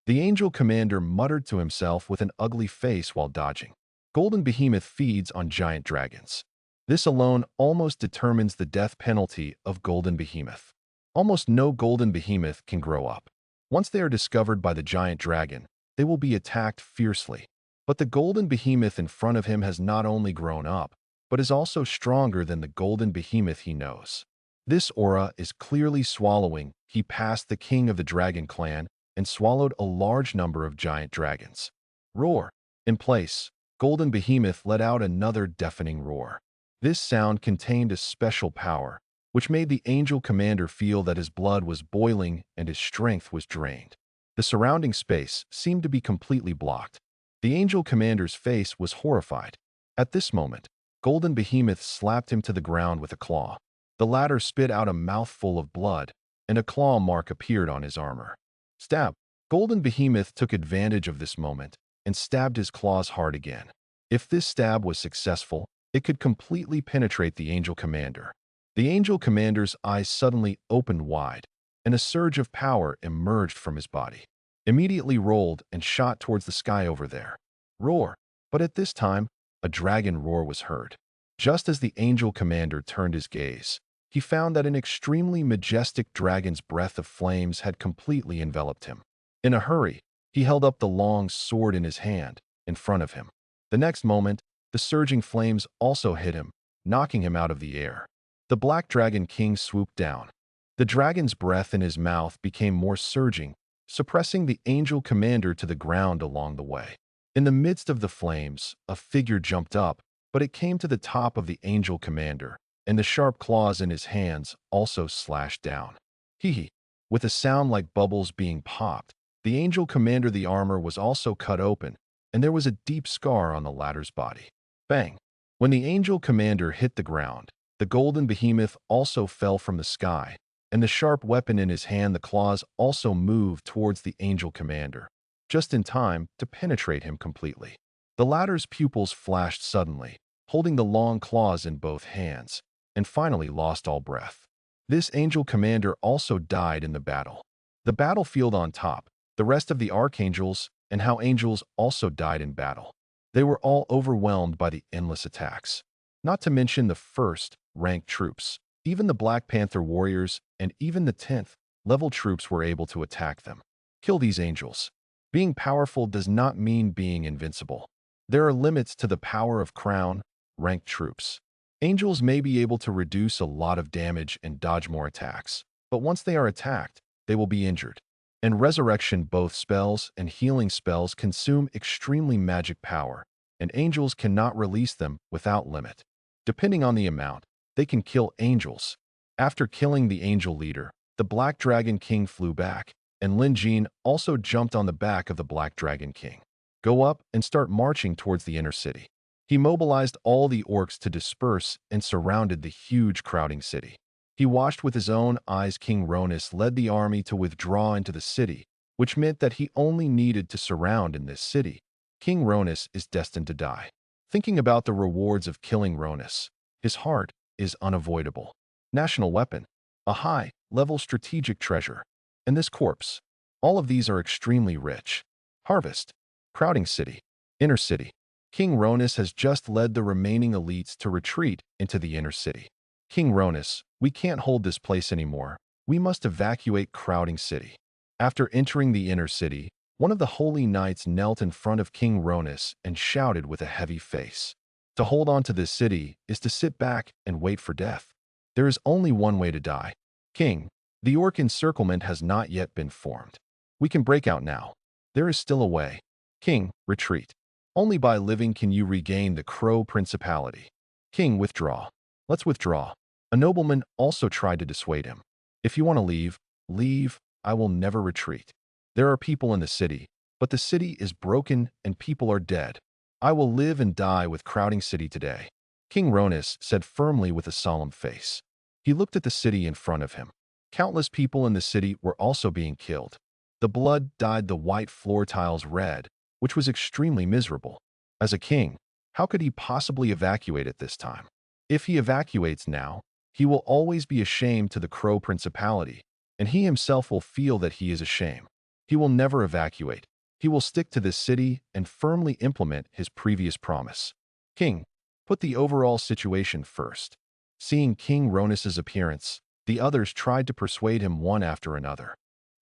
The angel commander muttered to himself with an ugly face while dodging. Golden Behemoth feeds on giant dragons. This alone almost determines the death penalty of Golden Behemoth. Almost no Golden Behemoth can grow up. Once they are discovered by the giant dragon, they will be attacked fiercely. But the Golden Behemoth in front of him has not only grown up, but is also stronger than the Golden Behemoth he knows. This aura is clearly swallowing. He passed the king of the dragon clan and swallowed a large number of giant dragons. Roar. In place, Golden Behemoth let out another deafening roar. This sound contained a special power, which made the angel commander feel that his blood was boiling and his strength was drained. The surrounding space seemed to be completely blocked. The angel commander's face was horrified. At this moment, Golden Behemoth slapped him to the ground with a claw. The latter spit out a mouthful of blood, and a claw mark appeared on his armor. Stab. Golden Behemoth took advantage of this moment and stabbed his claws hard again. If this stab was successful, it could completely penetrate the angel commander. The angel commander's eyes suddenly opened wide, and a surge of power emerged from his body. Immediately rolled and shot towards the sky over there. Roar. But at this time, a dragon roar was heard. Just as the angel commander turned his gaze, he found that an extremely majestic dragon's breath of flames had completely enveloped him. In a hurry, he held up the long sword in his hand, in front of him. The next moment, the surging flames also hit him, knocking him out of the air. The Black Dragon King swooped down. The dragon's breath in his mouth became more surging, suppressing the angel commander to the ground along the way. In the midst of the flames, a figure jumped up, but it came to the top of the angel commander, and the sharp claws in his hands also slashed down. Hee. With a sound like bubbles being popped, the angel commander the armor was also cut open, and there was a deep scar on the latter's body. Bang! When the angel commander hit the ground, the Golden Behemoth also fell from the sky, and the sharp weapon in his hand, the claws, also moved towards the angel commander. just in time to penetrate him completely. The latter's pupils flashed suddenly, holding the long claws in both hands, and finally lost all breath. This angel commander also died in the battle. The battlefield on top, the rest of the archangels, and how angels also died in battle. They were all overwhelmed by the endless attacks. Not to mention the first ranked troops. Even the Black Panther warriors and even the 10th level troops were able to attack them. Kill these angels. Being powerful does not mean being invincible. There are limits to the power of crown ranked troops. Angels may be able to reduce a lot of damage and dodge more attacks, but once they are attacked, they will be injured. And resurrection, both spells and healing spells consume extremely magic power, and angels cannot release them without limit. Depending on the amount, they can kill angels. After killing the angel leader, the Black Dragon King flew back, and Lin Jin also jumped on the back of the Black Dragon King. Go up and start marching towards the inner city. He mobilized all the orcs to disperse and surrounded the huge crowding city. He watched with his own eyes. King Ronus led the army to withdraw into the city, which meant that he only needed to surround in this city. King Ronus is destined to die. Thinking about the rewards of killing Ronus, his heart is unavoidable. National weapon, a high-level strategic treasure, and this corpse. All of these are extremely rich. Harvest, crowding city, inner city. King Ronus has just led the remaining elites to retreat into the inner city. King Ronus, we can't hold this place anymore. We must evacuate crowding city. After entering the inner city, one of the holy knights knelt in front of King Ronus and shouted with a heavy face. To hold on to this city is to sit back and wait for death. There is only one way to die. King, the orc encirclement has not yet been formed. We can break out now. There is still a way. King, retreat. Only by living can you regain the Crow Principality. King, withdraw. Let's withdraw. A nobleman also tried to dissuade him. If you want to leave, leave. I will never retreat. There are people in the city, but the city is broken and people are dead. I will live and die with crowding city today. King Ronus said firmly with a solemn face. He looked at the city in front of him. Countless people in the city were also being killed. The blood dyed the white floor tiles red, which was extremely miserable. As a king, how could he possibly evacuate at this time? If he evacuates now, he will always be ashamed to the Crow Principality, and he himself will feel that he is ashamed. He will never evacuate. He will stick to this city and firmly implement his previous promise. King, put the overall situation first. Seeing King Ronus's appearance, the others tried to persuade him one after another.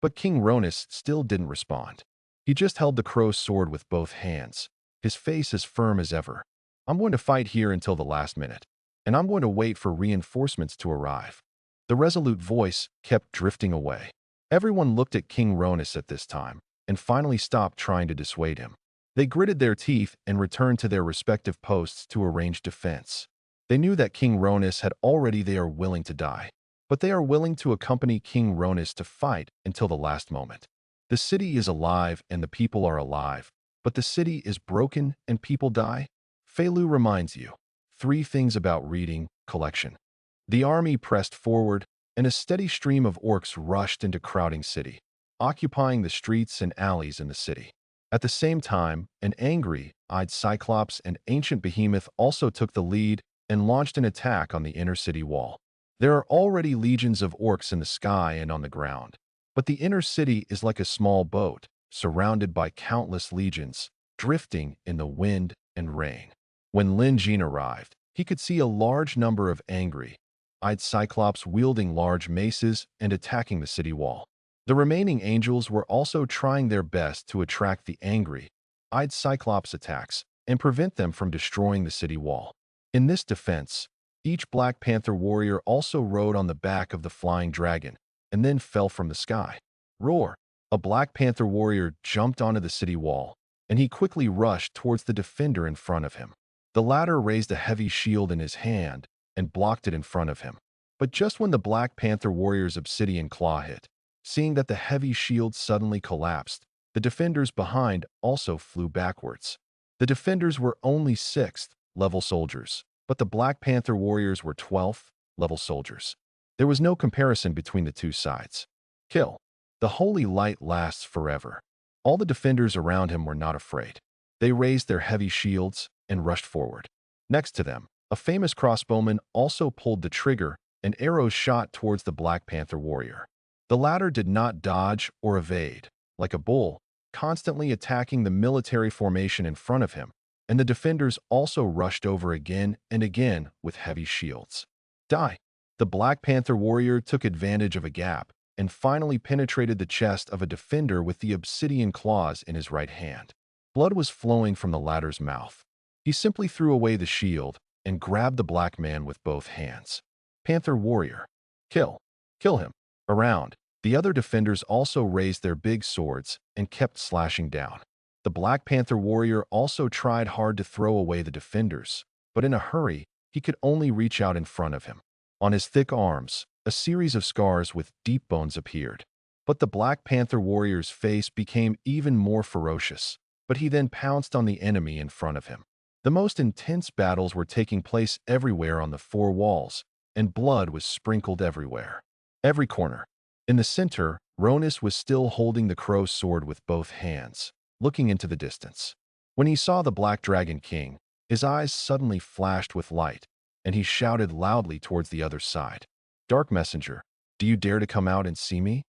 But King Ronus still didn't respond. He just held the crow's sword with both hands, his face as firm as ever. I'm going to fight here until the last minute, and I'm going to wait for reinforcements to arrive. The resolute voice kept drifting away. Everyone looked at King Ronus at this time, and finally stopped trying to dissuade him. They gritted their teeth and returned to their respective posts to arrange defense. They knew that King Ronus had already they are willing to die, but they are willing to accompany King Ronus to fight until the last moment. The city is alive and the people are alive, but the city is broken and people die. Feilu reminds you. 3 things about reading collection. The army pressed forward, and a steady stream of orcs rushed into crowding city, occupying the streets and alleys in the city. At the same time, an angry-eyed Cyclops and ancient behemoth also took the lead and launched an attack on the inner city wall. There are already legions of orcs in the sky and on the ground, but the inner city is like a small boat, surrounded by countless legions, drifting in the wind and rain. When Lin Jin arrived, he could see a large number of angry-eyed Cyclops wielding large maces and attacking the city wall. The remaining angels were also trying their best to attract the angry-eyed Cyclops attacks and prevent them from destroying the city wall. In this defense, each Black Panther warrior also rode on the back of the flying dragon and then fell from the sky. Roar! A Black Panther warrior jumped onto the city wall, and he quickly rushed towards the defender in front of him. The latter raised a heavy shield in his hand and blocked it in front of him. But just when the Black Panther warrior's obsidian claw hit, seeing that the heavy shield suddenly collapsed, the defenders behind also flew backwards. The defenders were only 6th level soldiers, but the Black Panther warriors were 12th level soldiers. There was no comparison between the two sides. Kill. The holy light lasts forever. All the defenders around him were not afraid. They raised their heavy shields and rushed forward. Next to them, a famous crossbowman also pulled the trigger, and arrows shot towards the Black Panther warrior. The latter did not dodge or evade, like a bull, constantly attacking the military formation in front of him, and the defenders also rushed over again and again with heavy shields. Die! The Black Panther warrior took advantage of a gap and finally penetrated the chest of a defender with the obsidian claws in his right hand. Blood was flowing from the latter's mouth. He simply threw away the shield and grabbed the black man with both hands. Panther warrior. Kill. Kill him. Around, the other defenders also raised their big swords and kept slashing down. The Black Panther warrior also tried hard to throw away the defenders, but in a hurry, he could only reach out in front of him. On his thick arms, a series of scars with deep bones appeared. But the Black Panther warrior's face became even more ferocious, but he then pounced on the enemy in front of him. The most intense battles were taking place everywhere on the four walls, and blood was sprinkled everywhere. Every corner. In the center, Ronus was still holding the crow's sword with both hands, looking into the distance. When he saw the Black Dragon King, his eyes suddenly flashed with light, and he shouted loudly towards the other side. "Dark Messenger, do you dare to come out and see me?"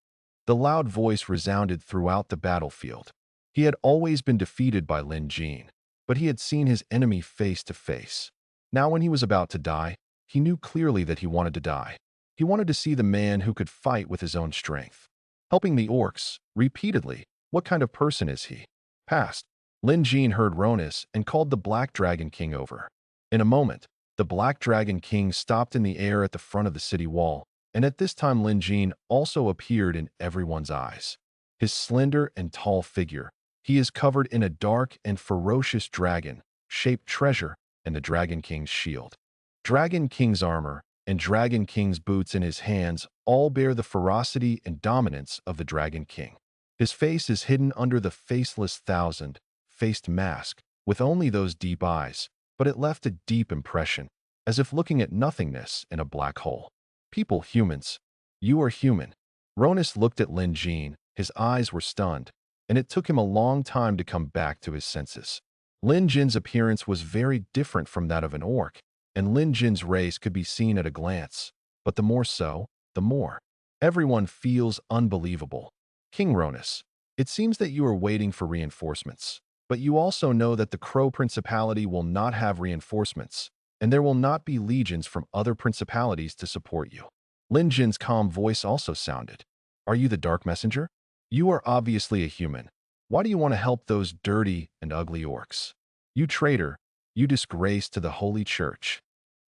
The loud voice resounded throughout the battlefield. He had always been defeated by Lin Jin, but he had seen his enemy face to face. Now when he was about to die, he knew clearly that he wanted to die. He wanted to see the man who could fight with his own strength. Helping the orcs, repeatedly, what kind of person is he? Past. Lin Jin heard Ronus and called the Black Dragon King over. In a moment, the Black Dragon King stopped in the air at the front of the city wall, and at this time Lin Jin also appeared in everyone's eyes. His slender and tall figure, he is covered in a dark and ferocious dragon-shaped treasure and the Dragon King's shield. Dragon King's armor and Dragon King's boots in his hands all bear the ferocity and dominance of the Dragon King. His face is hidden under the faceless thousand-faced mask, with only those deep eyes, but it left a deep impression, as if looking at nothingness in a black hole. People, humans. You are human. Ronus looked at Lin Jin, his eyes were stunned, and it took him a long time to come back to his senses. Lin Jin's appearance was very different from that of an orc, and Lin Jin's race could be seen at a glance, but the more so, the more. Everyone feels unbelievable. King Ronus, it seems that you are waiting for reinforcements, but you also know that the Crow Principality will not have reinforcements, and there will not be legions from other principalities to support you. Lin Jin's calm voice also sounded. Are you the Dark Messenger? You are obviously a human. Why do you want to help those dirty and ugly orcs? You traitor, you disgrace to the Holy Church.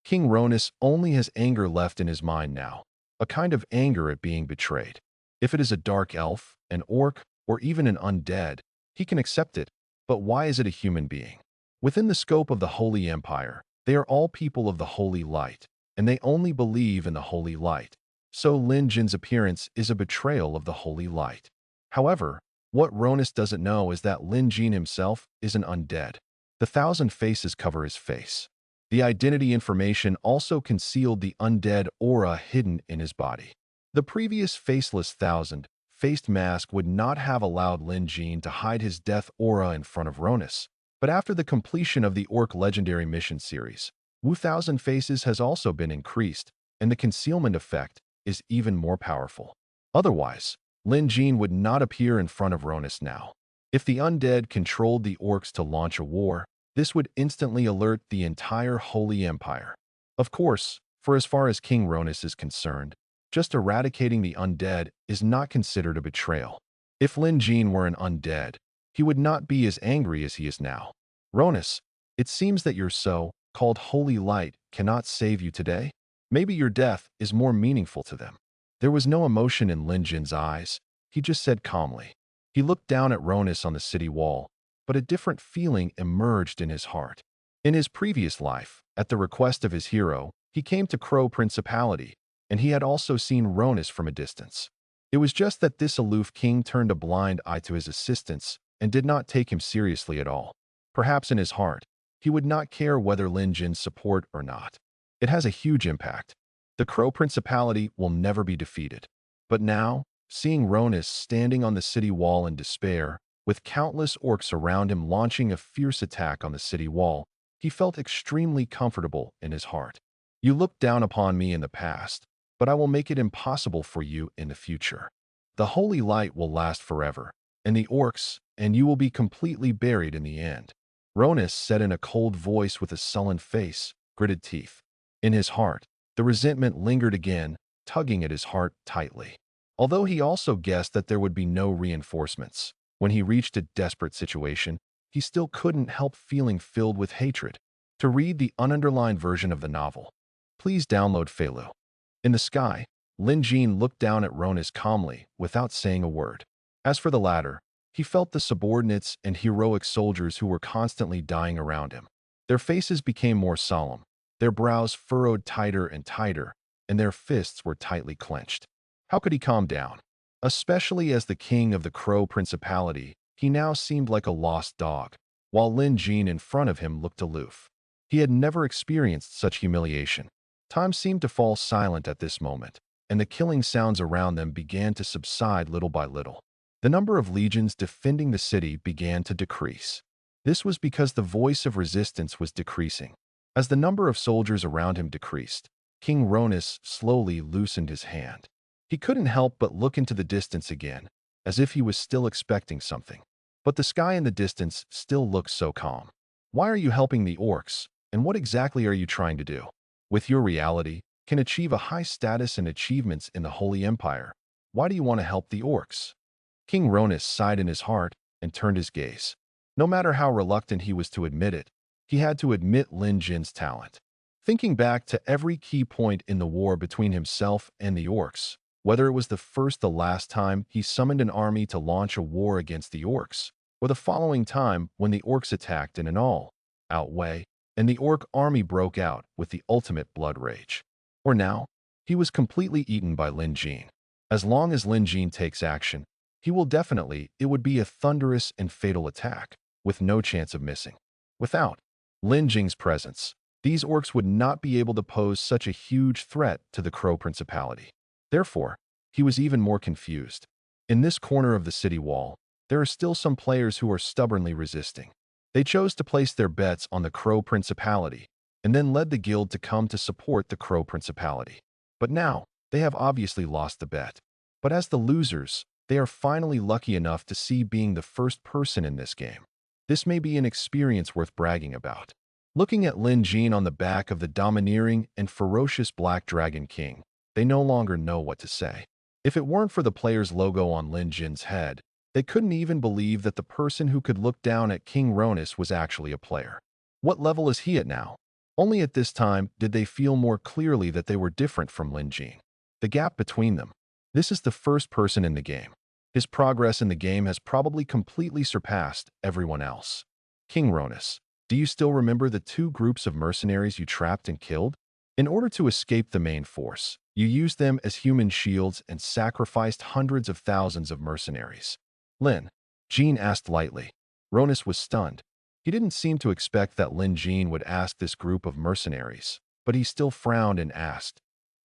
King Ronus only has anger left in his mind now, a kind of anger at being betrayed. If it is a dark elf, an orc, or even an undead, he can accept it, but why is it a human being? Within the scope of the Holy Empire, they are all people of the Holy Light, and they only believe in the Holy Light. So Lin Jin's appearance is a betrayal of the Holy Light. However, what Ronus doesn't know is that Lin Jin himself is an undead. The thousand faces cover his face. The identity information also concealed the undead aura hidden in his body. The previous faceless thousand-faced mask would not have allowed Lin Jin to hide his death aura in front of Ronus, but after the completion of the Orc Legendary Mission series, Wu Thousand Faces has also been increased, and the concealment effect is even more powerful. Otherwise, Lin Jin would not appear in front of Ronus now. If the undead controlled the orcs to launch a war, this would instantly alert the entire Holy Empire. Of course, for as far as King Ronus is concerned, just eradicating the undead is not considered a betrayal. If Lin Jin were an undead, he would not be as angry as he is now. Ronus, it seems that your so-called holy light cannot save you today. Maybe your death is more meaningful to them. There was no emotion in Lin Jin's eyes. He just said calmly. He looked down at Ronus on the city wall, but a different feeling emerged in his heart. In his previous life, at the request of his hero, he came to Crow Principality, and he had also seen Ronus from a distance. It was just that this aloof king turned a blind eye to his assistance and did not take him seriously at all. Perhaps in his heart, he would not care whether Lin Jin's support or not. It has a huge impact. The Crow Principality will never be defeated. But now, seeing Ronus standing on the city wall in despair, With countless orcs around him launching a fierce attack on the city wall, he felt extremely comfortable in his heart. You looked down upon me in the past, but I will make it impossible for you in the future. The holy light will last forever, and the orcs, and you will be completely buried in the end. Ronus said in a cold voice with a sullen face, gritted teeth. In his heart, the resentment lingered again, tugging at his heart tightly. Although he also guessed that there would be no reinforcements, when he reached a desperate situation, he still couldn't help feeling filled with hatred. To read the ununderlined version of the novel, please download Felu. In the sky, Lin Jin looked down at Ronus calmly, without saying a word. As for the latter, he felt the subordinates and heroic soldiers who were constantly dying around him. Their faces became more solemn, their brows furrowed tighter and tighter, and their fists were tightly clenched. How could he calm down? Especially as the king of the Crow Principality, he now seemed like a lost dog, while Lin Jin in front of him looked aloof. He had never experienced such humiliation. Time seemed to fall silent at this moment, and the killing sounds around them began to subside little by little. The number of legions defending the city began to decrease. This was because the voice of resistance was decreasing. As the number of soldiers around him decreased, King Ronus slowly loosened his hand. He couldn't help but look into the distance again, as if he was still expecting something. But the sky in the distance still looked so calm. Why are you helping the orcs, and what exactly are you trying to do? With your reality, can achieve a high status and achievements in the Holy Empire. Why do you want to help the orcs? King Ronus sighed in his heart and turned his gaze. No matter how reluctant he was to admit it, he had to admit Lin Jin's talent. Thinking back to every key point in the war between himself and the orcs, whether it was the last time he summoned an army to launch a war against the orcs, or the following time when the orcs attacked in an all-out way, and the orc army broke out with the ultimate blood rage. Or now, he was completely eaten by Lin Jin. As long as Lin Jin takes action, it would be a thunderous and fatal attack, with no chance of missing. Without Lin Jin's presence, these orcs would not be able to pose such a huge threat to the Crow Principality. Therefore, he was even more confused. In this corner of the city wall, there are still some players who are stubbornly resisting. They chose to place their bets on the Crow Principality, and then led the guild to come to support the Crow Principality. But now, they have obviously lost the bet. But as the losers, they are finally lucky enough to see being the first person in this game. This may be an experience worth bragging about. Looking at Lin Jin on the back of the domineering and ferocious Black Dragon King, they no longer know what to say. If it weren't for the player's logo on Lin Jin's head, they couldn't even believe that the person who could look down at King Ronus was actually a player. What level is he at now? Only at this time did they feel more clearly that they were different from Lin Jin. The gap between them. This is the first person in the game. His progress in the game has probably completely surpassed everyone else. King Ronus, do you still remember the two groups of mercenaries you trapped and killed? In order to escape the main force, you used them as human shields and sacrificed hundreds of thousands of mercenaries. Lin Jin asked lightly. Ronus was stunned. He didn't seem to expect that Lin Jin would ask this group of mercenaries, but he still frowned and asked,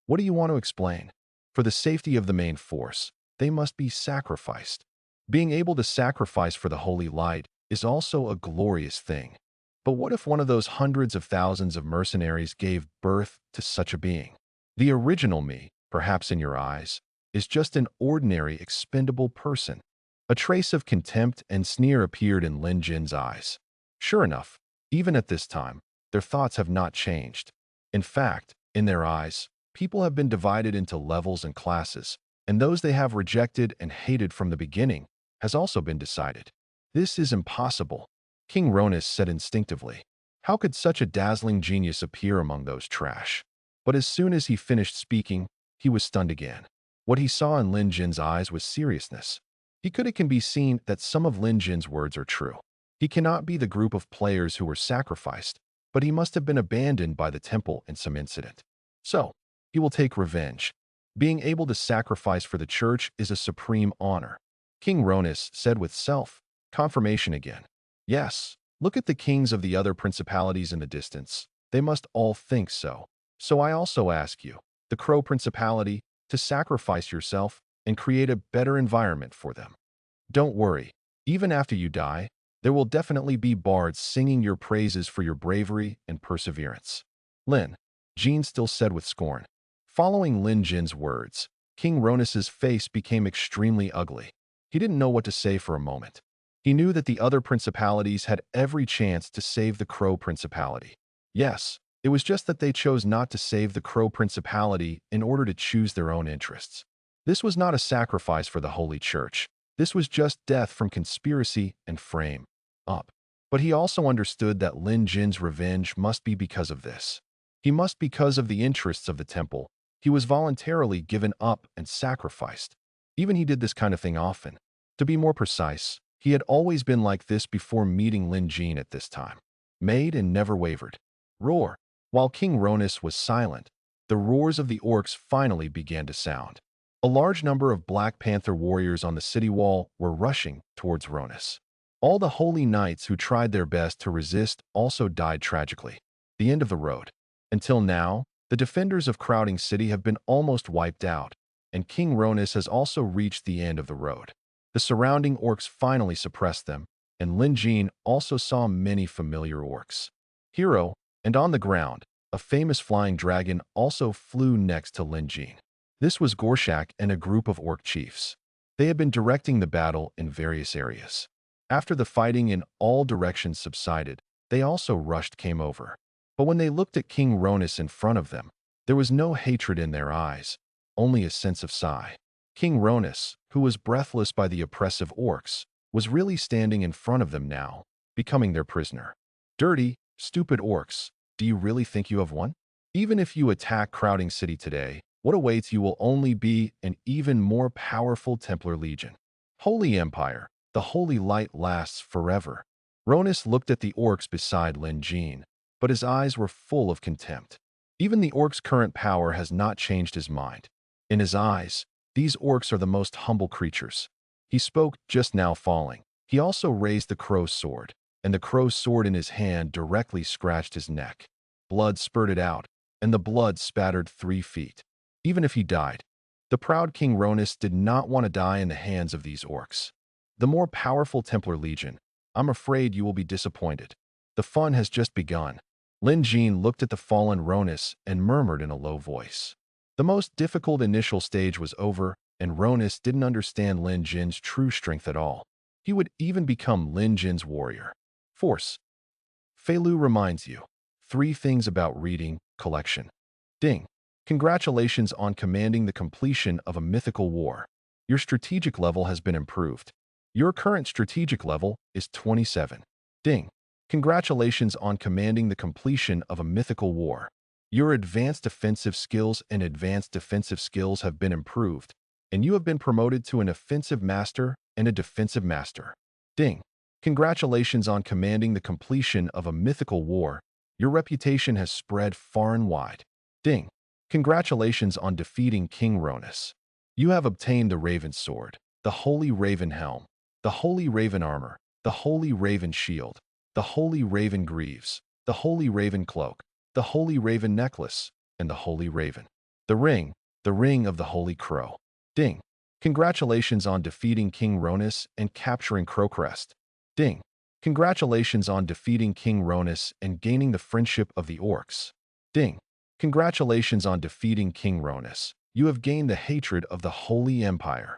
"What do you want to explain?" For the safety of the main force, they must be sacrificed. Being able to sacrifice for the holy light is also a glorious thing. But what if one of those hundreds of thousands of mercenaries gave birth to such a being? The original me, perhaps in your eyes, is just an ordinary expendable person. A trace of contempt and sneer appeared in Lin Jin's eyes. Sure enough, even at this time, their thoughts have not changed. In fact, in their eyes, people have been divided into levels and classes, and those they have rejected and hated from the beginning has also been decided. This is impossible, King Ronus said instinctively. How could such a dazzling genius appear among those trash? But as soon as he finished speaking, he was stunned again. What he saw in Lin Jin's eyes was seriousness. It can be seen that some of Lin Jin's words are true. He cannot be the group of players who were sacrificed, but he must have been abandoned by the temple in some incident. So, he will take revenge. Being able to sacrifice for the church is a supreme honor. King Ronus said with self-confirmation again. Yes, look at the kings of the other principalities in the distance. They must all think so. So I also ask you, the Crow Principality, to sacrifice yourself and create a better environment for them. Don't worry, Even after you die, there will definitely be bards singing your praises for your bravery and perseverance. Lin Jin still said with scorn. Following Lin Jin's words, King Ronus's face became extremely ugly. He didn't know what to say for a moment. He knew that the other principalities had every chance to save the Crow Principality. Yes, it was just that they chose not to save the Crow Principality in order to choose their own interests. This was not a sacrifice for the Holy Church. This was just death from conspiracy and frame up. But he also understood that Lin Jin's revenge must be because of this. He must because of the interests of the temple. He was voluntarily given up and sacrificed. Even he did this kind of thing often. To be more precise, he had always been like this before meeting Lin Jin at this time. Made and never wavered. Roar. While King Ronus was silent, the roars of the orcs finally began to sound. A large number of Black Panther warriors on the city wall were rushing towards Ronus. All the holy knights who tried their best to resist also died tragically. The end of the road. Until now, the defenders of Crowding City have been almost wiped out, and King Ronus has also reached the end of the road. The surrounding orcs finally suppressed them, and Lin Jin also saw many familiar orcs. Hero, and on the ground, a famous flying dragon also flew next to Lin Jin. This was Gorshak and a group of orc chiefs. They had been directing the battle in various areas. After the fighting in all directions subsided, they also came over. But when they looked at King Ronus in front of them, there was no hatred in their eyes, only a sense of sigh. King Ronus, who was breathless by the oppressive orcs, was really standing in front of them now, becoming their prisoner. Dirty, stupid orcs, do you really think you have won? Even if you attack Crowding City today, what awaits you will only be an even more powerful Templar Legion. Holy Empire, the holy light lasts forever. Ronus looked at the orcs beside Lin Jin, but his eyes were full of contempt. Even the orc's current power has not changed his mind. In his eyes, these orcs are the most humble creatures. He spoke just now falling. He also raised the crow's sword, and the crow's sword in his hand directly scratched his neck. Blood spurted out, and the blood spattered 3 feet. Even if he died, the proud King Ronus did not want to die in the hands of these orcs. The more powerful Templar Legion, I'm afraid you will be disappointed. The fun has just begun. Lin Jin looked at the fallen Ronus and murmured in a low voice. The most difficult initial stage was over, and Ronus didn't understand Lin Jin's true strength at all. He would even become Lin Jin's warrior. Force. Feilu reminds you. 3 things about reading collection. Ding. Congratulations on commanding the completion of a mythical war. Your strategic level has been improved. Your current strategic level is 27. Ding. Congratulations on commanding the completion of a mythical war. Your advanced offensive skills and advanced defensive skills have been improved, and you have been promoted to an offensive master and a defensive master. Ding. Congratulations on commanding the completion of a mythical war. Your reputation has spread far and wide. Ding. Congratulations on defeating King Ronus. You have obtained the Raven Sword, the Holy Raven Helm, the Holy Raven Armor, the Holy Raven Shield, the Holy Raven Greaves, the Holy Raven Cloak, the Holy Raven Necklace, and the Holy Raven. The Ring of the Holy Crow. Ding. Congratulations on defeating King Ronus and capturing Crowcrest. Ding. Congratulations on defeating King Ronus and gaining the friendship of the orcs. Ding. Congratulations on defeating King Ronus. You have gained the hatred of the Holy Empire.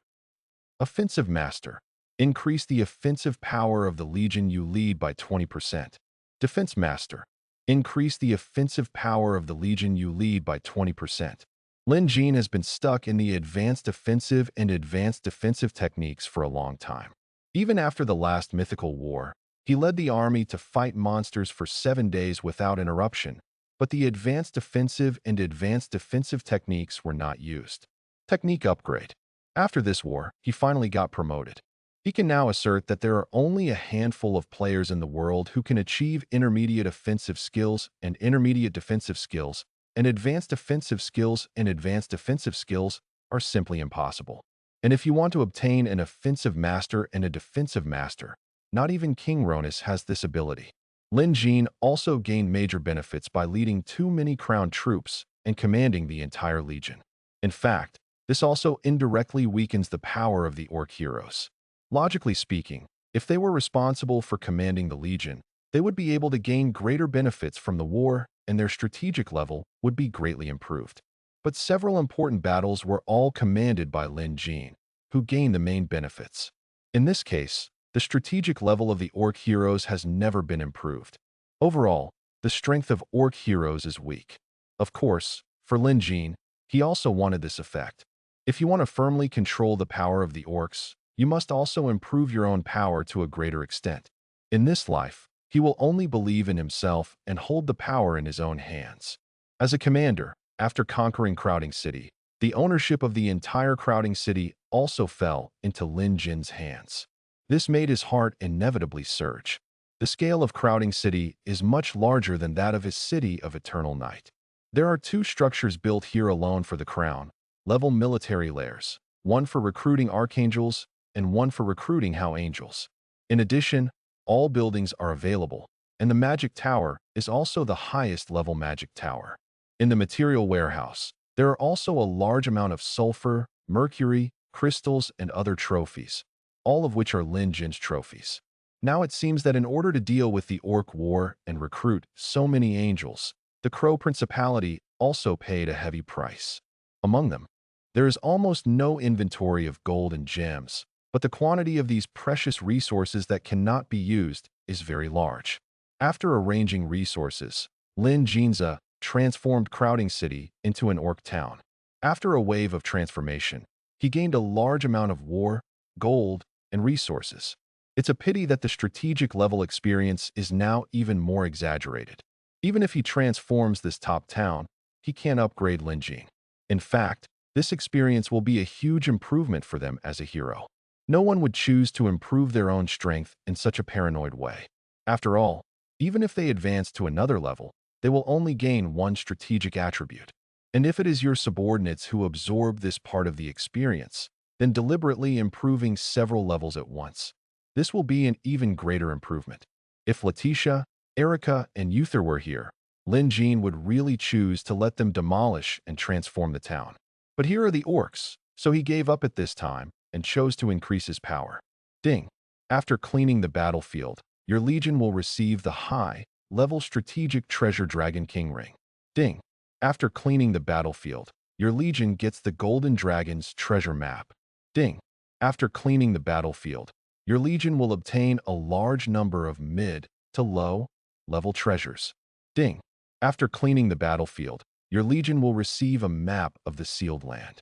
Offensive Master. Increase the offensive power of the legion you lead by 20%. Defense Master. Increase the offensive power of the legion you lead by 20%. Lin Jin has been stuck in the advanced offensive and advanced defensive techniques for a long time. Even after the last mythical war, he led the army to fight monsters for 7 days without interruption, but the advanced offensive and advanced defensive techniques were not used. Technique upgrade. After this war, he finally got promoted. He can now assert that there are only a handful of players in the world who can achieve intermediate offensive skills and intermediate defensive skills, and advanced offensive skills and advanced defensive skills are simply impossible. And if you want to obtain an offensive master and a defensive master, not even King Ronus has this ability. Lin Jin also gained major benefits by leading too many crowned troops and commanding the entire legion. In fact, this also indirectly weakens the power of the orc heroes. Logically speaking, If they were responsible for commanding the legion, they would be able to gain greater benefits from the war, and their strategic level would be greatly improved. But several important battles were all commanded by Lin Jin, who gained the main benefits. In this case, the strategic level of the orc heroes has never been improved. Overall, the strength of orc heroes is weak. Of course, for Lin Jin, he also wanted this effect. If you want to firmly control the power of the orcs, you must also improve your own power to a greater extent. In this life, he will only believe in himself and hold the power in his own hands. As a commander, after conquering Crowding City, the ownership of the entire Crowding City also fell into Lin Jin's hands. This made his heart inevitably surge. The scale of Crowding City is much larger than that of his city of Eternal Night. There are two structures built here alone for the crown, level military layers, one for recruiting archangels and one for recruiting Hell Angels. In addition, all buildings are available, and the Magic Tower is also the highest level Magic Tower. In the material warehouse, there are also a large amount of sulfur, mercury, crystals, and other trophies, all of which are Lin Jin's trophies. Now it seems that in order to deal with the Orc War and recruit so many angels, the Crow Principality also paid a heavy price. Among them, there is almost no inventory of gold and gems, but the quantity of these precious resources that cannot be used is very large. After arranging resources, Lin Jinza transformed Crowding City into an orc town. After a wave of transformation, he gained a large amount of war, gold, and resources. It's a pity that the strategic level experience is now even more exaggerated. Even if he transforms this top town, he can't upgrade Lin Jin. In fact, this experience will be a huge improvement for them as a hero. No one would choose to improve their own strength in such a paranoid way. After all, even if they advance to another level, they will only gain one strategic attribute. And if it is your subordinates who absorb this part of the experience, then deliberately improving several levels at once. This will be an even greater improvement. If Letitia, Erica, and Uther were here, Lin Jin would really choose to let them demolish and transform the town. But here are the orcs, so he gave up at this time and chose to increase his power. Ding! After cleaning the battlefield, your legion will receive the high-level strategic treasure Dragon King ring. Ding! After cleaning the battlefield, your legion gets the Golden Dragon's treasure map. Ding! After cleaning the battlefield, your legion will obtain a large number of mid to low-level treasures. Ding! After cleaning the battlefield, your legion will receive a map of the sealed land.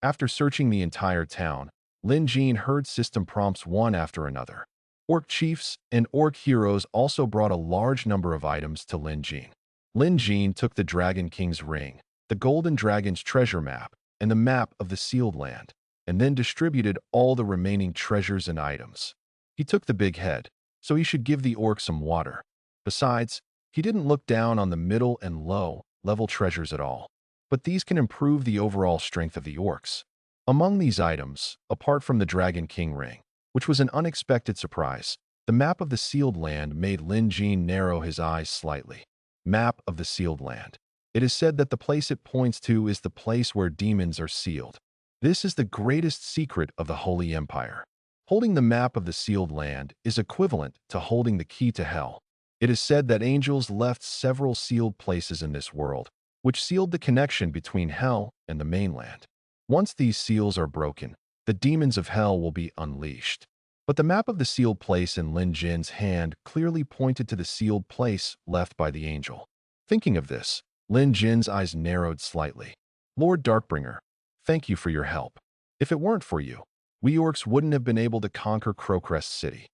After searching the entire town, Lin Jin heard system prompts one after another. Orc chiefs and orc heroes also brought a large number of items to Lin Jin. Lin Jin took the Dragon King's ring, the Golden Dragon's treasure map, and the map of the sealed land, and then distributed all the remaining treasures and items. He took the big head, so he should give the orc some water. Besides, he didn't look down on the middle and low-level treasures at all. But these can improve the overall strength of the orcs. Among these items, apart from the Dragon King ring, which was an unexpected surprise, the map of the sealed land made Lin Jin narrow his eyes slightly. Map of the sealed land. It is said that the place it points to is the place where demons are sealed. This is the greatest secret of the Holy Empire. Holding the map of the sealed land is equivalent to holding the key to hell. It is said that angels left several sealed places in this world, which sealed the connection between hell and the mainland. Once these seals are broken, the demons of hell will be unleashed. But the map of the sealed place in Lin Jin's hand clearly pointed to the sealed place left by the angel. Thinking of this, Lin Jin's eyes narrowed slightly. Lord Darkbringer, thank you for your help. If it weren't for you, we orcs wouldn't have been able to conquer Crowcrest City.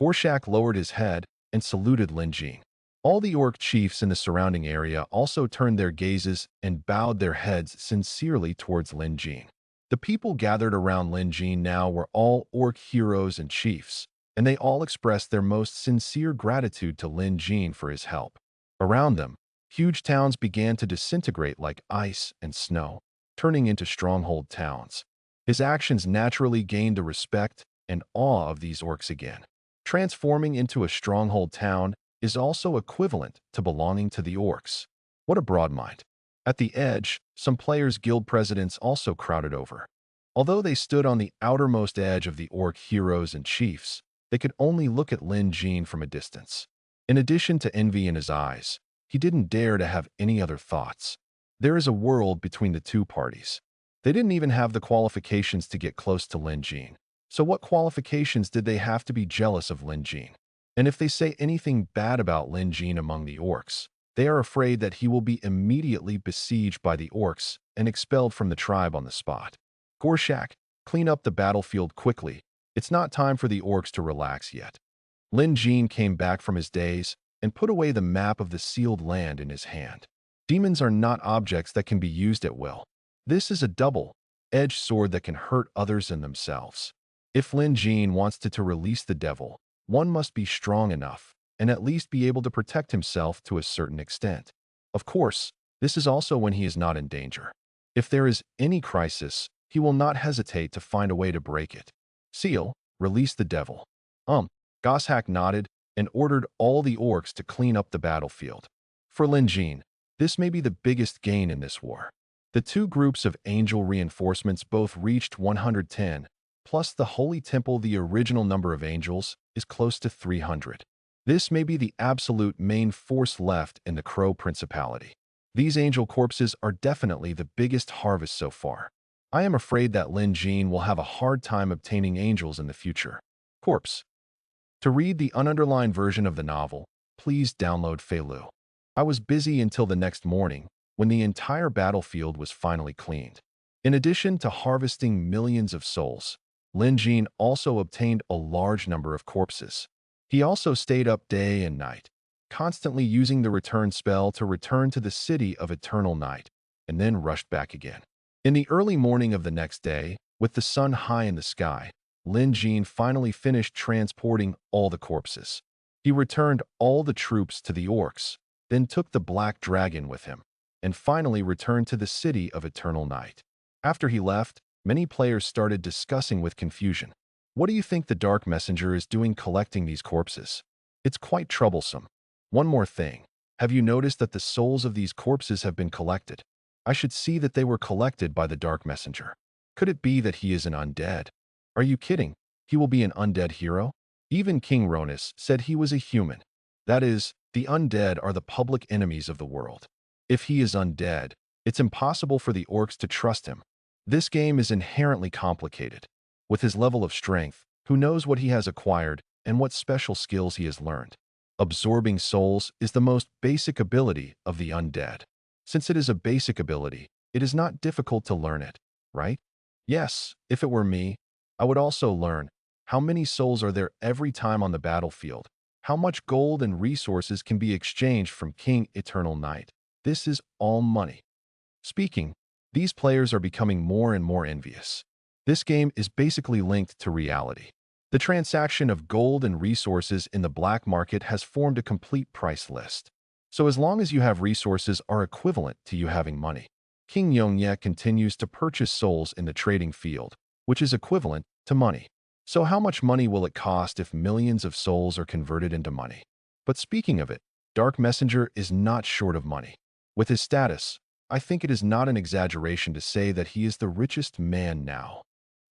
Gorshak lowered his head and saluted Lin Jin. All the orc chiefs in the surrounding area also turned their gazes and bowed their heads sincerely towards Lin Jin. The people gathered around Lin Jin now were all orc heroes and chiefs, and they all expressed their most sincere gratitude to Lin Jin for his help. Around them, huge towns began to disintegrate like ice and snow, turning into stronghold towns. His actions naturally gained the respect and awe of these orcs again. Transforming into a stronghold town is also equivalent to belonging to the orcs. What a broad mind. At the edge, some players' guild presidents also crowded over. Although they stood on the outermost edge of the orc heroes and chiefs, They could only look at Lin Jin from a distance. In addition to envy in his eyes, he didn't dare to have any other thoughts. There is a world between the two parties. They didn't even have the qualifications to get close to Lin Jin. So what qualifications did they have to be jealous of Lin Jin? And if they say anything bad about Lin Jin among the orcs, they are afraid that he will be immediately besieged by the orcs and expelled from the tribe on the spot. Gorshak, clean up the battlefield quickly. It's not time for the orcs to relax yet. Lin Jin came back from his daze and put away the map of the sealed land in his hand. Demons are not objects that can be used at will. This is a double-edged sword that can hurt others and themselves. If Lin Jin wants to release the devil, one must be strong enough and at least be able to protect himself to a certain extent. Of course, this is also when he is not in danger. If there is any crisis, he will not hesitate to find a way to break it. Seal, release the devil. Goshak nodded and ordered all the orcs to clean up the battlefield. For Lin Jin, this may be the biggest gain in this war. The two groups of angel reinforcements both reached 110, plus the Holy Temple. The original number of angels is close to 300. This may be the absolute main force left in the Crow Principality. These angel corpses are definitely the biggest harvest so far. I am afraid that Lin Jin will have a hard time obtaining angels in the future. Corpse. To read the ununderlined version of the novel, please download Feilu. I was busy until the next morning when the entire battlefield was finally cleaned. In addition to harvesting millions of souls, Lin Jin also obtained a large number of corpses. He also stayed up day and night, constantly using the return spell to return to the city of eternal night, and then rushed back again. In the early morning of the next day, with the sun high in the sky, Lin Jin finally finished transporting all the corpses. He returned all the troops to the orcs, then took the black dragon with him, and finally returned to the city of eternal night. After he left, many players started discussing with confusion. What do you think the Dark Messenger is doing collecting these corpses? It's quite troublesome. One more thing. Have you noticed that the souls of these corpses have been collected? I should see that they were collected by the Dark Messenger. Could it be that he is an undead? Are you kidding? He will be an undead hero? Even King Ronus said he was a human. That is, the undead are the public enemies of the world. If he is undead, it's impossible for the orcs to trust him. This game is inherently complicated. With his level of strength, who knows what he has acquired and what special skills he has learned? Absorbing souls is the most basic ability of the undead. Since it is a basic ability, it is not difficult to learn it, right? Yes, if it were me, I would also learn how many souls are there every time on the battlefield, how much gold and resources can be exchanged from King Eternal Night. This is all money. Speaking, these players are becoming more and more envious. This game is basically linked to reality. The transaction of gold and resources in the black market has formed a complete price list. So as long as you have resources are equivalent to you having money. King Yongye continues to purchase souls in the trading field, which is equivalent to money. So how much money will it cost if millions of souls are converted into money? But speaking of it, Dark Messenger is not short of money. With his status, I think it is not an exaggeration to say that he is the richest man now.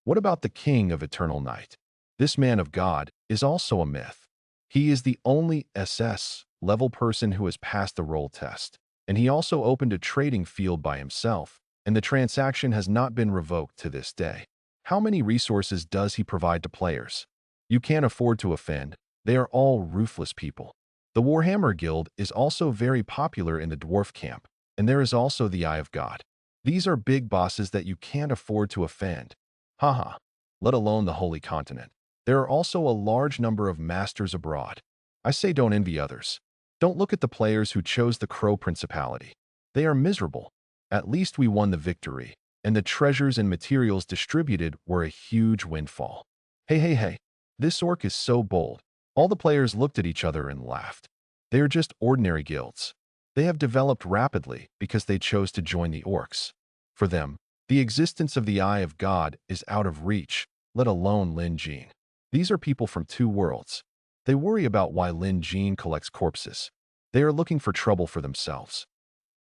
What about the King of Eternal Night? This man of God is also a myth. He is the only SS-level person who has passed the role test, and he also opened a trading field by himself, and the transaction has not been revoked to this day. How many resources does he provide to players? You can't afford to offend. They are all ruthless people. The Warhammer Guild is also very popular in the dwarf camp, and there is also the Eye of God. These are big bosses that you can't afford to offend. Haha, let alone the Holy Continent. There are also a large number of masters abroad. I say don't envy others. Don't look at the players who chose the Crow Principality. They are miserable. At least we won the victory, and the treasures and materials distributed were a huge windfall. Hey, this orc is so bold. All the players looked at each other and laughed. They are just ordinary guilds. They have developed rapidly because they chose to join the orcs. For them, the existence of the Eye of God is out of reach, let alone Lin Jin. These are people from two worlds. They worry about why Lin Jin collects corpses. They are looking for trouble for themselves.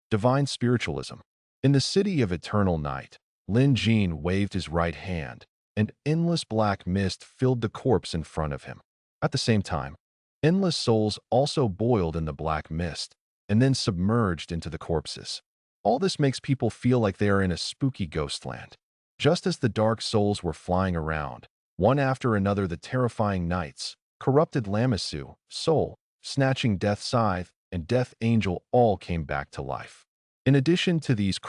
Divine Spiritualism. In the city of eternal night, Lin Jin waved his right hand, and endless black mist filled the corpse in front of him. At the same time, endless souls also boiled in the black mist and then submerged into the corpses. All this makes people feel like they are in a spooky ghostland. Just as the dark souls were flying around, one after another the terrifying knights, corrupted Lamassu, Soul, Snatching Death Scythe, and Death Angel all came back to life. In addition to these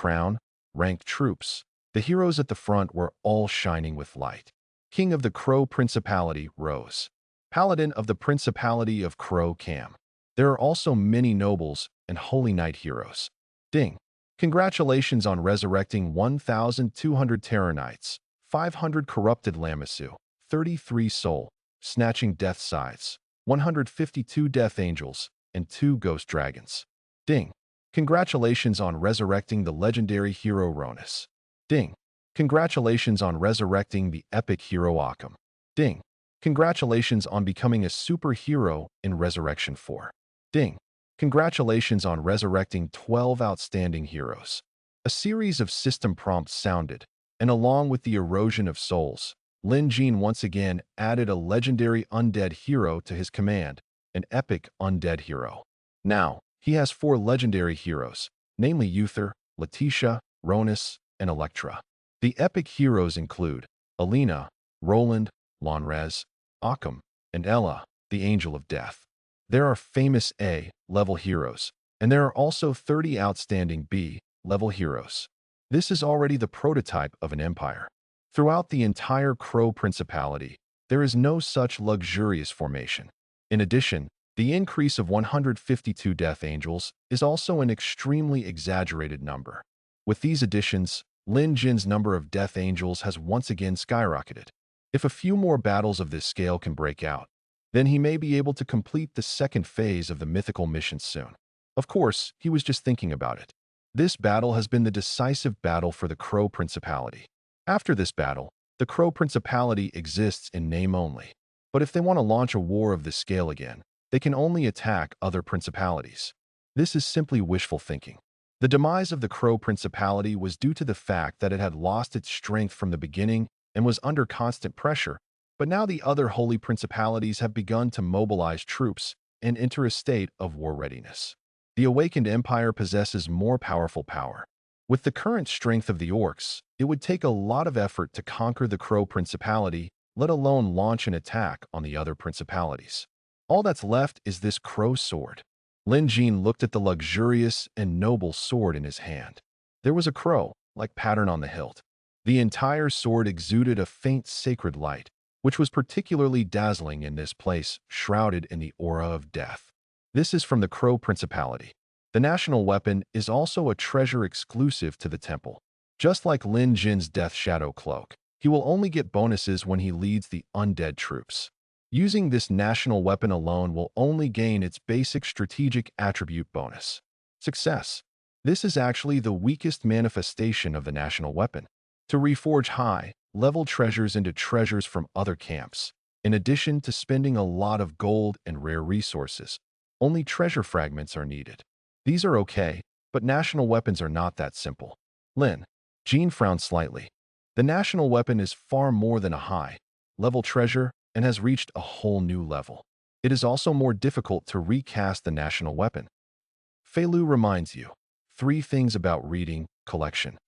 ranked troops, the heroes at the front were all shining with light. King of the Crow Principality, Rose. Paladin of the Principality of Crow Cam. There are also many nobles and Holy Knight heroes. Ding! Congratulations on resurrecting 1,200 Terror Knights, 500 Corrupted Lamassu, 33 Soul, Snatching Death Scythes, 152 Death Angels, and 2 Ghost Dragons. Ding! Congratulations on resurrecting the legendary hero Ronus. Ding! Congratulations on resurrecting the epic hero Occam. Ding! Congratulations on becoming a superhero in Resurrection 4. Ding! Congratulations on resurrecting 12 outstanding heroes. A series of system prompts sounded, and along with the erosion of souls, Lin Jin once again added a legendary undead hero to his command, an epic undead hero. Now, he has 4 legendary heroes, namely Uther, Letitia, Ronus, and Electra. The epic heroes include Alina, Roland, Lonrez, Occam, and Ella, the Angel of Death. There are famous A-level heroes, and there are also 30 outstanding B-level heroes. This is already the prototype of an empire. Throughout the entire Crow Principality, there is no such luxurious formation. In addition, the increase of 152 Death Angels is also an extremely exaggerated number. With these additions, Lin Jin's number of Death Angels has once again skyrocketed. If a few more battles of this scale can break out, then he may be able to complete the second phase of the mythical mission soon. Of course, he was just thinking about it. This battle has been the decisive battle for the Crow Principality. After this battle, the Crow Principality exists in name only. But if they want to launch a war of this scale again, they can only attack other principalities. This is simply wishful thinking. The demise of the Crow Principality was due to the fact that it had lost its strength from the beginning and was under constant pressure, but now the other holy principalities have begun to mobilize troops and enter a state of war readiness. The awakened empire possesses more powerful power. With the current strength of the orcs, it would take a lot of effort to conquer the Crow Principality, let alone launch an attack on the other principalities. All that's left is this crow sword. Lin Jin looked at the luxurious and noble sword in his hand. There was a crow-like pattern on the hilt. The entire sword exuded a faint sacred light, which was particularly dazzling in this place, shrouded in the aura of death. This is from the Crow Principality. The national weapon is also a treasure exclusive to the temple. Just like Lin Jin's Death Shadow Cloak, he will only get bonuses when he leads the undead troops. Using this national weapon alone will only gain its basic strategic attribute bonus. Success. This is actually the weakest manifestation of the national weapon. To reforge high-level treasures into treasures from other camps, in addition to spending a lot of gold and rare resources, only treasure fragments are needed. These are okay, but national weapons are not that simple. Lin Jin frowned slightly. The national weapon is far more than a high-level treasure and has reached a whole new level. It is also more difficult to recast the national weapon. Fei Lu reminds you 3 things about reading collection.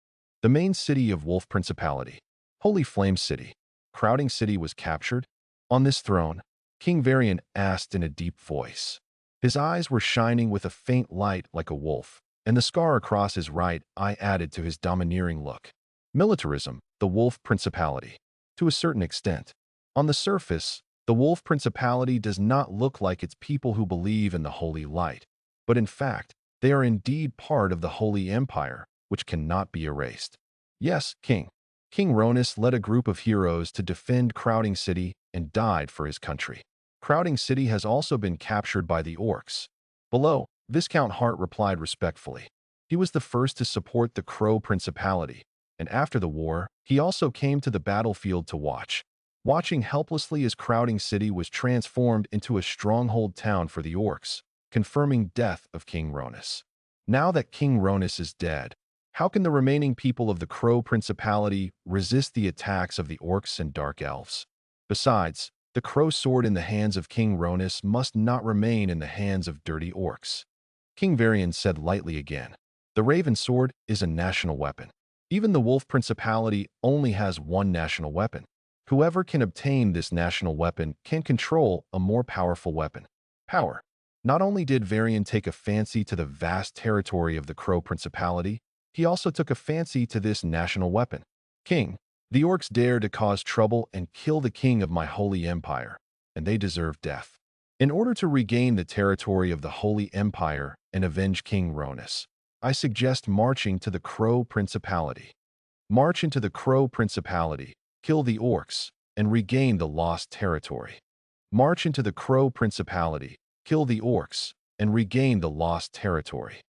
The main city of Wolf Principality, Holy Flame City, Crowding City was captured. On this throne, King Varian asked in a deep voice. His eyes were shining with a faint light like a wolf, and the scar across his right eye added to his domineering look. Militarism, the Wolf Principality. To a certain extent. On the surface, the Wolf Principality does not look like its people who believe in the Holy Light, but in fact, they are indeed part of the Holy Empire, which cannot be erased. Yes, King Ronus led a group of heroes to defend Crowding City and died for his country. Crowding City has also been captured by the orcs. Below, Viscount Hart replied respectfully. He was the first to support the Crow Principality, and after the war, he also came to the battlefield to watch. Watching helplessly as Crowding City was transformed into a stronghold town for the orcs, confirming death of King Ronus. Now that King Ronus is dead, how can the remaining people of the Crow Principality resist the attacks of the orcs and dark elves? Besides, The crow sword in the hands of King Ronus must not remain in the hands of dirty orcs. King Varian said lightly again. The raven sword is a national weapon. Even the wolf principality only has one national weapon. Whoever can obtain this national weapon can control a more powerful weapon. Power. Not only did Varian take a fancy to the vast territory of the Crow Principality, he also took a fancy to this national weapon. King, the orcs dare to cause trouble and kill the king of my holy empire, and they deserve death. In order to regain the territory of the Holy Empire and avenge King Ronus, I suggest marching to the Crow Principality. March into the Crow Principality, kill the orcs, and regain the lost territory. March into the Crow Principality, kill the orcs, and regain the lost territory.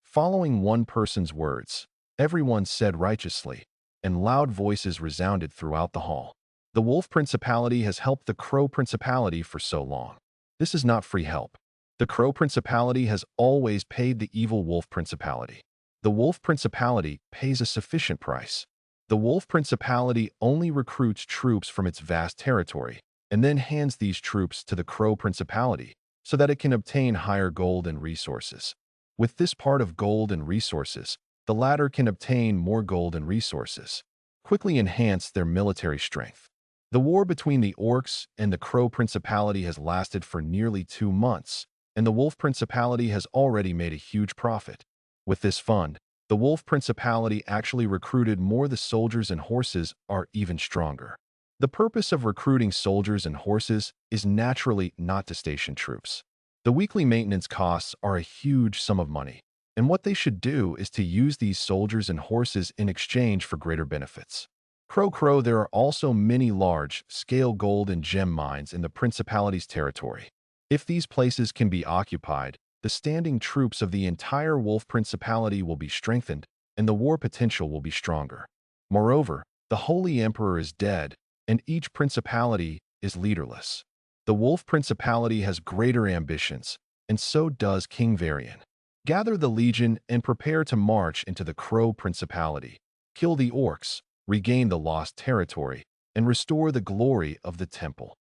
Following one person's words, everyone said righteously, and loud voices resounded throughout the hall. The Wolf Principality has helped the Crow Principality for so long. This is not free help. The Crow Principality has always paid the evil Wolf Principality. The Wolf Principality pays a sufficient price. The Wolf Principality only recruits troops from its vast territory, and then hands these troops to the Crow Principality so that it can obtain higher gold and resources. With this part of gold and resources, the latter can obtain more gold and resources, quickly enhance their military strength. The war between the orcs and the Crow Principality has lasted for nearly 2 months, and the Wolf Principality has already made a huge profit. With this fund, the Wolf Principality actually recruited more. The soldiers and horses are even stronger. The purpose of recruiting soldiers and horses is naturally not to station troops. The weekly maintenance costs are a huge sum of money, and what they should do is to use these soldiers and horses in exchange for greater benefits. Crow, there are also many large-scale gold and gem mines in the Principality's territory. If these places can be occupied, the standing troops of the entire Wolf Principality will be strengthened, and the war potential will be stronger. Moreover, the Holy Emperor is dead, and each principality is leaderless. The Wolf Principality has greater ambitions, and so does King Varian. Gather the legion and prepare to march into the Crow Principality. Kill the orcs, regain the lost territory, and restore the glory of the temple.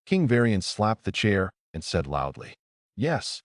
King Varian slapped the chair and said loudly, "Yes."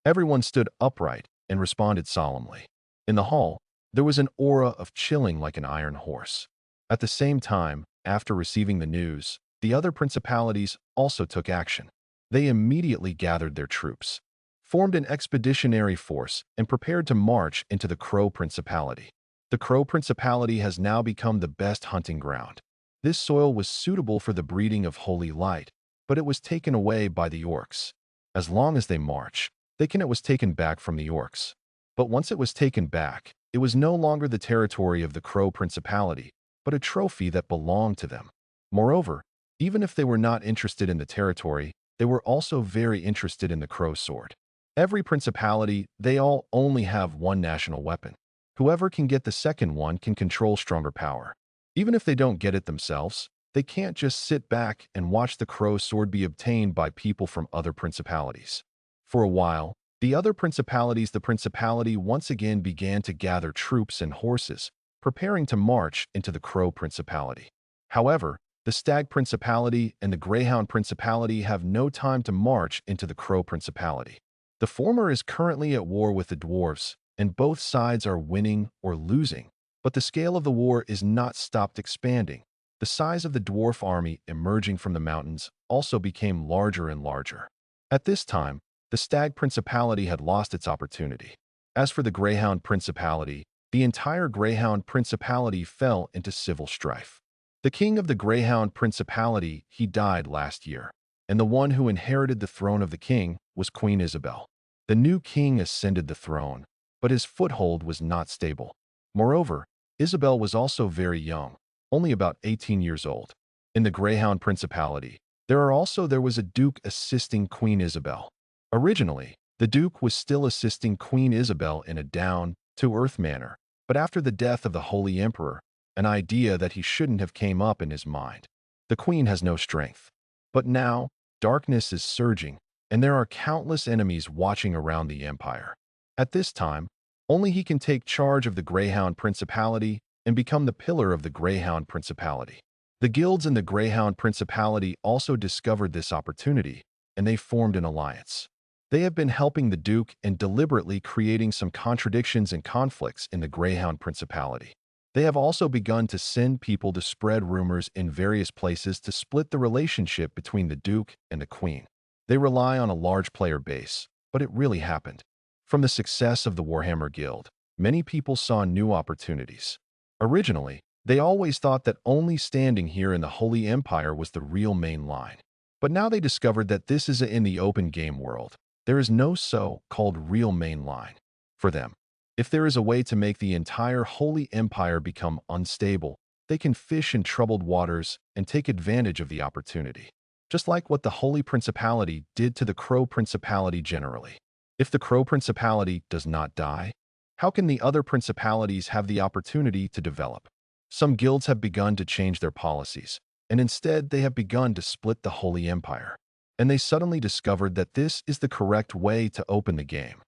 Everyone stood upright and responded solemnly. In the hall, there was an aura of chilling like an iron horse. At the same time, after receiving the news, the other principalities also took action. They immediately gathered their troops, formed an expeditionary force, and prepared to march into the Crow Principality. The Crow Principality has now become the best hunting ground. This soil was suitable for the breeding of holy light, but it was taken away by the orcs. As long as they march, it was taken back from the orcs. But once it was taken back, it was no longer the territory of the Crow Principality, but a trophy that belonged to them. Moreover, even if they were not interested in the territory, they were also very interested in the Crow sword. Every principality, they all only have one national weapon. Whoever can get the second one can control stronger power. Even if they don't get it themselves, they can't just sit back and watch the Crow sword be obtained by people from other principalities. For a while, the other principalities, the principality once again began to gather troops and horses, preparing to march into the Crow Principality. However, the Stag Principality and the Greyhound Principality have no time to march into the Crow Principality. The former is currently at war with the dwarves, and both sides are winning or losing, but the scale of the war is not stopped expanding. The size of the dwarf army emerging from the mountains also became larger and larger. At this time, the Stag Principality had lost its opportunity. As for the Greyhound Principality, the entire Greyhound Principality fell into civil strife. The king of the Greyhound Principality, he died last year, and the one who inherited the throne of the king was Queen Isabel. The new king ascended the throne, but his foothold was not stable. Moreover, Isabel was also very young, only about 18 years old. In the Greyhound Principality, there was a duke assisting Queen Isabel. Originally, the duke was still assisting Queen Isabel in a down-to-earth manner, but after the death of the Holy Emperor, an idea that he shouldn't have came up in his mind. The queen has no strength. But now, darkness is surging, and there are countless enemies watching around the empire. At this time, only he can take charge of the Greyhound Principality and become the pillar of the Greyhound Principality. The guilds in the Greyhound Principality also discovered this opportunity, and they formed an alliance. They have been helping the Duke and deliberately creating some contradictions and conflicts in the Greyhound Principality. They have also begun to send people to spread rumors in various places to split the relationship between the Duke and the Queen. They rely on a large player base, but it really happened. From the success of the Warhammer Guild, many people saw new opportunities. Originally, they always thought that only standing here in the Holy Empire was the real main line. But now they discovered that this is in the open game world. There is no so-called real main line for them. If there is a way to make the entire Holy Empire become unstable, they can fish in troubled waters and take advantage of the opportunity. Just like what the Holy Principality did to the Crow Principality generally. If the Crow Principality does not die, how can the other principalities have the opportunity to develop? Some guilds have begun to change their policies, and instead they have begun to split the Holy Empire. And they suddenly discovered that this is the correct way to open the game.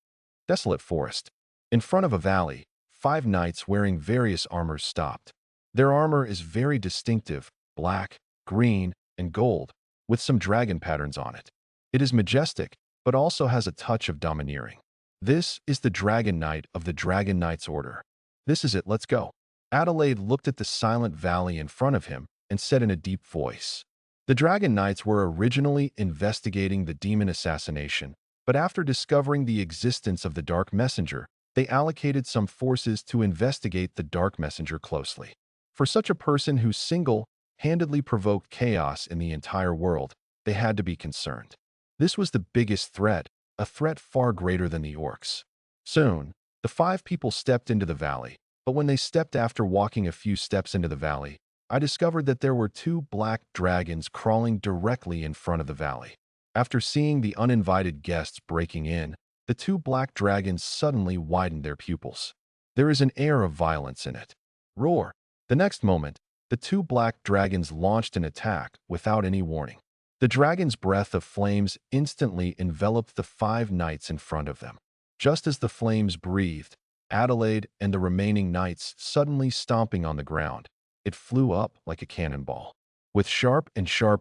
Desolate Forest. In front of a valley, 5 knights wearing various armors stopped. Their armor is very distinctive, black, green, and gold, with some dragon patterns on it. It is majestic, but also has a touch of domineering. This is the Dragon Knight of the Dragon Knights Order. This is it, let's go. Adelaide looked at the silent valley in front of him and said in a deep voice. The Dragon Knights were originally investigating the demon assassination, but after discovering the existence of the Dark Messenger, they allocated some forces to investigate the Dark Messenger closely. For such a person who single-handedly provoked chaos in the entire world, they had to be concerned. This was the biggest threat, a threat far greater than the orcs. Soon, the 5 people stepped into the valley, but when they stepped after walking a few steps into the valley, I discovered that there were 2 black dragons crawling directly in front of the valley. After seeing the uninvited guests breaking in, the 2 black dragons suddenly widened their pupils. There is an air of violence in it. Roar! The next moment, the 2 black dragons launched an attack without any warning. The dragon's breath of flames instantly enveloped the 5 knights in front of them. Just as the flames breathed, Adelaide and the remaining knights suddenly stomping on the ground. It flew up like a cannonball. With sharp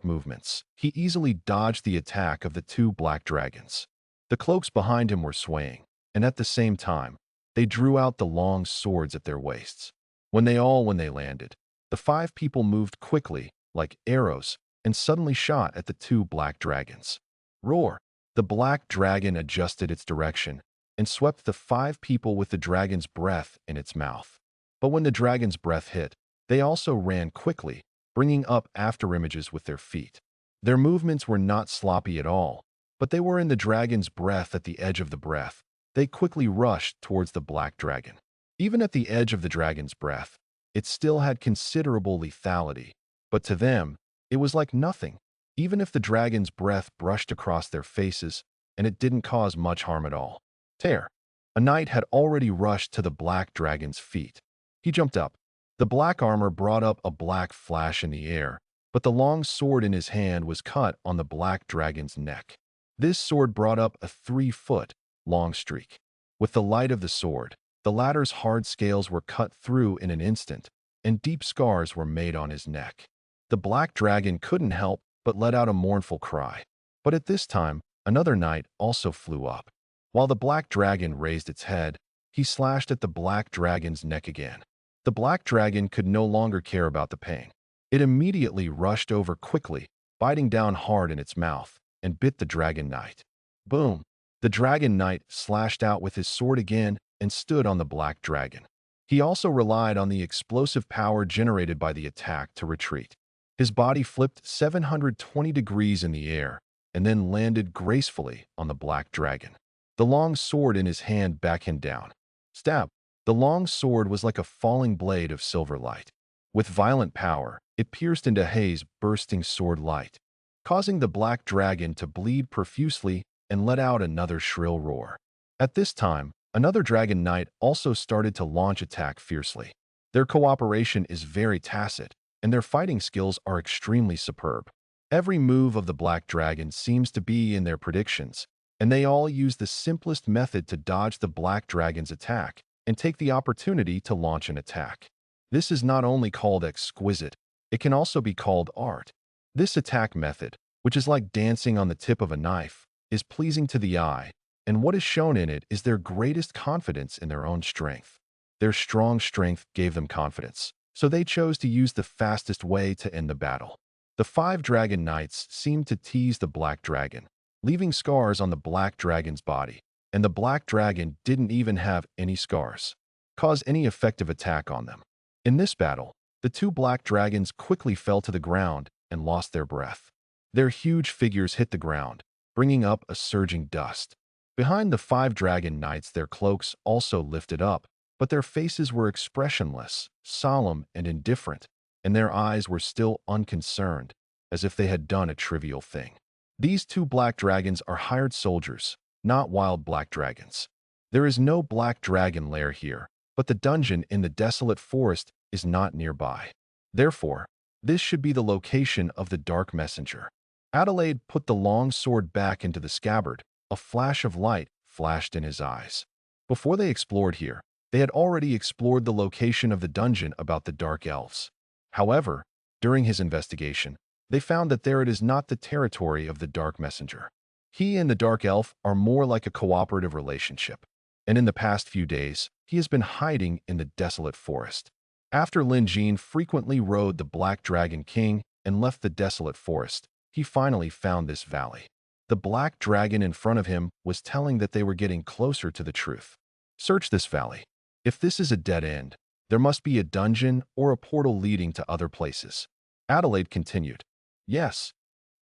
movements, he easily dodged the attack of the 2 black dragons. The cloaks behind him were swaying, and at the same time, they drew out the long swords at their waists. When they landed, the 5 people moved quickly, like arrows, and suddenly shot at the 2 black dragons. Roar! The black dragon adjusted its direction and swept the 5 people with the dragon's breath in its mouth. But when the dragon's breath hit, they also ran quickly, bringing up afterimages with their feet. Their movements were not sloppy at all, but they were in the dragon's breath at the edge of the breath. They quickly rushed towards the black dragon. Even at the edge of the dragon's breath, it still had considerable lethality, but to them, it was like nothing, even if the dragon's breath brushed across their faces, and it didn't cause much harm at all. Tear! A knight had already rushed to the black dragon's feet. He jumped up. The black armor brought up a black flash in the air, but the long sword in his hand was cut on the black dragon's neck. This sword brought up a 3-foot-long streak. With the light of the sword, the latter's hard scales were cut through in an instant, and deep scars were made on his neck. The black dragon couldn't help but let out a mournful cry. But at this time, another knight also flew up. While the black dragon raised its head, he slashed at the black dragon's neck again. The black dragon could no longer care about the pain. It immediately rushed over quickly, biting down hard in its mouth, and bit the dragon knight. Boom! The dragon knight slashed out with his sword again and stood on the black dragon. He also relied on the explosive power generated by the attack to retreat. His body flipped 720 degrees in the air and then landed gracefully on the black dragon. The long sword in his hand back him down. Stab! The long sword was like a falling blade of silver light. With violent power, it pierced into Hay's bursting sword light, causing the black dragon to bleed profusely and let out another shrill roar. At this time, another dragon knight also started to launch attack fiercely. Their cooperation is very tacit, and their fighting skills are extremely superb. Every move of the black dragon seems to be in their predictions, and they all use the simplest method to dodge the black dragon's attack and take the opportunity to launch an attack. This is not only called exquisite, It can also be called art. This attack method, which is like dancing on the tip of a knife, is pleasing to the eye, and what is shown in it is their greatest confidence in their own strength. Their strong strength gave them confidence, so they chose to use the fastest way to end the battle. The 5 dragon knights seemed to tease the black dragon, leaving scars on the black dragon's body, and the black dragon didn't even have any scars, cause any effective attack on them. In this battle, the 2 black dragons quickly fell to the ground and lost their breath. Their huge figures hit the ground, bringing up a surging dust. Behind the 5 dragon knights, their cloaks also lifted up, but their faces were expressionless, solemn, and indifferent, and their eyes were still unconcerned, as if they had done a trivial thing. These 2 black dragons are hired soldiers, not wild black dragons. There is no black dragon lair here, but the dungeon in the desolate forest is not nearby. Therefore, this should be the location of the Dark Messenger. Adelaide put the long sword back into the scabbard. A flash of light flashed in his eyes. Before they explored here, they had already explored the location of the dungeon about the Dark Elves. However, during his investigation, they found that there it is not the territory of the Dark Messenger. He and the Dark Elf are more like a cooperative relationship, and in the past few days, he has been hiding in the desolate forest. After Lin Jin frequently rode the Black Dragon King and left the desolate forest, he finally found this valley. The black dragon in front of him was telling that they were getting closer to the truth. Search this valley. If this is a dead end, there must be a dungeon or a portal leading to other places. Adelaide continued. Yes.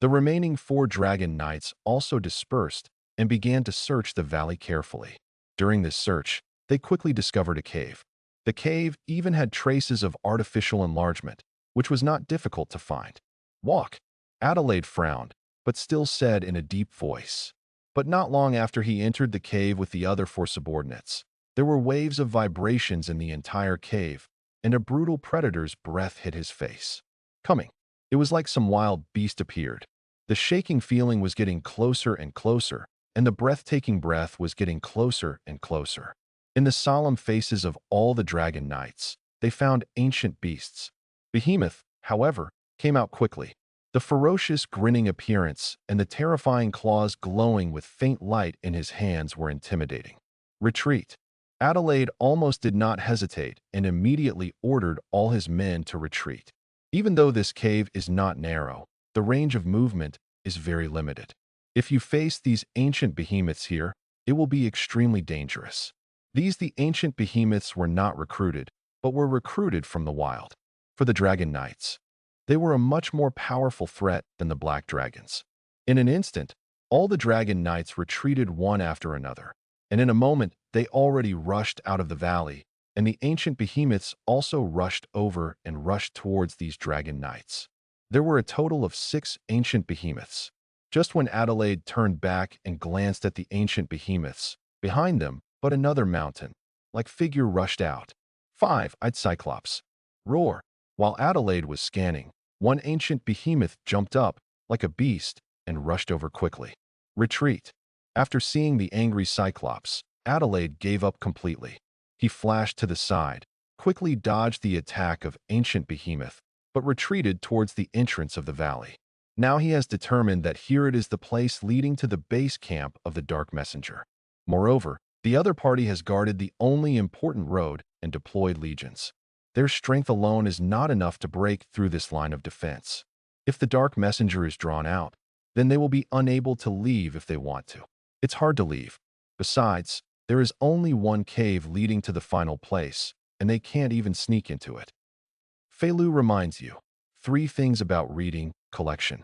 The remaining 4 dragon knights also dispersed and began to search the valley carefully. During this search, they quickly discovered a cave. The cave even had traces of artificial enlargement, which was not difficult to find. Walk. Adelaide frowned, but still said in a deep voice. But not long after he entered the cave with the other 4 subordinates, there were waves of vibrations in the entire cave, and a brutal predator's breath hit his face. Coming. It was like some wild beast appeared. The shaking feeling was getting closer and closer, and the breathtaking breath was getting closer and closer. In the solemn faces of all the dragon knights, they found ancient beasts. Behemoth, however, came out quickly. The ferocious, grinning appearance and the terrifying claws glowing with faint light in his hands were intimidating. Retreat. Adelaide almost did not hesitate and immediately ordered all his men to retreat. Even though this cave is not narrow, the range of movement is very limited. If you face these ancient behemoths here, it will be extremely dangerous. The ancient behemoths were not recruited, but were recruited from the wild. For the dragon knights, they were a much more powerful threat than the black dragons. In an instant, all the dragon knights retreated one after another, and in a moment they already rushed out of the valley, and the ancient behemoths also rushed over and rushed towards these dragon knights. There were a total of 6 ancient behemoths. Just when Adelaide turned back and glanced at the ancient behemoths, behind them, but another mountain-like figure rushed out. 5-eyed Cyclops. Roar. While Adelaide was scanning, one ancient behemoth jumped up, like a beast, and rushed over quickly. Retreat. After seeing the angry Cyclops, Adelaide gave up completely. He flashed to the side, quickly dodged the attack of ancient behemoth, but retreated towards the entrance of the valley. Now he has determined that here it is the place leading to the base camp of the Dark Messenger. Moreover, the other party has guarded the only important road and deployed legions. Their strength alone is not enough to break through this line of defense. If the Dark Messenger is drawn out, then they will be unable to leave if they want to. It's hard to leave. Besides, there is only one cave leading to the final place, and they can't even sneak into it. Feilu reminds you. 3 things about reading collection.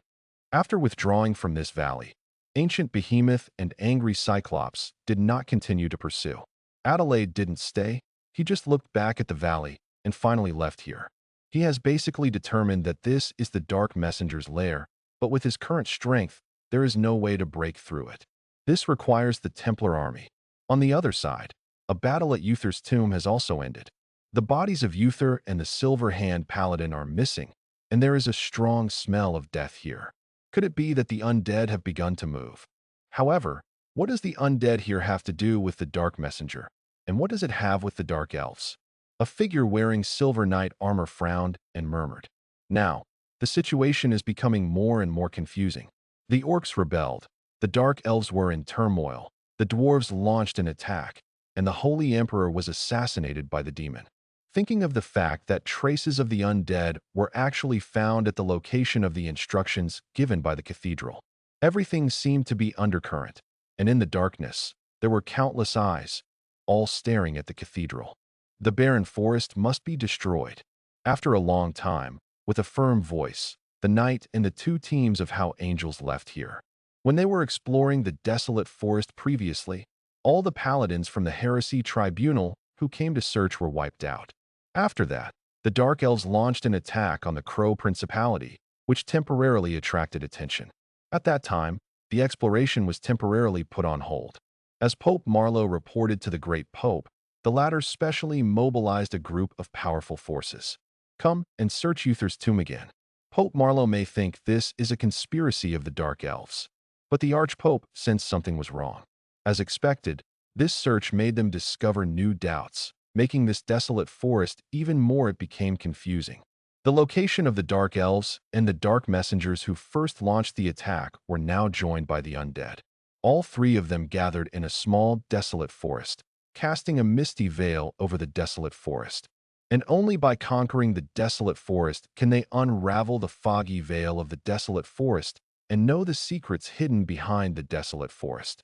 After withdrawing from this valley, ancient behemoth and angry Cyclops did not continue to pursue. Adelaide didn't stay. He just looked back at the valley and finally left here. He has basically determined that this is the Dark Messenger's lair, but with his current strength, there is no way to break through it. This requires the Templar army. On the other side, a battle at Uther's tomb has also ended. The bodies of Uther and the Silver Hand Paladin are missing, and there is a strong smell of death here. Could it be that the undead have begun to move? However, what does the undead here have to do with the Dark Messenger, and what does it have with the Dark Elves? A figure wearing silver knight armor frowned and murmured. Now, the situation is becoming more and more confusing. The orcs rebelled, the dark elves were in turmoil, the dwarves launched an attack, and the Holy Emperor was assassinated by the demon. Thinking of the fact that traces of the undead were actually found at the location of the instructions given by the cathedral, everything seemed to be undercurrent, and in the darkness, there were countless eyes, all staring at the cathedral. The barren forest must be destroyed. After a long time, with a firm voice, the knight and the two teams of how angels left here. When they were exploring the desolate forest previously, all the paladins from the heresy tribunal who came to search were wiped out. After that, the Dark Elves launched an attack on the Crow Principality, which temporarily attracted attention. At that time, the exploration was temporarily put on hold. As Pope Marlow reported to the Great Pope, the latter specially mobilized a group of powerful forces. Come and search Uther's tomb again. Pope Marlow may think this is a conspiracy of the Dark Elves, but the Archpope sensed something was wrong. As expected, this search made them discover new doubts, making this desolate forest even more. It became confusing. The location of the Dark Elves and the Dark Messengers who first launched the attack were now joined by the undead. All three of them gathered in a small, desolate forest, casting a misty veil over the desolate forest. And only by conquering the desolate forest can they unravel the foggy veil of the desolate forest and know the secrets hidden behind the desolate forest.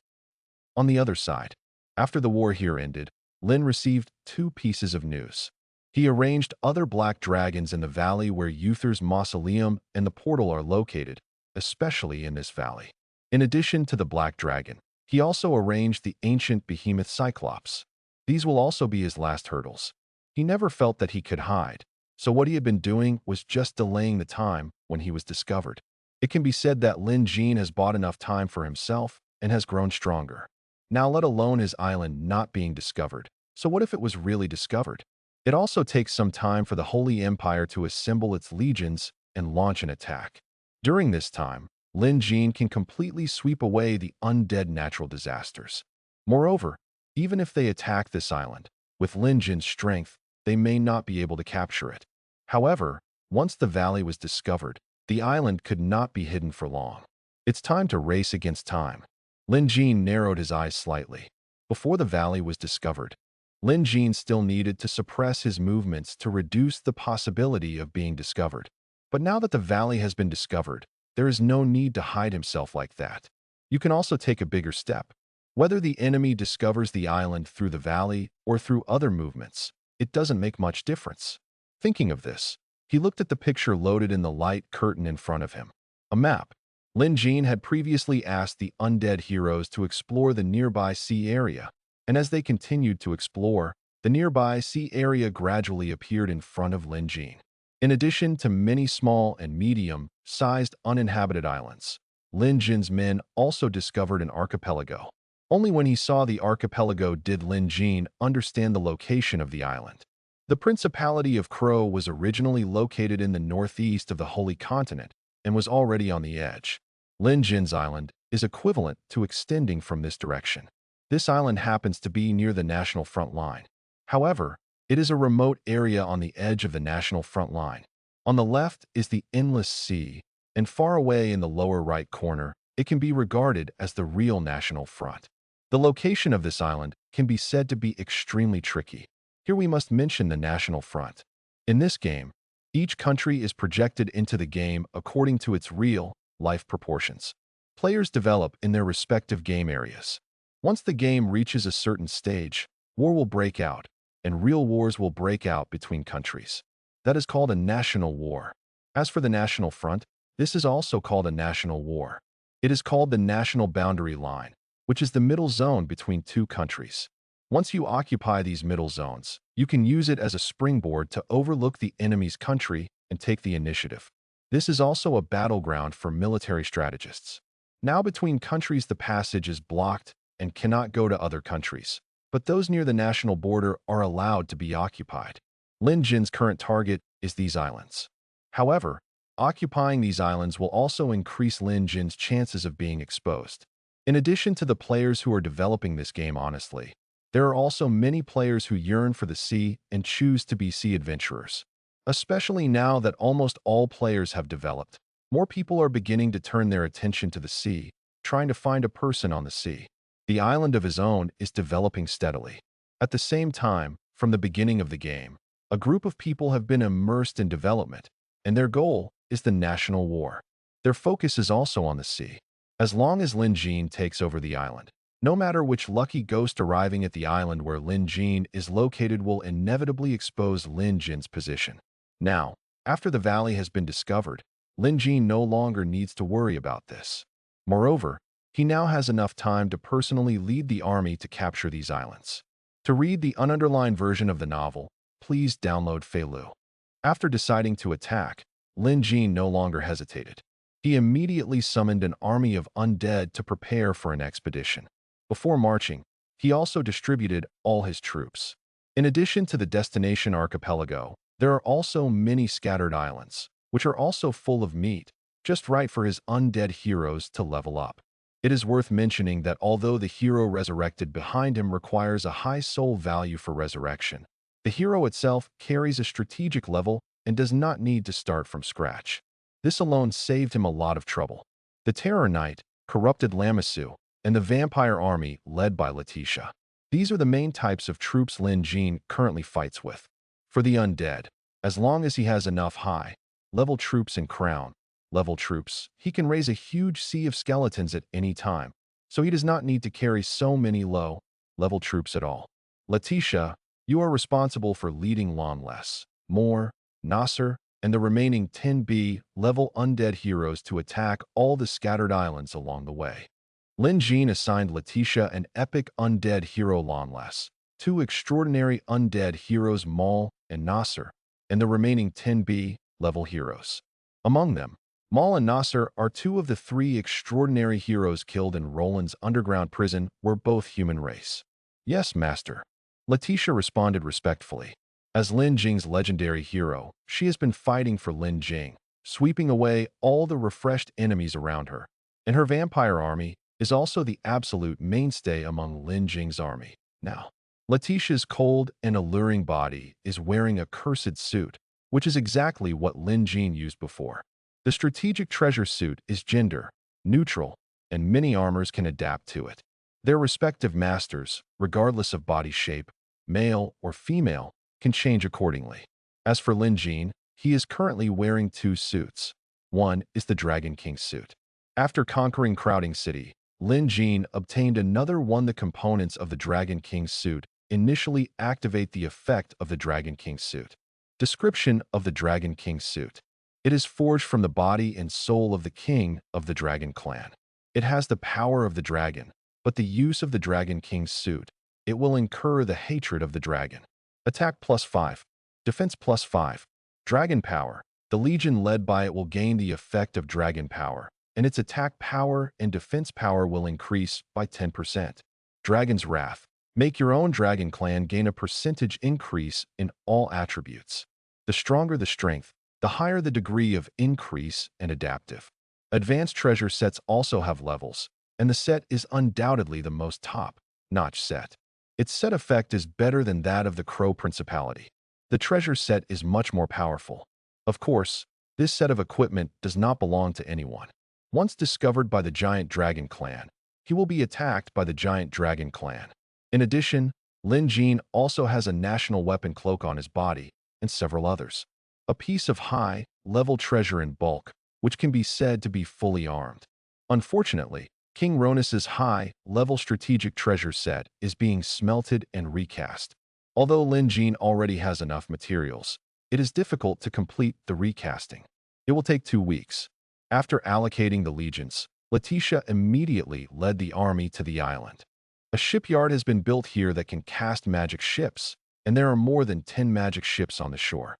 On the other side, after the war here ended, Lin received two pieces of news. He arranged other black dragons in the valley where Uther's mausoleum and the portal are located, especially in this valley. In addition to the black dragon, he also arranged the ancient behemoth Cyclops. These will also be his last hurdles. He never felt that he could hide, so what he had been doing was just delaying the time when he was discovered. It can be said that Lin Jin has bought enough time for himself and has grown stronger. Now let alone his island not being discovered. So what if it was really discovered? It also takes some time for the Holy Empire to assemble its legions and launch an attack. During this time, Lin Jin can completely sweep away the undead natural disasters. Moreover, even if they attack this island, with Lin Jin's strength, they may not be able to capture it. However, once the valley was discovered, the island could not be hidden for long. It's time to race against time. Lin Jin narrowed his eyes slightly. Before the valley was discovered, Lin Jin still needed to suppress his movements to reduce the possibility of being discovered. But now that the valley has been discovered, there is no need to hide himself like that. You can also take a bigger step. Whether the enemy discovers the island through the valley or through other movements, it doesn't make much difference. Thinking of this, he looked at the picture loaded in the light curtain in front of him. A map. Lin Jin had previously asked the undead heroes to explore the nearby sea area, and as they continued to explore, the nearby sea area gradually appeared in front of Lin Jin. In addition to many small and medium-sized uninhabited islands, Lin Jin's men also discovered an archipelago. Only when he saw the archipelago did Lin Jin understand the location of the island. The Principality of Crow was originally located in the northeast of the Holy Continent and was already on the edge. Lin Jin's island is equivalent to extending from this direction. This island happens to be near the national front line. However, it is a remote area on the edge of the national front line. On the left is the endless sea, and far away in the lower right corner, it can be regarded as the real national front. The location of this island can be said to be extremely tricky. Here we must mention the national front. In this game, each country is projected into the game according to its real-life proportions. Players develop in their respective game areas. Once the game reaches a certain stage, war will break out, and real wars will break out between countries. That is called a national war. As for the national front, this is also called a national war. It is called the national boundary line, which is the middle zone between two countries. Once you occupy these middle zones, you can use it as a springboard to overlook the enemy's country and take the initiative. This is also a battleground for military strategists. Now between countries the passage is blocked and cannot go to other countries, but those near the national border are allowed to be occupied. Lin Jin's current target is these islands. However, occupying these islands will also increase Lin Jin's chances of being exposed. In addition to the players who are developing this game honestly, there are also many players who yearn for the sea and choose to be sea adventurers. Especially now that almost all players have developed. More people are beginning to turn their attention to the sea, trying to find a person on the sea. The island of his own is developing steadily. At the same time, from the beginning of the game, a group of people have been immersed in development, and their goal is the national war. Their focus is also on the sea. As long as Lin Jin takes over the island, no matter which lucky ghost arriving at the island where Lin Jin is located will inevitably expose Lin Jin's position. Now, after the valley has been discovered, Lin Jin no longer needs to worry about this. Moreover, he now has enough time to personally lead the army to capture these islands. To read the ununderlined version of the novel, please download Feilu. After deciding to attack, Lin Jin no longer hesitated. He immediately summoned an army of undead to prepare for an expedition. Before marching, he also distributed all his troops. In addition to the destination archipelago, there are also many scattered islands, which are also full of meat, just right for his undead heroes to level up. It is worth mentioning that although the hero resurrected behind him requires a high soul value for resurrection, the hero itself carries a strategic level and does not need to start from scratch. This alone saved him a lot of trouble. The Terror Knight, Corrupted Lamassu, and the Vampire Army led by Letitia. These are the main types of troops Lin Jin currently fights with. For the undead, as long as he has enough high-level troops and crown-level troops, he can raise a huge sea of skeletons at any time, so he does not need to carry so many low-level troops at all. Letitia, you are responsible for leading Lonless, Moore, Nasser, and the remaining 10B level undead heroes to attack all the scattered islands along the way. Lin Jin assigned Letitia an epic undead hero Lonless, two extraordinary undead heroes Maul and Nasser, and the remaining 10B level heroes. Among them, Maul and Nasser are two of the three extraordinary heroes killed in Roland's underground prison were both human race. Yes, master. Letitia responded respectfully. As Lin Jing's legendary hero, she has been fighting for Lin Jing, sweeping away all the refreshed enemies around her, and her vampire army is also the absolute mainstay among Lin Jing's army. Now, Letitia's cold and alluring body is wearing a cursed suit, which is exactly what Lin Jing used before. The strategic treasure suit is gender neutral, and many armors can adapt to it. Their respective masters, regardless of body shape, male or female, can change accordingly. As for Lin Jin, he is currently wearing two suits. One is the Dragon King suit. After conquering Crowding City, Lin Jin obtained another one. The components of the Dragon King suit initially activate the effect of the Dragon King suit. Description of the Dragon King suit. It is forged from the body and soul of the king of the Dragon clan. It has the power of the dragon, but the use of the Dragon King's suit, it will incur the hatred of the dragon. Attack +5. Defense +5. Dragon power. The legion led by it will gain the effect of dragon power, and its attack power and defense power will increase by 10%. Dragon's Wrath. Make your own dragon clan gain a percentage increase in all attributes. The stronger the strength, the higher the degree of increase and adaptive. Advanced treasure sets also have levels, and the set is undoubtedly the most top-notch set. Its set effect is better than that of the Crow Principality. The treasure set is much more powerful. Of course, this set of equipment does not belong to anyone. Once discovered by the Giant Dragon Clan, he will be attacked by the Giant Dragon Clan. In addition, Lin Jin also has a national weapon cloak on his body, and several others. A piece of high-level treasure in bulk, which can be said to be fully armed. Unfortunately, King Ronus's high-level strategic treasure set is being smelted and recast. Although Lin Jin already has enough materials, it is difficult to complete the recasting. It will take 2 weeks. After allocating the legions, Letitia immediately led the army to the island. A shipyard has been built here that can cast magic ships, and there are more than 10 magic ships on the shore.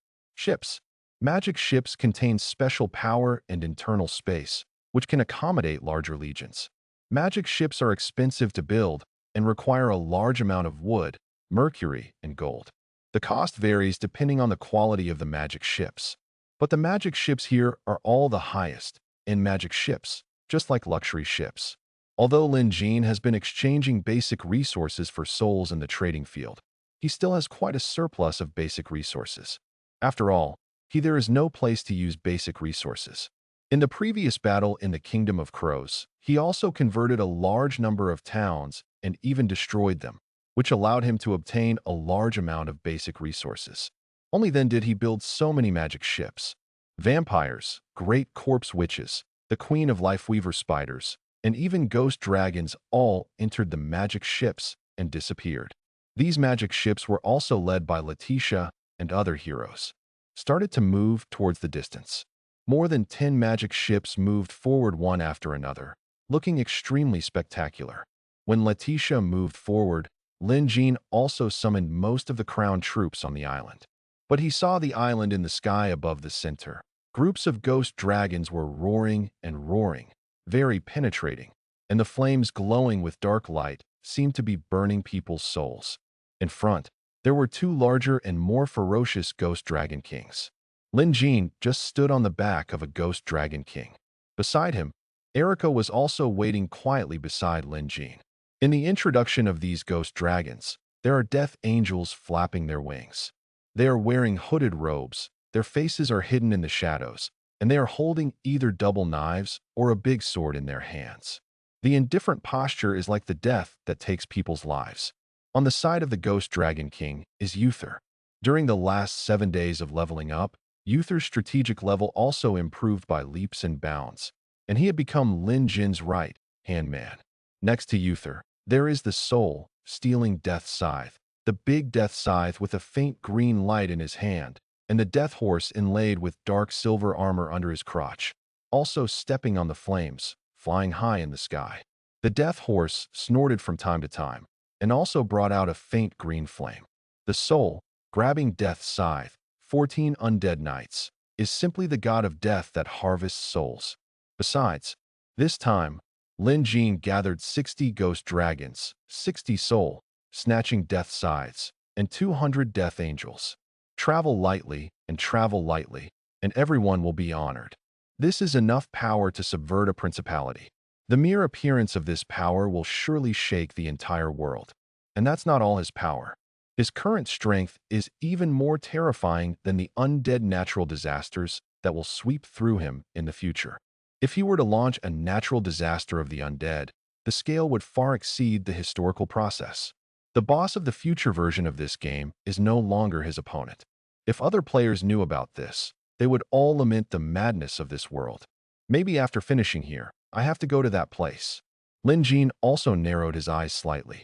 Magic ships contain special power and internal space, which can accommodate larger legions. Magic ships are expensive to build and require a large amount of wood, mercury, and gold. The cost varies depending on the quality of the magic ships. But the magic ships here are all the highest in magic ships, just like luxury ships. Although Lin Jin has been exchanging basic resources for souls in the trading field, he still has quite a surplus of basic resources. After all, There is no place to use basic resources. In the previous battle in the Kingdom of Crows, he also converted a large number of towns and even destroyed them, which allowed him to obtain a large amount of basic resources. Only then did he build so many magic ships. Vampires, great corpse witches, the queen of lifeweaver spiders, and even ghost dragons all entered the magic ships and disappeared. These magic ships were also led by Letitia and other heroes, started to move towards the distance. More than 10 magic ships moved forward one after another, looking extremely spectacular. When Letitia moved forward, Lin Jin also summoned most of the crown troops on the island. But he saw the island in the sky above the center. Groups of ghost dragons were roaring and roaring, very penetrating, and the flames glowing with dark light seemed to be burning people's souls. In front, there were two larger and more ferocious ghost dragon kings. Lin Jin just stood on the back of a ghost dragon king. Beside him, Erica was also waiting quietly beside Lin Jin. In the introduction of these ghost dragons, there are death angels flapping their wings. They are wearing hooded robes, their faces are hidden in the shadows, and they are holding either double knives or a big sword in their hands. The indifferent posture is like the death that takes people's lives. On the side of the Ghost Dragon King is Uther. During the last 7 days of leveling up, Uther's strategic level also improved by leaps and bounds, and he had become Lin Jin's right-hand man. Next to Uther, there is the Soul, stealing Death Scythe, the big Death Scythe with a faint green light in his hand, and the Death Horse inlaid with dark silver armor under his crotch, also stepping on the flames, flying high in the sky. The Death Horse snorted from time to time, and also brought out a faint green flame. The Soul, grabbing Death's Scythe, 14 undead knights, is simply the god of death that harvests souls. Besides, this time, Lin Jin gathered 60 ghost dragons, 60 soul, snatching death scythes, and 200 death angels. Travel lightly, and everyone will be honored. This is enough power to subvert a principality. The mere appearance of this power will surely shake the entire world. And that's not all his power. His current strength is even more terrifying than the undead natural disasters that will sweep through him in the future. If he were to launch a natural disaster of the undead, the scale would far exceed the historical process. The boss of the future version of this game is no longer his opponent. If other players knew about this, they would all lament the madness of this world. Maybe after finishing here, I have to go to that place. Lin Jin also narrowed his eyes slightly.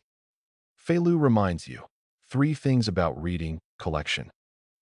Fei Lu reminds you. 3 things about reading collection.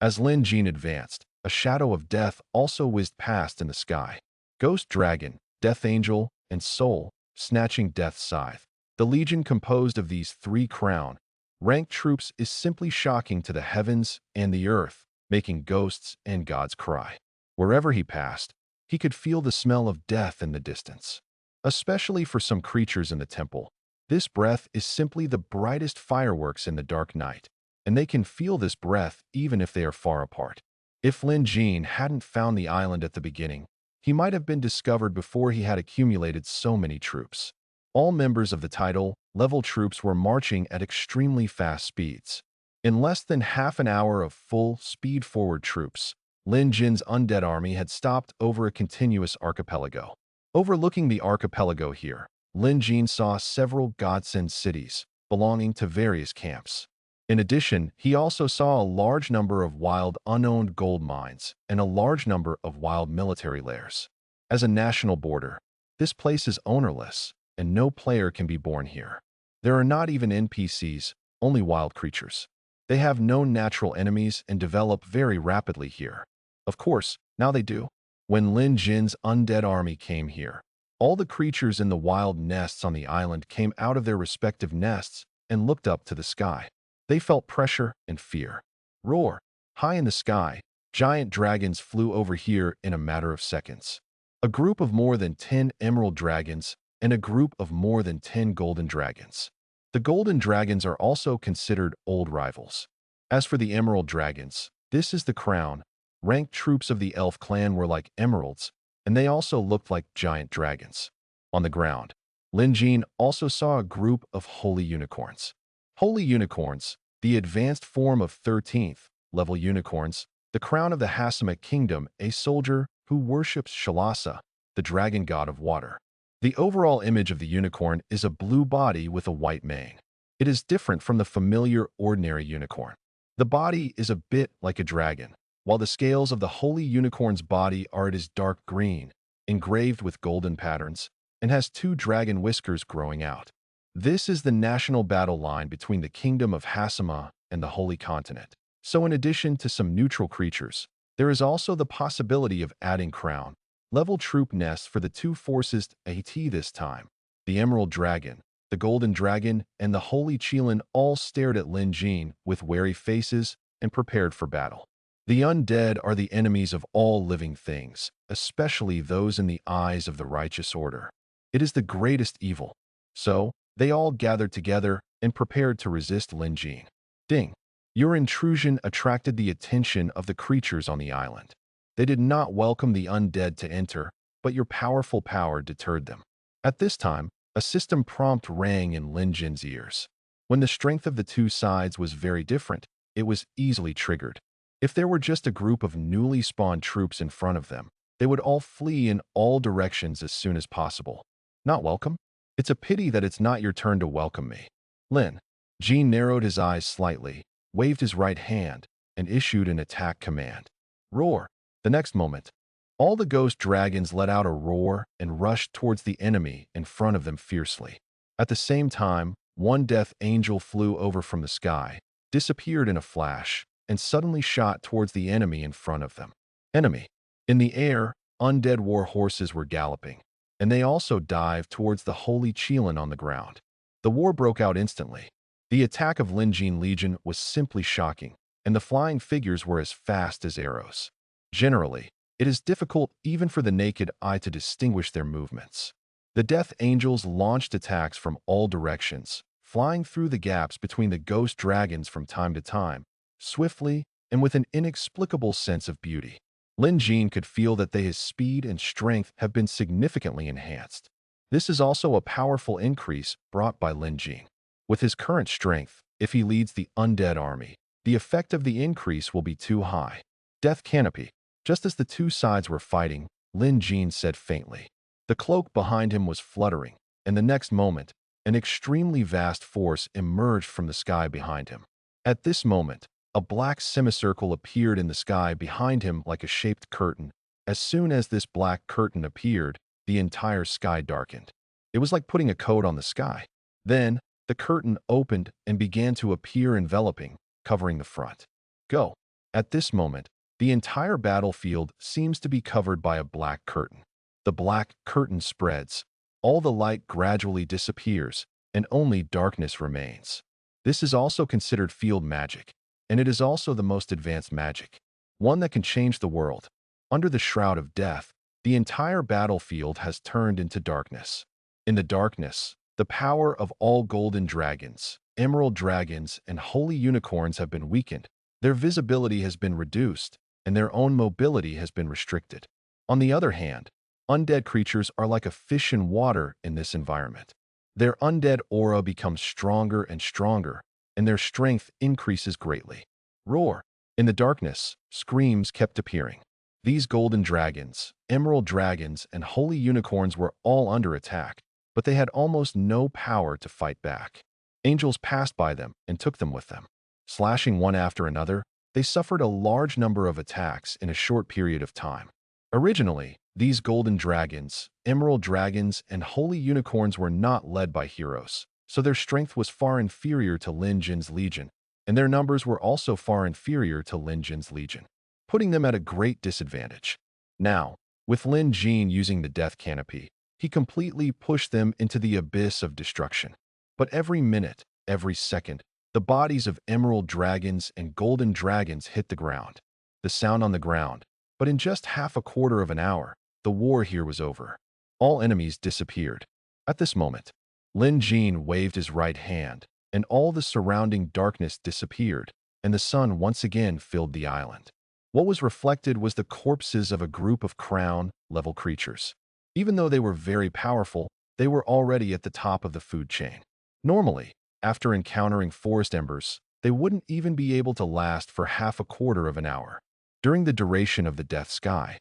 As Lin Jin advanced, a shadow of death also whizzed past in the sky. Ghost Dragon, Death Angel, and Soul, snatching Death's Scythe. The legion composed of these 3 crown-ranked troops is simply shocking to the heavens and the earth, making ghosts and gods cry. Wherever he passed, he could feel the smell of death in the distance. Especially for some creatures in the temple, this breath is simply the brightest fireworks in the dark night, and they can feel this breath even if they are far apart. If Lin Jin hadn't found the island at the beginning, he might have been discovered before he had accumulated so many troops. All members of the title-level troops were marching at extremely fast speeds. In less than half an hour of full-speed forward troops, Lin Jin's undead army had stopped over a continuous archipelago. Overlooking the archipelago here, Lin Jin saw several godsend cities belonging to various camps. In addition, he also saw a large number of wild unowned gold mines and a large number of wild military lairs. As a national border, this place is ownerless, and no player can be born here. There are not even NPCs, only wild creatures. They have no natural enemies and develop very rapidly here. Of course, now they do. When Lin Jin's undead army came here, all the creatures in the wild nests on the island came out of their respective nests and looked up to the sky. They felt pressure and fear. Roar! High in the sky, giant dragons flew over here in a matter of seconds. A group of more than 10 emerald dragons and a group of more than 10 golden dragons. The golden dragons are also considered old rivals. As for the emerald dragons, this is the crown. Ranked troops of the elf clan were like emeralds, and they also looked like giant dragons. On the ground, Lin Jin also saw a group of holy unicorns. Holy unicorns, the advanced form of 13th level unicorns, the crown of the Hasidic kingdom, a soldier who worships Shalasa, the dragon god of water. The overall image of the unicorn is a blue body with a white mane. It is different from the familiar ordinary unicorn. The body is a bit like a dragon, while the scales of the holy unicorn's body are it is dark green, engraved with golden patterns, and has two dragon whiskers growing out. This is the national battle line between the kingdom of Hasima and the Holy Continent. So in addition to some neutral creatures, there is also the possibility of adding crown-level troop nests for the two forces AT this time. The Emerald Dragon, the Golden Dragon, and the Holy Chelan all stared at Lin Jin with wary faces and prepared for battle. The undead are the enemies of all living things, especially those in the eyes of the righteous order. It is the greatest evil. So, they all gathered together and prepared to resist Lin Jin. Ding! Your intrusion attracted the attention of the creatures on the island. They did not welcome the undead to enter, but your powerful power deterred them. At this time, a system prompt rang in Lin Jin's ears. When the strength of the two sides was very different, it was easily triggered. If there were just a group of newly spawned troops in front of them, they would all flee in all directions as soon as possible. Not welcome? It's a pity that it's not your turn to welcome me. Lin Jin narrowed his eyes slightly, waved his right hand, and issued an attack command. Roar! The next moment, all the ghost dragons let out a roar and rushed towards the enemy in front of them fiercely. At the same time, one death angel flew over from the sky, disappeared in a flash, and suddenly shot towards the enemy in front of them. Enemy. In the air, undead war horses were galloping, and they also dived towards the Holy Chelan on the ground. The war broke out instantly. The attack of Lin Jin Legion was simply shocking, and the flying figures were as fast as arrows. Generally, it is difficult even for the naked eye to distinguish their movements. The Death Angels launched attacks from all directions, flying through the gaps between the ghost dragons from time to time, swiftly and with an inexplicable sense of beauty. Lin Jin could feel that his speed and strength have been significantly enhanced. This is also a powerful increase brought by Lin Jin. With his current strength, if he leads the undead army, the effect of the increase will be too high. Death Canopy. Just as the two sides were fighting, Lin Jin said faintly. The cloak behind him was fluttering, and the next moment, an extremely vast force emerged from the sky behind him. At this moment, a black semicircle appeared in the sky behind him like a shaped curtain. As soon as this black curtain appeared, the entire sky darkened. It was like putting a coat on the sky. Then, the curtain opened and began to appear enveloping, covering the front. Go! At this moment, the entire battlefield seems to be covered by a black curtain. The black curtain spreads, all the light gradually disappears, and only darkness remains. This is also considered field magic, and it is also the most advanced magic, one that can change the world. Under the shroud of death, the entire battlefield has turned into darkness. In the darkness, the power of all golden dragons, emerald dragons, and holy unicorns have been weakened. Their visibility has been reduced, and their own mobility has been restricted. On the other hand, undead creatures are like a fish in water in this environment. Their undead aura becomes stronger and stronger, and their strength increases greatly. Roar! In the darkness, screams kept appearing. These golden dragons, emerald dragons, and holy unicorns were all under attack, but they had almost no power to fight back. Angels passed by them and took them with them. Slashing one after another, they suffered a large number of attacks in a short period of time. Originally, these golden dragons, emerald dragons, and holy unicorns were not led by heroes, so their strength was far inferior to Lin Jin's legion, and their numbers were also far inferior to Lin Jin's legion, putting them at a great disadvantage. Now, with Lin Jin using the death canopy, he completely pushed them into the abyss of destruction. But every minute, every second, the bodies of emerald dragons and golden dragons hit the ground. The sound on the ground. But in just half a quarter of an hour, the war here was over. All enemies disappeared. At this moment, Lin Jin waved his right hand, and all the surrounding darkness disappeared, and the sun once again filled the island. What was reflected was the corpses of a group of crown-level creatures. Even though they were very powerful, they were already at the top of the food chain. Normally, after encountering forest embers, they wouldn't even be able to last for half a quarter of an hour. During the duration of the Death Sky,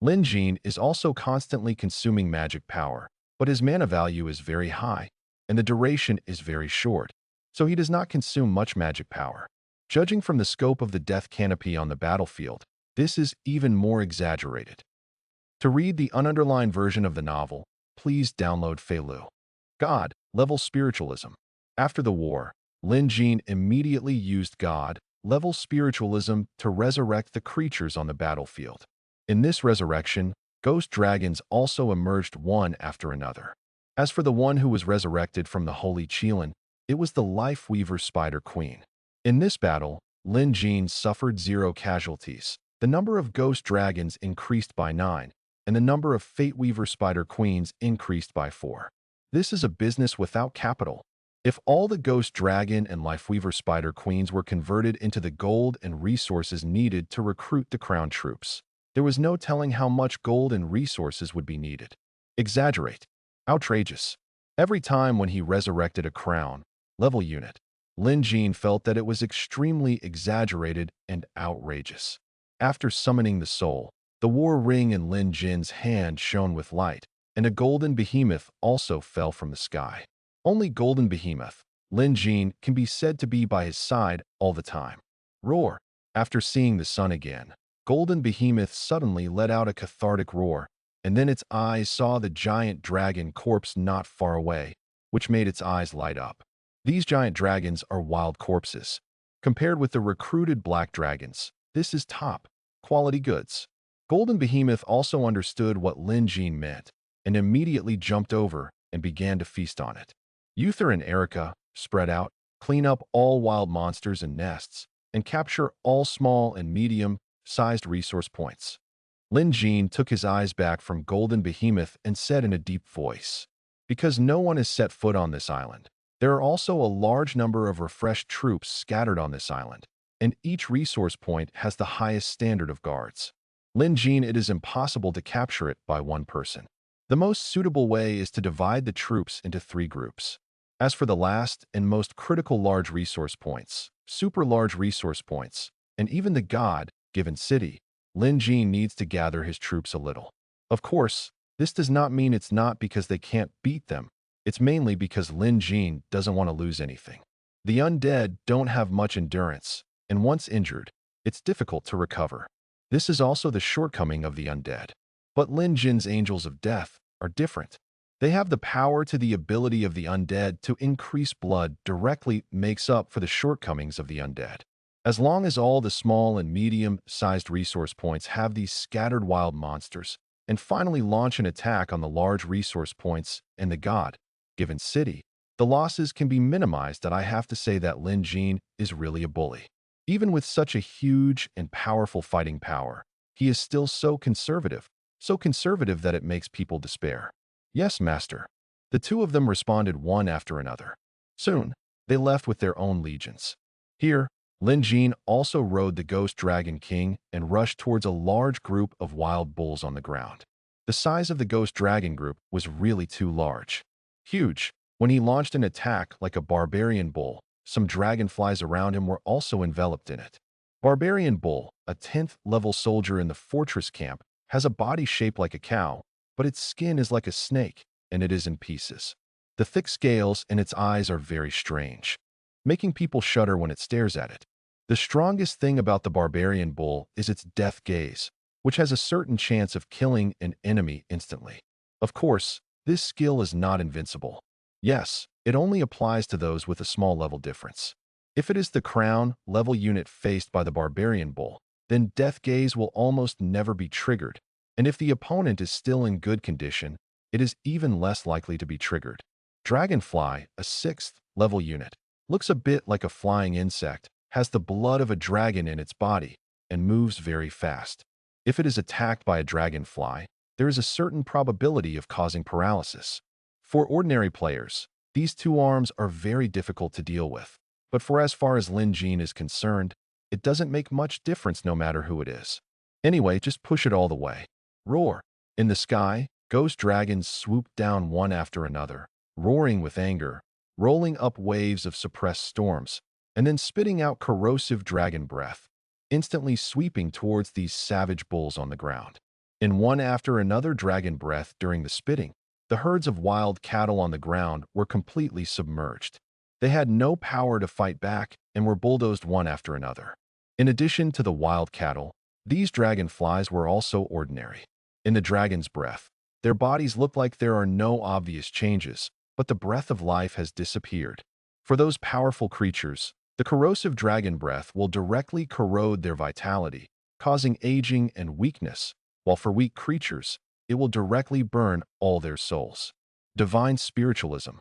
Lin Jin is also constantly consuming magic power, but his mana value is very high, and the duration is very short, so he does not consume much magic power. Judging from the scope of the death canopy on the battlefield, this is even more exaggerated. To read the ununderlined version of the novel, please download Feilu. God, level spiritualism. After the war, Lin Jin immediately used God, level spiritualism to resurrect the creatures on the battlefield. In this resurrection, ghost dragons also emerged one after another. As for the one who was resurrected from the Holy Qilin, it was the Life Weaver Spider Queen. In this battle, Lin Jin suffered 0 casualties. The number of ghost dragons increased by 9, and the number of Fate Weaver Spider Queens increased by 4. This is a business without capital. If all the Ghost Dragon and Lifeweaver Spider Queens were converted into the gold and resources needed to recruit the crown troops, there was no telling how much gold and resources would be needed. Exaggerate. Outrageous. Every time when he resurrected a crown level unit, Lin Jin felt that it was extremely exaggerated and outrageous. After summoning the soul, the war ring in Lin Jin's hand shone with light, and a golden behemoth also fell from the sky. Only golden behemoth, Lin Jin, can be said to be by his side all the time. Roar. After seeing the sun again, golden behemoth suddenly let out a cathartic roar, and then its eyes saw the giant dragon corpse not far away, which made its eyes light up. These giant dragons are wild corpses. Compared with the recruited black dragons, this is top quality goods. Golden behemoth also understood what Lin Jin meant, and immediately jumped over and began to feast on it. Uther and Erica spread out, clean up all wild monsters and nests, and capture all small and medium-sized resource points. Lin Jin took his eyes back from Golden Behemoth and said in a deep voice, "Because no one has set foot on this island, there are also a large number of refreshed troops scattered on this island, and each resource point has the highest standard of guards. Lin Jin, it is impossible to capture it by one person. The most suitable way is to divide the troops into 3 groups. As for the last and most critical large resource points, super large resource points, and even the God-given city, Lin Jin needs to gather his troops a little. Of course, this does not mean it's not because they can't beat them. It's mainly because Lin Jin doesn't want to lose anything. The undead don't have much endurance, and once injured, it's difficult to recover. This is also the shortcoming of the undead. But Lin Jin's angels of death are different. They have the power to the ability of the undead to increase blood directly makes up for the shortcomings of the undead. As long as all the small and medium-sized resource points have these scattered wild monsters, and finally launch an attack on the large resource points in the God-given city, the losses can be minimized. And I have to say that Lin Jin is really a bully. Even with such a huge and powerful fighting power, he is still so conservative that it makes people despair. Yes, master. The 2 of them responded one after another. Soon, they left with their own legions. Here, Lin Jin also rode the Ghost Dragon King and rushed towards a large group of wild bulls on the ground. The size of the Ghost Dragon group was really too large. Huge. When he launched an attack like a barbarian bull, some dragonflies around him were also enveloped in it. Barbarian Bull, a 10th level soldier in the fortress camp, has a body shaped like a cow, but its skin is like a snake, and it is in pieces. The thick scales in its eyes are very strange, making people shudder when it stares at it. The strongest thing about the barbarian bull is its death gaze, which has a certain chance of killing an enemy instantly. Of course, this skill is not invincible. Yes, it only applies to those with a small level difference. If it is the crown level unit faced by the barbarian bull, then death gaze will almost never be triggered, and if the opponent is still in good condition, it is even less likely to be triggered. Dragonfly, a 6th level unit, looks a bit like a flying insect, has the blood of a dragon in its body, and moves very fast. If it is attacked by a dragonfly, there is a certain probability of causing paralysis. For ordinary players, these 2 arms are very difficult to deal with, but for as far as Lin Jin is concerned, it doesn't make much difference no matter who it is. Anyway, just push it all the way. Roar. In the sky, ghost dragons swooped down one after another, roaring with anger, rolling up waves of suppressed storms, and then spitting out corrosive dragon breath. instantly sweeping towards these savage bulls on the ground. In one after another dragon breath during the spitting, the herds of wild cattle on the ground were completely submerged. They had no power to fight back and were bulldozed one after another. In addition to the wild cattle, these dragonflies were also ordinary. In the dragon's breath, their bodies look like there are no obvious changes, but the breath of life has disappeared. For those powerful creatures, the corrosive dragon breath will directly corrode their vitality, causing aging and weakness, while for weak creatures, it will directly burn all their souls. Divine spiritualism.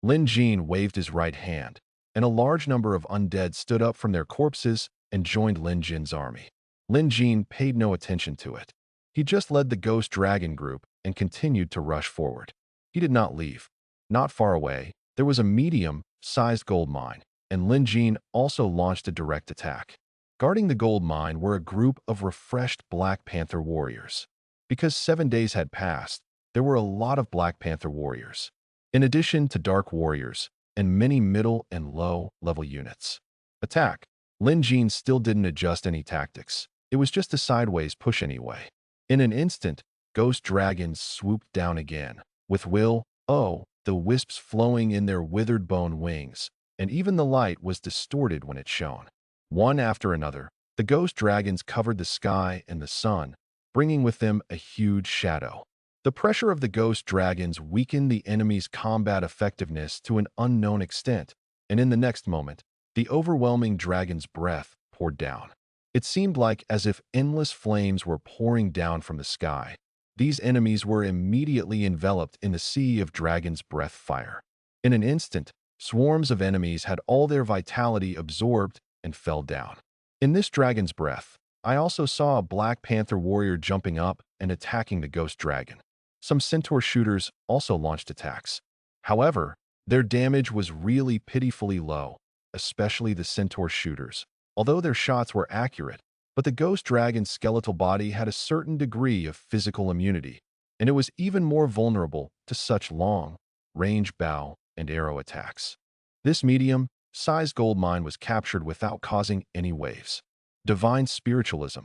Lin Jin waved his right hand, and a large number of undead stood up from their corpses and joined Lin Jin's army. Lin Jin paid no attention to it. He just led the ghost dragon group and continued to rush forward. He did not leave. Not far away, there was a medium-sized gold mine, and Lin Jin also launched a direct attack. Guarding the gold mine were a group of refreshed Black Panther warriors. Because 7 days had passed, there were a lot of Black Panther warriors, in addition to dark warriors and many middle and low-level units. Attack. Lin Jin still didn't adjust any tactics. It was just a sideways push anyway. In an instant, ghost dragons swooped down again, with the wisps flowing in their withered bone wings, and even the light was distorted when it shone. One after another, the ghost dragons covered the sky and the sun, bringing with them a huge shadow. The pressure of the ghost dragons weakened the enemy's combat effectiveness to an unknown extent, and in the next moment, the overwhelming dragon's breath poured down. It seemed like as if endless flames were pouring down from the sky. These enemies were immediately enveloped in the sea of dragon's breath fire. In an instant, swarms of enemies had all their vitality absorbed and fell down. In this dragon's breath, I also saw a Black Panther warrior jumping up and attacking the ghost dragon. Some centaur shooters also launched attacks. However, their damage was really pitifully low, especially the centaur shooters, although their shots were accurate. But the ghost dragon's skeletal body had a certain degree of physical immunity, and it was even more vulnerable to such long-range bow and arrow attacks. This medium-sized gold mine was captured without causing any waves. Divine spiritualism.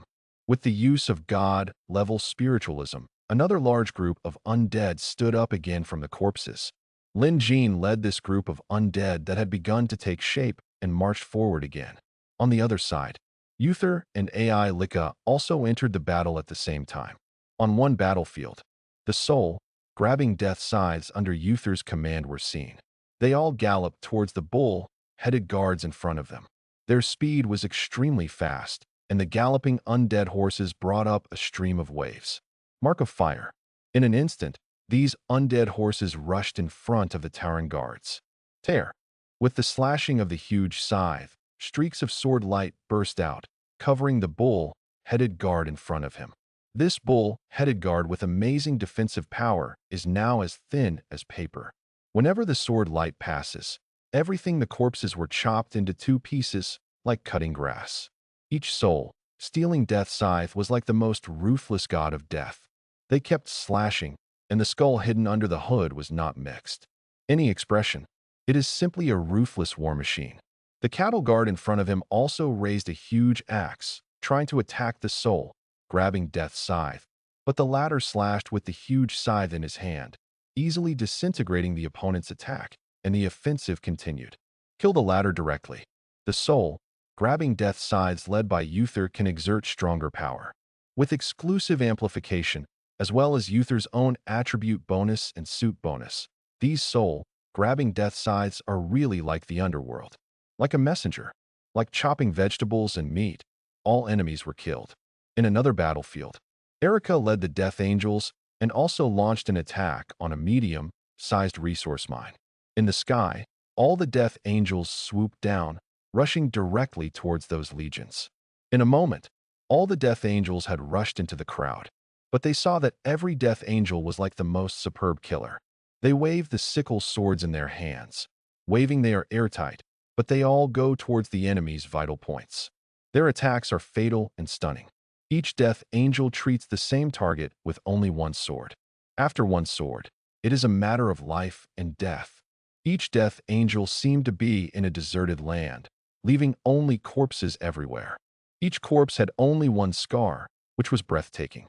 With the use of God-level spiritualism, another large group of undead stood up again from the corpses. Lin Jin led this group of undead that had begun to take shape and marched forward again. On the other side, Uther and AI Lika also entered the battle at the same time. On one battlefield, the soul, grabbing death scythes under Uther's command were seen. They all galloped towards the bull-headed guards in front of them. Their speed was extremely fast, and the galloping undead horses brought up a stream of waves. Mark of fire. In an instant, these undead horses rushed in front of the towering guards. Tear. With the slashing of the huge scythe, streaks of sword light burst out, covering the bull-headed guard in front of him. This bull-headed guard with amazing defensive power is now as thin as paper. Whenever the sword light passes, everything the corpses were chopped into 2 pieces like cutting grass. Each soul, stealing death scythe, was like the most ruthless god of death. They kept slashing, and the skull hidden under the hood was not mixed. Any expression. It is simply a ruthless war machine. The cattle guard in front of him also raised a huge axe, trying to attack the soul, grabbing Death's scythe, but the latter slashed with the huge scythe in his hand, easily disintegrating the opponent's attack, and the offensive continued. Kill the latter directly. The soul, grabbing Death's scythes led by Uther, can exert stronger power. With exclusive amplification, as well as Uther's own attribute bonus and suit bonus, these soul, grabbing Death scythes are really like the underworld. Like a messenger, like chopping vegetables and meat, all enemies were killed. In another battlefield, Erica led the Death Angels and also launched an attack on a medium-sized resource mine. In the sky, all the Death Angels swooped down, rushing directly towards those legions. In a moment, all the Death Angels had rushed into the crowd, but they saw that every Death Angel was like the most superb killer. They waved the sickle swords in their hands. Waving, they are airtight, but they all go towards the enemy's vital points. Their attacks are fatal and stunning. Each Death Angel treats the same target with only one sword. After one sword, it is a matter of life and death. Each Death Angel seemed to be in a deserted land, leaving only corpses everywhere. Each corpse had only one scar, which was breathtaking.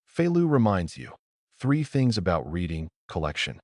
Feilu reminds you 3 things about reading collection.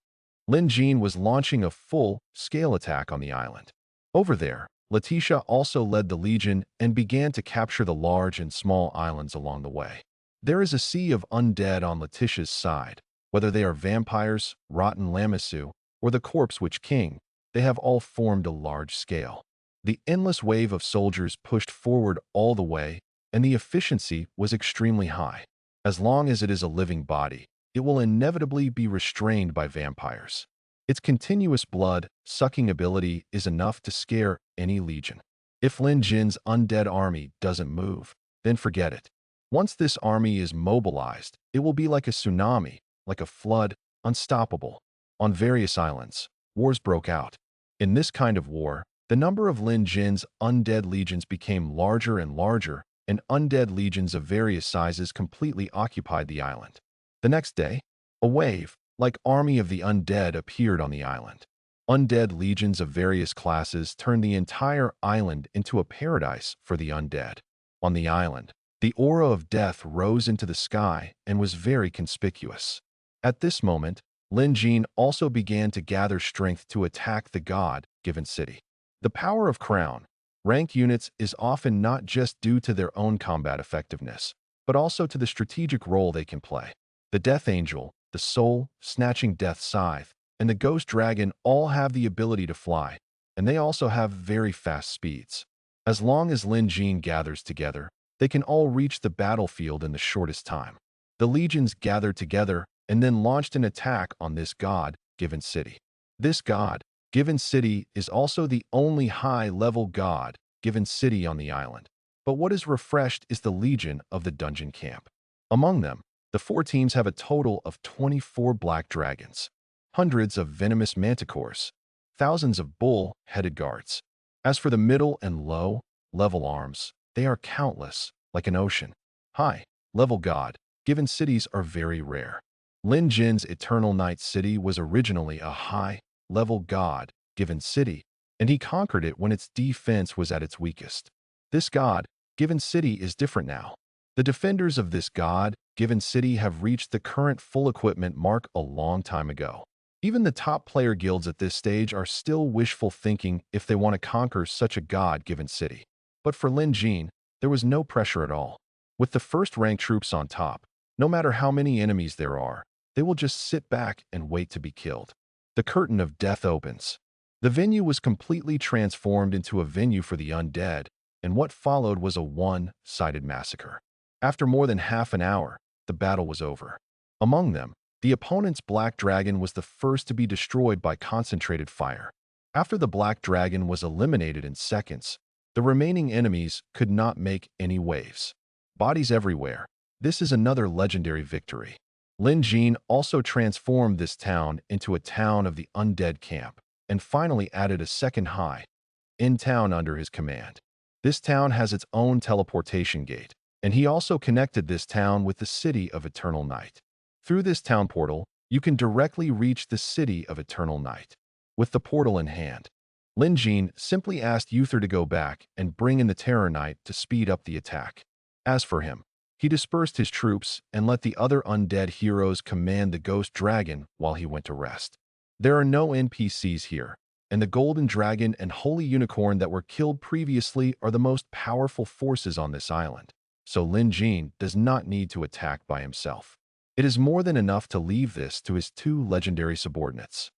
Lin Jin was launching a full-scale attack on the island. Over there, Letitia also led the Legion and began to capture the large and small islands along the way. There is a sea of undead on Letitia's side. Whether they are vampires, rotten Lamisu, or the Corpse Witch King, they have all formed a large scale. The endless wave of soldiers pushed forward all the way, and the efficiency was extremely high. As long as it is a living body, it will inevitably be restrained by vampires. Its continuous blood-sucking ability is enough to scare any legion. If Lin Jin's undead army doesn't move, then forget it. Once this army is mobilized, it will be like a tsunami, like a flood, unstoppable. On various islands, wars broke out. In this kind of war, the number of Lin Jin's undead legions became larger and larger, and undead legions of various sizes completely occupied the island. The next day, a wave, like army of the undead, appeared on the island. Undead legions of various classes turned the entire island into a paradise for the undead. On the island, the aura of death rose into the sky and was very conspicuous. At this moment, Lin Jin also began to gather strength to attack the god-given city. The power of crown ranked units is often not just due to their own combat effectiveness, but also to the strategic role they can play. The Death Angel, the soul-snatching Death Scythe, and the Ghost Dragon all have the ability to fly, and they also have very fast speeds. As long as Lin Jin gathers together, they can all reach the battlefield in the shortest time. The legions gathered together and then launched an attack on this god-given city. This god-given city is also the only high-level god-given city on the island. But what is refreshed is the Legion of the Dungeon Camp. Among them, the 4 teams have a total of 24 black dragons, hundreds of venomous manticores, thousands of bull-headed guards. As for the middle and low-level arms, they are countless, like an ocean. High-level god-given cities are very rare. Lin Jin's Eternal Night City was originally a high-level god-given city, and he conquered it when its defense was at its weakest. This god-given city is different now. The defenders of this god-given city have reached the current full equipment mark a long time ago. Even the top player guilds at this stage are still wishful thinking if they want to conquer such a god-given city. But for Lin Jin, there was no pressure at all. With the first-rank troops on top, no matter how many enemies there are, they will just sit back and wait to be killed. The curtain of death opens. The venue was completely transformed into a venue for the undead, and what followed was a one-sided massacre. After more than half an hour, the battle was over. Among them, the opponent's Black Dragon was the first to be destroyed by concentrated fire. After the Black Dragon was eliminated in seconds, the remaining enemies could not make any waves. Bodies everywhere. This is another legendary victory. Lin Jin also transformed this town into a town of the undead camp, and finally added a second high-end town under his command. This town has its own teleportation gate, and he also connected this town with the City of Eternal Night. Through this town portal, you can directly reach the City of Eternal Night. With the portal in hand, Lin Jin simply asked Uther to go back and bring in the Terror Knight to speed up the attack. As for him, he dispersed his troops and let the other undead heroes command the Ghost Dragon while he went to rest. There are no NPCs here, and the Golden Dragon and Holy Unicorn that were killed previously are the most powerful forces on this island, so Lin Jin does not need to attack by himself. It is more than enough to leave this to his 2 legendary subordinates.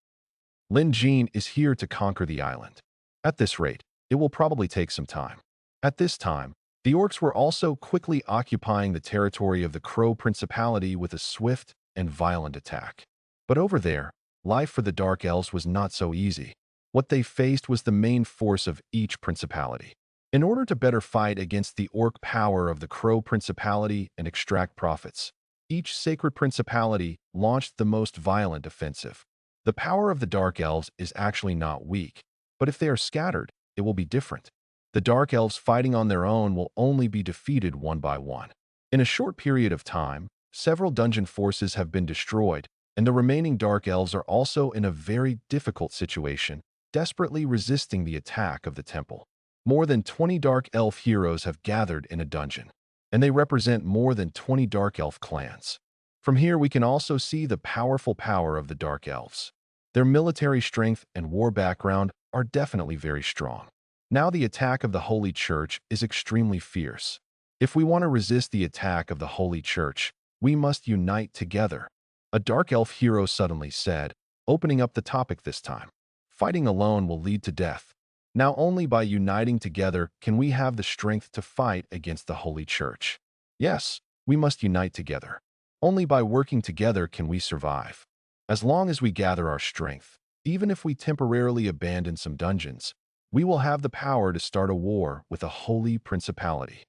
Lin Jin is here to conquer the island. At this rate, it will probably take some time. At this time, the orcs were also quickly occupying the territory of the Crow Principality with a swift and violent attack. But over there, life for the Dark Elves was not so easy. What they faced was the main force of each principality. In order to better fight against the orc power of the Crow Principality and extract profits, each sacred principality launched the most violent offensive. The power of the Dark Elves is actually not weak, but if they are scattered, it will be different. The Dark Elves fighting on their own will only be defeated one by one. In a short period of time, several dungeon forces have been destroyed, and the remaining Dark Elves are also in a very difficult situation, desperately resisting the attack of the temple. More than 20 Dark Elf heroes have gathered in a dungeon, and they represent more than 20 Dark Elf clans. From here, we can also see the powerful power of the Dark Elves. Their military strength and war background are definitely very strong. Now the attack of the Holy Church is extremely fierce. If we want to resist the attack of the Holy Church, we must unite together. A Dark Elf hero suddenly said, opening up the topic this time. Fighting alone will lead to death. Now only by uniting together can we have the strength to fight against the Holy Church. Yes, we must unite together. Only by working together can we survive. As long as we gather our strength, even if we temporarily abandon some dungeons, we will have the power to start a war with a holy principality.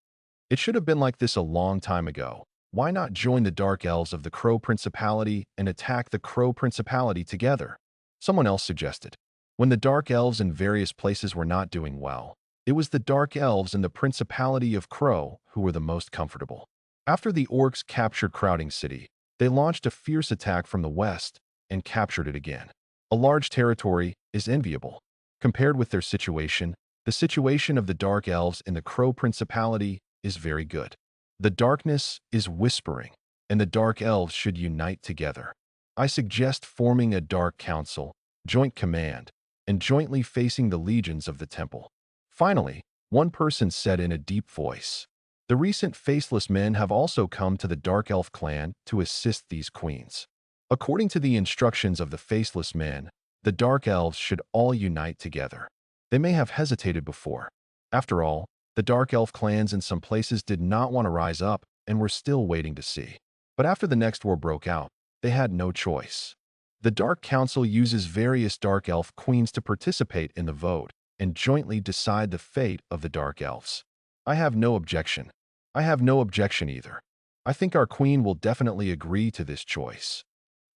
It should have been like this a long time ago. Why not join the Dark Elves of the Crow Principality and attack the Crow Principality together? Someone else suggested. When the Dark Elves in various places were not doing well, it was the Dark Elves in the Principality of Crow who were the most comfortable. After the Orcs captured Crowding City, they launched a fierce attack from the west and captured it again. A large territory is enviable. Compared with their situation, the situation of the Dark Elves in the Crow Principality is very good. The darkness is whispering, and the Dark Elves should unite together. I suggest forming a Dark Council, joint command, and jointly facing the legions of the temple. Finally, one person said in a deep voice, the recent Faceless Men have also come to the Dark Elf clan to assist these queens. According to the instructions of the Faceless Men, the Dark Elves should all unite together. They may have hesitated before. After all, the Dark Elf clans in some places did not want to rise up and were still waiting to see. But after the next war broke out, they had no choice. The Dark Council uses various Dark Elf queens to participate in the vote and jointly decide the fate of the Dark Elves. I have no objection. I have no objection either. I think our queen will definitely agree to this choice.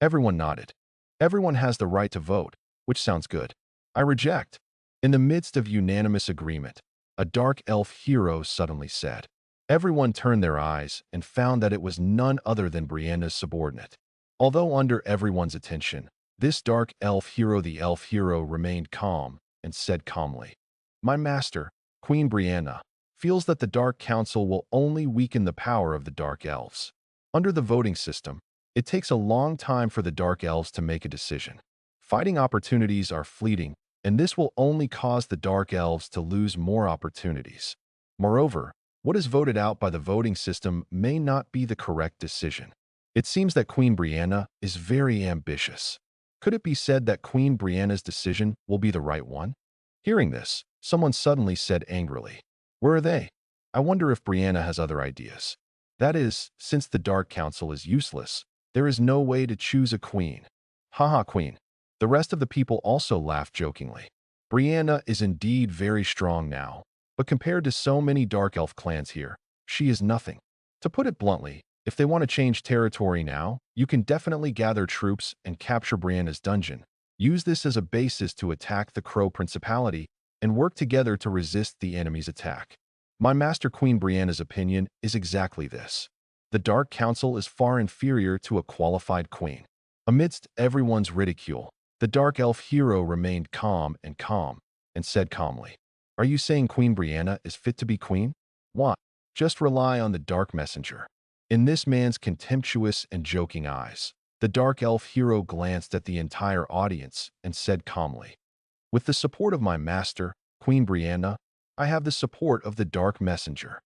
Everyone nodded. Everyone has the right to vote, which sounds good. I reject. In the midst of unanimous agreement, a Dark Elf hero suddenly said. Everyone turned their eyes and found that it was none other than Brianna's subordinate. Although under everyone's attention, this Dark Elf hero, the Elf hero, remained calm and said calmly, my master, Queen Brianna, feels that the Dark Council will only weaken the power of the Dark Elves. Under the voting system, it takes a long time for the Dark Elves to make a decision. Fighting opportunities are fleeting, and this will only cause the Dark Elves to lose more opportunities. Moreover, what is voted out by the voting system may not be the correct decision. It seems that Queen Brianna is very ambitious. Could it be said that Queen Brianna's decision will be the right one? Hearing this, someone suddenly said angrily, where are they? I wonder if Brianna has other ideas. That is, since the Dark Council is useless, there is no way to choose a queen. Haha, queen. The rest of the people also laughed jokingly. Brianna is indeed very strong now, but compared to so many Dark Elf clans here, she is nothing. To put it bluntly, if they want to change territory now, you can definitely gather troops and capture Brianna's dungeon. Use this as a basis to attack the Crow Principality and work together to resist the enemy's attack. My master Queen Brianna's opinion is exactly this. The Dark Council is far inferior to a qualified queen. Amidst everyone's ridicule, the Dark Elf hero remained calm and said calmly, are you saying Queen Brianna is fit to be queen? What? Just rely on the Dark Messenger. In this man's contemptuous and joking eyes, the Dark Elf hero glanced at the entire audience and said calmly, with the support of my master, Queen Brianna, I have the support of the Dark Messenger.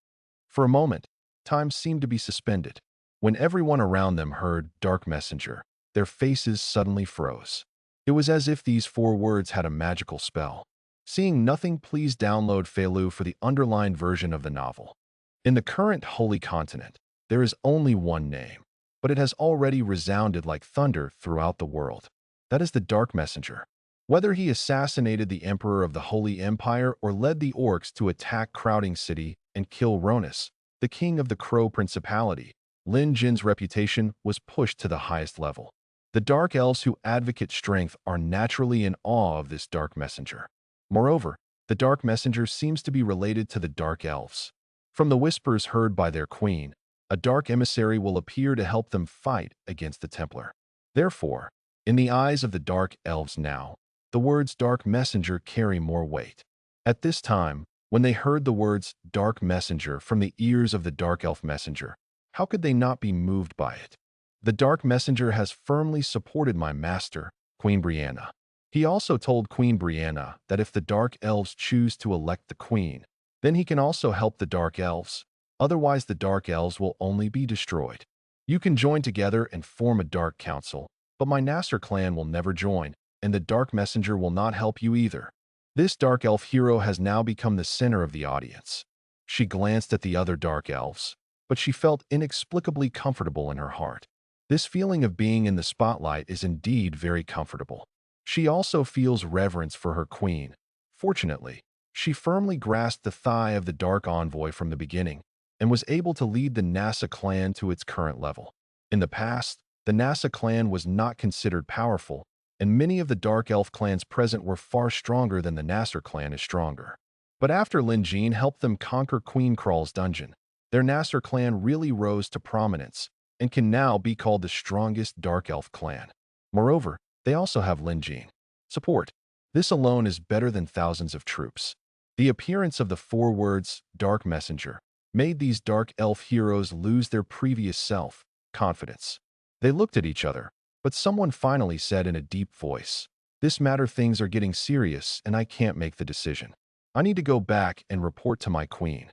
For a moment, time seemed to be suspended. When everyone around them heard Dark Messenger, their faces suddenly froze. It was as if these 4 words had a magical spell. Seeing nothing, please download Failu for the underlined version of the novel. In the current Holy Continent, there is only one name, but it has already resounded like thunder throughout the world. That is the Dark Messenger. Whether he assassinated the Emperor of the Holy Empire or led the Orcs to attack Crowding City and kill Ronus, the king of the Crow Principality, Lin Jin's reputation was pushed to the highest level. The Dark Elves who advocate strength are naturally in awe of this Dark Messenger. Moreover, the Dark Messenger seems to be related to the Dark Elves. From the whispers heard by their queen, a dark emissary will appear to help them fight against the Templar. Therefore, in the eyes of the Dark Elves now, the words Dark Messenger carry more weight. At this time, When they heard the words Dark Messenger from the ears of the Dark Elf Messenger, how could they not be moved by it? The Dark Messenger has firmly supported my master, Queen Brianna. He also told Queen Brianna that if the Dark Elves choose to elect the Queen, then he can also help the Dark Elves. Otherwise, the Dark Elves will only be destroyed. You can join together and form a Dark Council, but my Nasser clan will never join, and the Dark Messenger will not help you either. This Dark Elf hero has now become the center of the audience. She glanced at the other Dark Elves, but she felt inexplicably comfortable in her heart. This feeling of being in the spotlight is indeed very comfortable. She also feels reverence for her queen. Fortunately, she firmly grasped the thigh of the Dark Envoy from the beginning and was able to lead the Nasa clan to its current level. In the past, the Nasa clan was not considered powerful, and many of the Dark Elf clans present were far stronger than the Nasser clan is stronger. But after Lin Jean helped them conquer Queen Crawl's dungeon, their Nasser clan really rose to prominence and can now be called the strongest Dark Elf clan. Moreover, they also have Lin Jean support. This alone is better than thousands of troops. The appearance of the 4 words, Dark Messenger, made these Dark Elf heroes lose their previous self-confidence. They looked at each other, but someone finally said in a deep voice, "This matter, things are getting serious and I can't make the decision. I need to go back and report to my queen.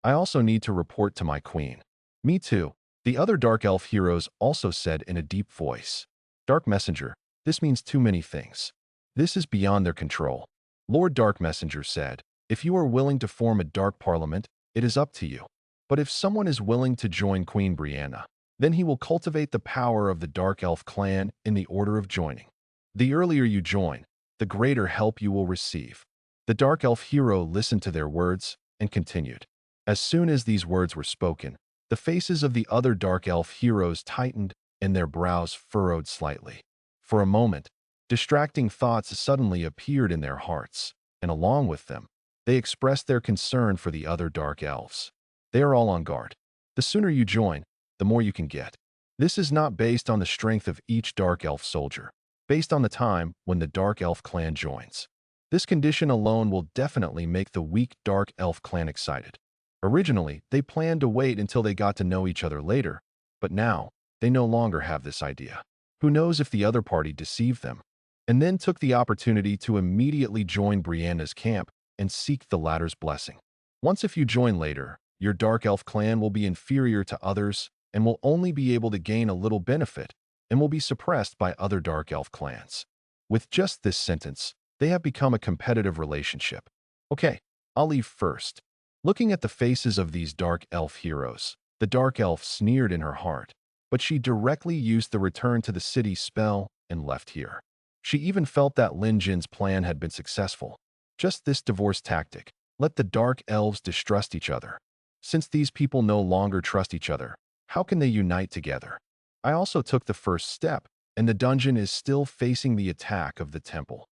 I also need to report to my queen." "Me too," the other Dark Elf heroes also said in a deep voice. "Dark Messenger, this means too many things. This is beyond their control." Lord Dark Messenger said, "If you are willing to form a Dark Parliament, it is up to you. But if someone is willing to join Queen Brianna, then he will cultivate the power of the Dark Elf clan in the order of joining. The earlier you join, the greater help you will receive." The Dark Elf hero listened to their words and continued. As soon as these words were spoken, the faces of the other Dark Elf heroes tightened and their brows furrowed slightly. For a moment, distracting thoughts suddenly appeared in their hearts, and along with them, they expressed their concern for the other Dark Elves. They are all on guard. The sooner you join, the more you can get. This is not based on the strength of each Dark Elf soldier, based on the time when the Dark Elf clan joins. This condition alone will definitely make the weak Dark Elf clan excited. Originally, they planned to wait until they got to know each other later, but now, they no longer have this idea. Who knows if the other party deceived them, and then took the opportunity to immediately join Brianna's camp and seek the latter's blessing. Once if you join later, your Dark Elf clan will be inferior to others and will only be able to gain a little benefit and will be suppressed by other Dark Elf clans. With just this sentence, they have become a competitive relationship. Okay, I'll leave first. Looking at the faces of these Dark Elf heroes, the Dark Elf sneered in her heart, but she directly used the return to the city spell and left here. She even felt that Lin Jin's plan had been successful. Just this divorce tactic. Let the Dark Elves distrust each other. Since these people no longer trust each other, how can they unite together? I also took the first step, and the dungeon is still facing the attack of the temple.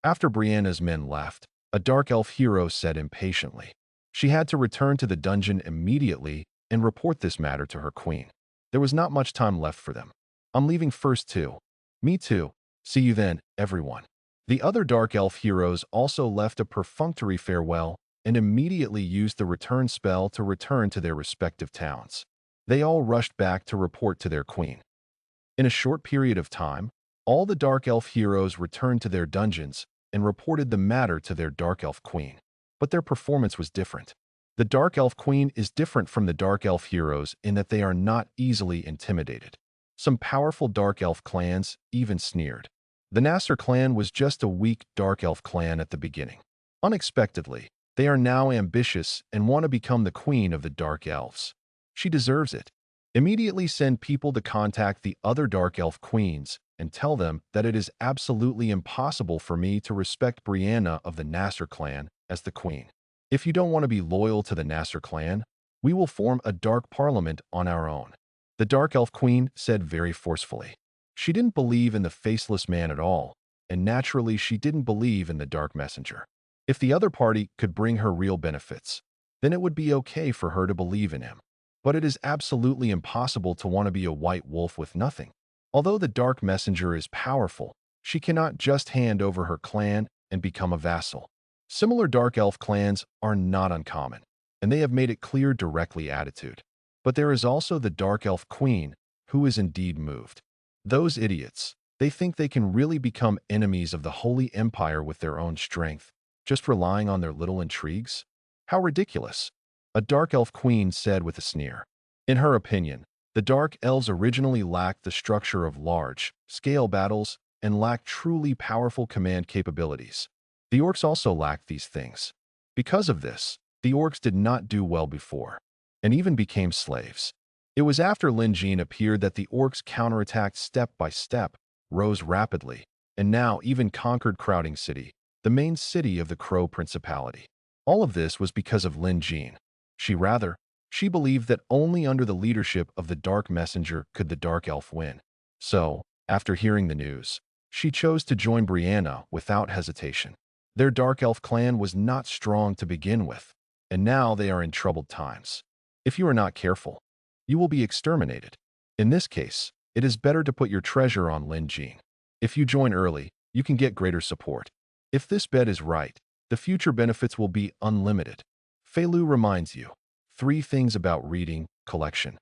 After Brianna's men left, a Dark Elf hero said impatiently. She had to return to the dungeon immediately and report this matter to her queen. There was not much time left for them. "I'm leaving first too." "Me too. See you then, everyone." The other Dark Elf heroes also left a perfunctory farewell and immediately used the return spell to return to their respective towns. They all rushed back to report to their queen. In a short period of time, all the Dark Elf heroes returned to their dungeons and reported the matter to their Dark Elf queen. But their performance was different. The Dark Elf queen is different from the Dark Elf heroes in that they are not easily intimidated. Some powerful Dark Elf clans even sneered. The Nasser clan was just a weak Dark Elf clan at the beginning. Unexpectedly, they are now ambitious and want to become the queen of the Dark Elves. She deserves it. Immediately send people to contact the other Dark Elf queens and tell them that it is absolutely impossible for me to respect Brianna of the Nasser clan as the queen. If you don't want to be loyal to the Nasser clan, we will form a Dark Parliament on our own. The Dark Elf queen said very forcefully. She didn't believe in the faceless man at all, and naturally she didn't believe in the Dark Messenger. If the other party could bring her real benefits, then it would be okay for her to believe in him. But it is absolutely impossible to want to be a white wolf with nothing. Although the Dark Messenger is powerful, she cannot just hand over her clan and become a vassal. Similar Dark Elf clans are not uncommon, and they have made it clear directly attitude. But there is also the Dark Elf Queen, who is indeed moved. Those idiots, they think they can really become enemies of the Holy Empire with their own strength, just relying on their little intrigues? How ridiculous! A Dark Elf Queen said with a sneer. In her opinion, the Dark Elves originally lacked the structure of large-scale battles and lacked truly powerful command capabilities. The Orcs also lacked these things. Because of this, the Orcs did not do well before, and even became slaves. It was after Lin Jin appeared that the Orcs counterattacked step by step, rose rapidly, and now even conquered Crowding City, the main city of the Crow Principality. All of this was because of Lin Jin. She believed that only under the leadership of the Dark Messenger could the Dark Elf win. So, after hearing the news, she chose to join Brianna without hesitation. Their Dark Elf clan was not strong to begin with, and now they are in troubled times. If you are not careful, you will be exterminated. In this case, it is better to put your treasure on Lin Jin. If you join early, you can get greater support. If this bet is right, the future benefits will be unlimited. Fei Lu reminds you. 3 things about reading collection.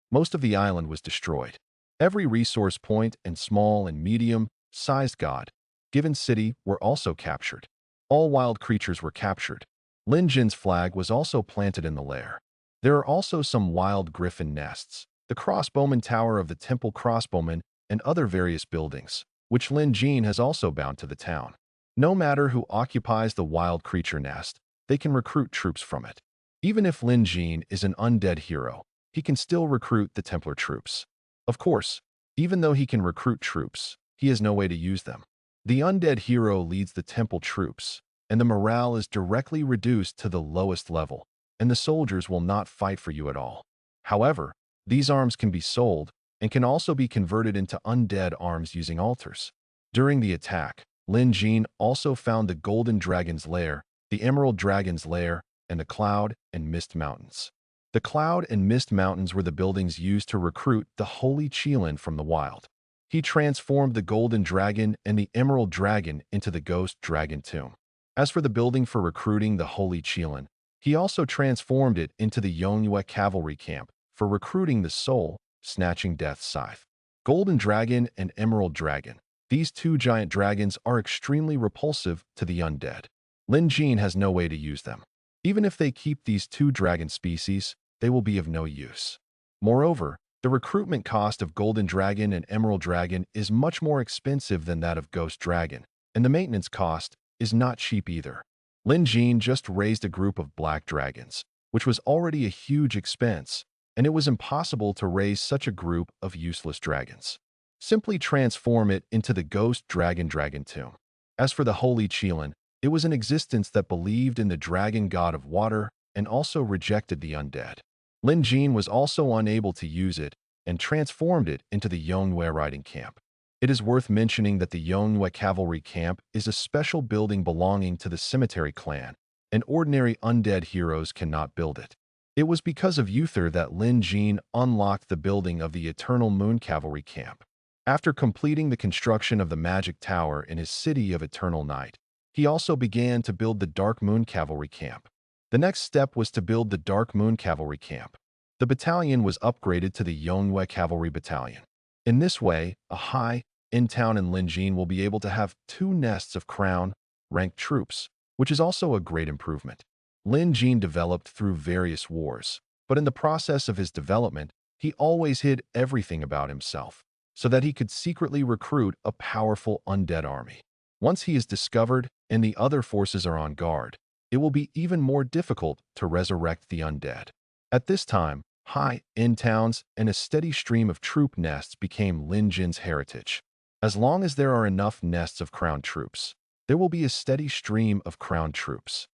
Most of the island was destroyed. Every resource point and small and medium-sized god-given city were also captured. All wild creatures were captured. Lin Jin's flag was also planted in the lair. There are also some wild griffin nests, the crossbowman tower of the temple crossbowman, and other various buildings, which Lin Jin has also bound to the town. No matter who occupies the wild creature nest, they can recruit troops from it. Even if Lin Jin is an undead hero, he can still recruit the Templar troops. Of course, even though he can recruit troops, he has no way to use them. The undead hero leads the temple troops, and the morale is directly reduced to the lowest level, and the soldiers will not fight for you at all. However, these arms can be sold and can also be converted into undead arms using altars. During the attack, Lin Jin also found the Golden Dragon's Lair, the Emerald Dragon's Lair, and the Cloud and Mist Mountains. The Cloud and Mist Mountains were the buildings used to recruit the Holy Qilin from the wild. He transformed the Golden Dragon and the Emerald Dragon into the Ghost Dragon Tomb. As for the building for recruiting the Holy Qilin, he also transformed it into the Yongyue Cavalry Camp for recruiting the Soul-Snatching Death Scythe. Golden Dragon and Emerald Dragon. These 2 giant dragons are extremely repulsive to the undead. Lin Jin has no way to use them. Even if they keep these 2 dragon species, they will be of no use. Moreover, the recruitment cost of Golden Dragon and Emerald Dragon is much more expensive than that of Ghost Dragon, and the maintenance cost is not cheap either. Lin Jin just raised a group of black dragons, which was already a huge expense, and it was impossible to raise such a group of useless dragons. Simply transform it into the Ghost Dragon Tomb. As for the Holy Qilin, it was an existence that believed in the dragon god of water and also rejected the undead. Lin Jin was also unable to use it and transformed it into the Yongyue riding camp. It is worth mentioning that the Yongyue Cavalry Camp is a special building belonging to the Cemetery clan, and ordinary undead heroes cannot build it. It was because of Uther that Lin Jin unlocked the building of the Eternal Moon Cavalry Camp. After completing the construction of the Magic Tower in his city of Eternal Night, he also began to build the Dark Moon Cavalry Camp. The next step was to build the Dark Moon Cavalry Camp. The battalion was upgraded to the Yongyue Cavalry Battalion. In this way, a high-end town in Lin Jin will be able to have 2 nests of crown-ranked troops, which is also a great improvement. Lin Jin developed through various wars, but in the process of his development, he always hid everything about himself, so that he could secretly recruit a powerful undead army. Once he is discovered and the other forces are on guard, it will be even more difficult to resurrect the undead. At this time, high-end towns and a steady stream of troop nests became Lin Jin's heritage. As long as there are enough nests of crown troops, there will be a steady stream of crown troops.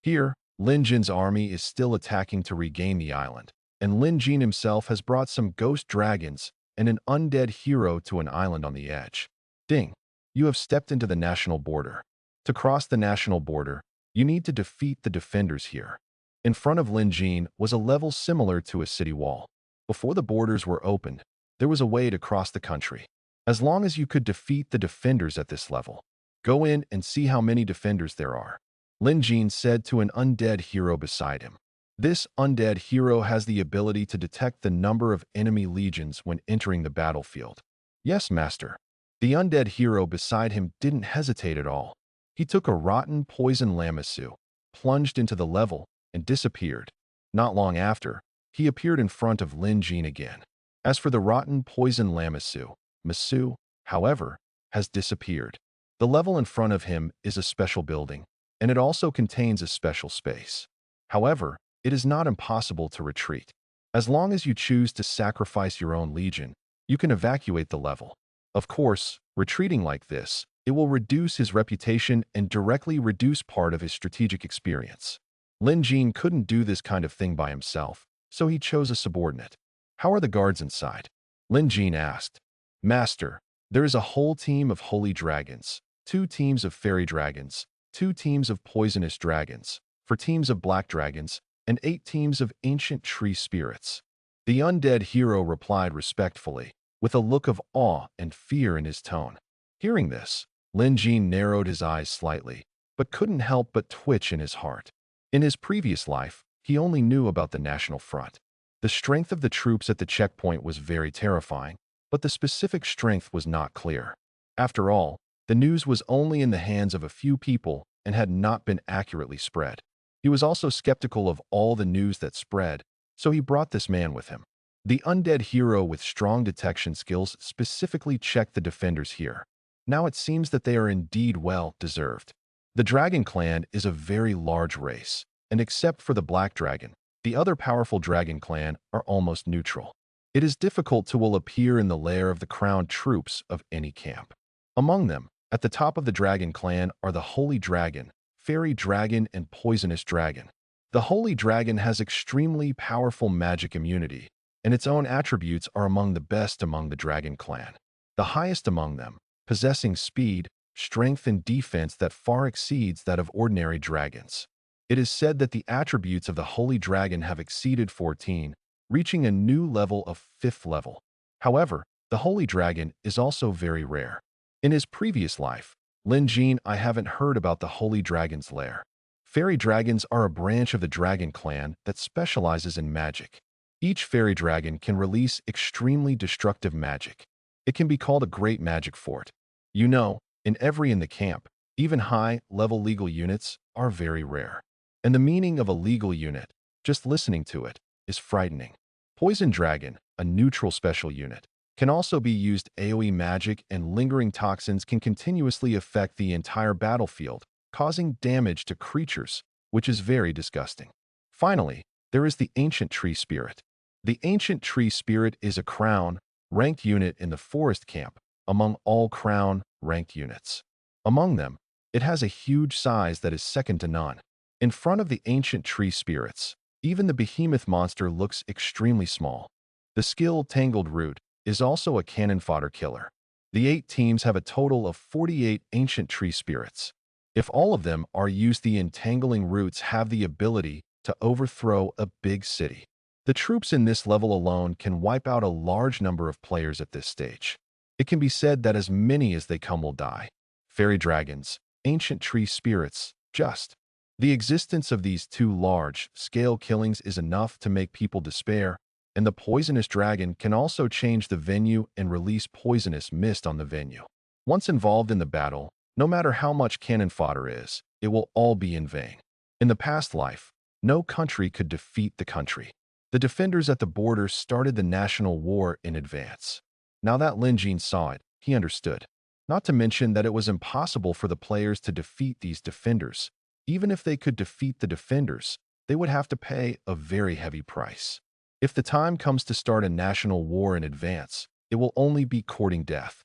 Here, Lin Jin's army is still attacking to regain the island, and Lin Jin himself has brought some ghost dragons and an undead hero to an island on the edge. Ding! You have stepped into the national border. To cross the national border, you need to defeat the defenders here. In front of Lin Jin was a level similar to a city wall. Before the borders were opened, there was a way to cross the country. As long as you could defeat the defenders at this level, go in and see how many defenders there are. Lin Jin said to an undead hero beside him. This undead hero has the ability to detect the number of enemy legions when entering the battlefield. Yes, master. The undead hero beside him didn't hesitate at all. He took a rotten poison lamasu, plunged into the level, and disappeared. Not long after, he appeared in front of Lin Jin again. As for the rotten poison lamasu, Masu, however, has disappeared. The level in front of him is a special building, and it also contains a special space. However, it is not impossible to retreat. As long as you choose to sacrifice your own legion, you can evacuate the level. Of course, retreating like this, it will reduce his reputation and directly reduce part of his strategic experience. Lin Jin couldn't do this kind of thing by himself, so he chose a subordinate. How are the guards inside? Lin Jin asked. Master, there is a whole team of holy dragons, 2 teams of fairy dragons, 2 teams of poisonous dragons, 4 teams of black dragons, and 8 teams of ancient tree spirits. The undead hero replied respectfully, with a look of awe and fear in his tone. Hearing this, Lin Jin narrowed his eyes slightly, but couldn't help but twitch in his heart. In his previous life, he only knew about the National Front. The strength of the troops at the checkpoint was very terrifying, but the specific strength was not clear. After all, the news was only in the hands of a few people and had not been accurately spread. He was also skeptical of all the news that spread, so he brought this man with him. The undead hero with strong detection skills specifically checked the defenders here. Now it seems that they are indeed well deserved. The Dragon Clan is a very large race, and except for the Black Dragon, the other powerful Dragon Clan are almost neutral. It is difficult to will appear in the lair of the crowned troops of any camp. Among them, at the top of the Dragon Clan are the Holy Dragon, Fairy Dragon, and Poisonous Dragon. The Holy Dragon has extremely powerful magic immunity, and its own attributes are among the best among the Dragon Clan. The highest among them, possessing speed, strength, and defense that far exceeds that of ordinary dragons. It is said that the attributes of the Holy Dragon have exceeded 14, reaching a new level of 5th level. However, the Holy Dragon is also very rare. In his previous life, Lin Jin, I haven't heard about the Holy Dragon's lair. Fairy dragons are a branch of the Dragon Clan that specializes in magic. Each fairy dragon can release extremely destructive magic. It can be called a great magic fort. You know, in the camp, even high-level legal units are very rare. And the meaning of a legal unit, just listening to it, is frightening. Poison Dragon, a neutral special unit, can also be used. AoE magic and lingering toxins can continuously affect the entire battlefield, causing damage to creatures, which is very disgusting. Finally, there is the Ancient Tree Spirit. The Ancient Tree Spirit is a crown-ranked unit in the forest camp among all crown-ranked units. Among them, it has a huge size that is second to none. In front of the Ancient Tree Spirits, even the behemoth monster looks extremely small. The skill Tangled Root is also a cannon fodder killer. The 8 teams have a total of 48 Ancient Tree Spirits. If all of them are used, the entangling roots have the ability to overthrow a big city. The troops in this level alone can wipe out a large number of players at this stage. It can be said that as many as they come will die. Fairy dragons, Ancient Tree Spirits, just. The existence of these 2 large-scale killings is enough to make people despair, and the Poisonous Dragon can also change the venue and release poisonous mist on the venue. Once involved in the battle, no matter how much cannon fodder is, it will all be in vain. In the past life, no country could defeat the country. The defenders at the borders started the national war in advance. Now that Lin Jin saw it, he understood. Not to mention that it was impossible for the players to defeat these defenders. Even if they could defeat the defenders, they would have to pay a very heavy price. If the time comes to start a national war in advance, it will only be courting death.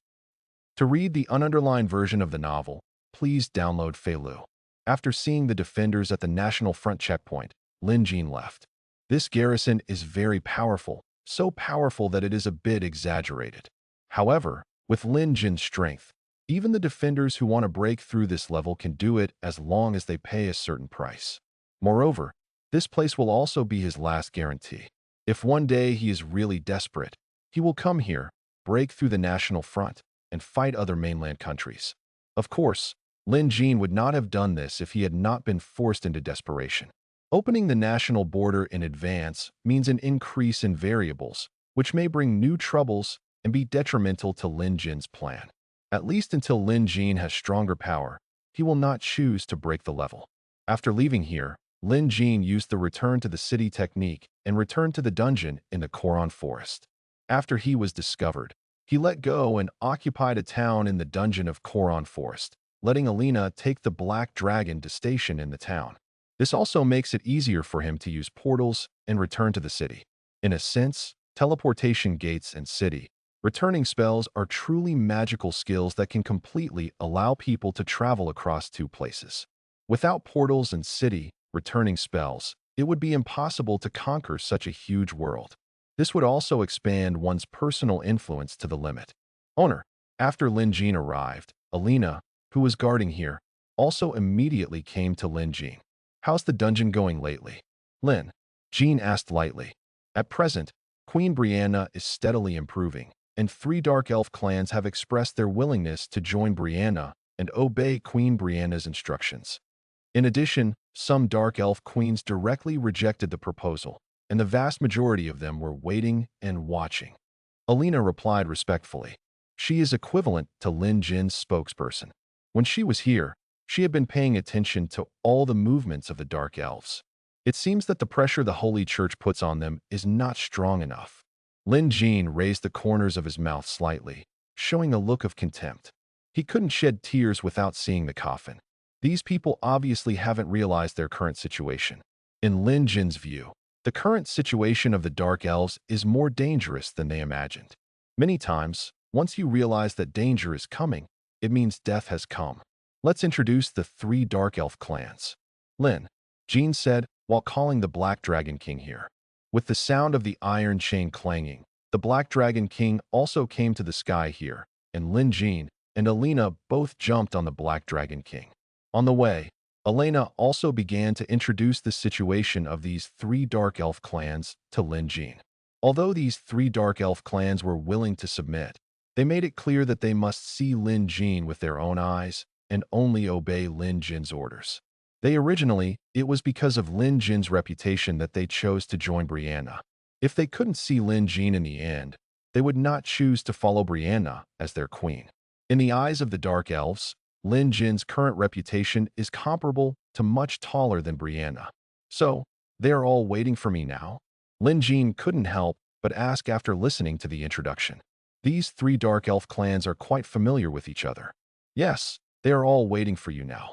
To read the ununderlined version of the novel, please download Feilu. After seeing the defenders at the National Front checkpoint, Lin Jin left. This garrison is very powerful, so powerful that it is a bit exaggerated. However, with Lin Jin's strength, even the defenders who want to break through this level can do it as long as they pay a certain price. Moreover, this place will also be his last guarantee. If one day he is really desperate, he will come here, break through the National Front, and fight other mainland countries. Of course, Lin Jin would not have done this if he had not been forced into desperation. Opening the national border in advance means an increase in variables, which may bring new troubles and be detrimental to Lin Jin's plan. At least until Lin Jin has stronger power, he will not choose to break the level. After leaving here, Lin Jin used the return to the city technique and returned to the dungeon in the Koron forest. After he was discovered, he let go and occupied a town in the dungeon of Koron forest, letting Alina take the black dragon to station in the town. This also makes it easier for him to use portals and return to the city. In a sense, teleportation gates and city returning spells are truly magical skills that can completely allow people to travel across two places. Without portals and city returning spells, it would be impossible to conquer such a huge world. This would also expand one's personal influence to the limit. Owner, after Lin Jin arrived, Alina, who was guarding here, also immediately came to Lin Jin. How's the dungeon going lately? Lin Jin asked lightly. At present, Queen Brianna is steadily improving, and 3 Dark Elf clans have expressed their willingness to join Brianna and obey Queen Brianna's instructions. In addition, some Dark Elf queens directly rejected the proposal, and the vast majority of them were waiting and watching. Alina replied respectfully. She is equivalent to Lin Jin's spokesperson. When she was here, she had been paying attention to all the movements of the Dark Elves. It seems that the pressure the Holy Church puts on them is not strong enough. Lin Jin raised the corners of his mouth slightly, showing a look of contempt. He couldn't shed tears without seeing the coffin. These people obviously haven't realized their current situation. In Lin Jin's view, the current situation of the Dark Elves is more dangerous than they imagined. Many times, once you realize that danger is coming, it means death has come. Let's introduce the 3 Dark Elf clans. Lin Jin said while calling the Black Dragon King here. With the sound of the iron chain clanging, the Black Dragon King also came to the sky here, and Lin Jin and Alina both jumped on the Black Dragon King. On the way, Alina also began to introduce the situation of these 3 Dark Elf clans to Lin Jin. Although these 3 Dark Elf clans were willing to submit, they made it clear that they must see Lin Jin with their own eyes and only obey Lin Jin's orders. It was because of Lin Jin's reputation that they chose to join Brianna. If they couldn't see Lin Jin in the end, they would not choose to follow Brianna as their queen. In the eyes of the Dark Elves, Lin Jin's current reputation is comparable to much taller than Brianna. So, they are all waiting for me now? Lin Jin couldn't help but ask after listening to the introduction. These 3 Dark Elf clans are quite familiar with each other. Yes, they are all waiting for you now.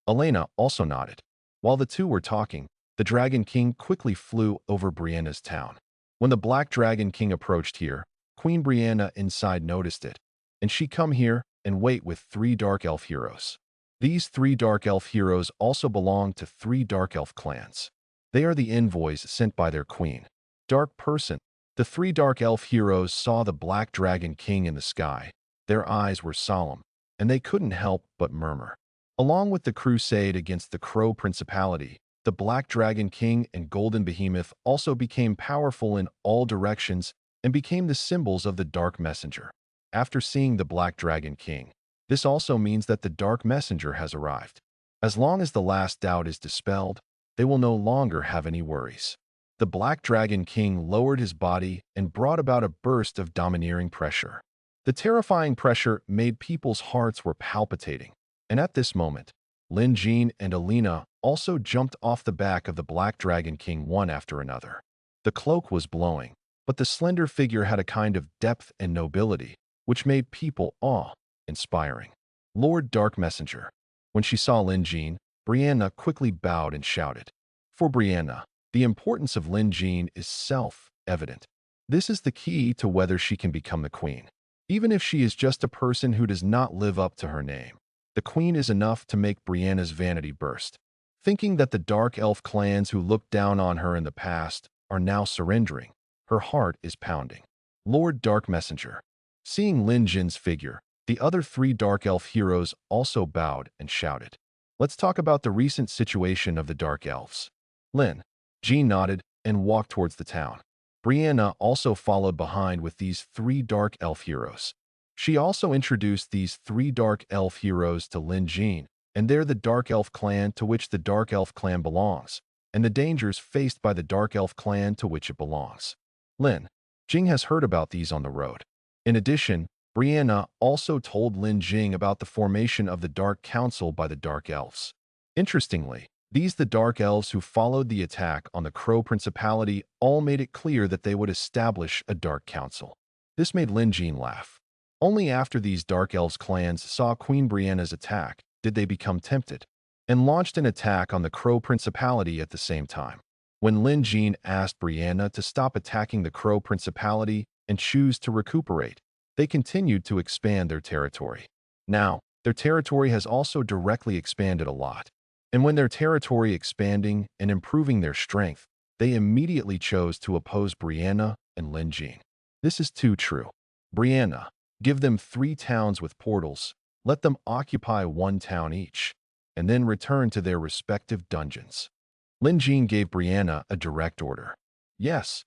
Alina also nodded. While the two were talking, the Dragon King quickly flew over Brianna's town. When the Black Dragon King approached here, Queen Brianna inside noticed it, and she come here and wait with 3 Dark Elf heroes. These 3 Dark Elf heroes also belong to 3 Dark Elf clans. They are the envoys sent by their queen. Dark Person. The 3 Dark Elf heroes saw the Black Dragon King in the sky. Their eyes were solemn, and they couldn't help but murmur. Along with the crusade against the Crow Principality, the Black Dragon King and Golden Behemoth also became powerful in all directions and became the symbols of the Dark Messenger. After seeing the Black Dragon King, this also means that the Dark Messenger has arrived. As long as the last doubt is dispelled, they will no longer have any worries. The Black Dragon King lowered his body and brought about a burst of domineering pressure. The terrifying pressure made people's hearts were palpitating. And at this moment, Lin Jin and Alina also jumped off the back of the Black Dragon King one after another. The cloak was blowing, but the slender figure had a kind of depth and nobility, which made people awe-inspiring. Lord Dark Messenger. When she saw Lin Jin, Brianna quickly bowed and shouted. For Brianna, the importance of Lin Jin is self-evident. This is the key to whether she can become the queen. Even if she is just a person who does not live up to her name, the queen is enough to make Brianna's vanity burst. Thinking that the Dark Elf clans who looked down on her in the past are now surrendering, her heart is pounding. Lord Dark Messenger. Seeing Lin Jin's figure, the other 3 Dark Elf heroes also bowed and shouted. Let's talk about the recent situation of the Dark Elves. Lin Jin nodded and walked towards the town. Brianna also followed behind with these 3 Dark Elf heroes. She also introduced these 3 Dark Elf heroes to Lin Jin and they're the Dark Elf clan to which the Dark Elf clan belongs, and the dangers faced by the Dark Elf clan to which it belongs. Lin Jing has heard about these on the road. In addition, Brianna also told Lin Jing about the formation of the Dark Council by the Dark Elves. Interestingly, the Dark Elves who followed the attack on the Crow Principality all made it clear that they would establish a Dark Council. This made Lin Jing laugh. Only after these Dark Elves clans saw Queen Brianna's attack did they become tempted, and launched an attack on the Crow Principality at the same time. When Lin Jing asked Brianna to stop attacking the Crow Principality and choose to recuperate, they continued to expand their territory. Now, their territory has also directly expanded a lot. And when their territory expanding and improving their strength, they immediately chose to oppose Brianna and Lin Jing. This is too true. Brianna, give them 3 towns with portals, let them occupy 1 town each, and then return to their respective dungeons. Lin Jing gave Brianna a direct order. Yes.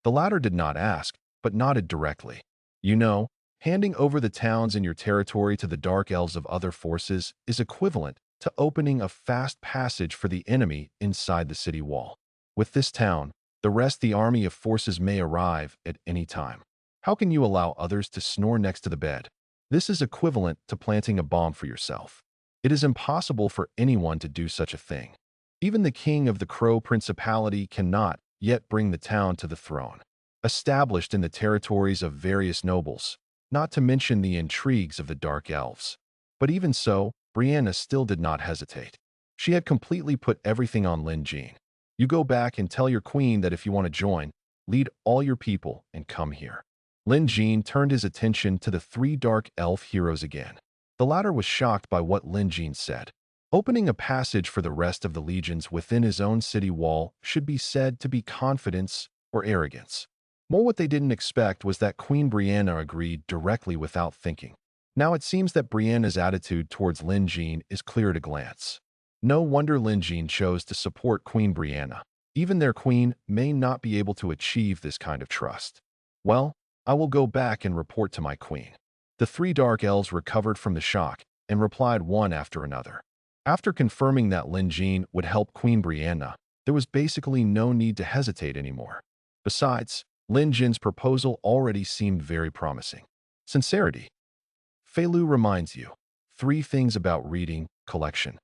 The latter did not ask, but nodded directly. You know, handing over the towns in your territory to the Dark Elves of other forces is equivalent to opening a fast passage for the enemy inside the city wall. With this town, the army of forces may arrive at any time. How can you allow others to snore next to the bed? This is equivalent to planting a bomb for yourself. It is impossible for anyone to do such a thing. Even the king of the Crow Principality cannot yet bring the town to the throne, established in the territories of various nobles, not to mention the intrigues of the Dark Elves. But even so, Brianna still did not hesitate. She had completely put everything on Lin Jing. You go back and tell your queen that if you want to join, lead all your people and come here. Lin Jing turned his attention to the 3 Dark Elf heroes again. The latter was shocked by what Lin Jing said. Opening a passage for the rest of the legions within his own city wall should be said to be confidence or arrogance. More what they didn't expect was that Queen Brianna agreed directly without thinking. Now it seems that Brianna's attitude towards Lin Jing is clear at a glance. No wonder Lin Jing chose to support Queen Brianna. Even their queen may not be able to achieve this kind of trust. Well, I will go back and report to my queen. The 3 Dark Elves recovered from the shock and replied one after another. After confirming that Lin Jing would help Queen Brianna, there was basically no need to hesitate anymore. Besides, Lin Jing's proposal already seemed very promising. Sincerity. Fei Lu reminds you. 3 things about reading collection.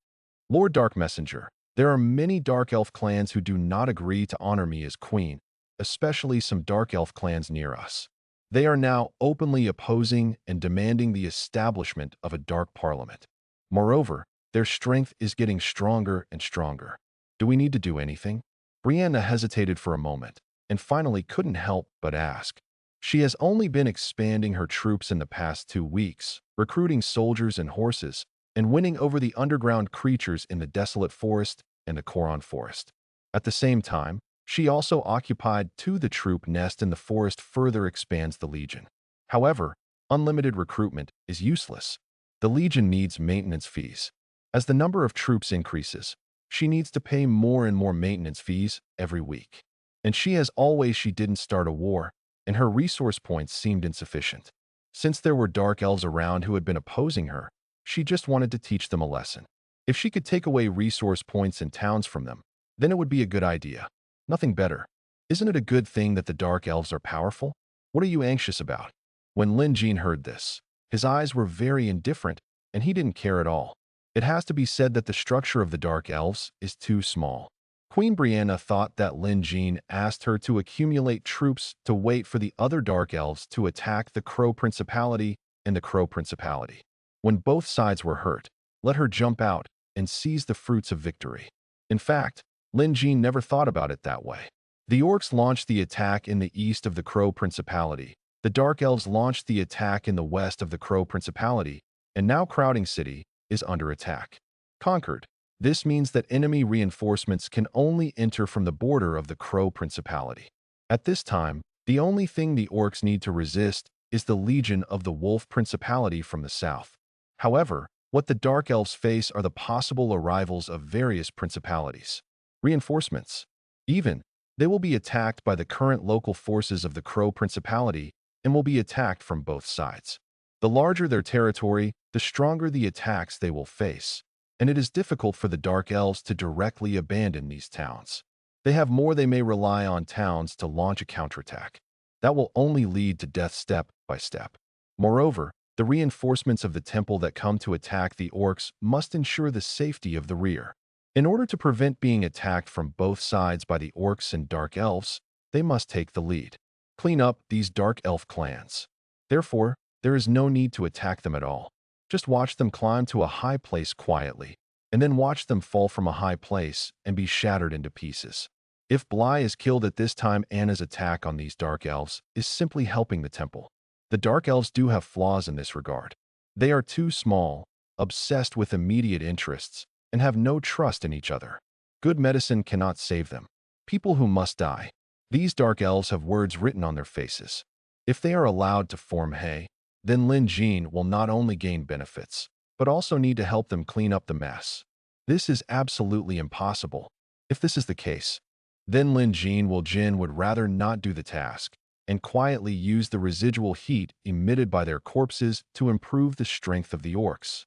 Lord Dark Messenger, there are many Dark Elf clans who do not agree to honor me as queen, especially some Dark Elf clans near us. They are now openly opposing and demanding the establishment of a Dark Parliament. Moreover, their strength is getting stronger and stronger. Do we need to do anything? Brianna hesitated for a moment, and finally couldn't help but ask. She has only been expanding her troops in the past 2 weeks, recruiting soldiers and horses, and winning over the underground creatures in the Desolate Forest and the Koron Forest. At the same time, she also occupied the troop nest in the forest further expands the Legion. However, unlimited recruitment is useless. The Legion needs maintenance fees. As the number of troops increases, she needs to pay more and more maintenance fees every week. And she didn't start a war, and her resource points seemed insufficient. Since there were Dark Elves around who had been opposing her, she just wanted to teach them a lesson. If she could take away resource points and towns from them, then it would be a good idea. Nothing better. Isn't it a good thing that the Dark Elves are powerful? What are you anxious about? When Lin Jing heard this, his eyes were very indifferent, and he didn't care at all. It has to be said that the structure of the Dark Elves is too small. Queen Brianna thought that Lin Jing asked her to accumulate troops to wait for the other Dark Elves to attack the Crow Principality and the Crow Principality. When both sides were hurt, let her jump out and seize the fruits of victory. In fact, Lin Jing never thought about it that way. The Orcs launched the attack in the east of the Crow Principality. The Dark Elves launched the attack in the west of the Crow Principality, and now Crowding City is under attack. Conquered. This means that enemy reinforcements can only enter from the border of the Crow Principality. At this time, the only thing the Orcs need to resist is the Legion of the Wolf Principality from the south. However, what the Dark Elves face are the possible arrivals of various principalities. Reinforcements. They will be attacked by the current local forces of the Crow Principality and will be attacked from both sides. The larger their territory, the stronger the attacks they will face. and it is difficult for the Dark Elves to directly abandon these towns. They have more they may rely on towns to launch a counterattack. That will only lead to death step by step. Moreover, the reinforcements of the temple that come to attack the orcs must ensure the safety of the rear. In order to prevent being attacked from both sides by the orcs and Dark Elves, they must take the lead. Clean up these Dark Elf clans. Therefore, there is no need to attack them at all. Just watch them climb to a high place quietly, and then watch them fall from a high place and be shattered into pieces. If Bly is killed at this time, Anna's attack on these Dark Elves is simply helping the temple. The Dark Elves do have flaws in this regard. They are too small, obsessed with immediate interests, and have no trust in each other. Good medicine cannot save them. People who must die. These Dark Elves have words written on their faces. If they are allowed to form hay, then Lin Jin will not only gain benefits, but also need to help them clean up the mess. This is absolutely impossible. If this is the case, then Lin Jin would rather not do the task and quietly use the residual heat emitted by their corpses to improve the strength of the orcs.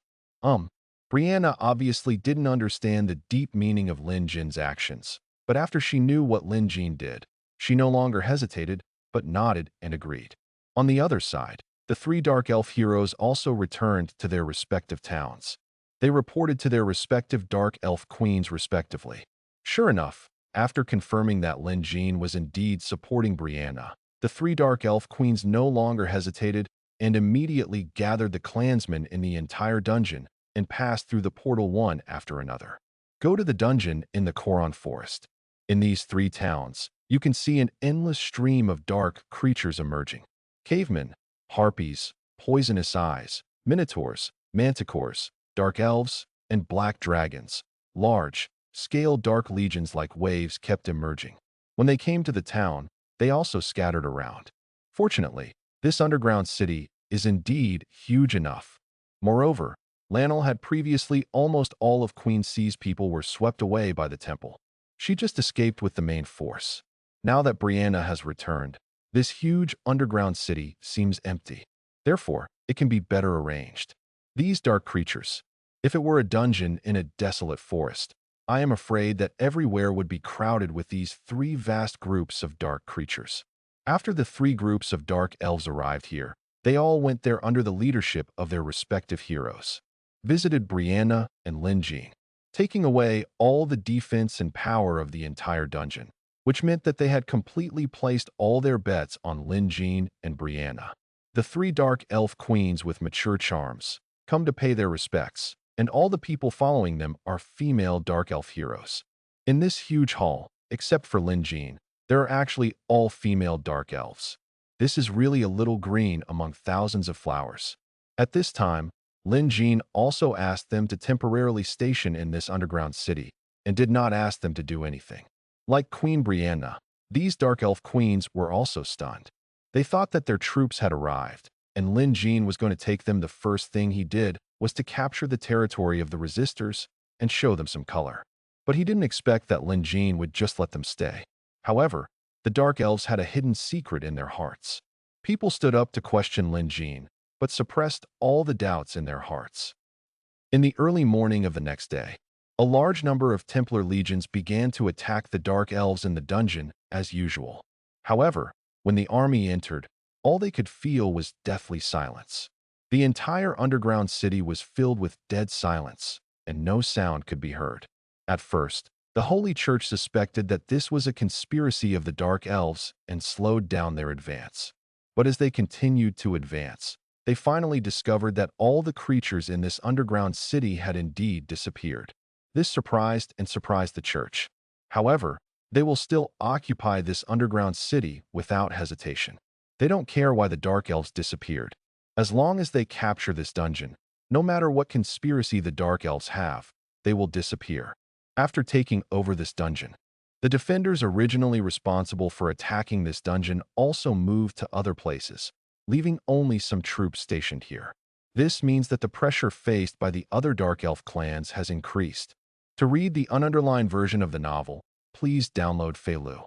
Brianna obviously didn't understand the deep meaning of Lin Jin's actions, but after she knew what Lin Jin did, she no longer hesitated, but nodded and agreed. On the other side, the three Dark Elf heroes also returned to their respective towns. They reported to their respective Dark Elf queens respectively. Sure enough, after confirming that Lin Jin was indeed supporting Brianna, the three Dark Elf queens no longer hesitated and immediately gathered the clansmen in the entire dungeon and passed through the portal one after another. Go to the dungeon in the Koron Forest. In these three towns, you can see an endless stream of dark creatures emerging. Cavemen, harpies, poisonous eyes, minotaurs, manticores, dark elves, and black dragons. Large, scale dark legions like waves kept emerging. When they came to the town, they also scattered around. Fortunately, this underground city is indeed huge enough. Moreover, Lanel had previously almost all of Queen C's people were swept away by the temple. She just escaped with the main force. Now that Brianna has returned, this huge underground city seems empty. Therefore, it can be better arranged. These dark creatures. If it were a dungeon in a desolate forest, I am afraid that everywhere would be crowded with these three vast groups of dark creatures. After the three groups of dark elves arrived here, they all went there under the leadership of their respective heroes. Visited Brianna and Lin Jin, taking away all the defense and power of the entire dungeon, which meant that they had completely placed all their bets on Lin Jin and Brianna. The three Dark Elf queens with mature charms come to pay their respects, and all the people following them are female Dark Elf heroes. In this huge hall, except for Lin Jin, there are actually all female Dark Elves. This is really a little green among thousands of flowers. At this time, Lin Jin also asked them to temporarily station in this underground city, and did not ask them to do anything. Like Queen Brianna, these Dark Elf queens were also stunned. They thought that their troops had arrived, and Lin Jin was going to take them. The first thing he did was to capture the territory of the resistors and show them some color. But he didn't expect that Lin Jin would just let them stay. However, the Dark Elves had a hidden secret in their hearts. People stood up to question Lin Jin, but suppressed all the doubts in their hearts. In the early morning of the next day, a large number of Templar legions began to attack the Dark Elves in the dungeon as usual. However, when the army entered, all they could feel was deathly silence. The entire underground city was filled with dead silence, and no sound could be heard. At first, the Holy Church suspected that this was a conspiracy of the Dark Elves and slowed down their advance. But as they continued to advance, they finally discovered that all the creatures in this underground city had indeed disappeared. This surprised the church. However, they will still occupy this underground city without hesitation. They don't care why the Dark Elves disappeared. As long as they capture this dungeon, no matter what conspiracy the Dark Elves have, they will disappear. After taking over this dungeon, the defenders originally responsible for attacking this dungeon also moved to other places, leaving only some troops stationed here. This means that the pressure faced by the other Dark Elf clans has increased. To read the ununderlined version of the novel, please download Feilu.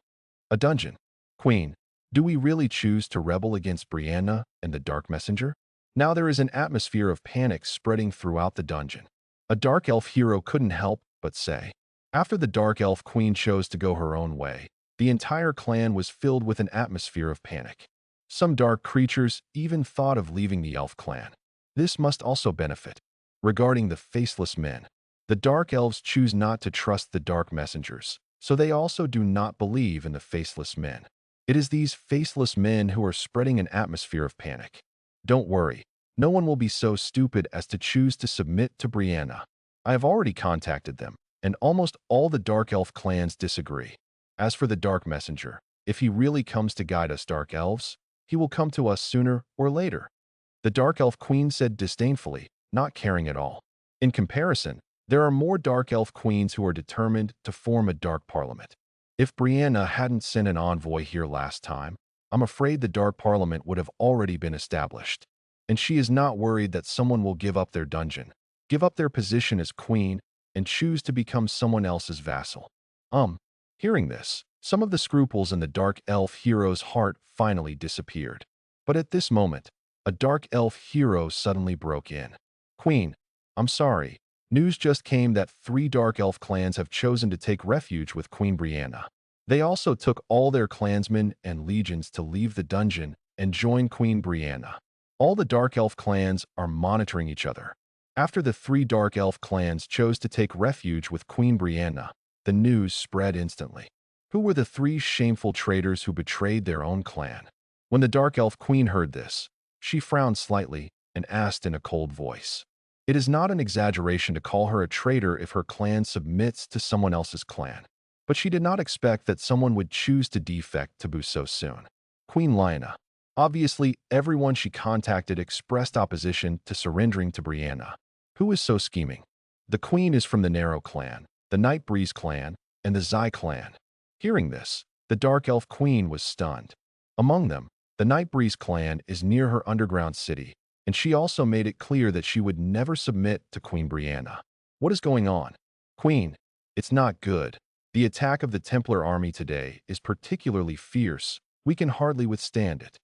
A dungeon. Queen, do we really choose to rebel against Brianna and the Dark Messenger? Now there is an atmosphere of panic spreading throughout the dungeon. A Dark Elf hero couldn't help but say. After the Dark Elf Queen chose to go her own way, the entire clan was filled with an atmosphere of panic. Some dark creatures even thought of leaving the Elf clan. This must also benefit. Regarding the Faceless Men, the Dark Elves choose not to trust the Dark Messengers, so they also do not believe in the Faceless Men. It is these Faceless Men who are spreading an atmosphere of panic. Don't worry, no one will be so stupid as to choose to submit to Brianna. I have already contacted them, and almost all the Dark Elf clans disagree. As for the Dark Messenger, if he really comes to guide us Dark Elves, he will come to us sooner or later. The Dark Elf Queen said disdainfully, not caring at all. In comparison, there are more Dark Elf Queens who are determined to form a Dark Parliament. If Brianna hadn't sent an envoy here last time, I'm afraid the Dark Parliament would have already been established. And she is not worried that someone will give up their dungeon, give up their position as queen, and choose to become someone else's vassal. Hearing this, some of the scruples in the Dark Elf hero's heart finally disappeared. But at this moment, a Dark Elf hero suddenly broke in. Queen, I'm sorry. News just came that 3 Dark Elf clans have chosen to take refuge with Queen Brianna. They also took all their clansmen and legions to leave the dungeon and join Queen Brianna. All the Dark Elf clans are monitoring each other. After the 3 Dark Elf clans chose to take refuge with Queen Brianna, the news spread instantly. Who were the 3 shameful traitors who betrayed their own clan? When the Dark Elf Queen heard this, she frowned slightly and asked in a cold voice. It is not an exaggeration to call her a traitor if her clan submits to someone else's clan. But she did not expect that someone would choose to defect to Boo so soon. Queen Lyanna. Obviously, everyone she contacted expressed opposition to surrendering to Brianna. Who is so scheming? The queen is from the Narrow clan, the Nightbreeze clan, and the Zai clan. Hearing this, the Dark Elf Queen was stunned. Among them, the Nightbreeze clan is near her underground city, and she also made it clear that she would never submit to Queen Brianna. What is going on? Queen, it's not good. The attack of the Templar army today is particularly fierce. We can hardly withstand it.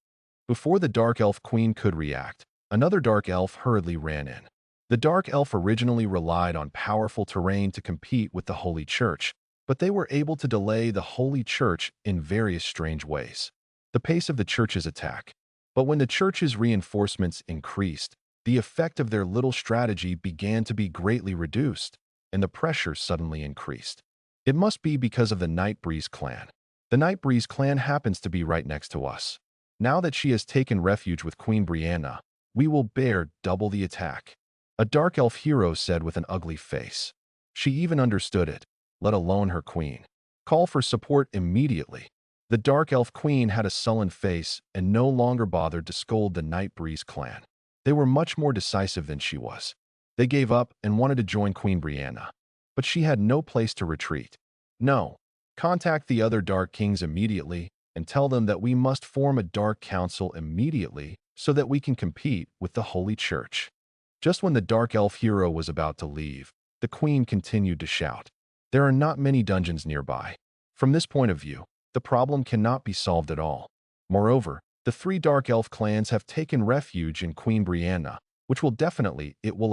Before the Dark Elf Queen could react, another Dark Elf hurriedly ran in. The Dark Elf originally relied on powerful terrain to compete with the Holy Church, but they were able to delay the Holy Church in various strange ways. The pace of the Church's attack. But when the Church's reinforcements increased, the effect of their little strategy began to be greatly reduced, and the pressure suddenly increased. It must be because of the Nightbreeze clan. The Nightbreeze clan happens to be right next to us. Now that she has taken refuge with Queen Brianna, we will bear double the attack. A Dark Elf hero said with an ugly face. She even understood it, let alone her queen. Call for support immediately. The Dark Elf Queen had a sullen face and no longer bothered to scold the Nightbreeze clan. They were much more decisive than she was. They gave up and wanted to join Queen Brianna. But she had no place to retreat. No. Contact the other Dark Kings immediately and tell them that we must form a Dark Council immediately so that we can compete with the Holy Church. Just when the Dark Elf hero was about to leave, the Queen continued to shout. There are not many dungeons nearby. From this point of view, the problem cannot be solved at all. Moreover, the 3 Dark Elf clans have taken refuge in Queen Brianna, which will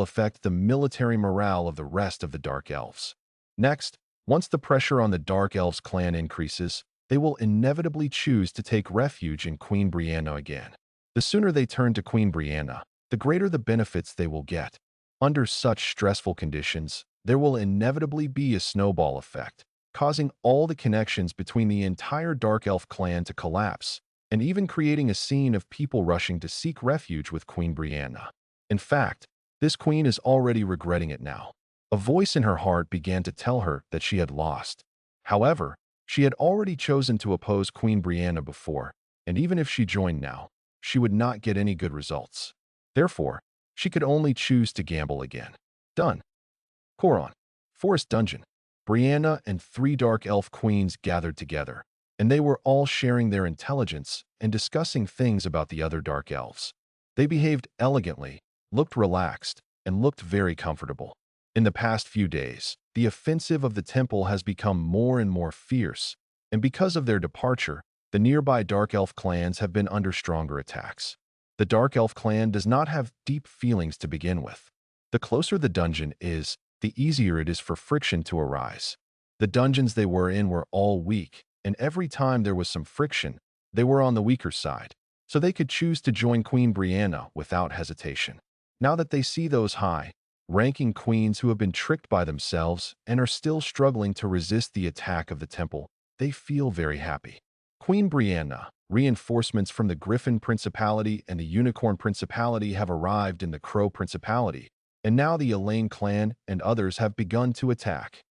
affect the military morale of the rest of the Dark Elves. Next, once the pressure on the Dark Elves clan increases, they will inevitably choose to take refuge in Queen Brianna again. The sooner they turn to Queen Brianna, the greater the benefits they will get. Under such stressful conditions, there will inevitably be a snowball effect, causing all the connections between the entire Dark Elf clan to collapse, and even creating a scene of people rushing to seek refuge with Queen Brianna. In fact, this queen is already regretting it now. A voice in her heart began to tell her that she had lost. However, she had already chosen to oppose Queen Brianna before, and even if she joined now, she would not get any good results. Therefore, she could only choose to gamble again. Done. Koron. Forest Dungeon. Brianna and 3 Dark Elf queens gathered together, and they were all sharing their intelligence and discussing things about the other Dark Elves. They behaved elegantly, looked relaxed, and looked very comfortable. In the past few days, the offensive of the temple has become more and more fierce, and because of their departure, the nearby Dark Elf clans have been under stronger attacks. The Dark Elf clan does not have deep feelings to begin with. The closer the dungeon is, the easier it is for friction to arise. The dungeons they were in were all weak, and every time there was some friction, they were on the weaker side, so they could choose to join Queen Brianna without hesitation. Now that they see those high-ranking queens who have been tricked by themselves and are still struggling to resist the attack of the temple, they feel very happy. Queen Brianna, reinforcements from the Griffin Principality and the Unicorn Principality have arrived in the Crow Principality, and now the Elaine clan and others have begun to attack.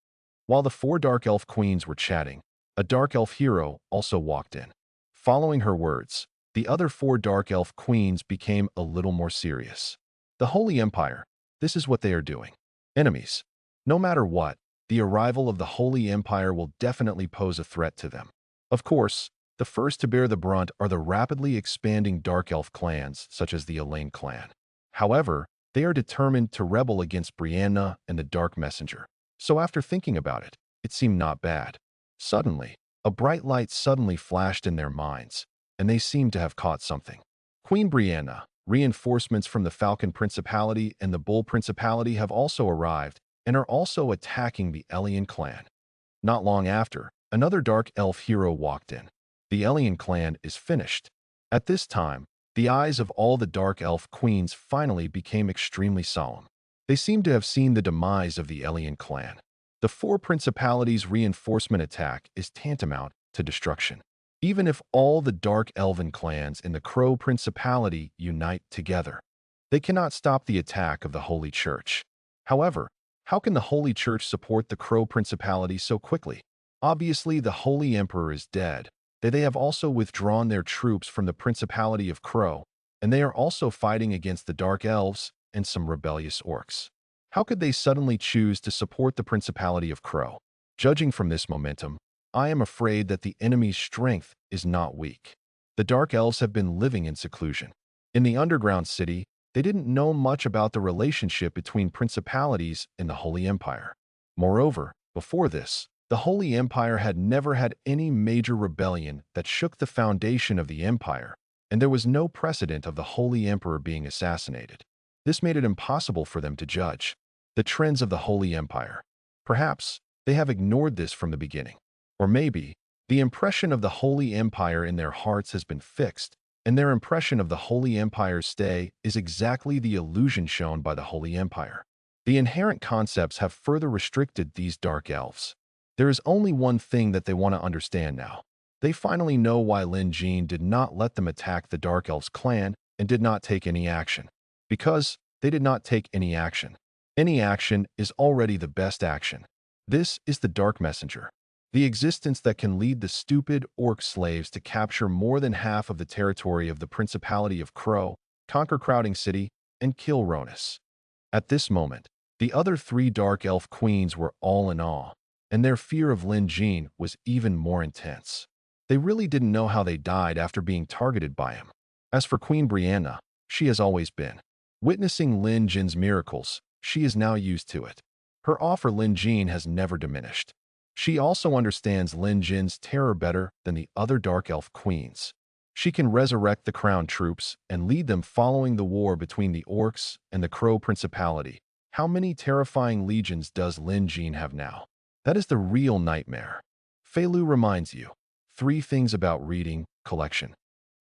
While the four Dark Elf queens were chatting, a Dark Elf hero also walked in. Following her words, the other four Dark Elf queens became a little more serious. The Holy Empire, this is what they are doing. Enemies. No matter what, the arrival of the Holy Empire will definitely pose a threat to them. Of course, the first to bear the brunt are the rapidly expanding Dark Elf clans, such as the Elaine clan. However, they are determined to rebel against Brianna and the Dark Messenger. So after thinking about it, it seemed not bad. Suddenly, a bright light suddenly flashed in their minds, and they seemed to have caught something. Queen Brianna, reinforcements from the Falcon Principality and the Bull Principality have also arrived and are also attacking the Elian clan. Not long after, another Dark Elf hero walked in. The Elian clan is finished. At this time, the eyes of all the Dark Elf queens finally became extremely solemn. They seemed to have seen the demise of the Elian clan. The four principalities' reinforcement attack is tantamount to destruction. Even if all the Dark Elven clans in the Crow Principality unite together, they cannot stop the attack of the Holy Church. However, how can the Holy Church support the Crow Principality so quickly? Obviously, the Holy Emperor is dead. They have also withdrawn their troops from the Principality of Crow, and they are also fighting against the Dark Elves and some rebellious orcs. How could they suddenly choose to support the Principality of Crow? Judging from this momentum, I am afraid that the enemy's strength is not weak. The Dark Elves have been living in seclusion. In the underground city, they didn't know much about the relationship between principalities and the Holy Empire. Moreover, before this, the Holy Empire had never had any major rebellion that shook the foundation of the empire, and there was no precedent of the Holy Emperor being assassinated. This made it impossible for them to judge the trends of the Holy Empire. Perhaps they have ignored this from the beginning. Or maybe the impression of the Holy Empire in their hearts has been fixed, and their impression of the Holy Empire's stay is exactly the illusion shown by the Holy Empire. The inherent concepts have further restricted these Dark Elves. There is only one thing that they want to understand now. They finally know why Lin Jin did not let them attack the Dark Elves clan and did not take any action. Because they did not take any action. Any action is already the best action. This is the Dark Messenger. The existence that can lead the stupid orc slaves to capture more than half of the territory of the Principality of Crow, conquer Crowding City, and kill Ronus. At this moment, the other three Dark Elf queens were all in awe, and their fear of Lin Jin was even more intense. They really didn't know how they died after being targeted by him. As for Queen Brianna, she has always been. Witnessing Lin Jin's miracles, she is now used to it. Her awe for Lin Jin has never diminished. She also understands Lin Jin's terror better than the other Dark Elf queens. She can resurrect the crown troops and lead them following the war between the orcs and the Crow Principality. How many terrifying legions does Lin Jin have now? That is the real nightmare. Fei Lu reminds you. 3 things about reading collection.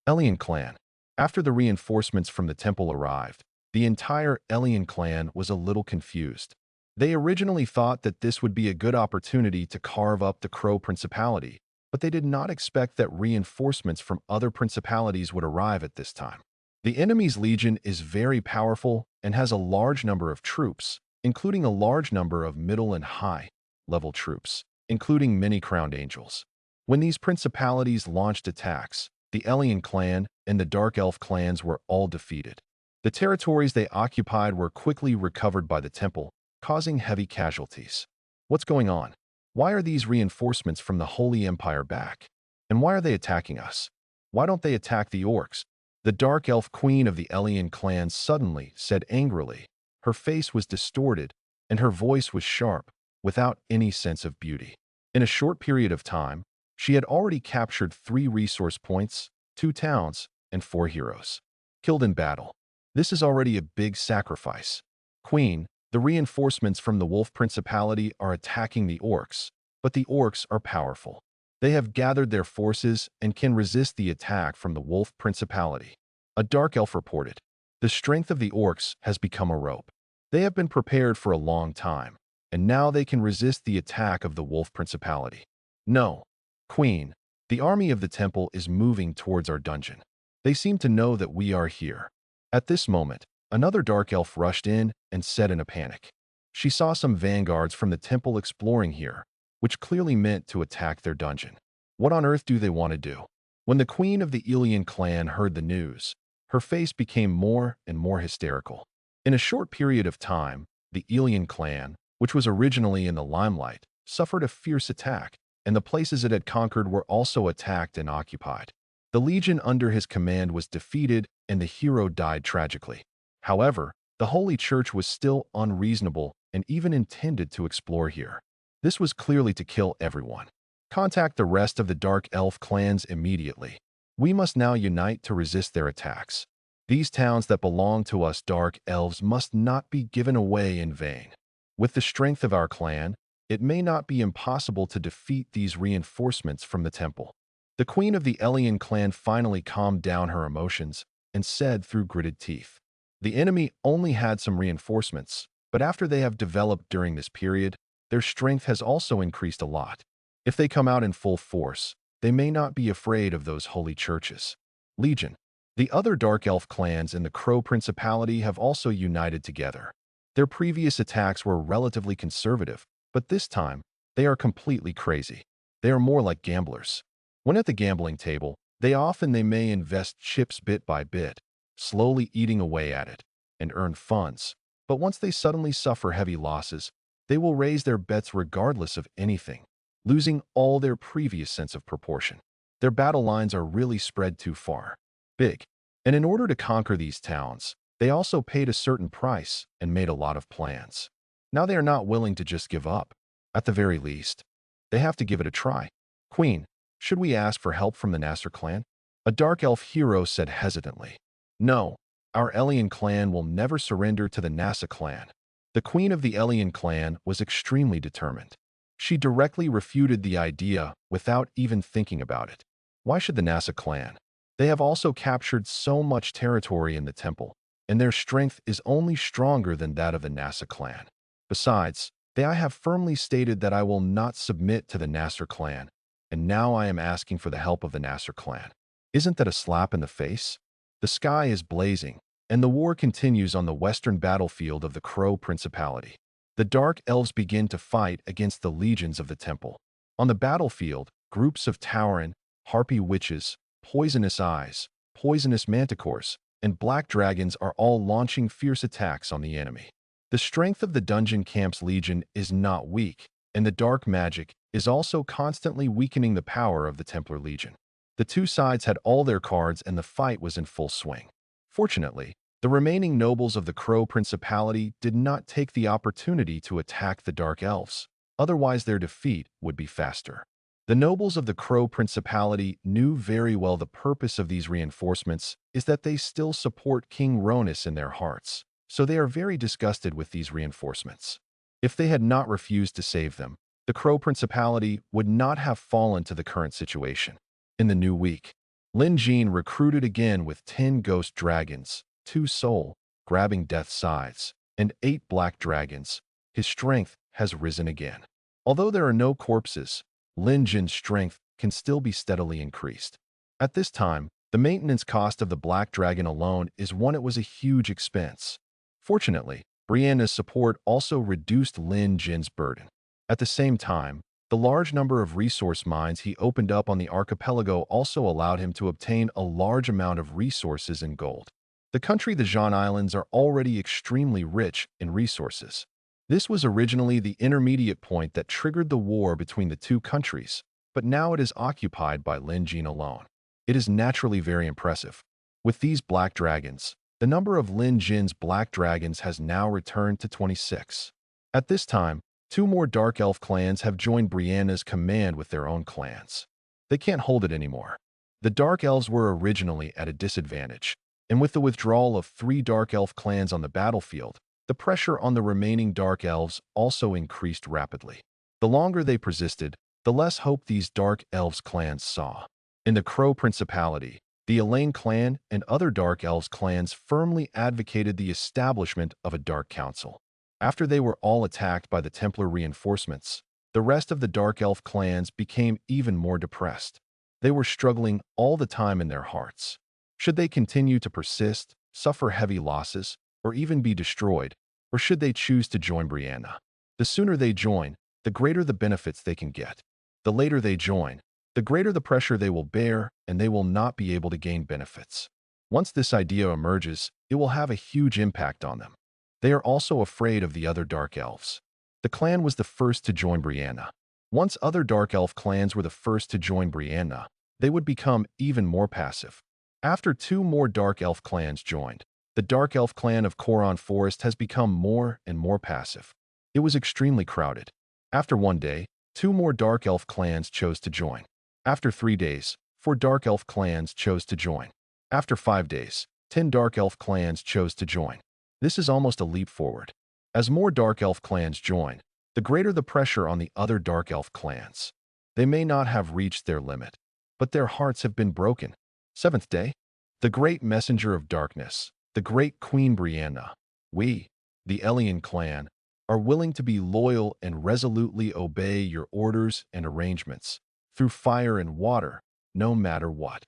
Elian clan. After the reinforcements from the temple arrived, the entire Elian clan was a little confused. They originally thought that this would be a good opportunity to carve up the Crow Principality, but they did not expect that reinforcements from other principalities would arrive at this time. The enemy's legion is very powerful and has a large number of troops, including a large number of middle and high-level troops, including many crowned angels. When these principalities launched attacks, the Elian clan and the Dark Elf clans were all defeated. The territories they occupied were quickly recovered by the temple, causing heavy casualties. What's going on? Why are these reinforcements from the Holy Empire back? And why are they attacking us? Why don't they attack the orcs? The Dark Elf queen of the Elian clan suddenly said angrily. Her face was distorted, and her voice was sharp, without any sense of beauty. In a short period of time, she had already captured 3 resource points, 2 towns, and 4 heroes. Killed in battle. This is already a big sacrifice. Queen, the reinforcements from the Wolf Principality are attacking the orcs, but the orcs are powerful. They have gathered their forces and can resist the attack from the Wolf Principality. A dark elf reported, "The strength of the orcs has become a rope. They have been prepared for a long time, and now they can resist the attack of the Wolf Principality." No, Queen, the army of the temple is moving towards our dungeon. They seem to know that we are here. At this moment, another dark elf rushed in and said in a panic. She saw some vanguards from the temple exploring here, which clearly meant to attack their dungeon. What on earth do they want to do? When the queen of the Elian clan heard the news, her face became more and more hysterical. In a short period of time, the Elian clan, which was originally in the limelight, suffered a fierce attack, and the places it had conquered were also attacked and occupied. The legion under his command was defeated, and the hero died tragically. However, the Holy Church was still unreasonable and even intended to explore here. This was clearly to kill everyone. Contact the rest of the Dark Elf clans immediately. We must now unite to resist their attacks. These towns that belong to us Dark Elves must not be given away in vain. With the strength of our clan, it may not be impossible to defeat these reinforcements from the temple. The queen of the Elian clan finally calmed down her emotions and said through gritted teeth, "The enemy only had some reinforcements, but after they have developed during this period, their strength has also increased a lot. If they come out in full force, they may not be afraid of those holy churches." Legion. The other Dark Elf clans in the Crow Principality have also united together. Their previous attacks were relatively conservative, but this time, they are completely crazy. They are more like gamblers. When at the gambling table, they may invest chips bit by bit, slowly eating away at it, and earn funds. But once they suddenly suffer heavy losses, they will raise their bets regardless of anything, losing all their previous sense of proportion. Their battle lines are really spread too far. Big. And in order to conquer these towns, they also paid a certain price and made a lot of plans. Now they are not willing to just give up. At the very least, they have to give it a try. Queen, should we ask for help from the Nasser clan? A Dark Elf hero said hesitantly. No, our Elian clan will never surrender to the Nasa clan. The queen of the Elian clan was extremely determined. She directly refuted the idea without even thinking about it. Why should the Nasa clan? They have also captured so much territory in the temple, and their strength is only stronger than that of the Nasa clan. Besides, I have firmly stated that I will not submit to the Nasser clan, and now I am asking for the help of the Nasser clan. Isn't that a slap in the face? The sky is blazing, and the war continues on the western battlefield of the Crow Principality. The Dark Elves begin to fight against the legions of the temple. On the battlefield, groups of Tauren, Harpy witches, poisonous eyes, poisonous manticores, and black dragons are all launching fierce attacks on the enemy. The strength of the Dungeon Camp's legion is not weak, and the dark magic is also constantly weakening the power of the Templar Legion. The two sides had all their cards and the fight was in full swing. Fortunately, the remaining nobles of the Crow Principality did not take the opportunity to attack the Dark Elves, otherwise their defeat would be faster. The nobles of the Crow Principality knew very well the purpose of these reinforcements is that they still support King Ronus in their hearts, so they are very disgusted with these reinforcements. If they had not refused to save them, the Crow Principality would not have fallen to the current situation. In the new week, Lin Jin recruited again with 10 ghost dragons, 2 soul, grabbing death scythes, and 8 black dragons. His strength has risen again. Although there are no corpses, Lin Jin's strength can still be steadily increased. At this time, the maintenance cost of the black dragon alone is one it was a huge expense. Fortunately, Brianna's support also reduced Lin Jin's burden. At the same time, the large number of resource mines he opened up on the archipelago also allowed him to obtain a large amount of resources and gold. The country the Jean Islands are already extremely rich in resources. This was originally the intermediate point that triggered the war between the two countries, but now it is occupied by Lin Jin alone. It is naturally very impressive. With these black dragons, the number of Lin Jin's black dragons has now returned to 26. At this time, 2 more Dark Elf clans have joined Brianna's command with their own clans. They can't hold it anymore. The Dark Elves were originally at a disadvantage, and with the withdrawal of 3 Dark Elf clans on the battlefield, the pressure on the remaining Dark Elves also increased rapidly. The longer they persisted, the less hope these Dark Elves clans saw. In the Crow Principality, the Elaine clan and other Dark Elves clans firmly advocated the establishment of a Dark Council. After they were all attacked by the Templar reinforcements, the rest of the Dark Elf clans became even more depressed. They were struggling all the time in their hearts. Should they continue to persist, suffer heavy losses, or even be destroyed, or should they choose to join Brianna? The sooner they join, the greater the benefits they can get. The later they join, the greater the pressure they will bear, and they will not be able to gain benefits. Once this idea emerges, it will have a huge impact on them. They are also afraid of the other Dark Elves. The clan was the first to join Brianna. Once other Dark Elf clans were the first to join Brianna, they would become even more passive. After 2 more Dark Elf clans joined, the Dark Elf clan of Coron Forest has become more and more passive. It was extremely crowded. After 1 day, 2 more Dark Elf clans chose to join. After 3 days, 4 Dark Elf clans chose to join. After 5 days, 10 Dark Elf clans chose to join. This is almost a leap forward. As more Dark Elf clans join, the greater the pressure on the other Dark Elf clans. They may not have reached their limit, but their hearts have been broken. 7th day, the great messenger of darkness, the great Queen Brianna, we, the Elian clan, are willing to be loyal and resolutely obey your orders and arrangements, through fire and water, no matter what.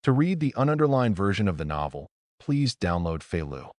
To read the ununderlined version of the novel, please download Feilu.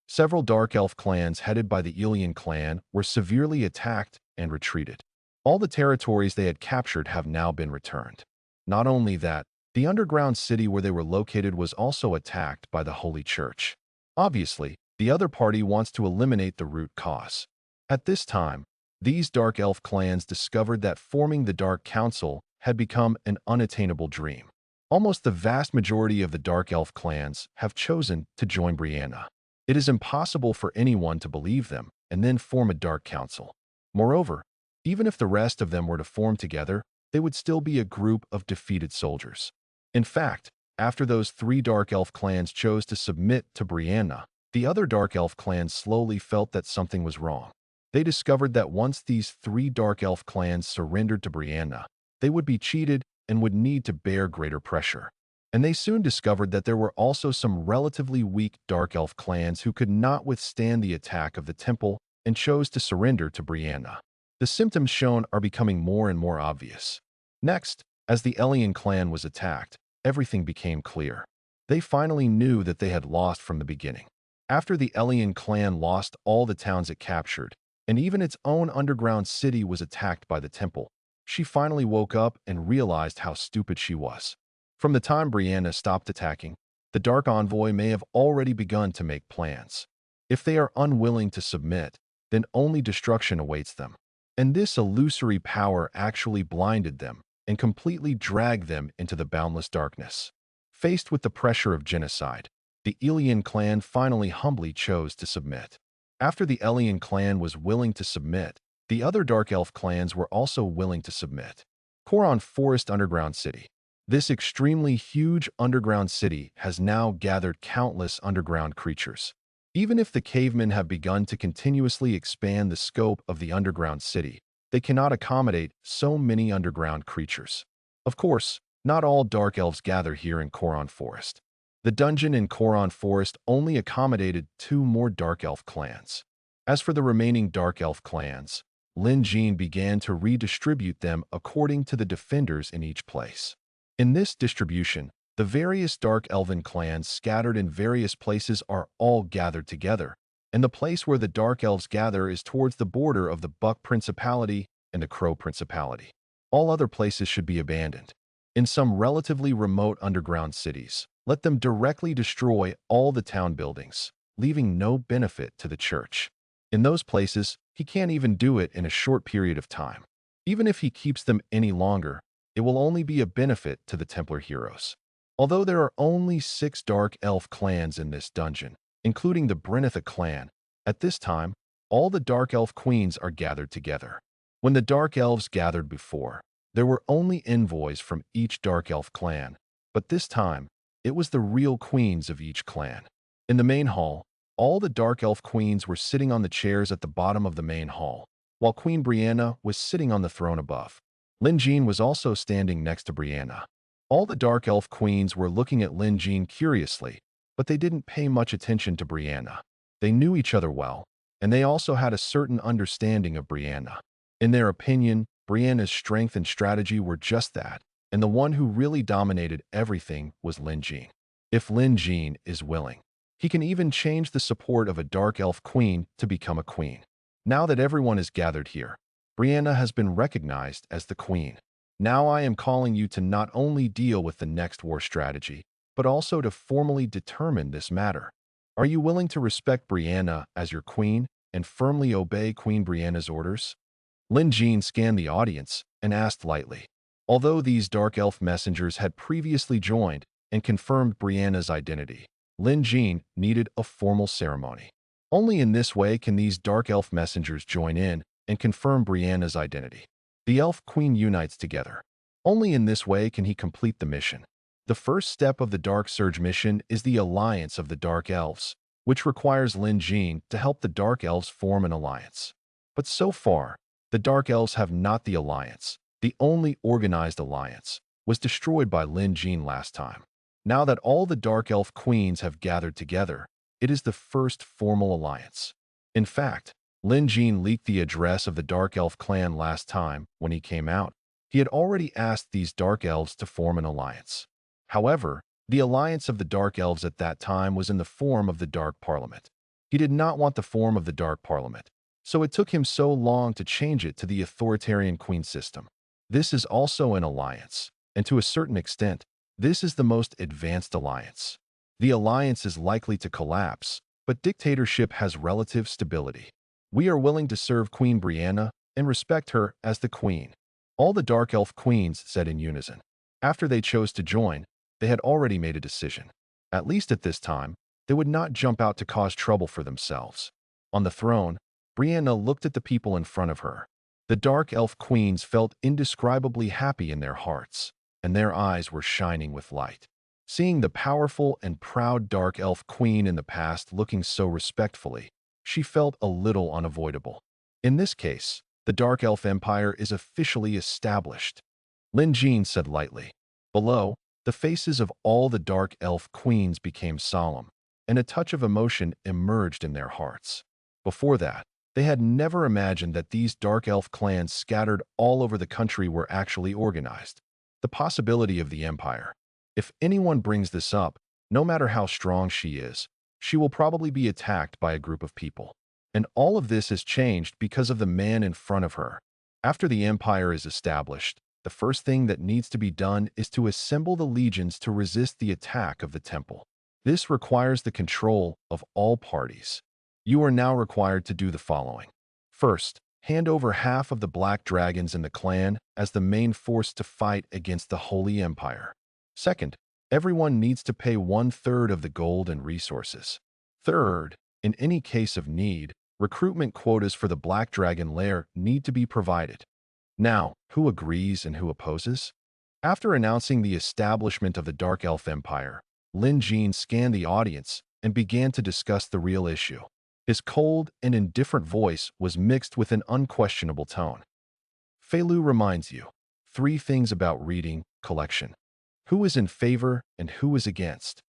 Several Dark Elf clans headed by the Elian clan were severely attacked and retreated. All the territories they had captured have now been returned. Not only that, the underground city where they were located was also attacked by the Holy Church. Obviously, the other party wants to eliminate the root cause. At this time, these Dark Elf clans discovered that forming the Dark Council had become an unattainable dream. Almost the vast majority of the Dark Elf clans have chosen to join Brianna. It is impossible for anyone to believe them and then form a Dark Council. Moreover, even if the rest of them were to form together, they would still be a group of defeated soldiers. In fact, after those 3 Dark Elf clans chose to submit to Brianna, the other Dark Elf clans slowly felt that something was wrong. They discovered that once these 3 Dark Elf clans surrendered to Brianna, they would be cheated and would need to bear greater pressure. And they soon discovered that there were also some relatively weak Dark Elf clans who could not withstand the attack of the temple and chose to surrender to Brianna. The symptoms shown are becoming more and more obvious. Next, as the Elian clan was attacked, everything became clear. They finally knew that they had lost from the beginning. After the Elian clan lost all the towns it captured, and even its own underground city was attacked by the temple, she finally woke up and realized how stupid she was. From the time Brianna stopped attacking, the Dark Envoy may have already begun to make plans. If they are unwilling to submit, then only destruction awaits them. And this illusory power actually blinded them and completely dragged them into the boundless darkness. Faced with the pressure of genocide, the Elian clan finally humbly chose to submit. After the Elian clan was willing to submit, the other Dark Elf clans were also willing to submit. Coron Forest Underground City. This extremely huge underground city has now gathered countless underground creatures. Even if the cavemen have begun to continuously expand the scope of the underground city, they cannot accommodate so many underground creatures. Of course, not all Dark Elves gather here in Coron Forest. The dungeon in Coron Forest only accommodated 2 more Dark Elf clans. As for the remaining Dark Elf clans, Lin Jean began to redistribute them according to the defenders in each place. In this distribution, the various Dark Elven clans scattered in various places are all gathered together, and the place where the Dark Elves gather is towards the border of the Buck Principality and the Crow Principality. All other places should be abandoned. In some relatively remote underground cities, let them directly destroy all the town buildings, leaving no benefit to the church. In those places, he can't even do it in a short period of time. Even if he keeps them any longer, it will only be a benefit to the Templar heroes. Although there are only 6 Dark Elf clans in this dungeon, including the Brennitha clan, at this time, all the Dark Elf queens are gathered together. When the Dark Elves gathered before, there were only envoys from each Dark Elf clan, but this time, it was the real queens of each clan. In the main hall, All the Dark Elf queens were sitting on the chairs at the bottom of the main hall, while Queen Brianna was sitting on the throne above. Lin Jean was also standing next to Brianna. All the Dark Elf queens were looking at Lin Jean curiously, but they didn't pay much attention to Brianna. They knew each other well, and they also had a certain understanding of Brianna. In their opinion, Brianna's strength and strategy were just that, and the one who really dominated everything was Lin Jean. If Lin Jean is willing, he can even change the support of a Dark Elf queen to become a queen. Now that everyone is gathered here, Brianna has been recognized as the queen. Now I am calling you to not only deal with the next war strategy, but also to formally determine this matter. Are you willing to respect Brianna as your queen and firmly obey Queen Brianna's orders? Lin Jean scanned the audience and asked lightly. Although these Dark Elf messengers had previously joined and confirmed Brianna's identity, Lin Jean needed a formal ceremony. Only in this way can these Dark Elf messengers join in and confirm Brianna's identity. The Elf Queen unites together. Only in this way can he complete the mission. The first step of the Dark Surge mission is the Alliance of the Dark Elves, which requires Lin Jean to help the Dark Elves form an alliance. But so far, the Dark Elves have not the alliance. The only organized alliance was destroyed by Lin Jean last time. Now that all the Dark Elf queens have gathered together, it is the first formal alliance. In fact, Lin Jean leaked the address of the Dark Elf clan last time when he came out. He had already asked these Dark Elves to form an alliance. However, the alliance of the Dark Elves at that time was in the form of the Dark Parliament. He did not want the form of the Dark Parliament, so it took him so long to change it to the authoritarian queen system. This is also an alliance, and to a certain extent, this is the most advanced alliance. The alliance is likely to collapse, but dictatorship has relative stability. We are willing to serve Queen Brianna and respect her as the queen. All the Dark Elf queens said in unison. After they chose to join, they had already made a decision. At least at this time, they would not jump out to cause trouble for themselves. On the throne, Brianna looked at the people in front of her. The Dark Elf queens felt indescribably happy in their hearts, and their eyes were shining with light. Seeing the powerful and proud Dark Elf queen in the past looking so respectfully, she felt a little unavoidable. In this case, the Dark Elf Empire is officially established. Lin Jean said lightly. Below, the faces of all the Dark Elf queens became solemn, and a touch of emotion emerged in their hearts. Before that, they had never imagined that these Dark Elf clans scattered all over the country were actually organized. The possibility of the Empire. If anyone brings this up, no matter how strong she is, she will probably be attacked by a group of people. And all of this has changed because of the man in front of her. After the Empire is established, the first thing that needs to be done is to assemble the legions to resist the attack of the temple. This requires the control of all parties. You are now required to do the following. First, hand over half of the Black Dragons in the clan as the main force to fight against the Holy Empire. Second, everyone needs to pay 1/3 of the gold and resources. Third, in any case of need, recruitment quotas for the Black Dragon lair need to be provided. Now, who agrees and who opposes? After announcing the establishment of the Dark Elf Empire, Lin Jean scanned the audience and began to discuss the real issue. His cold and indifferent voice was mixed with an unquestionable tone. Fei Lu reminds you 3 things about reading collection. Who is in favor and who is against?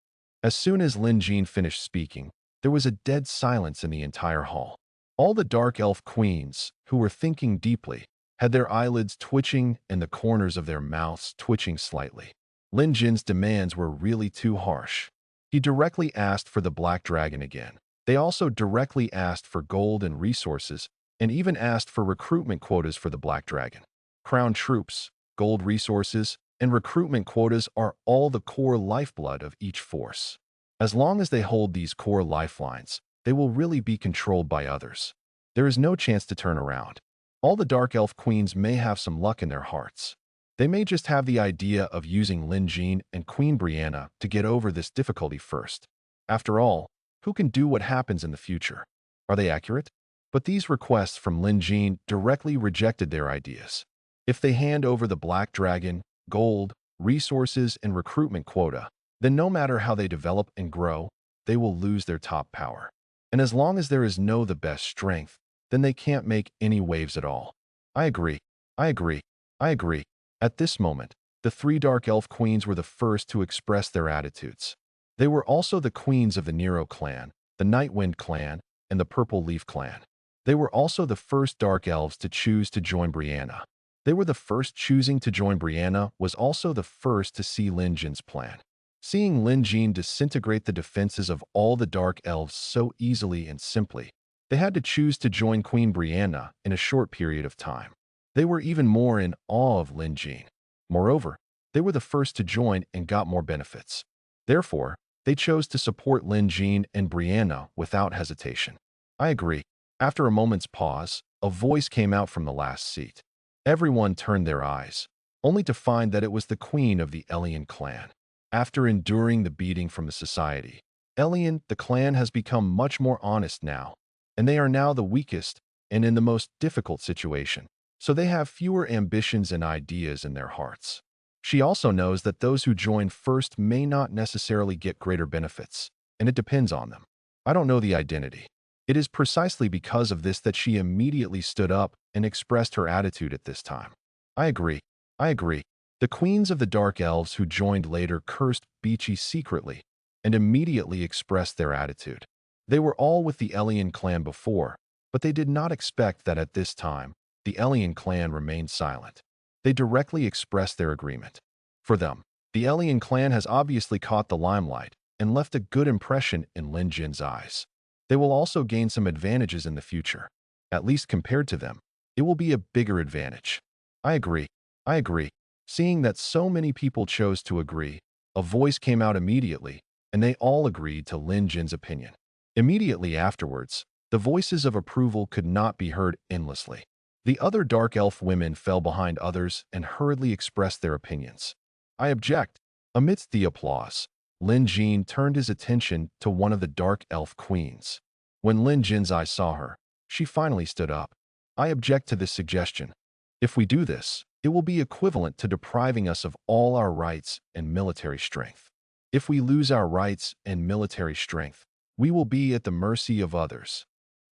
As soon as Lin Jean finished speaking, there was a dead silence in the entire hall. All the Dark Elf queens, who were thinking deeply, had their eyelids twitching and the corners of their mouths twitching slightly. Lin Jin's demands were really too harsh. He directly asked for the Black Dragon again. They also directly asked for gold and resources, and even asked for recruitment quotas for the Black Dragon. Crown troops, gold resources, and recruitment quotas are all the core lifeblood of each force. As long as they hold these core lifelines, they will really be controlled by others. There is no chance to turn around. All the Dark Elf queens may have some luck in their hearts. They may just have the idea of using Lin Jean and Queen Brianna to get over this difficulty first. After all, who can do what happens in the future? Are they accurate? But these requests from Lin Jean directly rejected their ideas. If they hand over the Black Dragon, gold, resources, and recruitment quota, then no matter how they develop and grow, they will lose their top power. And as long as there is no the best strength, then they can't make any waves at all. I agree. I agree. I agree. At this moment, the three Dark Elf queens were the first to express their attitudes. They were also the queens of the Nero clan, the Nightwind clan, and the Purple Leaf clan. They were also the first Dark Elves to choose to join Brianna. They were the first choosing to join Brianna was also the first to see Lin Jin's plan. Seeing Lin Jin disintegrate the defenses of all the Dark Elves so easily and simply, they had to choose to join Queen Brianna in a short period of time. They were even more in awe of Lin Jin. Moreover, they were the first to join and got more benefits. Therefore, they chose to support Lin Jin and Brianna without hesitation. I agree. After a moment's pause, a voice came out from the last seat. Everyone turned their eyes, only to find that it was the queen of the Elian clan. After enduring the beating from the society, Elian, the clan, has become much more honest now, and they are now the weakest and in the most difficult situation, so they have fewer ambitions and ideas in their hearts. She also knows that those who join first may not necessarily get greater benefits, and it depends on them. I don't know the identity. It is precisely because of this that she immediately stood up and expressed her attitude at this time. I agree. I agree. The queens of the Dark Elves who joined later cursed Beachy secretly and immediately expressed their attitude. They were all with the Elian clan before, but they did not expect that at this time, the Elian clan remained silent. They directly expressed their agreement. For them, the Elian clan has obviously caught the limelight and left a good impression in Lin Jin's eyes. They will also gain some advantages in the future. At least compared to them, it will be a bigger advantage. I agree. I agree. Seeing that so many people chose to agree, a voice came out immediately, and they all agreed to Lin Jin's opinion. Immediately afterwards, the voices of approval could not be heard endlessly. The other Dark Elf women fell behind others and hurriedly expressed their opinions. I object. Amidst the applause, Lin Jin turned his attention to one of the Dark Elf queens. When Lin Jin's eyes saw her, she finally stood up. I object to this suggestion. If we do this, it will be equivalent to depriving us of all our rights and military strength. If we lose our rights and military strength, we will be at the mercy of others.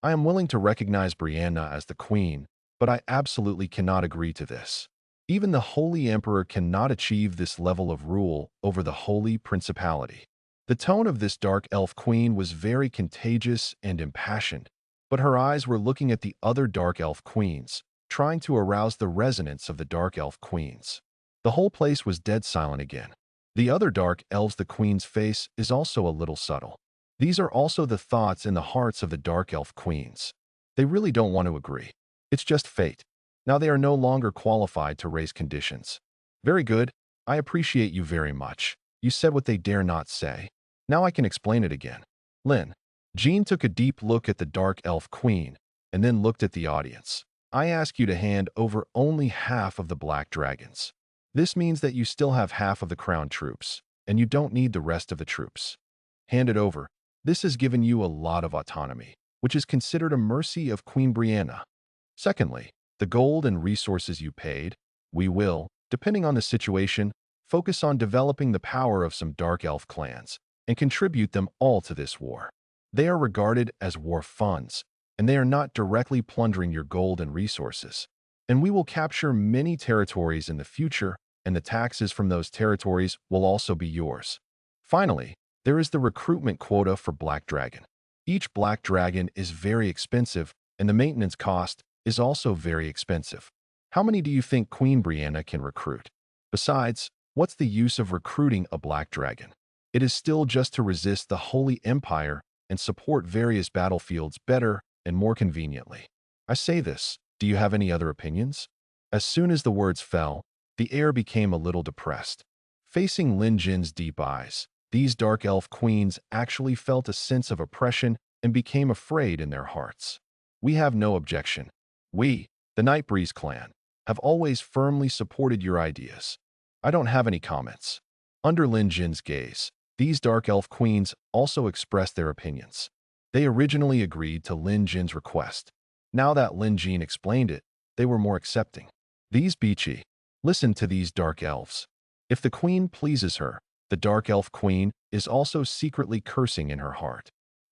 I am willing to recognize Brianna as the queen, but I absolutely cannot agree to this. Even the Holy Emperor cannot achieve this level of rule over the Holy Principality. The tone of this Dark Elf queen was very contagious and impassioned, but her eyes were looking at the other Dark Elf queens, trying to arouse the resonance of the Dark Elf queens. The whole place was dead silent again. The other Dark Elves, the queen's face is also a little subtle. These are also the thoughts in the hearts of the Dark Elf queens. They really don't want to agree. It's just fate. Now they are no longer qualified to raise conditions. Very good. I appreciate you very much. You said what they dare not say. Now I can explain it again. Lin Jin took a deep look at the Dark Elf queen and then looked at the audience. I ask you to hand over only half of the Black Dragons. This means that you still have half of the Crown troops, and you don't need the rest of the troops. Hand it over. This has given you a lot of autonomy, which is considered a mercy of Queen Brianna. Secondly, the gold and resources you paid, we will, depending on the situation, focus on developing the power of some Dark Elf clans and contribute them all to this war. They are regarded as war funds, and they are not directly plundering your gold and resources. And we will capture many territories in the future, and the taxes from those territories will also be yours. Finally, there is the recruitment quota for Black Dragon. Each Black Dragon is very expensive, and the maintenance cost is also very expensive. How many do you think Queen Brianna can recruit? Besides, what's the use of recruiting a Black Dragon? It is still just to resist the Holy Empire and support various battlefields better and more conveniently. I say this, do you have any other opinions? As soon as the words fell, the air became a little depressed. Facing Lin Jin's deep eyes, these Dark Elf queens actually felt a sense of oppression and became afraid in their hearts. We have no objection. We, the Nightbreeze clan, have always firmly supported your ideas. I don't have any comments. Under Lin Jin's gaze, these Dark Elf queens also expressed their opinions. They originally agreed to Lin Jin's request. Now that Lin Jin explained it, they were more accepting. These Beachy, listen to these Dark Elves. If the queen pleases her, the Dark Elf queen is also secretly cursing in her heart.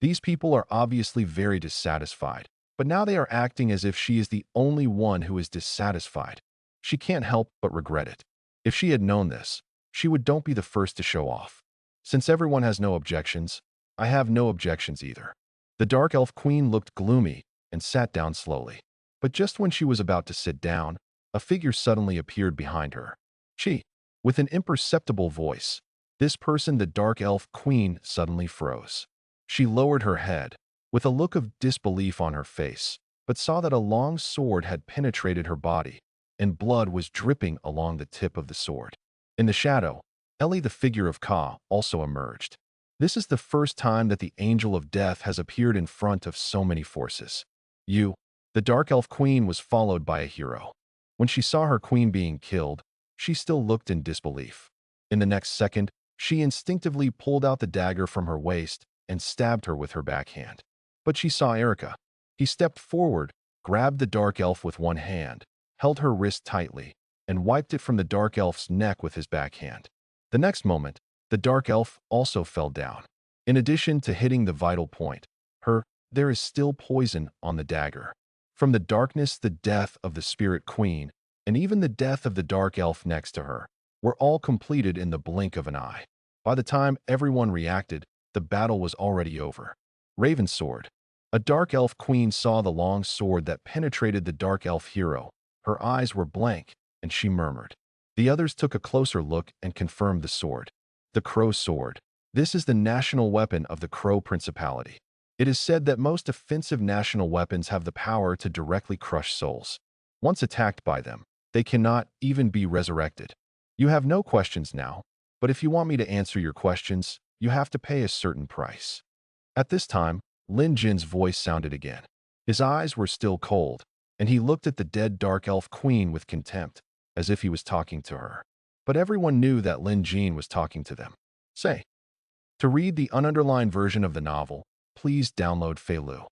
These people are obviously very dissatisfied, but now they are acting as if she is the only one who is dissatisfied. She can't help but regret it. If she had known this, she would don't be the first to show off. Since everyone has no objections, I have no objections either. The Dark Elf Queen looked gloomy and sat down slowly. But just when she was about to sit down, a figure suddenly appeared behind her. She, with an imperceptible voice, this person, the Dark Elf Queen, suddenly froze. She lowered her head, with a look of disbelief on her face, but saw that a long sword had penetrated her body, and blood was dripping along the tip of the sword. In the shadow, Ellie, the figure of Ka, also emerged. This is the first time that the Angel of Death has appeared in front of so many forces. The Dark Elf Queen, was followed by a hero. When she saw her queen being killed, she still looked in disbelief. In the next second, she instinctively pulled out the dagger from her waist and stabbed her with her backhand. But she saw Erica. He stepped forward, grabbed the Dark Elf with one hand, held her wrist tightly, and wiped it from the Dark Elf's neck with his backhand. The next moment, the Dark Elf also fell down. In addition to hitting the vital point, there is still poison on the dagger. From the darkness, the death of the Spirit Queen, and even the death of the Dark Elf next to her, were all completed in the blink of an eye. By the time everyone reacted, the battle was already over. Raven Sword. A Dark Elf Queen saw the long sword that penetrated the Dark Elf hero. Her eyes were blank, and she murmured. The others took a closer look and confirmed the sword. The Crow Sword. This is the national weapon of the Crow Principality. It is said that most offensive national weapons have the power to directly crush souls. Once attacked by them, they cannot even be resurrected. You have no questions now, but if you want me to answer your questions, you have to pay a certain price. At this time, Lin Jin's voice sounded again. His eyes were still cold, and he looked at the dead Dark Elf Queen with contempt, as if he was talking to her. But everyone knew that Lin Jin was talking to them. To read the ununderlined version of the novel, please download Feilu.